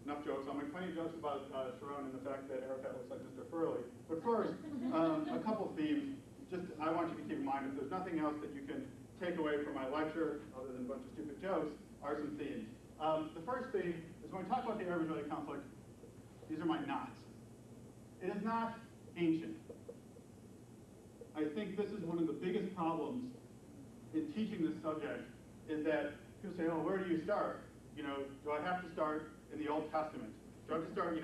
enough jokes. I'll make plenty of jokes about Sharon and the fact that Arafat looks like Mr. Furley. But first, a couple themes. Just, I want you to keep in mind, if there's nothing else that you can take away from my lecture, other than a bunch of stupid jokes, are some themes. The first theme is when we talk about the Arab-Israeli conflict, these are my nots. It is not ancient. I think this is one of the biggest problems in teaching this subject, is that people say, oh, where do you start? Do I have to start in the Old Testament? Do I have to start,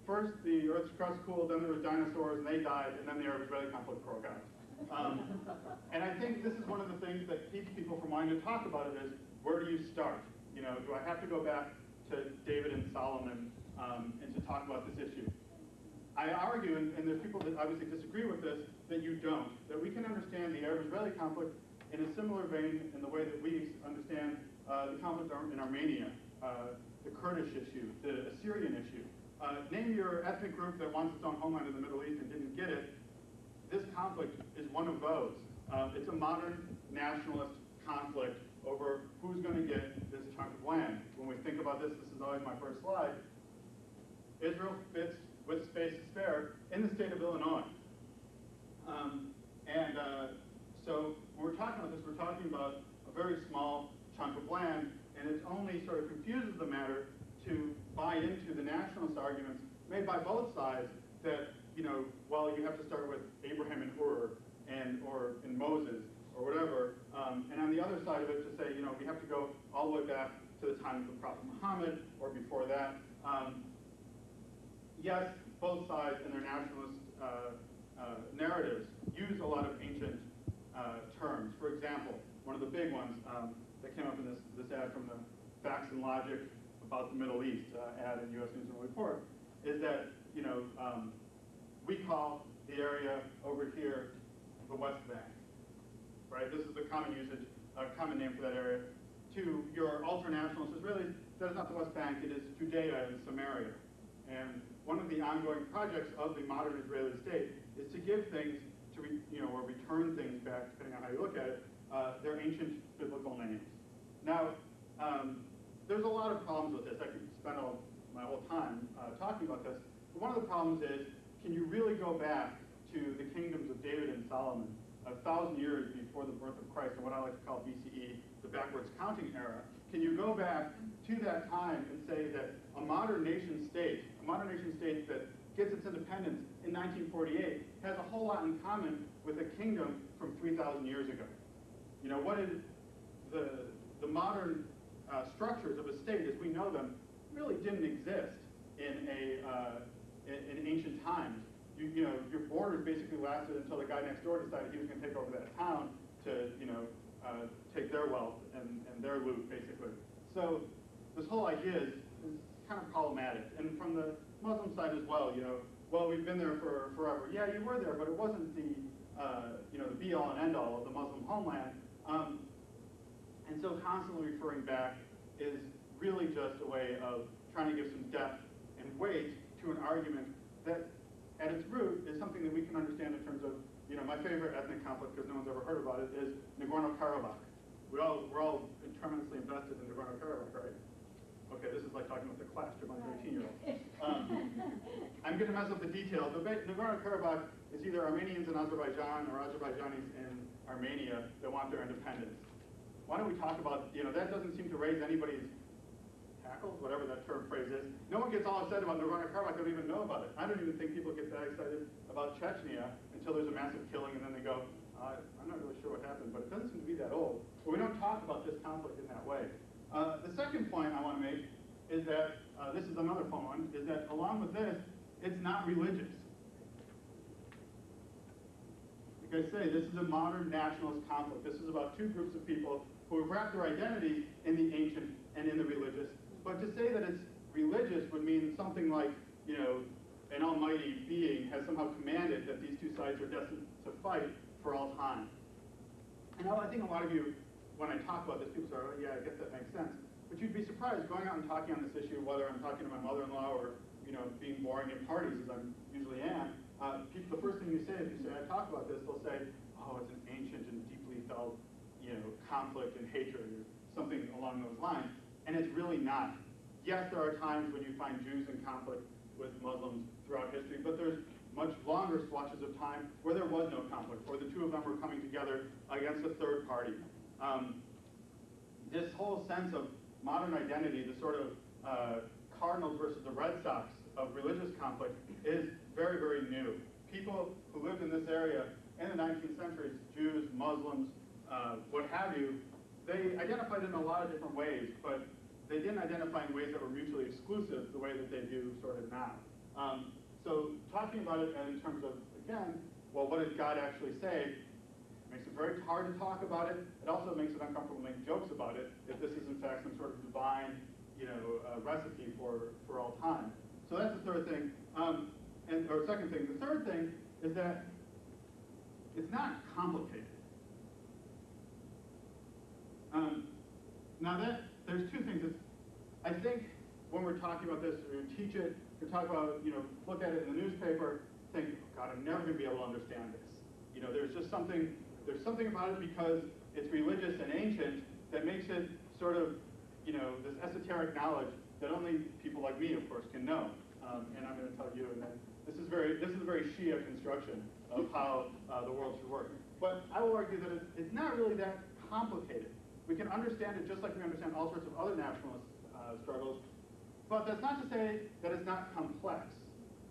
first the Earth's crust cooled, then there was dinosaurs and they died, and then the Arab-Israeli conflict broke out. And I think this is one of the things that keeps people from wanting to talk about it is, where do you start? Do I have to go back to David and Solomon and to talk about this issue? I argue, and there's people that obviously disagree with this, that you don't. That we can understand the Arab-Israeli conflict in a similar vein in the way that we understand the conflict in Armenia, the Kurdish issue, the Assyrian issue. Name your ethnic group that wants its own homeland in the Middle East and didn't get it. This conflict is one of those. It's a modern nationalist conflict over who's going to get this chunk of land. When we think about this, this is always my first slide. Israel fits with space to spare in the state of Illinois. So when we're talking about this, we're talking about a very small chunk of land, and it only sort of confuses the matter to buy into the nationalist arguments made by both sides that, well, you have to start with Abraham and Ur, or in Moses, or whatever, and on the other side of it to say, we have to go all the way back to the time of the Prophet Muhammad, or before that. Yes, both sides in their nationalist narratives use a lot of ancient terms. For example, one of the big ones that came up in this ad from the Facts and Logic about the Middle East ad in U.S. News and World Report is that, we call the area over here the West Bank, right? This is the common usage, common name for that area. To your ultra-nationalists, Israelis, that is not the West Bank, it is Judea and Samaria. And one of the ongoing projects of the modern Israeli state is to give things or return things back, depending on how you look at it, their ancient biblical names. Now, there's a lot of problems with this. I could spend my whole time talking about this. But one of the problems is, can you really go back to the kingdoms of David and Solomon 1,000 years before the birth of Christ, and what I like to call BCE, the backwards counting era? Can you go back to that time and say that a modern nation state that gets its independence in 1948 has a whole lot in common with a kingdom from 3,000 years ago? What is the modern structures of a state as we know them really didn't exist in ancient times. Your borders basically lasted until the guy next door decided he was going to take over that town to take their wealth and their loot, basically. So this whole idea is kind of problematic. And from the Muslim side as well, well, we've been there for forever. Yeah, you were there, but it wasn't the be-all and end-all of the Muslim homeland. And so constantly referring back is really just a way of trying to give some depth and weight to an argument that, at its root, is something that we can understand in terms of, my favorite ethnic conflict, because no one's ever heard about it, is Nagorno-Karabakh. We're all tremendously invested in Nagorno-Karabakh, right? Okay, this is like talking about the Clash to my 13-year-old. I'm going to mess up the details, but Nagorno-Karabakh is either Armenians in Azerbaijan or Azerbaijanis in Armenia that want their independence. Why don't we talk about, that doesn't seem to raise anybody's hackles, whatever that term phrase is. No one gets all upset about Nagorno-Karabakh, they don't even know about it. I don't even think people get that excited about Chechnya until there's a massive killing and then they go, I'm not really sure what happened, but it doesn't seem to be that old. But we don't talk about this conflict in that way. The second point I want to make is that, this is another fun one, is that along with this, it's not religious. Like I say, this is a modern nationalist conflict. This is about two groups of people who have wrapped their identities in the ancient and in the religious. But to say that it's religious would mean something like, an almighty being has somehow commanded that these two sides are destined to fight for all time. And I think a lot of you, when I talk about this, people say, oh, yeah, I guess that makes sense. But you'd be surprised going out and talking on this issue, whether I'm talking to my mother-in-law or, being boring at parties, as I usually am. The first thing you say, if you say, I talk about this, they'll say, oh, it's an ancient and deeply felt, conflict and hatred or something along those lines. And it's really not. Yes, there are times when you find Jews in conflict with Muslims throughout history, but there's much longer swatches of time where there was no conflict, or the two of them were coming together against a third party. This whole sense of modern identity, the sort of Cardinals versus the Red Sox of religious conflict, is very, very new. People who lived in this area in the 19th century, Jews, Muslims, what have you, they identified in a lot of different ways, but they didn't identify in ways that were mutually exclusive the way that they do sort of now. So talking about it in terms of, again, well, what does God actually say, makes it very hard to talk about it. It also makes it uncomfortable to make jokes about it if this is in fact some sort of divine, recipe for all time. So that's the third thing. Or second thing. The third thing is that it's not complicated. Now there's two things. I think when we're talking about this, or teach it, or talk about, look at it in the newspaper, think, oh God, I'm never going to be able to understand this. There's just something there's something about it because it's religious and ancient that makes it sort of, this esoteric knowledge that only people like me, of course, can know. And I'm going to tell you, and then this is a very Shia construction of how the world should work. But I will argue that it's not really that complicated. We can understand it just like we understand all sorts of other nationalist struggles, but that's not to say that it's not complex.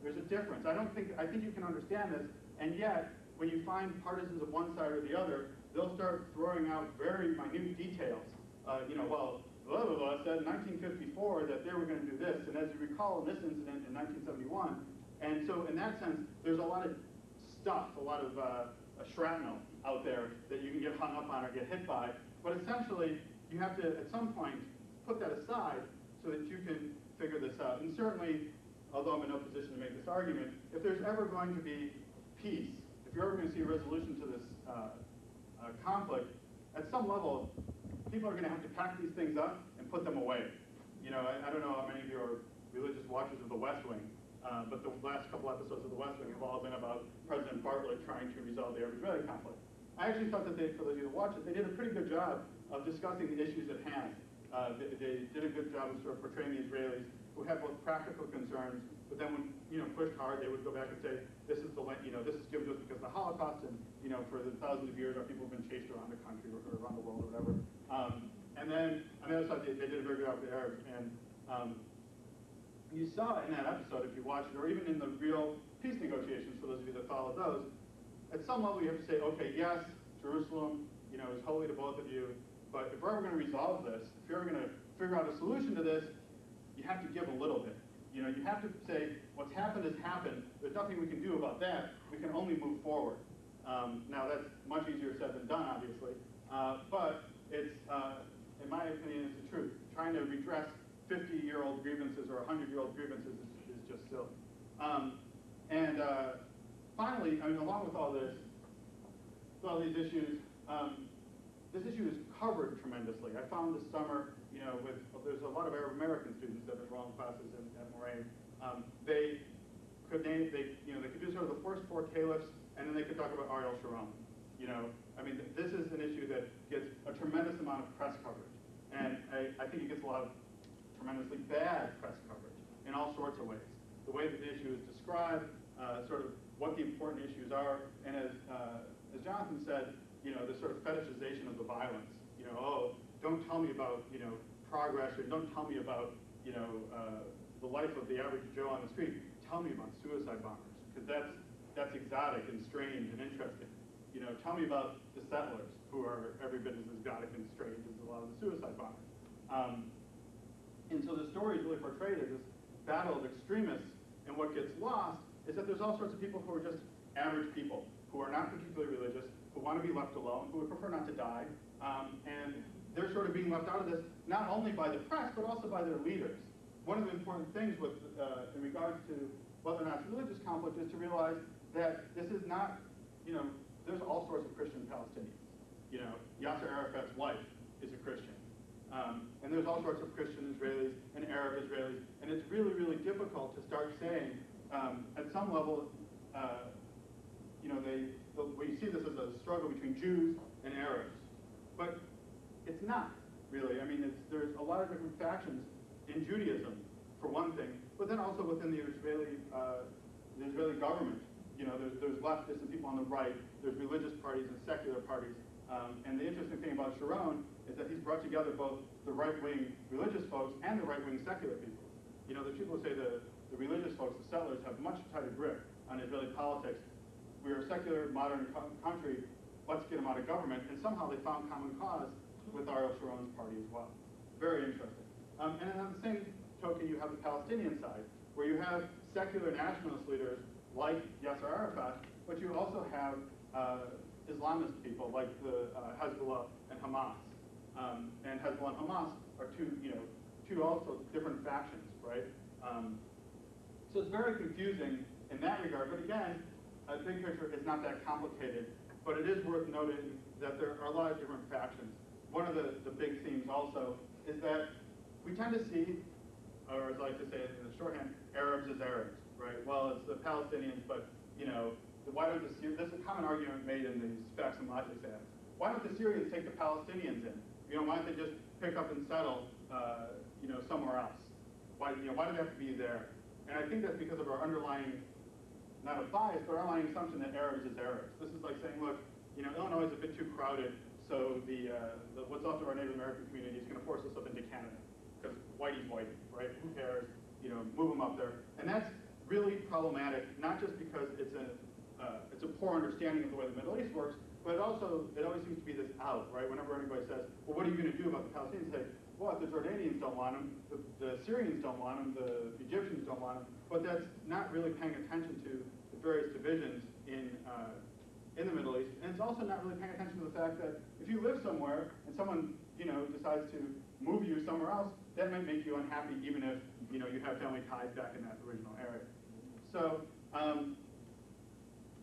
There's a difference. I think you can understand this, and yet, when you find partisans of one side or the other, they'll start throwing out very minute details. Well, blah, blah, blah said in 1954 that they were going to do this, and as you recall in this incident in 1971, and so in that sense, there's a lot of stuff, a lot of shrapnel out there that you can get hung up on or get hit by, but essentially, you have to, at some point, put that aside so that you can figure this out. And certainly, although I'm in no position to make this argument, if there's ever going to be peace, if you're ever going to see a resolution to this conflict, at some level, people are going to have to pack these things up and put them away. I don't know how many of you are religious watchers of The West Wing, but the last couple episodes of The West Wing have all been about President Bartlett trying to resolve the Arab-Israeli conflict. I actually thought that for those of you that watch it, they did a pretty good job of discussing the issues at hand. They did a good job of sort of portraying the Israelis who had both practical concerns, but then when pushed hard, they would go back and say, this is this is given to us because of the Holocaust, and for the thousands of years our people have been chased around the country or around the world or whatever. And then on the other side, they did a very good job with the Arabs, and you saw in that episode, if you watched it, or even in the real peace negotiations, for those of you that followed those, at some level you have to say, okay, yes, Jerusalem, is holy to both of you, but if we're ever going to resolve this, if you're ever going to figure out a solution to this, you have to give a little bit. You have to say, what's happened has happened. There's nothing we can do about that. We can only move forward. Now, that's much easier said than done, obviously. But it's, in my opinion, it's the truth. Trying to redress 50-year-old grievances or 100-year-old grievances is just silly. Finally, along with all this, with all these issues, this issue is covered tremendously. I found this summer, there's a lot of Arab American students that enroll in classes at Moraine. They could do sort of the first four caliphs, and then they could talk about Ariel Sharon. This is an issue that gets a tremendous amount of press coverage, and I think it gets a lot of tremendously bad press coverage in all sorts of ways. The way that the issue is described, sort of what the important issues are, and as Jonathan said, the sort of fetishization of the violence. Don't tell me about progress, or don't tell me about the life of the average Joe on the street. Tell me about suicide bombers, because that's exotic and strange and interesting. Tell me about the settlers, who are every bit as exotic and strange as a lot of the suicide bombers. And so the story is really portrayed as this battle of extremists, and what gets lost is that there's all sorts of people who are just average people, who are not particularly religious, who want to be left alone, who would prefer not to die, and they're sort of being left out of this, not only by the press, but also by their leaders. One of the important things in regards to whether or not it's a religious conflict is to realize that this is not, there's all sorts of Christian Palestinians. Yasser Arafat's wife is a Christian. And there's all sorts of Christian Israelis and Arab Israelis, and it's really, really difficult to start saying, at some level, we see this as a struggle between Jews and Arabs. But it's not, really. There's a lot of different factions in Judaism, for one thing, but then also within the Israeli government. There's leftists and people on the right, there's religious parties and secular parties. And the interesting thing about Sharon is that he's brought together both the right-wing religious folks and the right-wing secular people. There's people who say the religious folks, the settlers, have much tighter grip on Israeli politics. We're a secular, modern country, let's get them out of government, and somehow they found common cause with Ariel Sharon's party as well. Very interesting. And then on the same token, you have the Palestinian side, where you have secular nationalist leaders like Yasser Arafat, but you also have Islamist people like the Hezbollah and Hamas. And Hezbollah and Hamas are two also different factions, right? So it's very confusing in that regard, but again, a big picture is not that complicated, but it is worth noting that there are a lot of different factions. One of the big themes also is that we tend to see, or as I like to say in the shorthand, Arabs as Arabs, right? Well, it's the Palestinians, but why don't this is a common argument made in these facts and logic ads. Why don't the Syrians take the Palestinians in? Why don't they just pick up and settle, somewhere else? Why do they have to be there? And I think that's because of our underlying, not a bias, but our underlying assumption that Arabs is Arabs. This is like saying, look, Illinois is a bit too crowded, so what's left of our Native American community is going to force us up into Canada, because whitey's whitey, right? Who cares? Move them up there. And that's really problematic, not just because it's a poor understanding of the way the Middle East works, but it always seems to be this out, right? Whenever anybody says, well, what are you going to do about the Palestinians? Say, well, if the Jordanians don't want them, the Syrians don't want them, the Egyptians don't want them, but that's not really paying attention to the various divisions in the Middle East, and it's also not really paying attention to the fact that if you live somewhere and someone, decides to move you somewhere else, that might make you unhappy, even if, you have family ties back in that original area. So,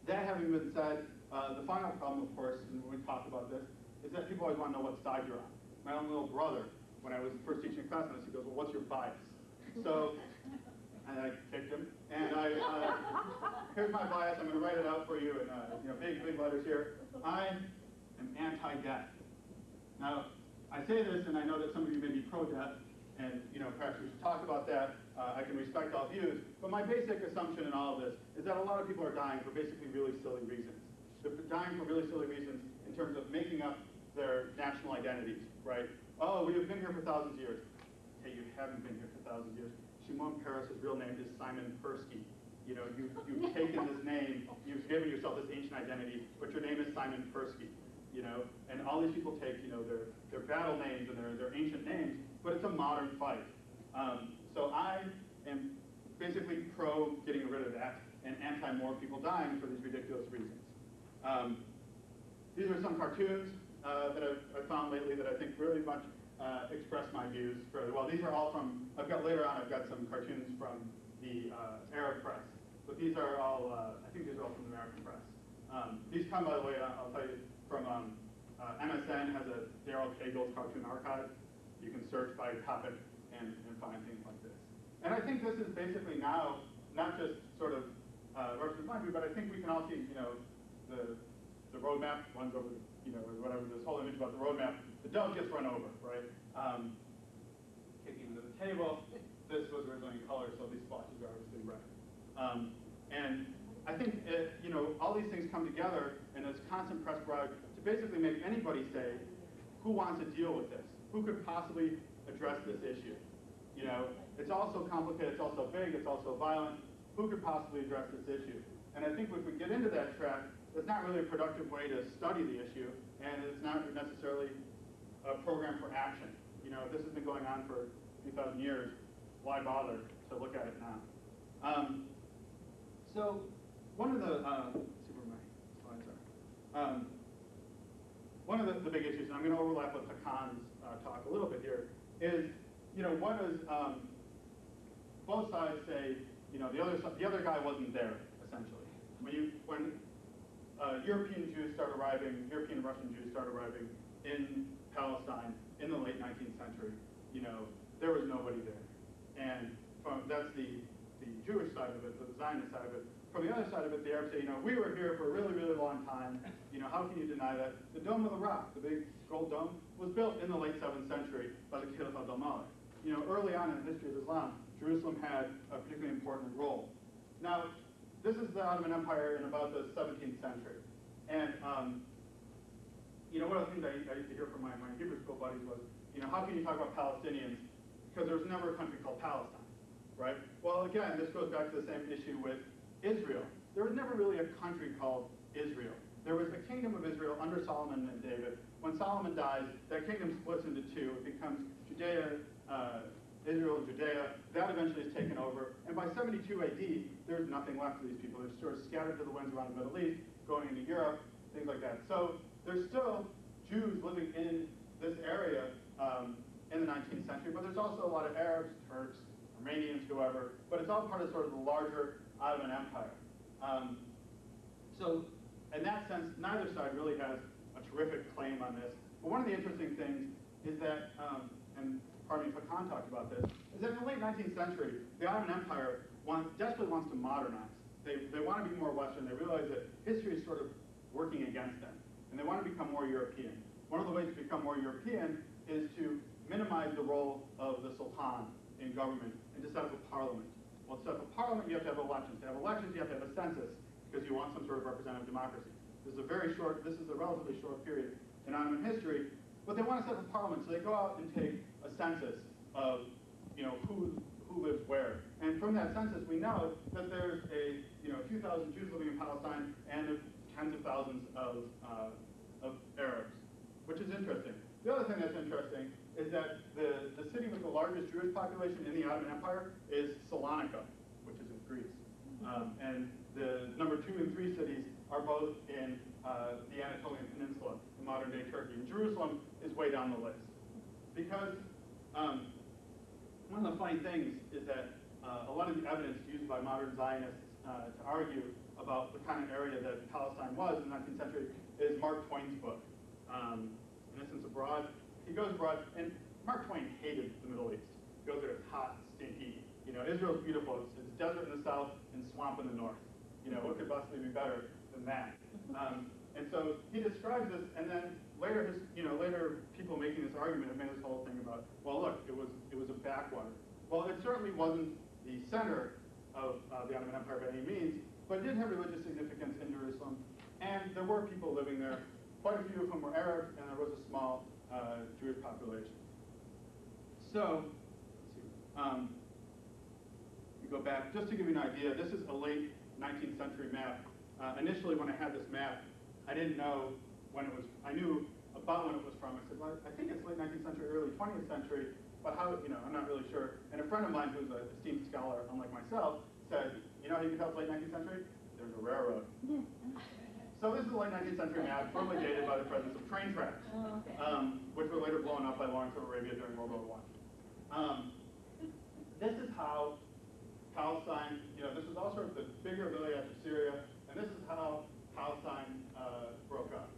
that having been said, the final problem, of course, and when we talk about this, is that people always want to know what side you're on. My own little brother, when I was first teaching class on this, he goes, well, what's your bias? So, and I kicked him, and here's my bias, I'm going to write it out for you in big letters here. I am anti-death. Now, I say this, and I know that some of you may be pro-death, and perhaps we should talk about that. I can respect all views, but my basic assumption in all of this is that a lot of people are dying for basically really silly reasons. They're dying for really silly reasons in terms of making up their national identities, right? Oh, we have been here for thousands of years. Hey, you haven't been here for thousands of years. Shimon Peres' real name is Simon Persky. You've taken this name, you've given yourself this ancient identity, but your name is Simon Persky. And all these people take, their battle names and their ancient names, but it's a modern fight. So I am basically pro getting rid of that and anti more people dying for these ridiculous reasons. These are some cartoons that I've found lately that I think really much express my views fairly well. These are all from, I've got some cartoons from the Arab press, but these are all, I think these are all from the American press. These come, by the way, I'll tell you, from MSN has a Daryl Cagle's cartoon archive. You can search by topic and find things like this. And I think this is basically now, not just sort of versus my view, but I think we can all see, the roadmap runs over, whatever, this whole image about the roadmap, the dove gets run over, right? Kicking into the table. This was originally in color, so these splotches are obviously red. And I think, all these things come together in this constant press barrage to basically make anybody say, who wants to deal with this? Who could possibly address this issue? It's also complicated, it's also big, it's also violent. Who could possibly address this issue? And I think if we get into that track, it's not really a productive way to study the issue, and it's not necessarily a program for action. If this has been going on for a few thousand years, why bother to look at it now? So one of the, let's see where my slides are. One of the big issues, and I'm going to overlap with Hakan's talk a little bit here, is, what does both sides say, the other guy wasn't there, essentially. When European Jews start arriving, European and Russian Jews start arriving in Palestine in the late 19th century, there was nobody there. And that's the Jewish side of it, the Zionist side of it. From the other side of it, the Arabs say, we were here for a really, really long time. How can you deny that? The Dome of the Rock, the big gold dome, was built in the late 7th century by the Caliph Abdul-Malik. Early on in the history of Islam, Jerusalem had a particularly important role. Now, this is the Ottoman Empire in about the 17th century. And, one of the things I used to hear from my Hebrew school buddies was, how can you talk about Palestinians? Because there was never a country called Palestine, right? Well, again, this goes back to the same issue with Israel. There was never really a country called Israel. There was the kingdom of Israel under Solomon and David. When Solomon dies, that kingdom splits into two. It becomes Judea, Israel and Judea. That eventually is taken over. And by 72 AD, there's nothing left of these people. They're sort of scattered to the winds around the Middle East, going into Europe, things like that. So there's still Jews living in this area in the 19th century, but there's also a lot of Arabs, Turks, Armenians, whoever, but it's all part of sort of the larger Ottoman Empire. So in that sense, neither side really has a terrific claim on this. But one of the interesting things is that, and pardon me if Hakan talked about this, is that in the late 19th century, the Ottoman Empire desperately wants to modernize. they want to be more Western. They realize that history is sort of working against them, and they want to become more European. One of the ways to become more European is to minimize the role of the Sultan in government and to set up a parliament. Well, to set up a parliament, you have to have elections. To have elections, you have to have a census because you want some sort of representative democracy. This is a relatively short period in Ottoman history, but they want to set up a parliament, so they go out and take a census of, who lives where. And from that census, we know that there's a few thousand Jews living in Palestine and tens of thousands of Arabs, which is interesting. The other thing that's interesting is that the city with the largest Jewish population in the Ottoman Empire is Salonika, which is in Greece. And the number 2 and 3 cities are both in the Anatolian Peninsula, in modern-day Turkey. And Jerusalem is way down the list. Because one of the funny things is that a lot of the evidence used by modern Zionists to argue about the kind of area that Palestine was in the 19th century is Mark Twain's book, Innocents Abroad. He goes abroad, and Mark Twain hated the Middle East. He goes there, it's hot, stinky. Israel's beautiful. It's desert in the south and swamp in the north. What could possibly be better than that? And so he describes this, and then later people making this argument have made this whole thing about, well, look, it was a backwater. Well, it certainly wasn't the center of the Ottoman Empire by any means, but it did have religious significance in Jerusalem, and there were people living there. Quite a few of whom were Arabs, and there was a small Jewish population. So, we go back, just to give you an idea, this is a late 19th century map. Initially, when I had this map, I didn't know when it was, I knew about when it was from. I said, well, I think it's late 19th century, early 20th century, but how, I'm not really sure. And a friend of mine who's an esteemed scholar, unlike myself, said, how you can tell it's late 19th century? There's a railroad. So this is a late 19th century map, firmly dated by the presence of train tracks, which were later blown up by Lawrence of Arabia during World War I. This is how Palestine, this was all sort of the bigger vilayet of Syria, and this is how Palestine broke up.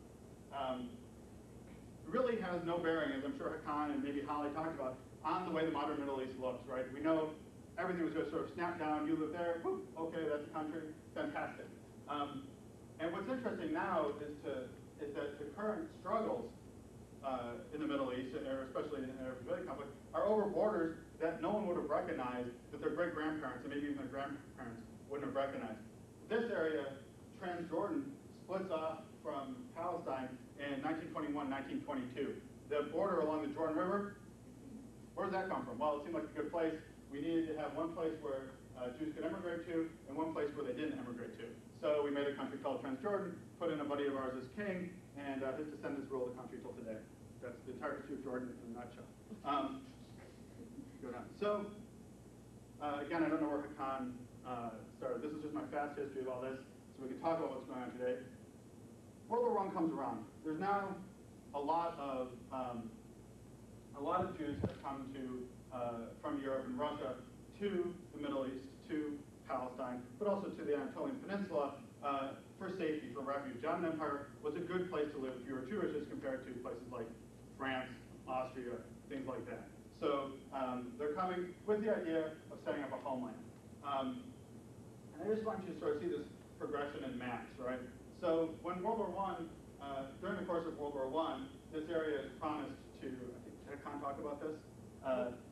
Really has no bearing, as I'm sure Hakan and maybe Holly talked about, on the way the modern Middle East looks, right? We know everything was just sort of snapped down, you live there, whoop, okay, that's a country, fantastic. And what's interesting now is that the current struggles in the Middle East, or especially in the Arab-Israeli conflict, are over borders that no one would have recognized, that their great-grandparents and maybe even their grandparents wouldn't have recognized. This area, Transjordan, splits off from Palestine in 1921, 1922. The border along the Jordan River, where does that come from? Well, it seemed like a good place. We needed to have one place where Jews could emigrate to, and one place where they didn't emigrate to. So we made a country called Transjordan, put in a buddy of ours as king, and his descendants rule the country till today. That's the entire history of Jordan in a nutshell. Go down. So, again, I don't know where Hakan started. This is just my fast history of all this, so we can talk about what's going on today. World War I comes around. There's now a lot of Jews have come from Europe and Russia to the Middle East, to Palestine, but also to the Anatolian Peninsula for safety, for refuge. The Ottoman Empire was a good place to live if you were Jewish as compared to places like France, Austria, things like that. So they're coming with the idea of setting up a homeland. And I just want you to sort of see this progression in maps, right? So when World War I, during the course of World War I, this area is promised to, I think Hakan talked about this,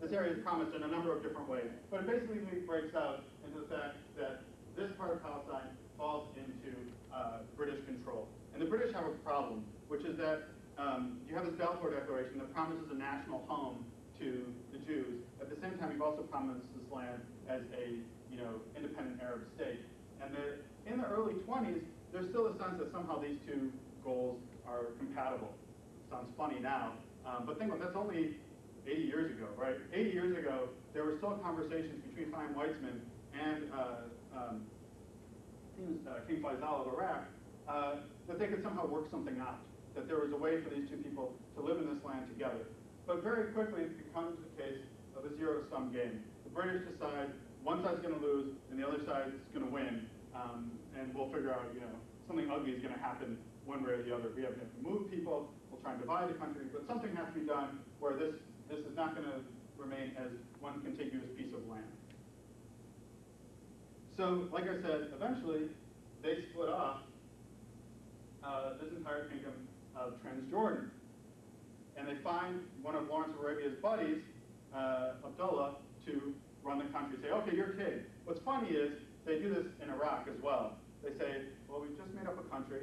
this area is promised in a number of different ways, but it basically breaks out into the fact that this part of Palestine falls into British control. And the British have a problem, which is that you have this Balfour Declaration that promises a national home to the Jews. At the same time, you've also promised this land as a independent Arab state. And in the early 20s, there's still a sense that somehow these two goals are compatible. Sounds funny now, but think about it, that's only 80 years ago, right? 80 years ago, there were still conversations between Chaim Weizmann and King Faisal of Iraq that they could somehow work something out, that there was a way for these two people to live in this land together. But very quickly, it becomes the case of a zero-sum game. The British decide one side's going to lose and the other side's going to win, and we'll figure out, something ugly is going to happen one way or the other. We have to move people, we'll try and divide the country, but something has to be done where this is not going to remain as one contiguous piece of land. So, like I said, eventually they split off this entire kingdom of Transjordan. And they find one of Lawrence of Arabia's buddies, Abdullah, to run the country. Say, okay, you're king. What's funny is they do this in Iraq as well. They say, well, we've just made up a country,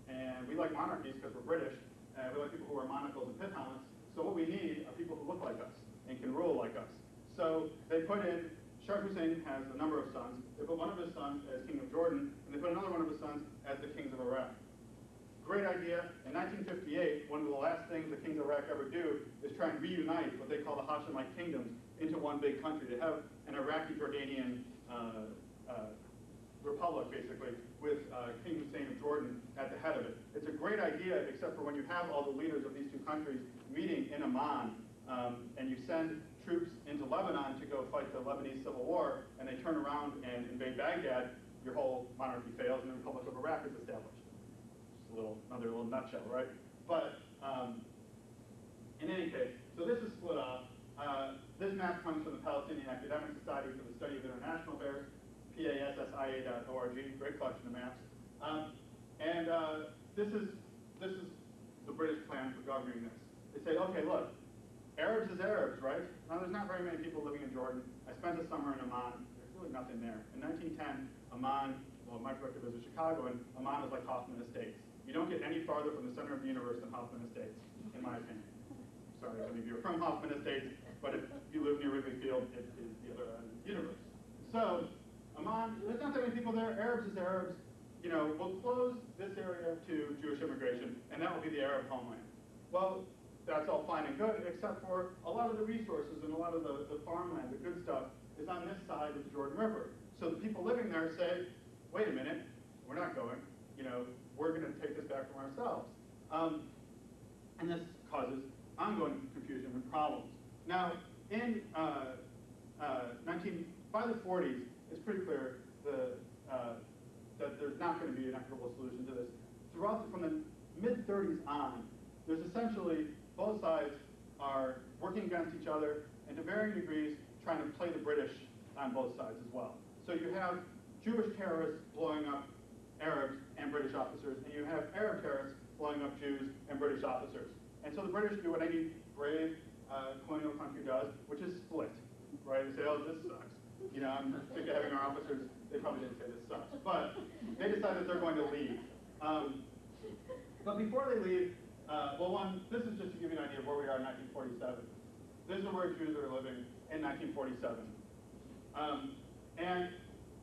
and we like monarchies because we're British, and we like people who wear monocles and pit helmets. So what we need are people who look like us and can rule like us. So they put in, Shah Hussein has a number of sons. They put one of his sons as king of Jordan, and they put another one of his sons as the kings of Iraq. Great idea. In 1958, one of the last things the kings of Iraq ever do is try and reunite what they call the Hashemite kingdoms into one big country. They have an Iraqi-Jordanian republic, basically, with King Hussein of Jordan at the head of it. It's a great idea, except for when you have all the leaders of these two countries meeting in Amman, and you send troops into Lebanon to go fight the Lebanese civil war, and they turn around and invade Baghdad, your whole monarchy fails, and the Republic of Iraq is established. Another little nutshell, right? But in any case, so this is split off. This map comes from the Palestinian Academic Society for the Study of International Affairs, PASSIA.org, great collection of maps. This is the British plan for governing this. They say, okay, look, Arabs is Arabs, right? Now there's not very many people living in Jordan. I spent a summer in Amman. There's really nothing there. In 1910, Amman, well, my perspective is Chicago, and Amman is like Hoffman Estates. You don't get any farther from the center of the universe than Hoffman Estates, in my opinion. Sorry if any of you are from Hoffman Estates, but if you live near Wrigley Field, it is the other end of the universe. So, Amman, there's not that many people there. Arabs is Arabs. You know, we'll close this area to Jewish immigration, and that will be the Arab homeland. Well, that's all fine and good, except for a lot of the resources and a lot of the farmland, the good stuff, is on this side of the Jordan River. So the people living there say, wait a minute, we're not going. You know, we're going to take this back from ourselves. And this causes ongoing confusion and problems. Now, in by the 40s, it's pretty clear that there's not going to be an equitable solution to this. From the mid-30s on, there's essentially both sides are working against each other and to varying degrees trying to play the British on both sides as well. So you have Jewish terrorists blowing up Arabs and British officers, and you have Arab terrorists blowing up Jews and British officers. And so the British do what any brave colonial country does, which is split, right? They say, oh, this sucks. You know, I'm sick of having our officers, they probably didn't say this sucks, but they decide that they're going to leave. But before they leave, this is just to give you an idea of where we are in 1947. This is where Jews are living in 1947. And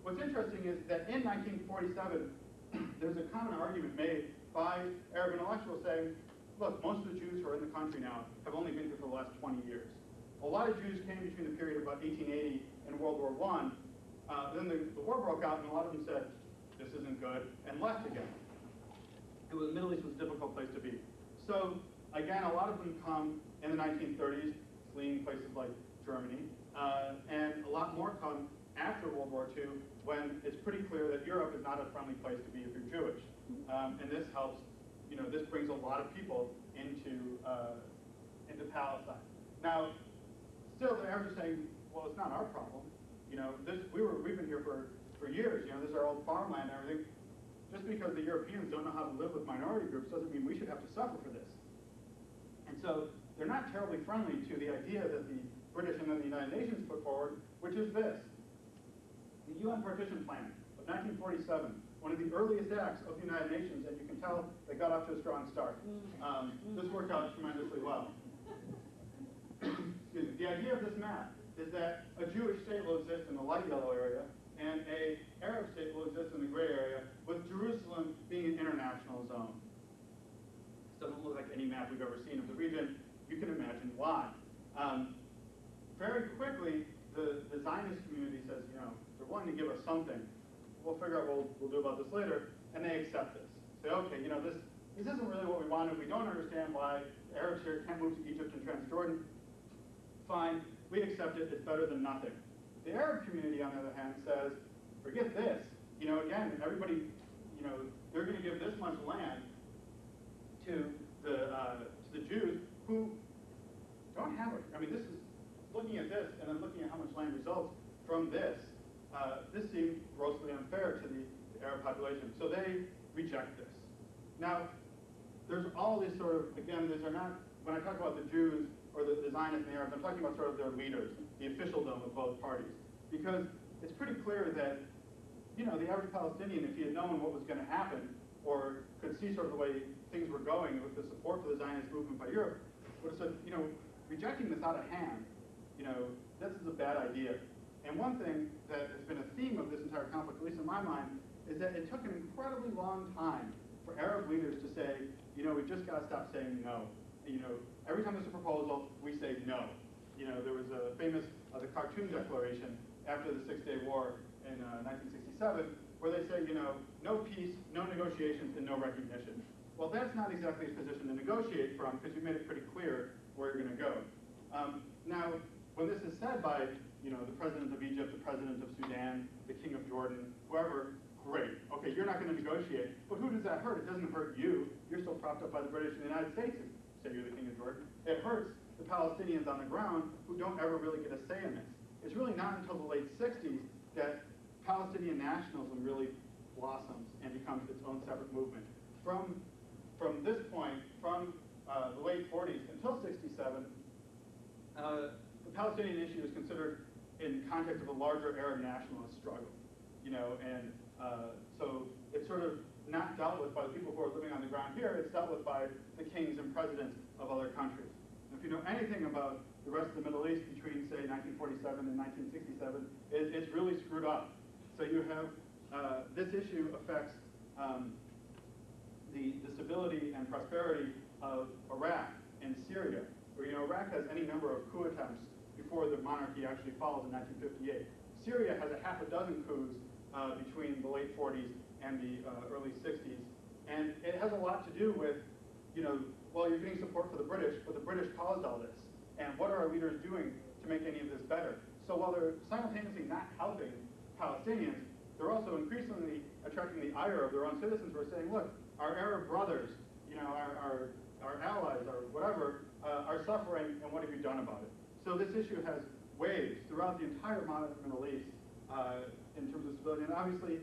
what's interesting is that in 1947, there's a common argument made by Arab intellectuals saying, look, most of the Jews who are in the country now have only been here for the last 20 years. A lot of Jews came between the period of about 1880 and World War I. Then the war broke out, and a lot of them said, this isn't good, and left again. The Middle East was a difficult place to be. So, again, a lot of them come in the 1930s, fleeing places like Germany, and a lot more come after World War II, when it's pretty clear that Europe is not a friendly place to be if you're Jewish. And this helps, you know, this brings a lot of people into Palestine. Now, still the Arabs are saying, well, it's not our problem. You know, we've been here for years. You know, this is our old farmland and everything. Just because the Europeans don't know how to live with minority groups doesn't mean we should have to suffer for this. And so they're not terribly friendly to the idea that the British and then the United Nations put forward, which is this. The UN Partition Plan of 1947, one of the earliest acts of the United Nations, and you can tell they got off to a strong start. This worked out tremendously well. Excuse me. The idea of this map is that a Jewish state will exist in the light yellow area, and an Arab state will exist in the gray area, with Jerusalem being an international zone. This doesn't look like any map we've ever seen of the region. You can imagine why. Very quickly, the Zionist community says, you know, they're willing to give us something. We'll figure out what we'll do about this later, and they accept this. Say, okay, you know, this isn't really what we wanted. We don't understand why the Arabs here can't move to Egypt and Transjordan. Fine, we accept it. It's better than nothing. The Arab community, on the other hand, says, forget this. You know, again, everybody, you know, they're going to give this much land to the Jews who don't have it. I mean, this is looking at this and then looking at how much land results from this. This seemed grossly unfair to the Arab population. So they reject this. Now, there's all these sort of, again, these are not, when I talk about the Jews or the Zionists and the Arabs, I'm talking about sort of their leaders, the officialdom of both parties. Because it's pretty clear that, you know, the average Palestinian, if he had known what was going to happen, or could see sort of the way things were going with the support for the Zionist movement by Europe, would have said, you know, rejecting this out of hand, you know, this is a bad idea. And one thing that has been a theme of this entire conflict, at least in my mind, is that it took an incredibly long time for Arab leaders to say, you know, we've just got to stop saying no. You know, every time there's a proposal, we say no. You know, there was a famous, the Khartoum Declaration after the Six-Day War in 1967, where they say, you know, no peace, no negotiations, and no recognition. Well, that's not exactly a position to negotiate from, because you made it pretty clear where you're going to go. Now, when this is said by, you know, the president of Egypt, the president of Sudan, the king of Jordan, whoever, great. Okay, you're not going to negotiate, but who does that hurt? It doesn't hurt you. You're still propped up by the British and the United States, and say you're the king of Jordan. It hurts the Palestinians on the ground who don't ever really get a say in this. It's really not until the late 60s that Palestinian nationalism really blossoms and becomes its own separate movement. From this point, from the late 40s until 67, the Palestinian issue is considered in context of a larger Arab nationalist struggle, you know, and so it's sort of not dealt with by the people who are living on the ground here, it's dealt with by the kings and presidents of other countries. And if you know anything about the rest of the Middle East between, say, 1947 and 1967, it's really screwed up. So you have, this issue affects the stability and prosperity of Iraq and Syria, where, you know, Iraq has any number of coup attempts before the monarchy actually falls in 1958. Syria has a half a dozen coups between the late 40s and the early 60s. And it has a lot to do with, you know, well, you're getting support for the British, but the British caused all this. And what are our leaders doing to make any of this better? So while they're simultaneously not helping Palestinians, they're also increasingly attracting the ire of their own citizens who are saying, look, our Arab brothers, you know, our allies, or whatever, are suffering, and what have you done about it? So this issue has waves throughout the entire modern Middle East in terms of stability. And obviously,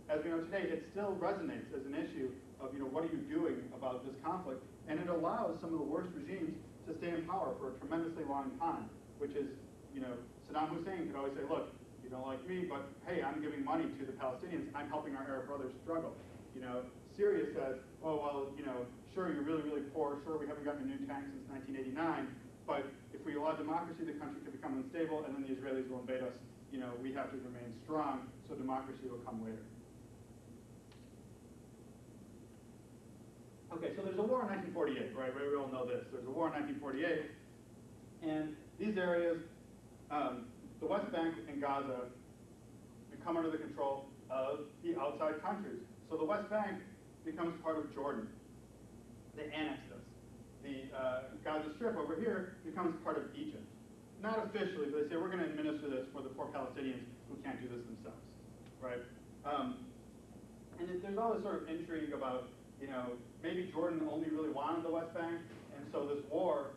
as we know today, it still resonates as an issue of, you know, what are you doing about this conflict? And it allows some of the worst regimes to stay in power for a tremendously long time, which is, you know, Saddam Hussein could always say, look, you don't like me, but hey, I'm giving money to the Palestinians. I'm helping our Arab brothers struggle. You know, Syria says, oh, well, you know, sure, you're really, really poor. Sure, we haven't gotten a new tank since 1989. But if we allow democracy, the country could become unstable, and then the Israelis will invade us. You know, we have to remain strong, so democracy will come later. Okay, so there's a war in 1948, right? We all know this. There's a war in 1948, and these areas, the West Bank and Gaza, become under the control of the outside countries. So the West Bank becomes part of Jordan. They annex this. The Gaza Strip over here becomes part of Egypt. Not officially, but they say we're going to administer this for the poor Palestinians who can't do this themselves, right? And there's all this sort of intrigue about, you know, maybe Jordan only really wanted the West Bank, and so this war,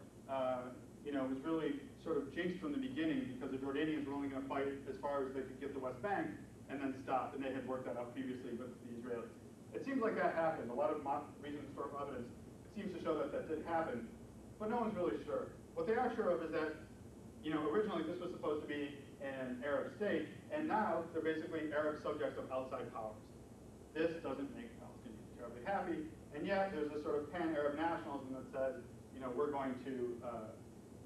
you know, was really sort of jinxed from the beginning because the Jordanians were only going to fight as far as they could get the West Bank and then stop, and they had worked that out previously with the Israelis. It seems like that happened. A lot of recent historical evidence seems to show that that did happen, but no one's really sure. What they are sure of is that, you know, originally this was supposed to be an Arab state, and now they're basically Arab subjects of outside powers. This doesn't make Palestinians terribly happy, and yet there's this sort of pan-Arab nationalism that says, you know, we're going to,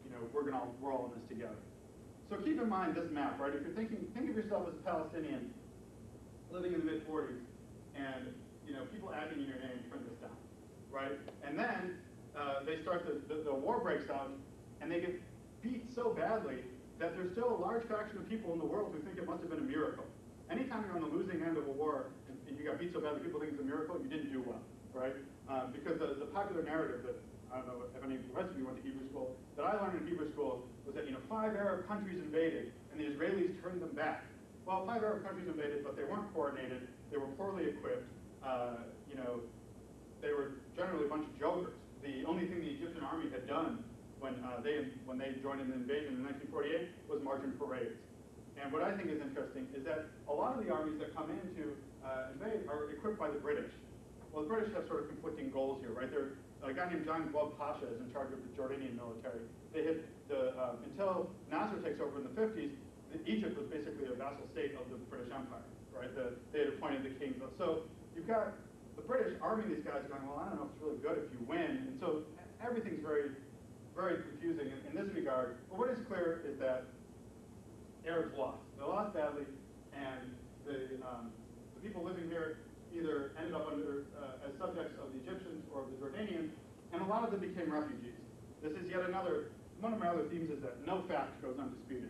you know, we're all in this together. So keep in mind this map, right? If you're think of yourself as a Palestinian living in the mid-40s, and, you know, people acting in your name turn this down, right? And then they start the war breaks out, and they get beat so badly that there's still a large fraction of people in the world who think it must have been a miracle. Anytime you're on the losing end of a war and you got beat so badly people think it's a miracle, you didn't do well, right? Because the popular narrative that, I don't know if any of the rest of you went to Hebrew school, that I learned in Hebrew school was that, you know, 5 Arab countries invaded and the Israelis turned them back. Well, 5 Arab countries invaded, but they weren't coordinated, they were poorly equipped, you know, they were generally a bunch of jokers. The only thing the Egyptian army had done when they joined in the invasion in 1948 was march in parades. And what I think is interesting is that a lot of the armies that come in to invade are equipped by the British. Well, the British have sort of conflicting goals here, right? A guy named John Glub Pasha is in charge of the Jordanian military. Until Nasser takes over in the 50s, Egypt was basically a vassal state of the British Empire, right? They had appointed the king. So you've got the British arming these guys going, well, I don't know if it's really good if you win. And so everything's very, very confusing in this regard. But what is clear is that Arabs lost. They lost badly, and the people living here either ended up as subjects of the Egyptians or of the Jordanians, and a lot of them became refugees. This is yet one of my other themes is that no fact goes undisputed.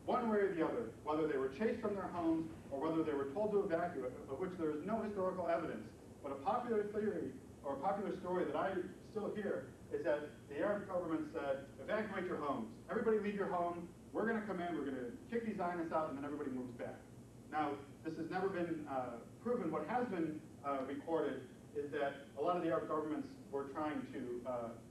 One way or the other, whether they were chased from their homes or whether they were told to evacuate, of which there is no historical evidence, but a popular theory or a popular story that I still hear is that the Arab government said, evacuate your homes. Everybody leave your home. We're going to come in, we're going to kick these Zionists out, and then everybody moves back. Now, this has never been proven. What has been recorded is that a lot of the Arab governments were trying to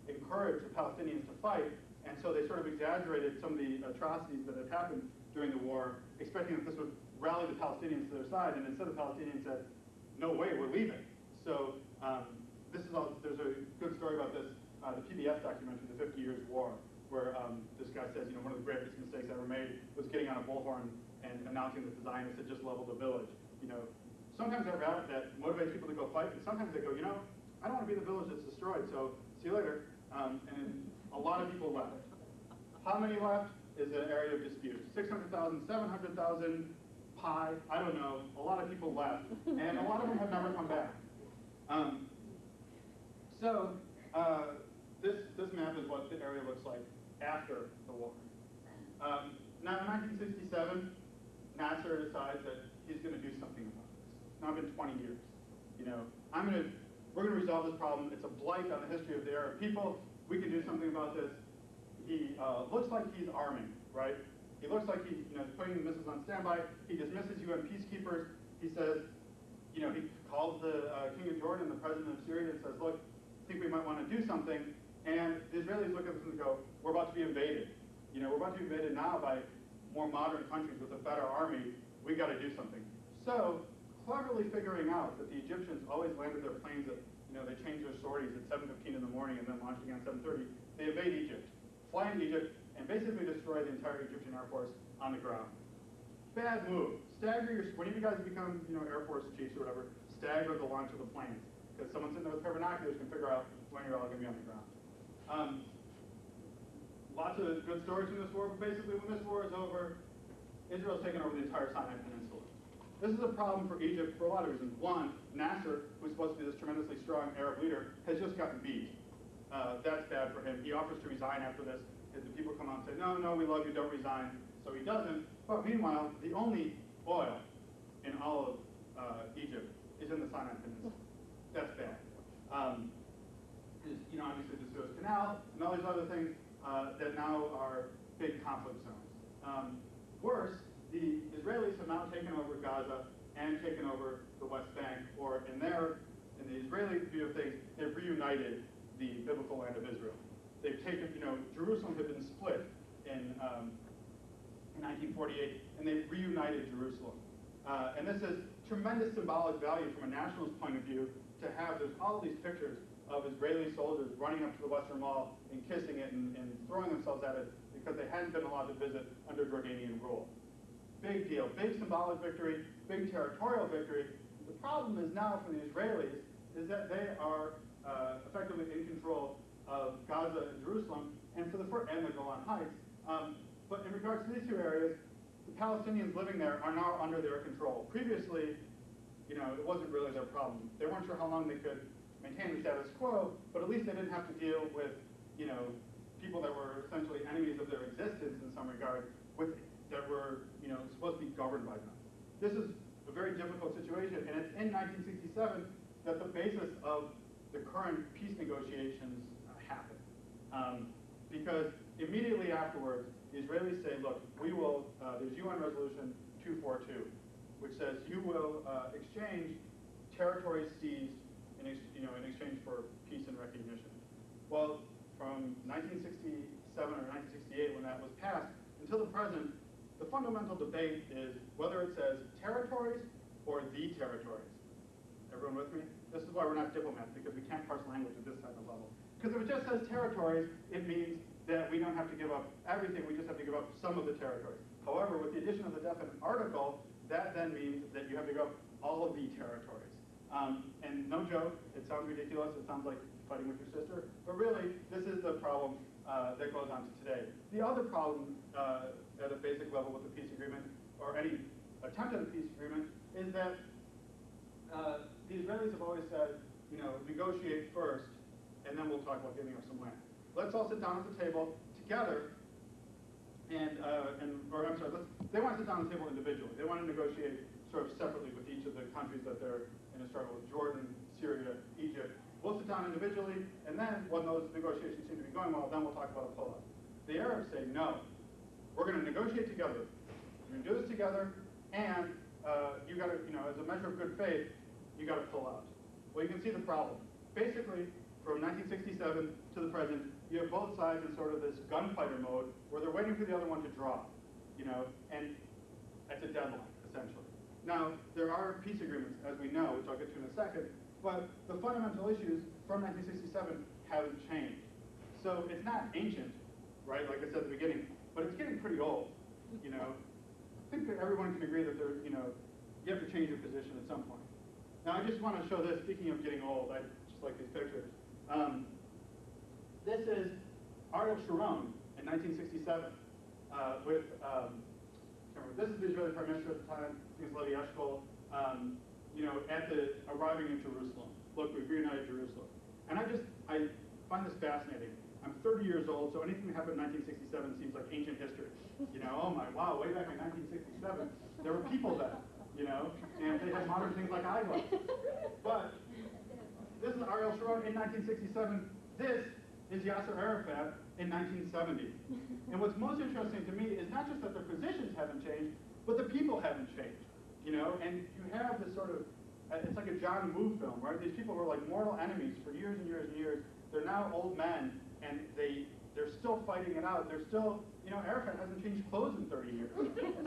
encourage the Palestinians to fight, and so they sort of exaggerated some of the atrocities that had happened during the war, expecting that this would rally the Palestinians to their side, and instead the Palestinians said, no way, we're leaving. So there's a good story about this, the PBS documentary, The 50 Years War, where this guy says, one of the greatest mistakes ever made was getting on a bullhorn and announcing that the Zionists had just leveled a village. Sometimes that motivates people to go fight, and sometimes they go, I don't want to be the village that's destroyed, so see you later. And a lot of people left. How many left is an area of dispute. 600,000, 700,000, pi, I don't know. A lot of people left, and a lot of them have never come back. This map is what the area looks like after the war. Now in 1967, Nasser decides that he's going to do something about this. It's now been 20 years. We're going to resolve this problem. It's a blight on the history of the Arab people. We can do something about this. He looks like he's arming, right? He looks like he's putting the missiles on standby. He dismisses UN peacekeepers. He says, he calls the King of Jordan, the president of Syria, and says, look, I think we might want to do something. And the Israelis look at this and go, we're about to be invaded. We're about to be invaded now by more modern countries with a better army. We got to do something. So, cleverly figuring out that the Egyptians always landed their planes at, they changed their sorties at 7:15 in the morning and then launched again at 7:30. They invade Egypt, fly into Egypt, and basically destroy the entire Egyptian Air Force on the ground. Bad move. When you guys become, Air Force chiefs or whatever, stagger the launch of the planes. Because someone sitting there with binoculars can figure out when you're all going to be on the ground. Lots of good stories from this war, but basically when this war is over, Israel's taken over the entire Sinai Peninsula. This is a problem for Egypt for a lot of reasons. One, Nasser, who's supposed to be this tremendously strong Arab leader, has just gotten beat. That's bad for him. He offers to resign after this. The people come out and say, no, we love you, don't resign. So he doesn't. But meanwhile, the only oil in all of Egypt is in the Sinai Peninsula. That's bad. Obviously the Suez Canal and all these other things that now are big conflict zones. Worse, the Israelis have now taken over Gaza and taken over the West Bank, or in the Israeli view of things, they've reunited the biblical land of Israel. They've taken, Jerusalem had been split in 1948, and they've reunited Jerusalem. And this has tremendous symbolic value from a nationalist point of view to have, there's all these pictures of Israeli soldiers running up to the Western Wall and kissing it and throwing themselves at it because they hadn't been allowed to visit under Jordanian rule. Big deal, big symbolic victory, big territorial victory. The problem is now for the Israelis is that they are effectively in control of Gaza and Jerusalem and the Golan Heights. But in regards to these two areas, the Palestinians living there are now under their control. Previously, it wasn't really their problem. They weren't sure how long they could maintain the status quo, but at least they didn't have to deal with, people that were essentially enemies of their existence in some regard, that were, supposed to be governed by them. This is a very difficult situation, and it's in 1967 that the basis of the current peace negotiations happened. Because immediately afterwards, the Israelis say, look, we will, there's UN Resolution 242, which says you will exchange territories seized in exchange for peace and recognition. Well, from 1967 or 1968, when that was passed, until the present, the fundamental debate is whether it says territories or the territories. Everyone with me? This is why we're not diplomats, because we can't parse language at this type of level. Because if it just says territories, it means that we don't have to give up everything, we just have to give up some of the territories. However, with the addition of the definite article, that then means that you have to give up all of the territories. And no joke, it sounds ridiculous, it sounds like fighting with your sister, but really, this is the problem that goes on to today. The other problem at a basic level with the peace agreement, or any attempt at a peace agreement, is that the Israelis have always said, you know, negotiate first, and then we'll talk about giving up some land. Let's all sit down at the table together, or I'm sorry, they want to sit down at the table individually. They want to negotiate sort of separately with each of the countries that they're in a struggle with, Jordan, Syria, Egypt. We'll sit down individually, and then when those negotiations seem to be going well, then we'll talk about a pull-up. The Arabs say, no, we're going to negotiate together. We're going to do this together, and you got to, you know, as a measure of good faith, you got to pull out. Well, you can see the problem. Basically, from 1967 to the present, you have both sides in sort of this gunfighter mode where they're waiting for the other one to draw, you know, and it's a deadline, essentially. Now, there are peace agreements, as we know, which I'll get to in a second, but the fundamental issues from 1967 haven't changed. So it's not ancient, right, like I said at the beginning, but it's getting pretty old, you know. I think that everyone can agree that there, you know, you have to change your position at some point. Now, I just want to show this, speaking of getting old, I just like these pictures. This is Ariel Sharon in 1967 with, this is the Israeli Prime Minister at the time, his name is Levi Eshkol, you know, at the arriving in Jerusalem. Look, we've reunited Jerusalem. And I find this fascinating. I'm 30 years old, so anything that happened in 1967 seems like ancient history. You know, oh my, wow, way back in 1967, there were people then, you know, and they had modern things like eyeglasses. But this is Ariel Sharon in 1967. This is Yasser Arafat in 1970. And what's most interesting to me is not just that their positions haven't changed, but the people haven't changed. You know, and you have this sort of, it's like a John Woo film, right? These people were like mortal enemies for years and years and years. They're now old men, and they're still fighting it out. They're still, you know, Arafat hasn't changed clothes in 30 years.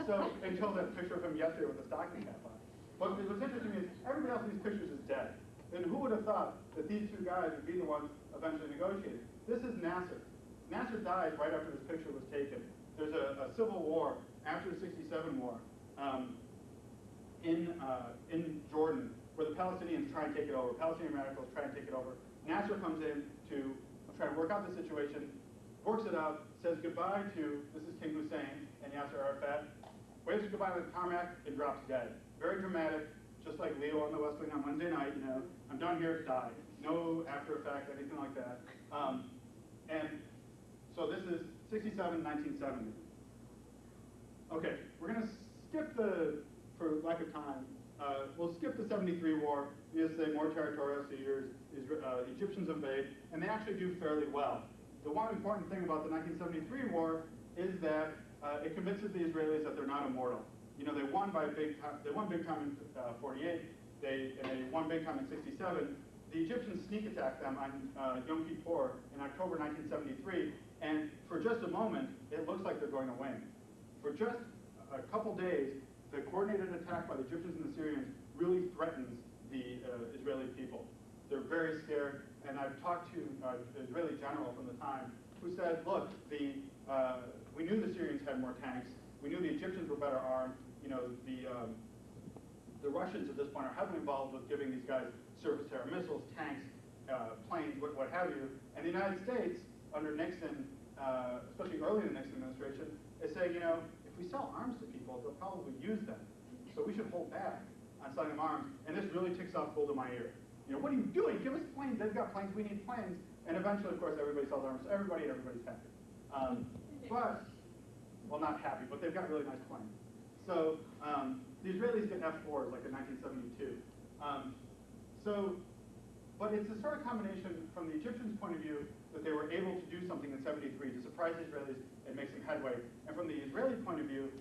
So, until that picture of him yesterday with a stocking cap on. But what's interesting is everybody else in these pictures is dead. And who would have thought that these two guys would be the ones eventually negotiating? This is Nasser. Nasser died right after this picture was taken. There's a civil war after the '67 war in Jordan, where the Palestinians try and take it over. Palestinian radicals try and take it over. Nasser comes in to try and work out the situation, works it out, says goodbye to, this is King Hussein and Yasser Arafat, waves goodbye to the tarmac and drops dead. Very dramatic, just like Leo on the West Wing on Wednesday night, you know, I'm done here, die. No after effect, anything like that. And so this is 67, 1970. Okay, we're gonna skip for lack of time, we'll skip the 73 war. We just say more territorial seizures, Egyptians invade, and they actually do fairly well. The one important thing about the 1973 war is that it convinces the Israelis that they're not immortal. You know, they won big time in 48, and they won big time in 67. The Egyptians sneak attacked them on Yom Kippur in October 1973, and for just a moment, it looks like they're going to win. For just a couple days, the coordinated attack by the Egyptians and the Syrians really threatens the Israeli people. They're very scared, and I've talked to an Israeli general from the time who said, look, we knew the Syrians had more tanks, we knew the Egyptians were better armed, you know, the Russians at this point are heavily involved with giving these guys surface-to-air missiles, tanks, planes, what have you, and the United States, under Nixon, especially early in the Nixon administration, is saying, you know, if we sell arms to people, they'll probably use them. So we should hold back on selling them arms. And this really ticks off gold in my ear. You know, what are you doing? Give us planes. They've got planes. We need planes. And eventually, of course, everybody sells arms to everybody, and everybody's happy. Well, not happy, but they've got really nice planes. So the Israelis get F-4s, like in 1972. But it's a sort of combination from the Egyptians' point of view that they were able to do something in 73 to surprise the Israelis and make some headway. And from the Israeli point of view,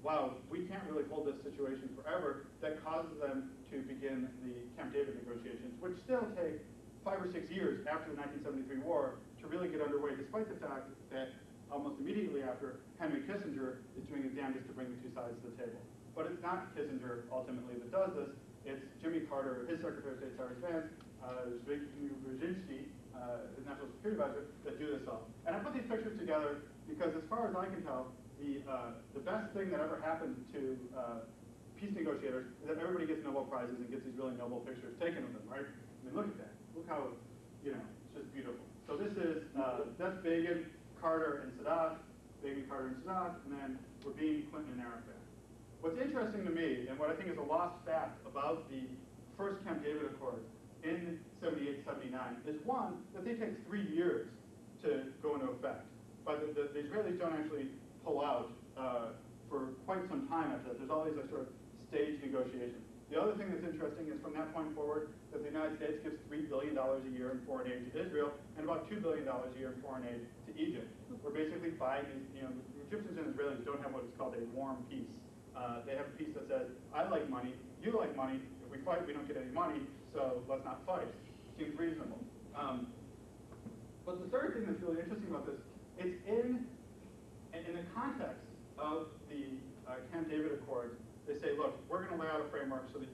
wow, we can't really hold this situation forever, that causes them to begin the Camp David negotiations, which still take 5 or 6 years after the 1973 war to really get underway, despite the fact that almost immediately after, Henry Kissinger is doing his damnedest to bring the two sides to the table. But it's not Kissinger ultimately that does this. It's Jimmy Carter, his Secretary of State, Cyrus Vance, Brzezinski, his National Security Advisor, that do this all. And I put these pictures together because, as far as I can tell, the best thing that ever happened to peace negotiators is that everybody gets Nobel Prizes and gets these really noble pictures taken of them, right? I mean, look at that. Look how, it's just beautiful. So this is, that's Begin, Carter, and Sadat, Begin, Carter, and Sadat, and then Rabin, Clinton, and Arafat. What's interesting to me, and what I think is a lost fact about the first Camp David Accords in 78, 79, is one, that they take 3 years to go into effect. But the Israelis don't actually pull out for quite some time after that. There's all these sort of staged negotiations. The other thing that's interesting is from that point forward that the United States gives $3 billion a year in foreign aid to Israel and about $2 billion a year in foreign aid to Egypt. We're basically buying these, the Egyptians and Israelis don't have what is called a warm peace. They have a piece that says, I like money, you like money, if we fight we don't get any money, so let's not fight. Seems reasonable. But the third thing that's really interesting about this, it's in the context of the Camp David Accords. They say, look, we're going to lay out a framework so that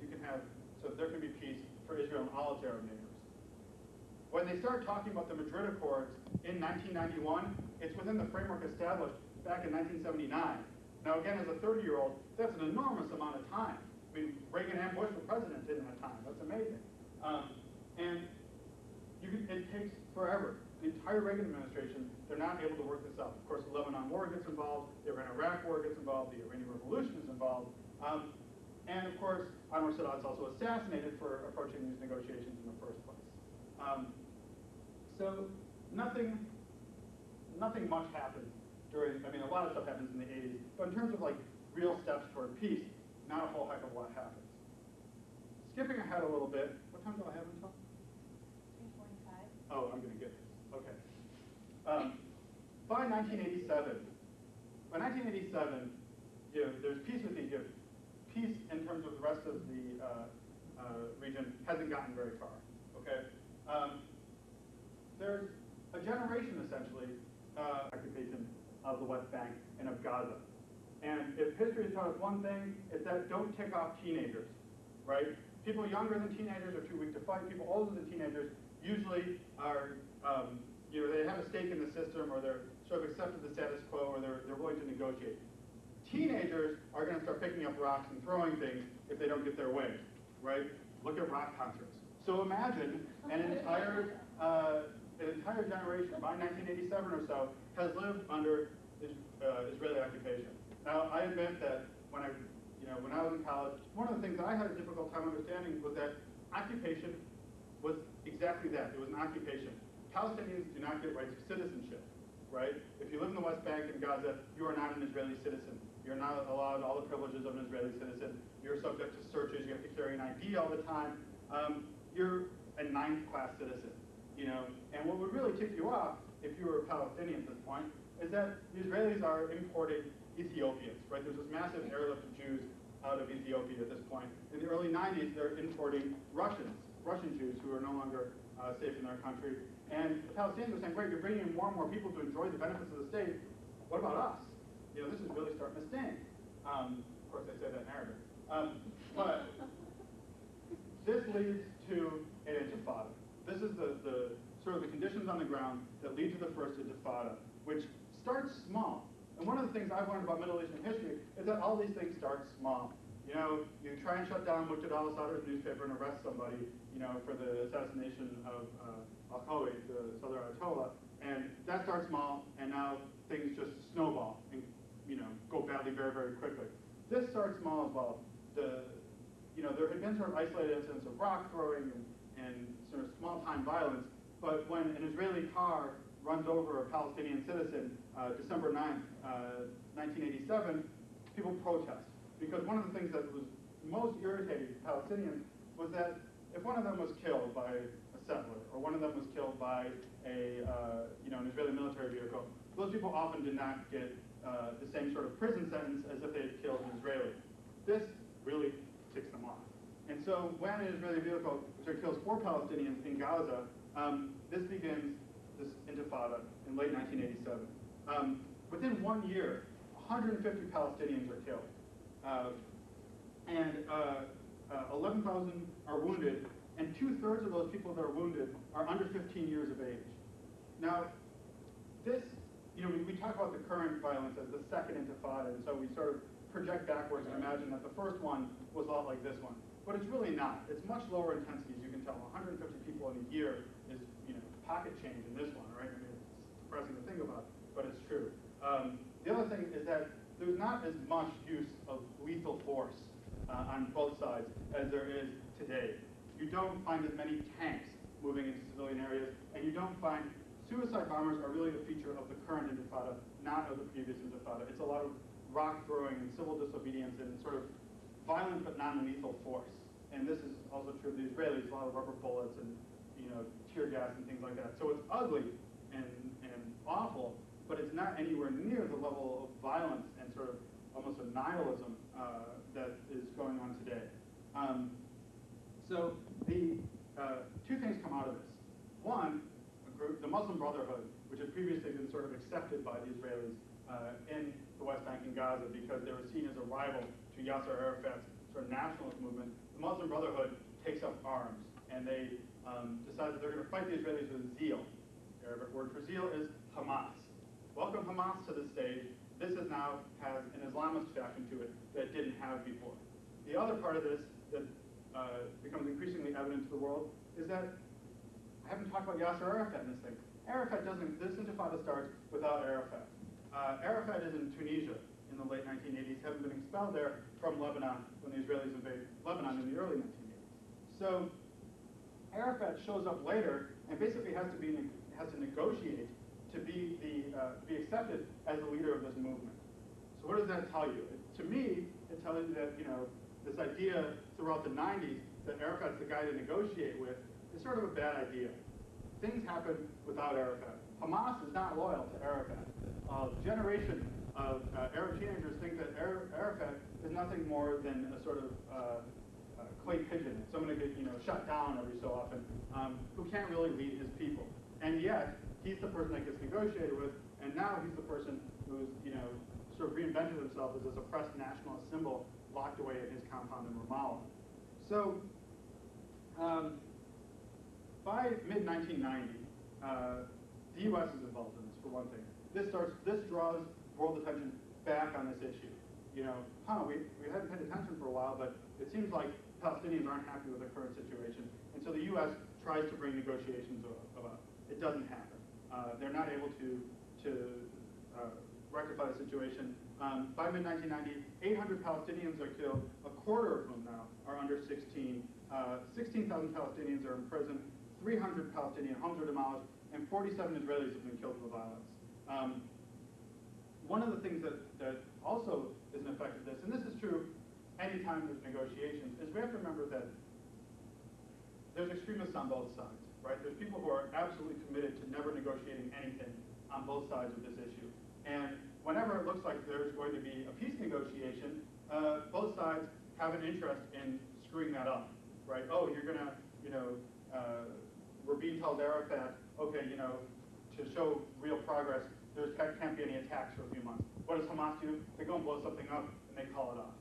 there can be peace for Israel and all its Arab neighbors. When they start talking about the Madrid Accords in 1991, it's within the framework established back in 1979. Now again, as a 30-year-old, that's an enormous amount of time. I mean, Reagan and Bush were president in that time. That's amazing. And it takes forever. The entire Reagan administration, they're not able to work this out. Of course, the Lebanon War gets involved, the Iran-Iraq War gets involved, the Iranian Revolution is involved. And of course, Anwar Sadat's also assassinated for approaching these negotiations in the first place. So nothing much happens during, a lot of stuff happens in the 80s, but in terms of real steps toward peace, not a whole heck of a lot happens. Skipping ahead a little bit, what time do I have until? 3:45. Oh, I'm going to get this. Okay. By 1987, there's peace with Egypt. Peace in terms of the rest of the region hasn't gotten very far. Okay. There's a generation essentially occupation of the West Bank and of Gaza. And if history has taught us one thing, it's that don't tick off teenagers, right? People younger than teenagers are too weak to fight. People older than teenagers usually are, they have a stake in the system, or they're sort of accepted the status quo, or they're willing to negotiate. Teenagers are going to start picking up rocks and throwing things if they don't get their way, right? Look at rock concerts. So imagine an entire generation by 1987 or so has lived under Israeli occupation. Now, I admit that when I was in college, one of the things that I had a difficult time understanding was that occupation was exactly that. It was an occupation. Palestinians do not get rights of citizenship, right? If you live in the West Bank and Gaza, you are not an Israeli citizen. You're not allowed all the privileges of an Israeli citizen. You're subject to searches. You have to carry an ID all the time. You're a ninth-class citizen, And what would really tick you off, if you were a Palestinian at this point, is that the Israelis are importing Ethiopians, right? There's this massive airlift of Jews out of Ethiopia at this point. In the early 90s, they're importing Russian Jews who are no longer safe in their country. And the Palestinians are saying, great, you're bringing in more and more people to enjoy the benefits of the state. What about us? This is really starting to sting. Of course, I say that in Arabic. But this leads to an intifada. This is the sort of the conditions on the ground that lead to the first intifada, which starts small. And one of the things I've learned about Middle Eastern history is that all these things start small. You try and shut down Muqtada al-Sadr's newspaper and arrest somebody, for the assassination of al-Qawi, the Southern Ayatollah, and that starts small, and now things just snowball and go badly very, very quickly. This starts small as well. There had been sort of isolated incidents of rock throwing and sort of small-time violence, but when an Israeli car runs over a Palestinian citizen, December 9th, 1987, people protest. Because one of the things that was most irritating to Palestinians was that if one of them was killed by a settler, or one of them was killed by an Israeli military vehicle, those people often did not get the same sort of prison sentence as if they had killed an Israeli. This really ticks them off. And so when an Israeli vehicle kills 4 Palestinians in Gaza, this begins this intifada in late 1987. Within 1 year, 150 Palestinians are killed, and 11,000 are wounded, and 2/3 of those people that are wounded are under 15 years of age. Now, this, we talk about the current violence as the second intifada, and so we sort of project backwards and imagine that the first one was a lot like this one. But it's really not. It's much lower intensity, as you can tell. 150 people in a year is, pocket change in this one, right? I mean, it's depressing to think about, but it's true. The other thing is that there's not as much use of lethal force on both sides as there is today. You don't find as many tanks moving into civilian areas, and you don't find suicide bombers are really a feature of the current intifada, not of the previous intifada. It's a lot of rock throwing and civil disobedience and sort of violent but non-lethal force. And this is also true of the Israelis, a lot of rubber bullets and tear gas and things like that. So it's ugly and awful, but it's not anywhere near the level of violence and sort of almost a nihilism that is going on today. So the two things come out of this. One, a group, the Muslim Brotherhood, which had previously been sort of accepted by the Israelis in the West Bank and Gaza because they were seen as a rival to Yasser Arafat's sort of nationalist movement. The Muslim Brotherhood takes up arms, and they decide that they're going to fight the Israelis with zeal. The Arabic word for zeal is Hamas. Welcome Hamas to the stage. This is now has an Islamist fashion to it that it didn't have before. The other part of this that becomes increasingly evident to the world is that I haven't talked about Yasser Arafat in this thing. Arafat doesn't, this intifada starts without Arafat. Arafat is in Tunisia in the late 1980s, having been expelled there from Lebanon when the Israelis invaded Lebanon in the early 1980s. So Arafat shows up later and basically has to negotiate to be accepted as the leader of this movement. So what does that tell you? To me, it tells you that this idea throughout the 90s that Arafat's the guy to negotiate with is sort of a bad idea. Things happen without Arafat. Hamas is not loyal to Arafat. A generation of Arab teenagers think that Arafat is nothing more than a sort of clay pigeon, someone to get shut down every so often, who can't really lead his people. And yet, he's the person that gets negotiated with, and now he's the person who's sort of reinvented himself as this oppressed nationalist symbol locked away in his compound in Ramallah. So, by mid-1990, the U.S. is involved in this, for one thing. This draws world attention back on this issue. We hadn't paid attention for a while, but it seems like Palestinians aren't happy with the current situation, and so the U.S. tries to bring negotiations about it. It doesn't happen. They're not able to rectify the situation. By mid-1990, 800 Palestinians are killed, a quarter of whom now are under 16. 16,000 Palestinians are in prison, 300 Palestinian homes are demolished, and 47 Israelis have been killed in the violence. One of the things that also is an effect of this, and this is true anytime there's negotiations, is we have to remember that there's extremists on both sides, right? There's people who are absolutely committed to never negotiating anything on both sides of this issue. And whenever it looks like there's going to be a peace negotiation, both sides have an interest in screwing that up, right? Oh, you're gonna, Rabin tells Arafat, okay, to show real progress, there can't be any attacks for a few months. What does Hamas do? They go and blow something up and they call it off.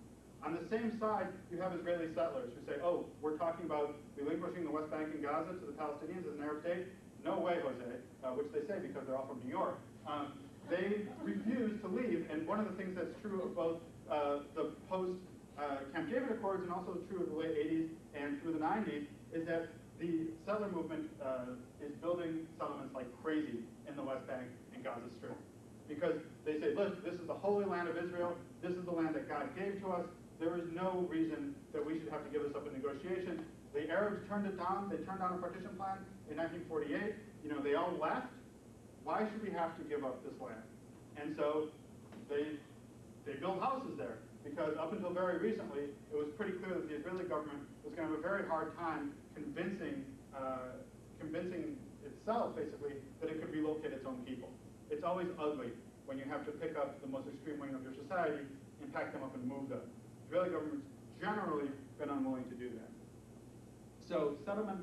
On the same side, you have Israeli settlers who say, oh, we're talking about relinquishing the West Bank and Gaza to the Palestinians as an Arab state. No way, Jose, which they say because they're all from New York. They refuse to leave, and one of the things that's true of both the post-Camp David Accords and also true of the late 80s and through the 90s is that the settler movement is building settlements like crazy in the West Bank and Gaza Strip. Because they say, look, this is the holy land of Israel, this is the land that God gave to us, there is no reason that we should have to give this up in negotiation. The Arabs turned it down, they turned down a partition plan in 1948, they all left. Why should we have to give up this land? And so they built houses there, because up until very recently, it was pretty clear that the Israeli government was going to have a very hard time convincing itself, basically, that it could relocate its own people. It's always ugly when you have to pick up the most extreme wing of your society and pack them up and move them. Israeli government's generally been unwilling to do that. So settlement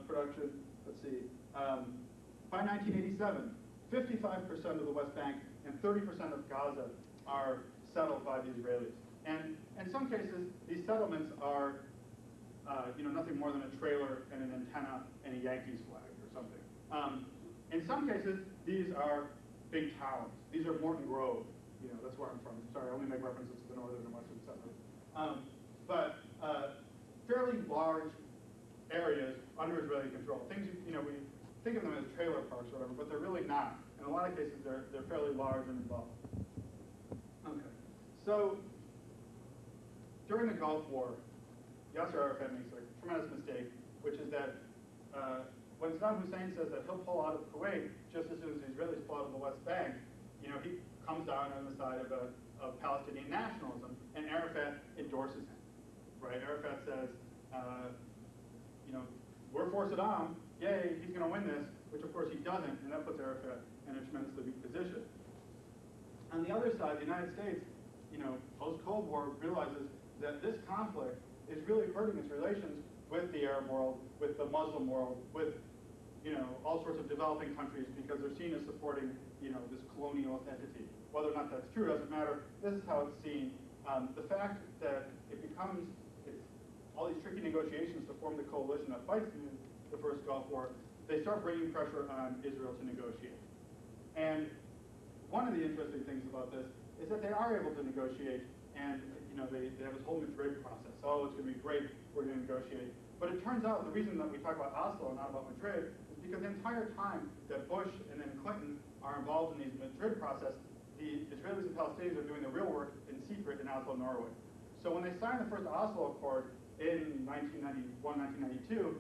production, let's see, by 1987, 55% of the West Bank and 30% of Gaza are settled by the Israelis. And in some cases, these settlements are nothing more than a trailer and an antenna and a Yankees flag or something. In some cases, these are big towns. These are Morton Grove. That's where I'm from. Sorry, I only make references to the northern and western suburbs. But fairly large areas under Israeli control. Things, we think of them as trailer parks or whatever, but they're really not. In a lot of cases, they're fairly large and involved. Okay. So during the Gulf War, Yasser Arafat makes a tremendous mistake, which is that when Saddam Hussein says that he'll pull out of Kuwait just as soon as the Israelis pull out of the West Bank, he comes down on the side of Palestinian nationalism, and Arafat endorses him. Right? Arafat says, we're for Saddam, yay, he's going to win this, which of course he doesn't, and that puts Arafat in a tremendously weak position. On the other side, the United States, post-Cold War, realizes that this conflict is really hurting its relations with the Arab world, with the Muslim world, with all sorts of developing countries, because they're seen as supporting this colonial entity. Whether or not that's true doesn't matter. This is how it's seen. The fact that it's all these tricky negotiations to form the coalition that fights the first Gulf War, they start bringing pressure on Israel to negotiate. And one of the interesting things about this is that they are able to negotiate, and they have this whole Madrid process. Oh, it's going to be great, we're going to negotiate. But it turns out the reason that we talk about Oslo and not about Madrid is because the entire time that Bush and then Clinton are involved in these Madrid process, the Israelis and Palestinians are doing the real work in secret in Oslo, Norway. So when they signed the first Oslo Accord in 1991, 1992,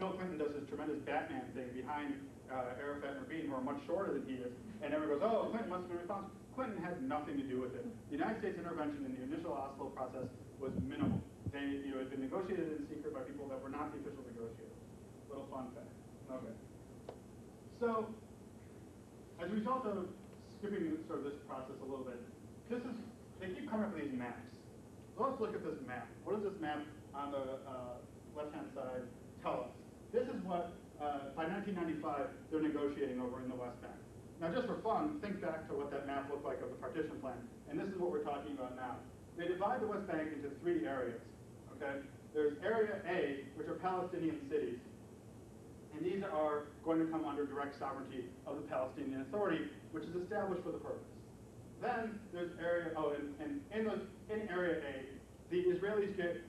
Bill Clinton does this tremendous Batman thing behind Arafat and Irving, who are much shorter than he is, and everyone goes, oh, Clinton must have been responsible. Clinton had nothing to do with it. The United States intervention in the initial Oslo process was minimal. They, had been negotiated in secret by people that were not the official negotiators. Little fun fact. Okay. So, as a result of skipping sort of this process a little bit, they keep coming up with these maps. So let's look at this map. What does this map on the left-hand side tell us? This is what, by 1995, they're negotiating over in the West Bank. Now, just for fun, think back to what that map looked like of the partition plan, and this is what we're talking about now. They divide the West Bank into 3 areas, okay? There's Area A, which are Palestinian cities, and these are going to come under direct sovereignty of the Palestinian Authority, which is established for the purpose. Then there's Area, and in Area A, the Israelis get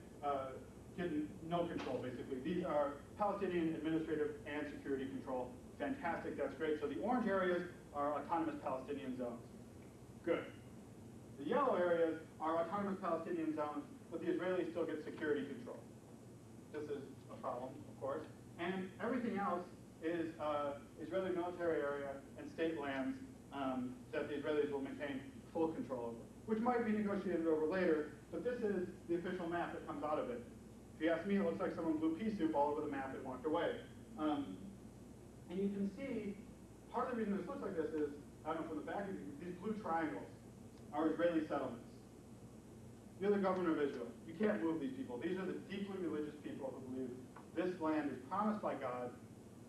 no control, basically. These are Palestinian administrative and security control. Fantastic, that's great. So the orange areas are autonomous Palestinian zones. Good. The yellow areas are autonomous Palestinian zones, but the Israelis still get security control. This is a problem, of course. And everything else is Israeli military area and state lands that the Israelis will maintain full control over, which might be negotiated over later, but this is the official map that comes out of it. If you ask me, it looks like someone blew pea soup all over the map and walked away. And you can see, part of the reason this looks like this is, I don't know, from the back, these blue triangles are Israeli settlements. You're the governor of Israel. You can't move these people. These are the deeply religious people who believe this land is promised by God.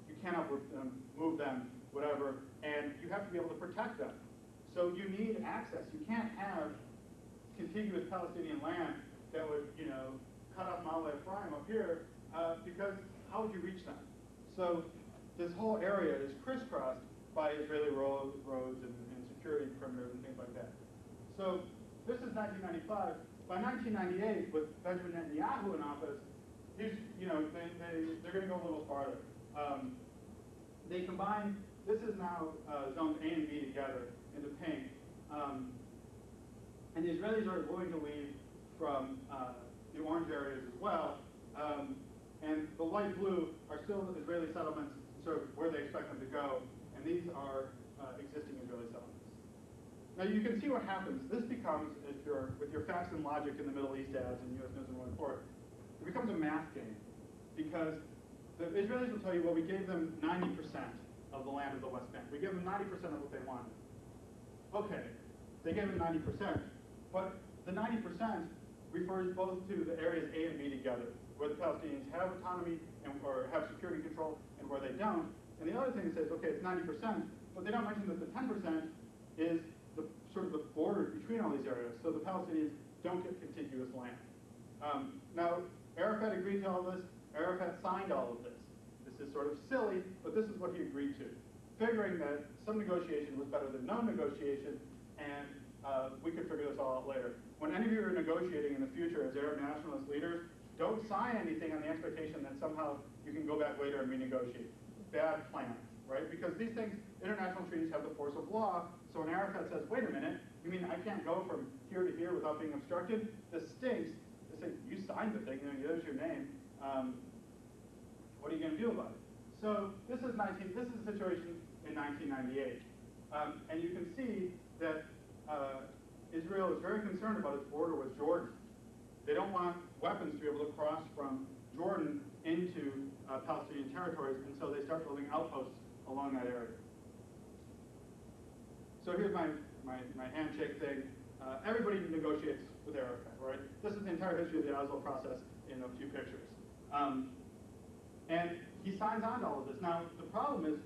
You cannot move them, whatever, and you have to be able to protect them. So you need access. You can't have contiguous Palestinian land that would, cut off Mount Ephraim up here, because how would you reach them? So this whole area is crisscrossed by Israeli roads and security perimeters and things like that. So this is 1995. By 1998, with Benjamin Netanyahu in office, they're going to go a little farther. They combine, this is now zones A and B together into pink. And the Israelis are willing to leave from the orange areas as well. And the light blue are still Israeli settlements, sort of where they expect them to go. And these are existing Israeli settlements. Now you can see what happens. This becomes, with your facts and logic in the Middle East ads and U.S. News and World Report, it becomes a math game. Because the Israelis will tell you, well, we gave them 90% of the land of the West Bank. We gave them 90% of what they wanted. Okay, they gave them 90%, but the 90% refers both to the areas A and B together, where the Palestinians have autonomy or have security control, and where they don't. And the other thing is, okay, it's 90%, but they don't mention that the 10% is the sort of the border between all these areas, so the Palestinians don't get contiguous land. Now, Arafat agreed to all this. Arafat signed all of this. This is sort of silly, but this is what he agreed to, figuring that some negotiation was better than no negotiation, and we could figure this all out later. When any of you are negotiating in the future as Arab nationalist leaders, don't sign anything on the expectation that somehow you can go back later and renegotiate. Bad plan, right? Because these things, international treaties have the force of law, so when Arafat says, wait a minute, you mean I can't go from here to here without being obstructed? This stinks. They say, you signed the thing, there's your name. What are you going to do about it? So this is the situation in 1998. And you can see that Israel is very concerned about its border with Jordan. They don't want weapons to be able to cross from Jordan into Palestinian territories, and so they start building outposts along that area. So here's my handshake thing. Everybody negotiates with Arafat, right? This is the entire history of the Oslo process in a few pictures. And he signs on to all of this. Now, the problem is,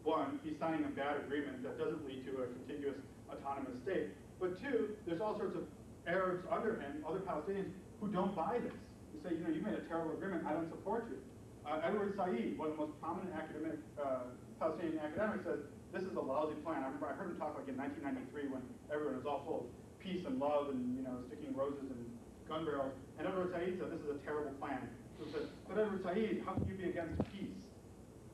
one, he's signing a bad agreement that doesn't lead to a contiguous autonomous state. But two, there's all sorts of Arabs under him, other Palestinians, who don't buy this. Who say, you made a terrible agreement, I don't support you. Edward Said, one of the most prominent Palestinian academics, says, this is a lousy plan. I remember I heard him talk like in 1993 when everyone was all full of peace and love and sticking roses and gun barrels. And Edward Said said, this is a terrible plan. So he said, but Edward Said, how can you be against peace?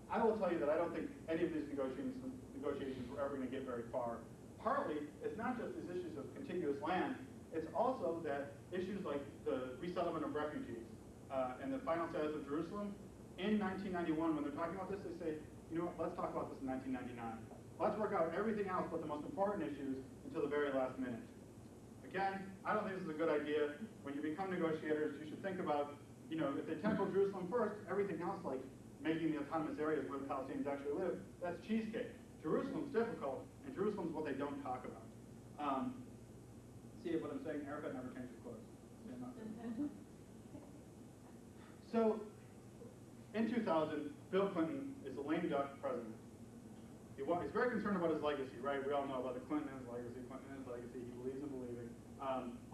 I will tell you that I don't think any of these negotiations were ever going to get very far. Partly, it's not just these issues of contiguous land, it's also that issues like the resettlement of refugees and the final status of Jerusalem. In 1991, when they're talking about this, they say, let's talk about this in 1999. Let's work out everything else but the most important issues until the very last minute. Again, I don't think this is a good idea. When you become negotiators, you should think about, if they tackle Jerusalem first, everything else like making the autonomous areas where the Palestinians actually live, that's cheesecake. Jerusalem's difficult, and Jerusalem's what they don't talk about. See what I'm saying? Arafat never changed his clothes. So, in 2000, Bill Clinton is a lame duck president. He's very concerned about his legacy, right? We all know about the Clinton's legacy, he believes in believing,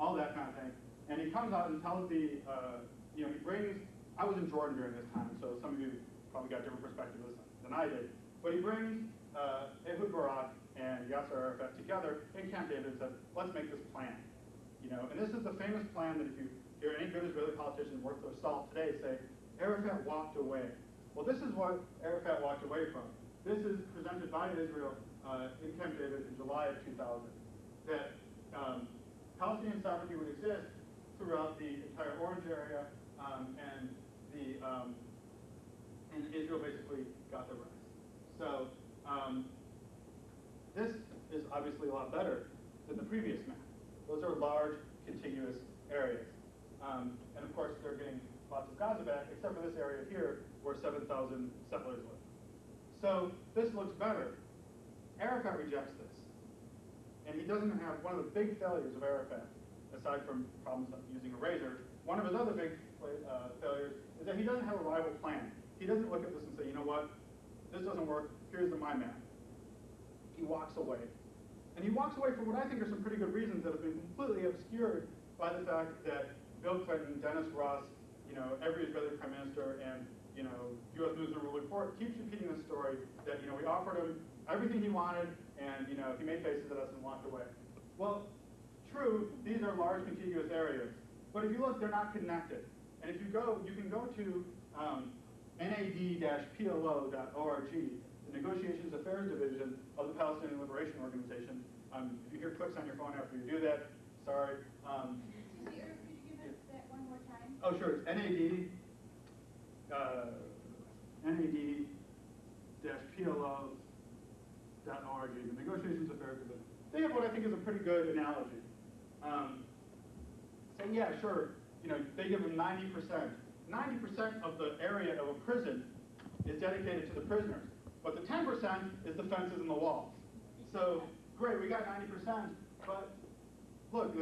all that kind of thing. And he comes out and tells he brings, I was in Jordan during this time, so some of you probably got a different perspective than I did. But he brings Ehud Barak and Yasser Arafat together in Camp David and says, let's make this plan. And this is the famous plan that if you hear any good Israeli politician worth their salt today say, Arafat walked away. Well, this is what Arafat walked away from. This is presented by Israel in Camp David in July of 2000, that Palestinian sovereignty would exist throughout the entire Orange area, and Israel basically got the rest. So this is obviously a lot better than the previous map. Those are large, contiguous areas. And of course, they're getting lots of Gaza back, except for this area here, where 7,000 settlers live. So this looks better. Arafat rejects this. And he doesn't have, one of the big failures of Arafat, aside from problems of using a razor, one of his other big failures is that he doesn't have a rival plan. He doesn't look at this and say, you know what, this doesn't work, here's my map. He walks away. And he walks away for what I think are some pretty good reasons that have been completely obscured by the fact that Bill Clinton, Dennis Ross, every Israeli prime minister, and U.S. News and World Report keeps repeating this story that we offered him everything he wanted, and he made faces at us and walked away. Well, true, these are large contiguous areas, but if you look, they're not connected. And if you go, you can go to nad-plo.org, the Negotiations Affairs Division of the Palestinian Liberation Organization. If you hear clicks on your phone after you do that, sorry. Excuse me, Irving, could you give us that one more time? Oh, sure. It's nad-plo.org, the Negotiations Affairs Division. They have what I think is a pretty good analogy. Saying, yeah, sure, they give them 90%. 90% of the area of a prison is dedicated to the prisoners, but the 10% is the fences and the walls. So, great, we got 90%, but look,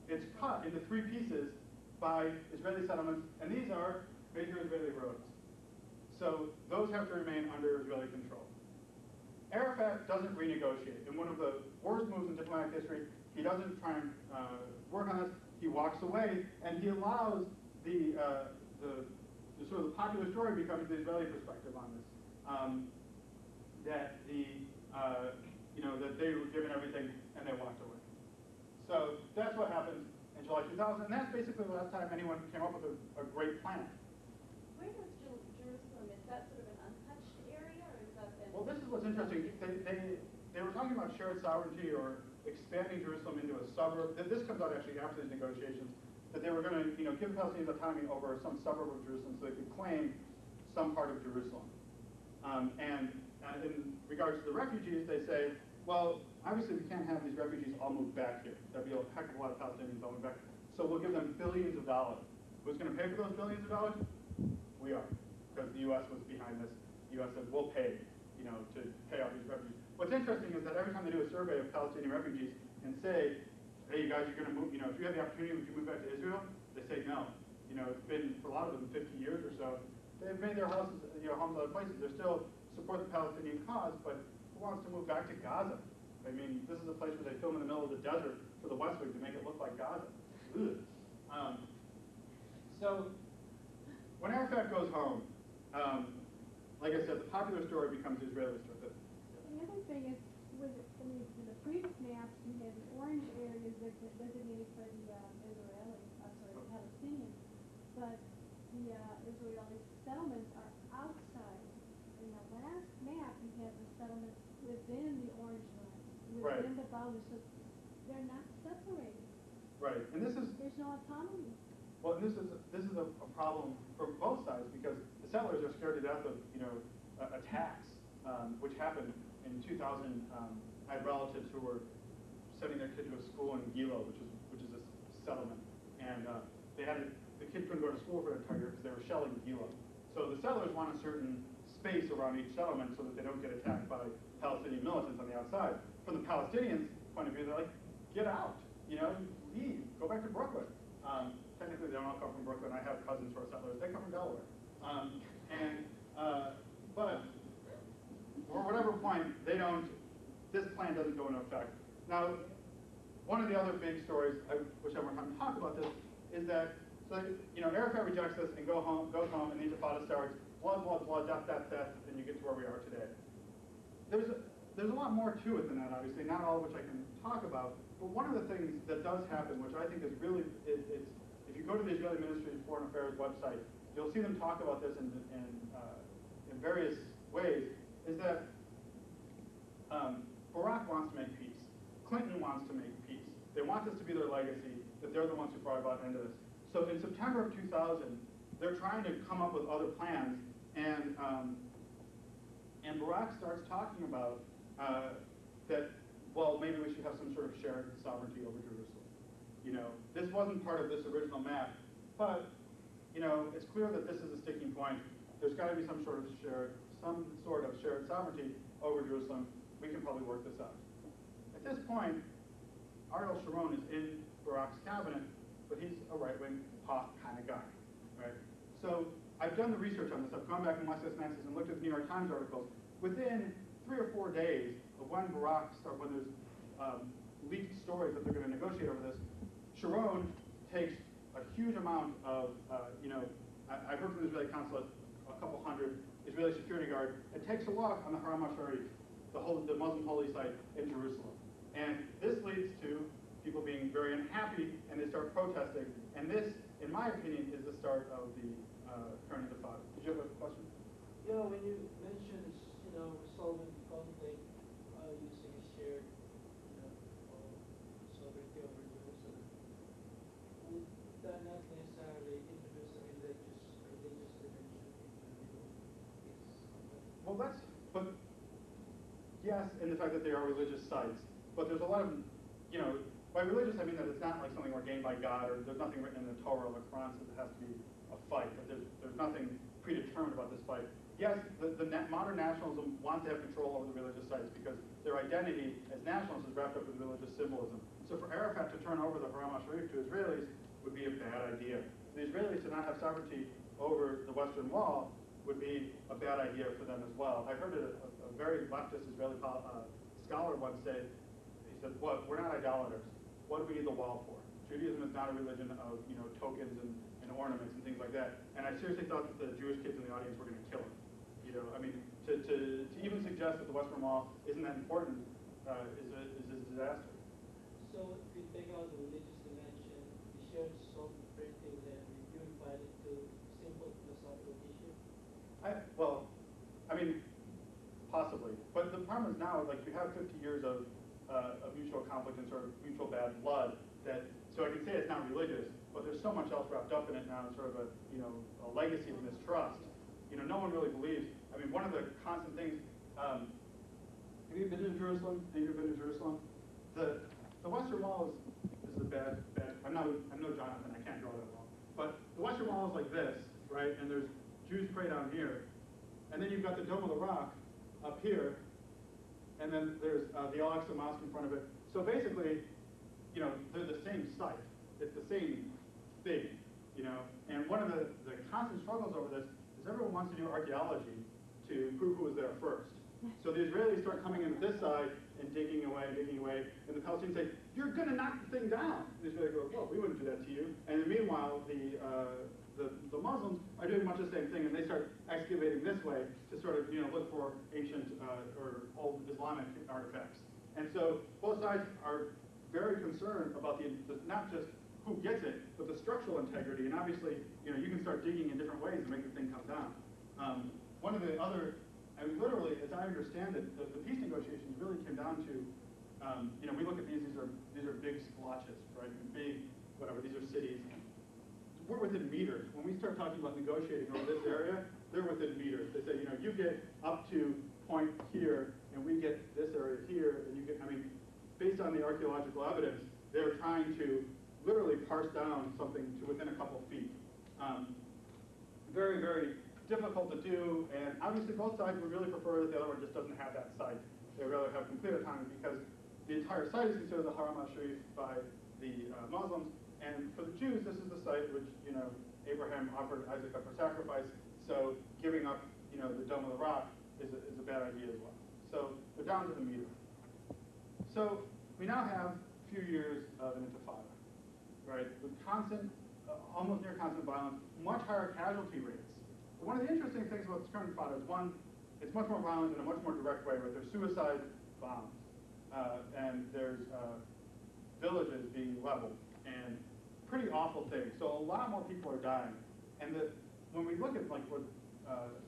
it's cut into 3 pieces by Israeli settlements, and these are major Israeli roads. So those have to remain under Israeli control. Arafat doesn't renegotiate. In one of the worst moves in diplomatic history, he doesn't try and work on this. He walks away, and he allows the sort of the popular story becomes the Israeli perspective on this. That that they were given everything and they walked away. So that's what happened in July 2000, and that's basically the last time anyone came up with a great plan. Where does Jerusalem, is that sort of an untouched area, or is that been? Well, this is what's interesting. They were talking about shared sovereignty or expanding Jerusalem into a suburb. This comes out actually after these negotiations, that they were going to give the Palestinians autonomy over some suburb of Jerusalem so they could claim some part of Jerusalem. And in regards to the refugees, they say, well, obviously we can't have these refugees all move back here. That'd be a heck of a lot of Palestinians all move back. So we'll give them billions of dollars. Who's going to pay for those billions of dollars? We are, because the U.S. was behind this. The U.S. said, we'll pay, to pay off these refugees. What's interesting is that every time they do a survey of Palestinian refugees and say, hey, you guys are going to move, if you have the opportunity, would you move back to Israel? They say no. It's been, for a lot of them, 50 years or so. They've made their houses, homes other places. They still support the Palestinian cause, but who wants to move back to Gaza? I mean, this is a place where they film in the middle of the desert for the West Wing to make it look like Gaza. So when Arafat goes home, like I said, the popular story becomes the Israeli story. The other thing is, with the previous maps, you had the orange areas designated for the Palestinians, but the Israeli settlements are outside. In the last map, you have the settlements within the orange line, within the boundaries, so they're not separated. Right, and this is there's no autonomy. Well, and this is a problem for both sides because the settlers are scared to death of attacks, which happened in 2000. I had relatives who were sending their kid to a school in Gilo, which is a settlement, and the kid couldn't go to school for an entire year because they were shelling Gilo. So the settlers want a certain space around each settlement so that they don't get attacked by Palestinian militants on the outside. From the Palestinians' point of view, they're like, get out, leave, go back to Brooklyn. Technically, they don't all come from Brooklyn. I have cousins who are settlers. They come from Delaware. But for whatever point, this plan doesn't go into effect. Now, one of the other big stories, I wish I had more time to talk about this, is that, Arafat rejects this and goes home, and the Intifada starts, blood, death, and you get to where we are today. There's a lot more to it than that, obviously, not all of which I can talk about, but one of the things that does happen, which I think is really, if you go to the Israeli Ministry of Foreign Affairs website, you'll see them talk about this in various ways, is that Barack wants to make peace. Clinton wants to make peace. They want this to be their legacy, that they're the ones who brought about into this. So in September of 2000, they're trying to come up with other plans, and Barack starts talking about that, well, maybe we should have some sort of shared sovereignty over Jerusalem. This wasn't part of this original map, but it's clear that this is a sticking point. There's got to be some sort of shared sovereignty over Jerusalem. We can probably work this out. At this point, Ariel Sharon is in Barack's cabinet, but he's a right-wing hawk kind of guy, right? So I've done the research on this. I've gone back in LexisNexis and looked at the New York Times articles. Within 3 or 4 days of when when there's leaked stories that they're going to negotiate over this, Sharon takes a huge amount of, I've heard from the Israeli consulate, a couple hundred Israeli security guards, and takes a walk on the Haram al-Sharif, the Muslim holy site in Jerusalem. And this leads to people being very unhappy, and they start protesting. And this, in my opinion, is the start of the current intifada. Did you have a question? Yeah, when you mentioned, resolving the conflict using a shared, sovereignty over Jerusalem, would that not necessarily introduce a religious dimension into this conflict? Well, yes, in the fact that they are religious sites, but there's a lot of, by religious I mean that it's not like something ordained by God, or there's nothing written in the Torah or the Quran says it has to be a fight, but there's nothing predetermined about this fight. Yes, the modern nationalism wants to have control over the religious sites because their identity as nationalists is wrapped up with religious symbolism. So for Arafat to turn over the Haram al-Sharif to Israelis would be a bad idea. For the Israelis to not have sovereignty over the Western Wall would be a bad idea for them as well. I heard a very leftist Israeli scholar once say, he said, "What? We're not idolaters. What do we need the wall for? Judaism is not a religion of tokens and ornaments and things like that." And I seriously thought that the Jewish kids in the audience were going to kill him. I mean, to even suggest that the Western Wall isn't that important is a disaster. So if you take out the religious dimension, the shared soul perspective, and unify it to simple philosophical issue? I mean, possibly. But the problem is now, like, you have 50 years of mutual conflict and sort of mutual bad blood so I can say it's not religious, but there's so much else wrapped up in it now, sort of a legacy of mistrust. No one really believes. I mean, one of the constant things, have you been to Jerusalem? Have you been to Jerusalem? The Western Wall is a bad, I'm no Jonathan, I can't draw that well. But the Western Wall is like this, right? And there's Jews pray down here. And then you've got the Dome of the Rock up here. And then there's the Al-Aqsa Mosque in front of it. So basically, they're the same site. It's the same thing, And one of the constant struggles over this is everyone wants to do archaeology to prove who was there first. So the Israelis start coming in at this side and digging away, and the Palestinians say, "You're going to knock the thing down." The Israelis go, "Well, we wouldn't do that to you." And then meanwhile, the Muslims are doing much the same thing, and they start excavating this way to sort of look for ancient or old Islamic artifacts. And so both sides are very concerned about the not just who gets it, but the structural integrity. And obviously, you can start digging in different ways to make the thing come down. One of the other, literally, as I understand it, the peace negotiations really came down to, we look at these are big splotches, right? Big, whatever, these are cities. We're within meters. When we start talking about negotiating over this area, they're within meters. They say, you get up to point here, and we get this area here, and you get, based on the archaeological evidence, they're trying to literally parse down something to within a couple feet. Very, very difficult to do, and obviously both sides would really prefer that the other one just doesn't have that site. They would rather have complete autonomy because the entire site is considered the Haram al-Sharif by the Muslims, and for the Jews, this is the site which, Abraham offered Isaac up for sacrifice, so giving up, the Dome of the Rock is a bad idea as well. So they're down to the meter. So we now have a few years of an intifada, right? With constant, almost near constant violence, much higher casualty rates. But one of the interesting things about this current intifada is one, it's much more violent in a much more direct way, right? There's suicide bombs, and there's villages being leveled, and pretty awful things. So a lot more people are dying. And when we look at like what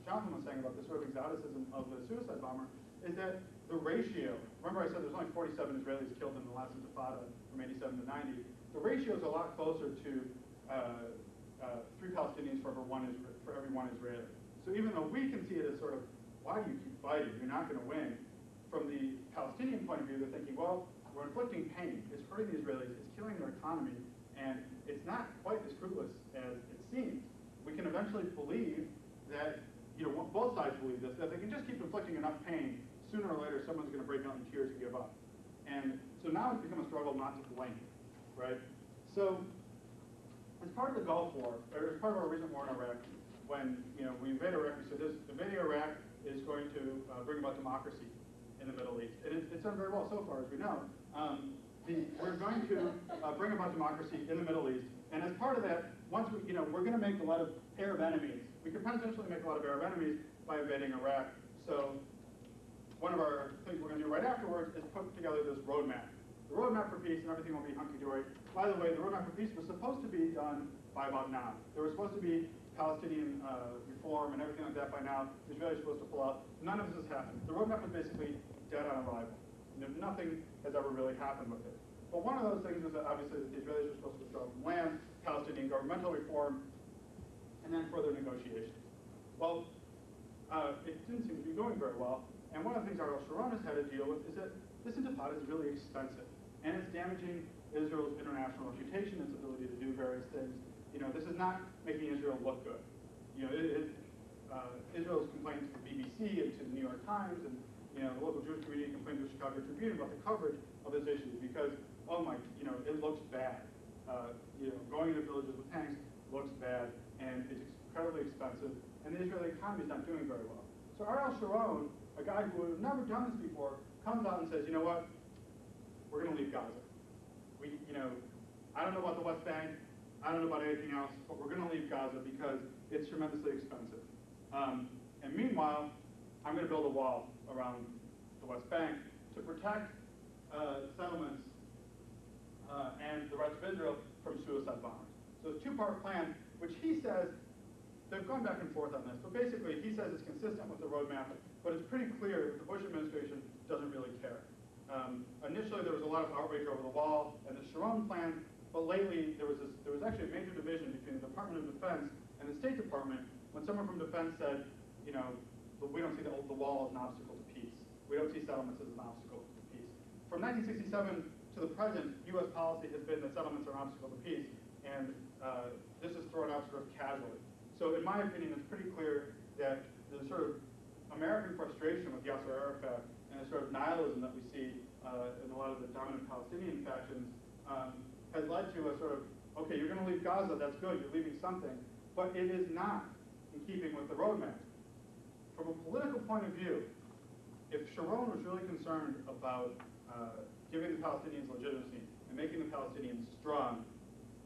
Jonathan was saying about the sort of exoticism of the suicide bomber, is that the ratio, remember I said there's only 47 Israelis killed in the last intifada from 87 to 90, the ratio is a lot closer to 3 Palestinians for every one Israeli. So even though we can see it as sort of, why do you keep fighting? You're not going to win. From the Palestinian point of view, they're thinking, well, we're inflicting pain. It's hurting the Israelis. It's killing their economy. And it's not quite as fruitless as it seems. We can eventually believe that, both sides believe this, that they can just keep inflicting enough pain. Sooner or later, someone's going to break out in tears and give up. And so now it's become a struggle not to blame, right? So as part of the Gulf War, or as part of our recent war in Iraq, when we invade Iraq, we said invading Iraq is going to bring about democracy in the Middle East. And it's done very well so far, as we know. We're going to bring about democracy in the Middle East. And as part of that, once we're going to make a lot of Arab enemies. We could potentially make a lot of Arab enemies by invading Iraq. So one of our things we're going to do right afterwards is put together this roadmap. The roadmap for peace, and everything will be hunky-dory. By the way, the roadmap for peace was supposed to be done by about now. There was supposed to be Palestinian reform and everything like that by now. The Israelis were supposed to pull out. None of this has happened. The roadmap was basically dead on arrival. Nothing has ever really happened with it. But one of those things was that obviously that the Israelis were supposed to withdraw from land, Palestinian governmental reform, and then further negotiations. Well, it didn't seem to be going very well. And one of the things Ariel Sharon has had to deal with is that this intifada is really expensive. And it's damaging Israel's international reputation, its ability to do various things. This is not making Israel look good. Israel's complained to the BBC and to the New York Times, and the local Jewish community complained to the Chicago Tribune about the coverage of this issue because, it looks bad. Going into villages with tanks looks bad, and it's incredibly expensive. and the Israeli economy is not doing very well. So Ariel Sharon, a guy who would have never done this before, comes out and says, you know what, we're going to leave Gaza. I don't know about the West Bank, I don't know about anything else, but we're going to leave Gaza because it's tremendously expensive. And meanwhile, I'm going to build a wall around the West Bank to protect settlements and the rest of Israel from suicide bombers. So it's a two-part plan, which he says, they've gone back and forth on this, but basically he says it's consistent with the roadmap, but it's pretty clear that the Bush administration doesn't really care. Initially there was a lot of outrage over the wall and the Sharon plan, but lately there was actually a major division between the Department of Defense and the State Department when someone from Defense said, we don't see the wall as an obstacle to peace. We don't see settlements as an obstacle to peace. From 1967 to the present, U.S. policy has been that settlements are an obstacle to peace, and this is thrown out sort of casually. So in my opinion, it's pretty clear that the sort of American frustration with Yasser Arafat and the sort of nihilism that we see in a lot of the dominant Palestinian factions has led to a sort of, okay, you're going to leave Gaza, that's good, you're leaving something, but it is not in keeping with the roadmap. From a political point of view, if Sharon was really concerned about giving the Palestinians legitimacy and making the Palestinians strong,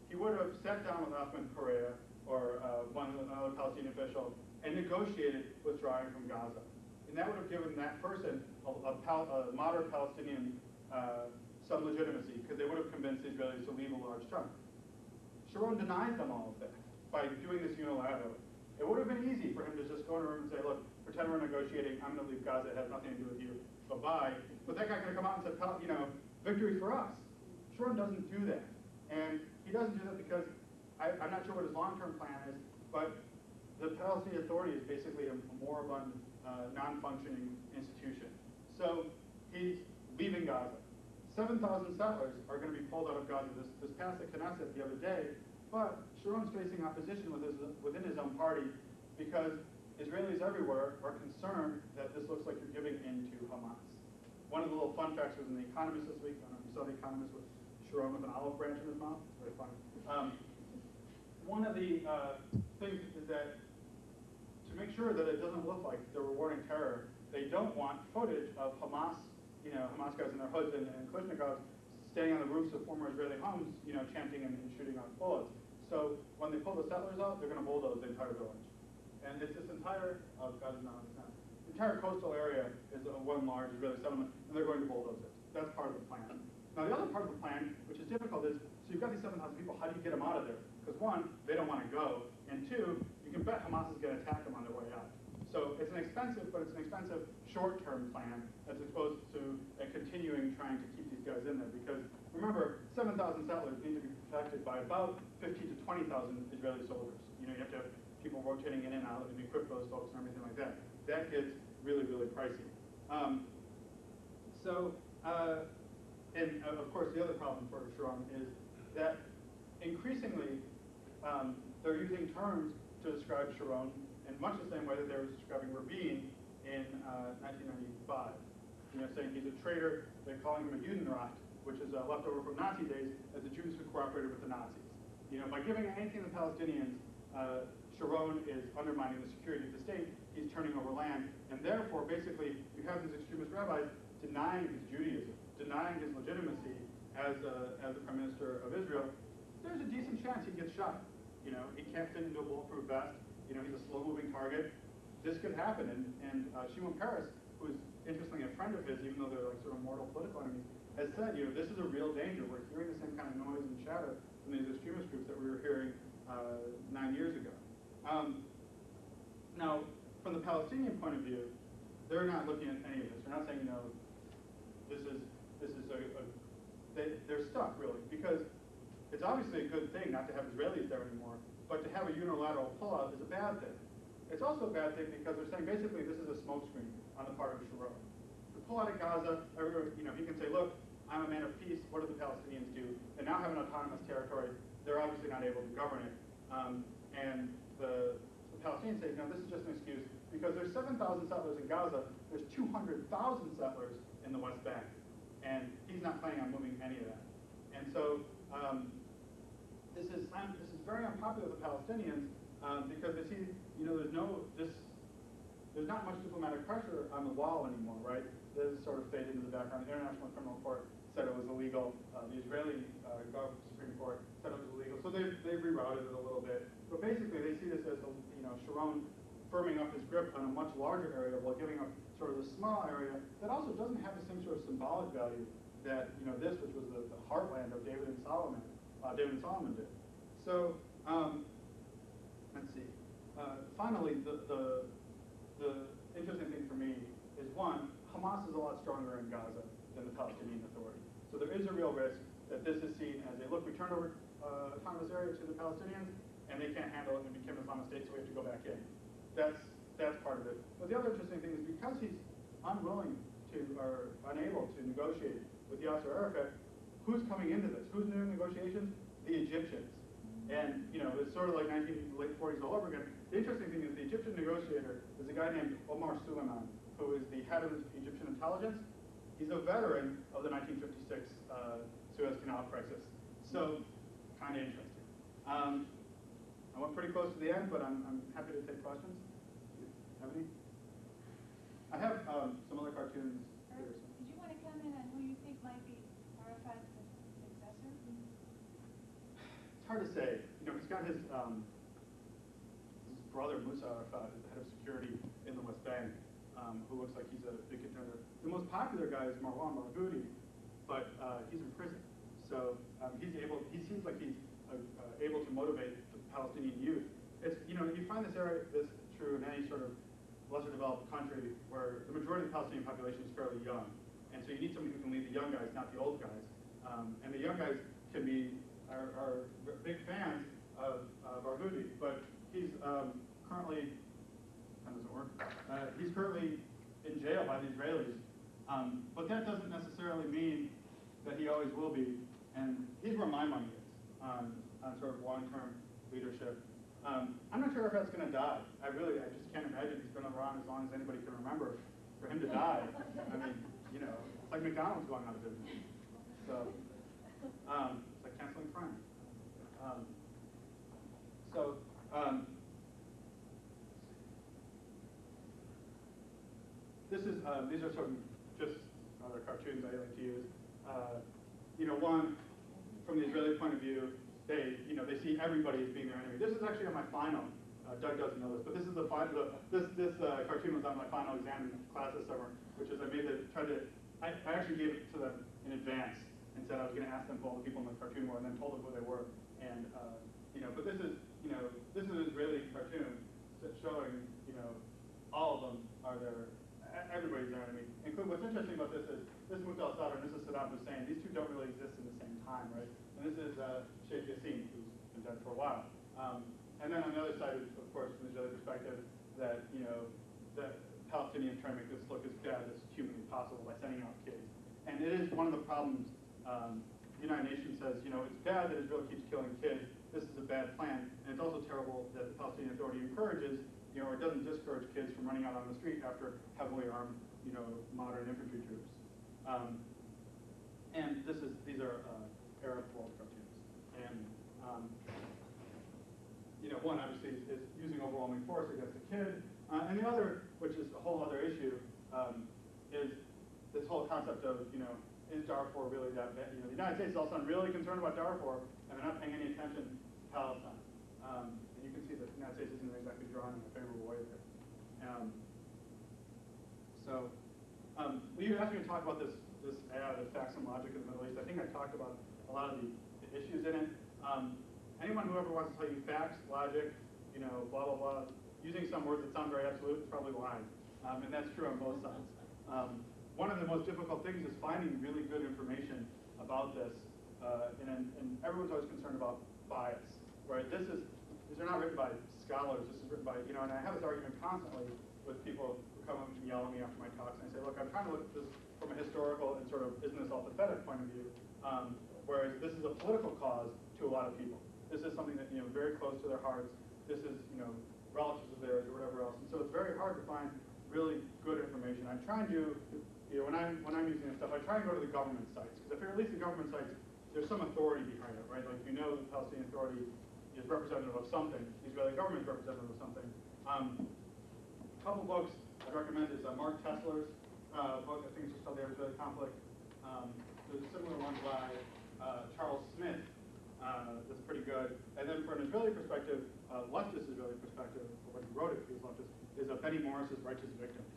he would have sat down with Ahmed Correa or another Palestinian official and negotiated withdrawing from Gaza. And that would have given that person a moderate Palestinian some legitimacy, because they would have convinced the Israelis to leave a large chunk. Sharon denies them all of that by doing this unilaterally. It would have been easy for him to just go in a room and say, look, pretend we're negotiating, I'm going to leave Gaza, it has nothing to do with you, bye-bye. But that guy could have come out and said, victory for us. Sharon doesn't do that. And he doesn't do that because I'm not sure what his long-term plan is, but the Palestinian Authority is basically a moribund, non-functioning institution. So he's leaving Gaza. 7,000 settlers are going to be pulled out of Gaza. This passed the Knesset the other day, but Sharon's facing opposition within his own party because Israelis everywhere are concerned that this looks like you're giving in to Hamas. One of the little fun facts was in The Economist this week. I don't know if you saw The Economist with Sharon with an olive branch in his mouth. Very funny. One of the things is that to make sure that it doesn't look like they're rewarding terror, they don't want footage of Hamas guys in their hoods and Kalashnikovs standing on the roofs of former Israeli homes, chanting and shooting off bullets. So when they pull the settlers out, they're going to bulldoze the entire village. And it's this entire, entire coastal area is one large Israeli settlement, and they're going to bulldoze it. That's part of the plan. Now the other part of the plan, which is difficult, is, so you've got these 7,000 people, how do you get them out of there? Because one, they don't want to go, and two, you can bet Hamas is going to attack them on their way out. So it's an expensive short-term plan as opposed to continuing trying to keep these guys in there. Because remember, 7,000 settlers need to be protected by about 15,000 to 20,000 Israeli soldiers. You have to have people rotating in and out and equip those folks and everything like that. That gets really, really pricey. And of course, the other problem for Sharon is that increasingly they're using terms to describe Sharon in much the same way that they were describing Rabin in 1995. Saying he's a traitor. They're calling him a Judenrat, which is left over from Nazi days as the Jews who cooperated with the Nazis. By giving anything to the Palestinians, Sharon is undermining the security of the state. He's turning over land, and therefore, basically, you have these extremist rabbis denying his Judaism, denying his legitimacy as the Prime Minister of Israel. There's a decent chance he gets shot. He can't fit into a bulletproof vest. He's a slow-moving target. This could happen, and Shimon Peres, who's interestingly a friend of his, even though they're like sort of mortal political enemies, has said, this is a real danger. We're hearing the same kind of noise and chatter from these extremist groups that we were hearing 9 years ago. Now, from the Palestinian point of view, they're not looking at any of this. They're not saying, they're stuck really, because it's obviously a good thing not to have Israelis there anymore, but to have a unilateral pullout is a bad thing. It's also a bad thing because they're saying basically this is a smokescreen on the part of Sharon. To pull out of Gaza, he can say, look, I'm a man of peace. What do the Palestinians do? They now have an autonomous territory. They're obviously not able to govern it. And the Palestinians say, no, this is just an excuse because there's 7,000 settlers in Gaza. There's 200,000 settlers in the West Bank. And he's not planning on moving any of that. And so this is very unpopular with the Palestinians because they see there's not much diplomatic pressure on the wall anymore, right? This is sort of faded into the background. The International Criminal Court said it was illegal. The Israeli Supreme Court said it was illegal. So they've rerouted it a little bit. But basically, they see this as Sharon firming up his grip on a much larger area while giving up sort of the small area that also doesn't have the same sort of symbolic value that this, which was the heartland of David and Solomon did. So let's see. Finally, the interesting thing for me is, one, Hamas is a lot stronger in Gaza than the Palestinian Authority. So there is a real risk that this is seen as a, look, we turned over autonomous area to the Palestinians, and they can't handle it and became an Islamic State, so we have to go back in. That's part of it. But the other interesting thing is because he's unwilling to, or unable to negotiate with Yasser Arafat, who's coming into this? Who's doing negotiations? The Egyptians. And, it's sort of like late 40s all over again. The interesting thing is the Egyptian negotiator is a guy named Omar Suleiman, who is the head of Egyptian intelligence. He's a veteran of the 1956 Suez Canal crisis. So, kind of interesting. I went pretty close to the end, but I'm happy to take questions. Do you have any? I have some other cartoons here. Did you want to comment on who you think might be Arafat's successor? It's hard to say. He's got his brother Musa Arafat is the head of security in the West Bank, who looks like he's a big contender. The most popular guy is Marwan Barghouti, but he's in prison. So he seems like he's able to motivate the Palestinian youth. It's you find this true in any sort of lesser developed country where the majority of the Palestinian population is fairly young, and so you need somebody who can lead the young guys, not the old guys. And the young guys are big fans of Barghouti, but he's currently he's currently in jail by the Israelis. But that doesn't necessarily mean that he always will be. And he's where my money is on sort of long-term leadership. I'm not sure if that's going to die. I just can't imagine he's going to run as long as anybody can remember for him to die. I mean, it's like McDonald's going out of business. So, it's like canceling Friends. These are sort of just other cartoons I like to use. One, from the Israeli point of view, they see everybody as being their enemy. This is actually on my final. Doug doesn't know this, but this is the final. This cartoon was on my final exam in class this summer, which is I actually gave it to them in advance and said I was going to ask them who all the people in the cartoon were, and then told them who they were. And but this is an Israeli cartoon that's showing all of them are everybody's their enemy. What's interesting about this is this is Muqtada al-Sadr and this is Saddam Hussein. These two don't really exist in the same time, right? And this is Sheikh Yassin, who's been dead for a while. And then on the other side, of course, from the Israeli perspective, that the Palestinians try to make this look as bad as humanly possible by sending out kids. And it is one of the problems. The United Nations says, it's bad that Israel keeps killing kids. This is a bad plan, and it's also terrible that the Palestinian Authority encourages, or doesn't discourage kids from running out on the street after heavily armed, modern infantry troops. And these are Arab world cartoons. And one obviously is using overwhelming force against the kid, and the other, which is a whole other issue, is this whole concept of is Darfur really that bad? The United States is all of a sudden really concerned about Darfur, and they're not paying any attention to Palestine. And you can see that the United States isn't exactly drawing in a favorable way there. You asked me to talk about this ad of facts and logic in the Middle East. I think I talked about a lot of the issues in it. Anyone who ever wants to tell you facts, logic, blah, blah, blah, using some words that sound very absolute is probably lying. And that's true on both sides. One of the most difficult things is finding really good information about this. And everyone's always concerned about bias, right? These are not written by scholars. This is written by, and I have this argument constantly with people who come up and yell at me after my talks, and I say, look, I'm trying to look at this from a historical and sort of business apathetic point of view, whereas this is a political cause to a lot of people. This is something that, very close to their hearts. This is, relatives of theirs or whatever else. And so it's very hard to find really good information. I try and do, when I'm using this stuff, I try and go to the government sites, because if you're at least the government sites, there's some authority behind it, right? Like, the Palestinian Authority is representative of something, the Israeli government is representative of something. A couple books I'd recommend is Mark Tessler's book. I think it's just called The Israeli Conflict. There's a similar one by Charles Smith that's pretty good. And then for an Israeli perspective, leftist Israeli perspective, or when he wrote it, he was leftist, is Benny Morris's Righteous Victims.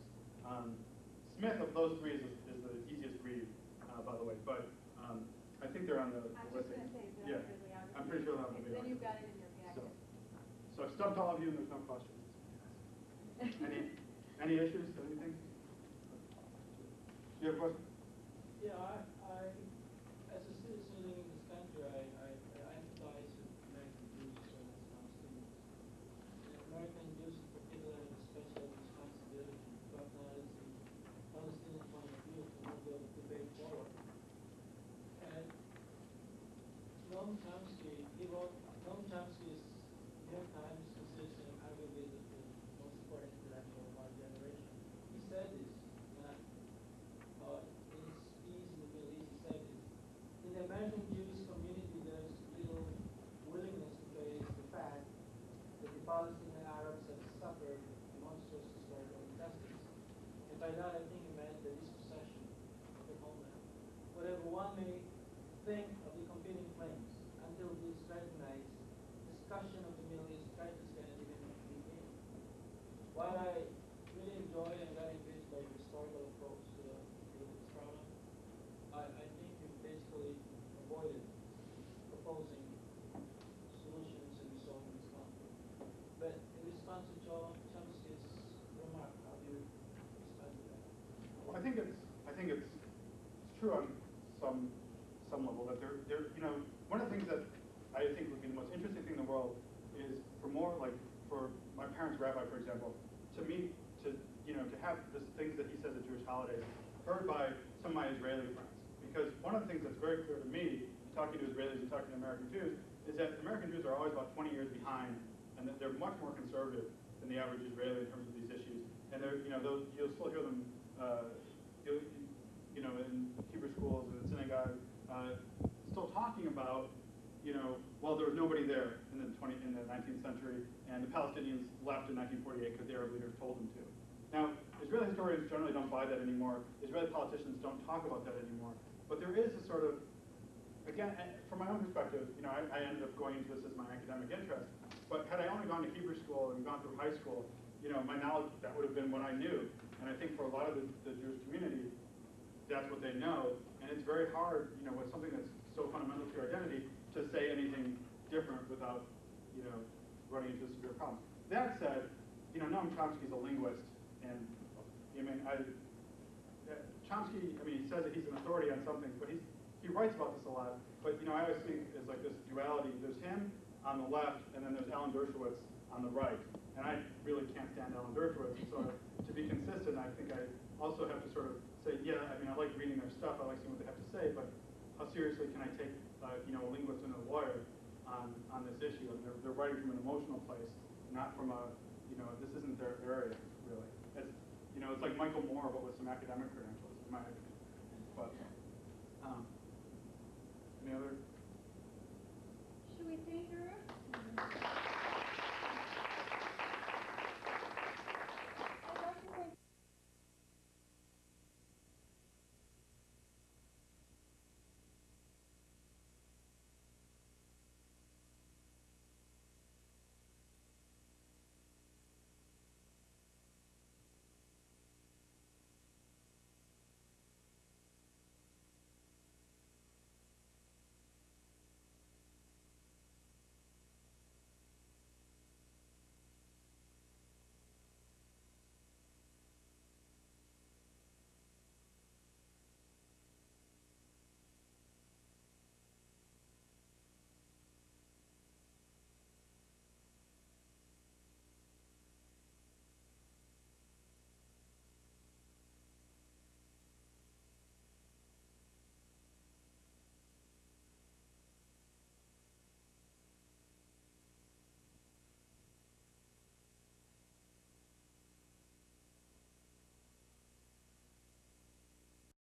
Smith of those three is the easiest read, by the way, but I think they're on the I was just listing. gonna say, is Yeah, that really out? I'm pretty sure they'll have the Then video. you've got it in your packet. So I've stumped all of you and there's no questions. Any issues, anything? Do you have a question? Yeah, as a citizen living in this country, I empathize with American Jews as well as Palestinians. And American Jews in particular have a special responsibility to acknowledge the Palestinian point of view to move the debate forward. And Noam Chomsky's New York Times considers him arguably the most important intellectual of our generation. He said this, in his piece in the Middle East, he said this: in the American Jewish community, there's little willingness to face the fact that the Palestinian Arabs have suffered a monstrous historical injustice. And by that, I think he meant the dispossession of the homeland. Whatever one may think of the competing claims, until this recognized, discussion of the Middle East crisis cannot even begin. While I really enjoy and got engaged by the historical approach to this problem, I think we basically avoided proposing solutions and resolving this conflict. But in response to Chomsky's remark, how do you respond to that? Well, I think it's true on some level that there you know, one of the things that I think would be the most interesting thing in the world is for my parents' rabbi, for example, to have the things that he says at Jewish holidays heard by some of my Israeli friends. Because one of the things that's very clear to me, talking to Israelis and talking to American Jews, is that American Jews are always about 20 years behind, and that they're much more conservative than the average Israeli in terms of these issues. And you'll still hear them, in Hebrew schools and in synagogue, still talking about, well, there was nobody there in the 19th century, and the Palestinians left in 1948 because the Arab leaders told them to. Now, Israeli historians generally don't buy that anymore. Israeli politicians don't talk about that anymore. But there is a sort of, again, from my own perspective, I ended up going into this as my academic interest. But had I only gone to Hebrew school and gone through high school, my knowledge, that would have been what I knew. And I think for a lot of the Jewish community, that's what they know. And it's very hard, with something that's so fundamental to your identity, to say anything different without, running into severe problems. That said, Noam Chomsky's a linguist, and Chomsky, he says that he's an authority on some things, but he writes about this a lot. But I always think it's like this duality. There's him on the left, and then there's Alan Dershowitz on the right. And I really can't stand Alan Dershowitz. So to be consistent, I think I also have to sort of say, yeah, I like reading their stuff. I like seeing what they have to say, but how seriously can I take a linguist and a lawyer on this issue? And they're writing from an emotional place, not from a this isn't their area really. It's like Michael Moore, but with some academic credentials.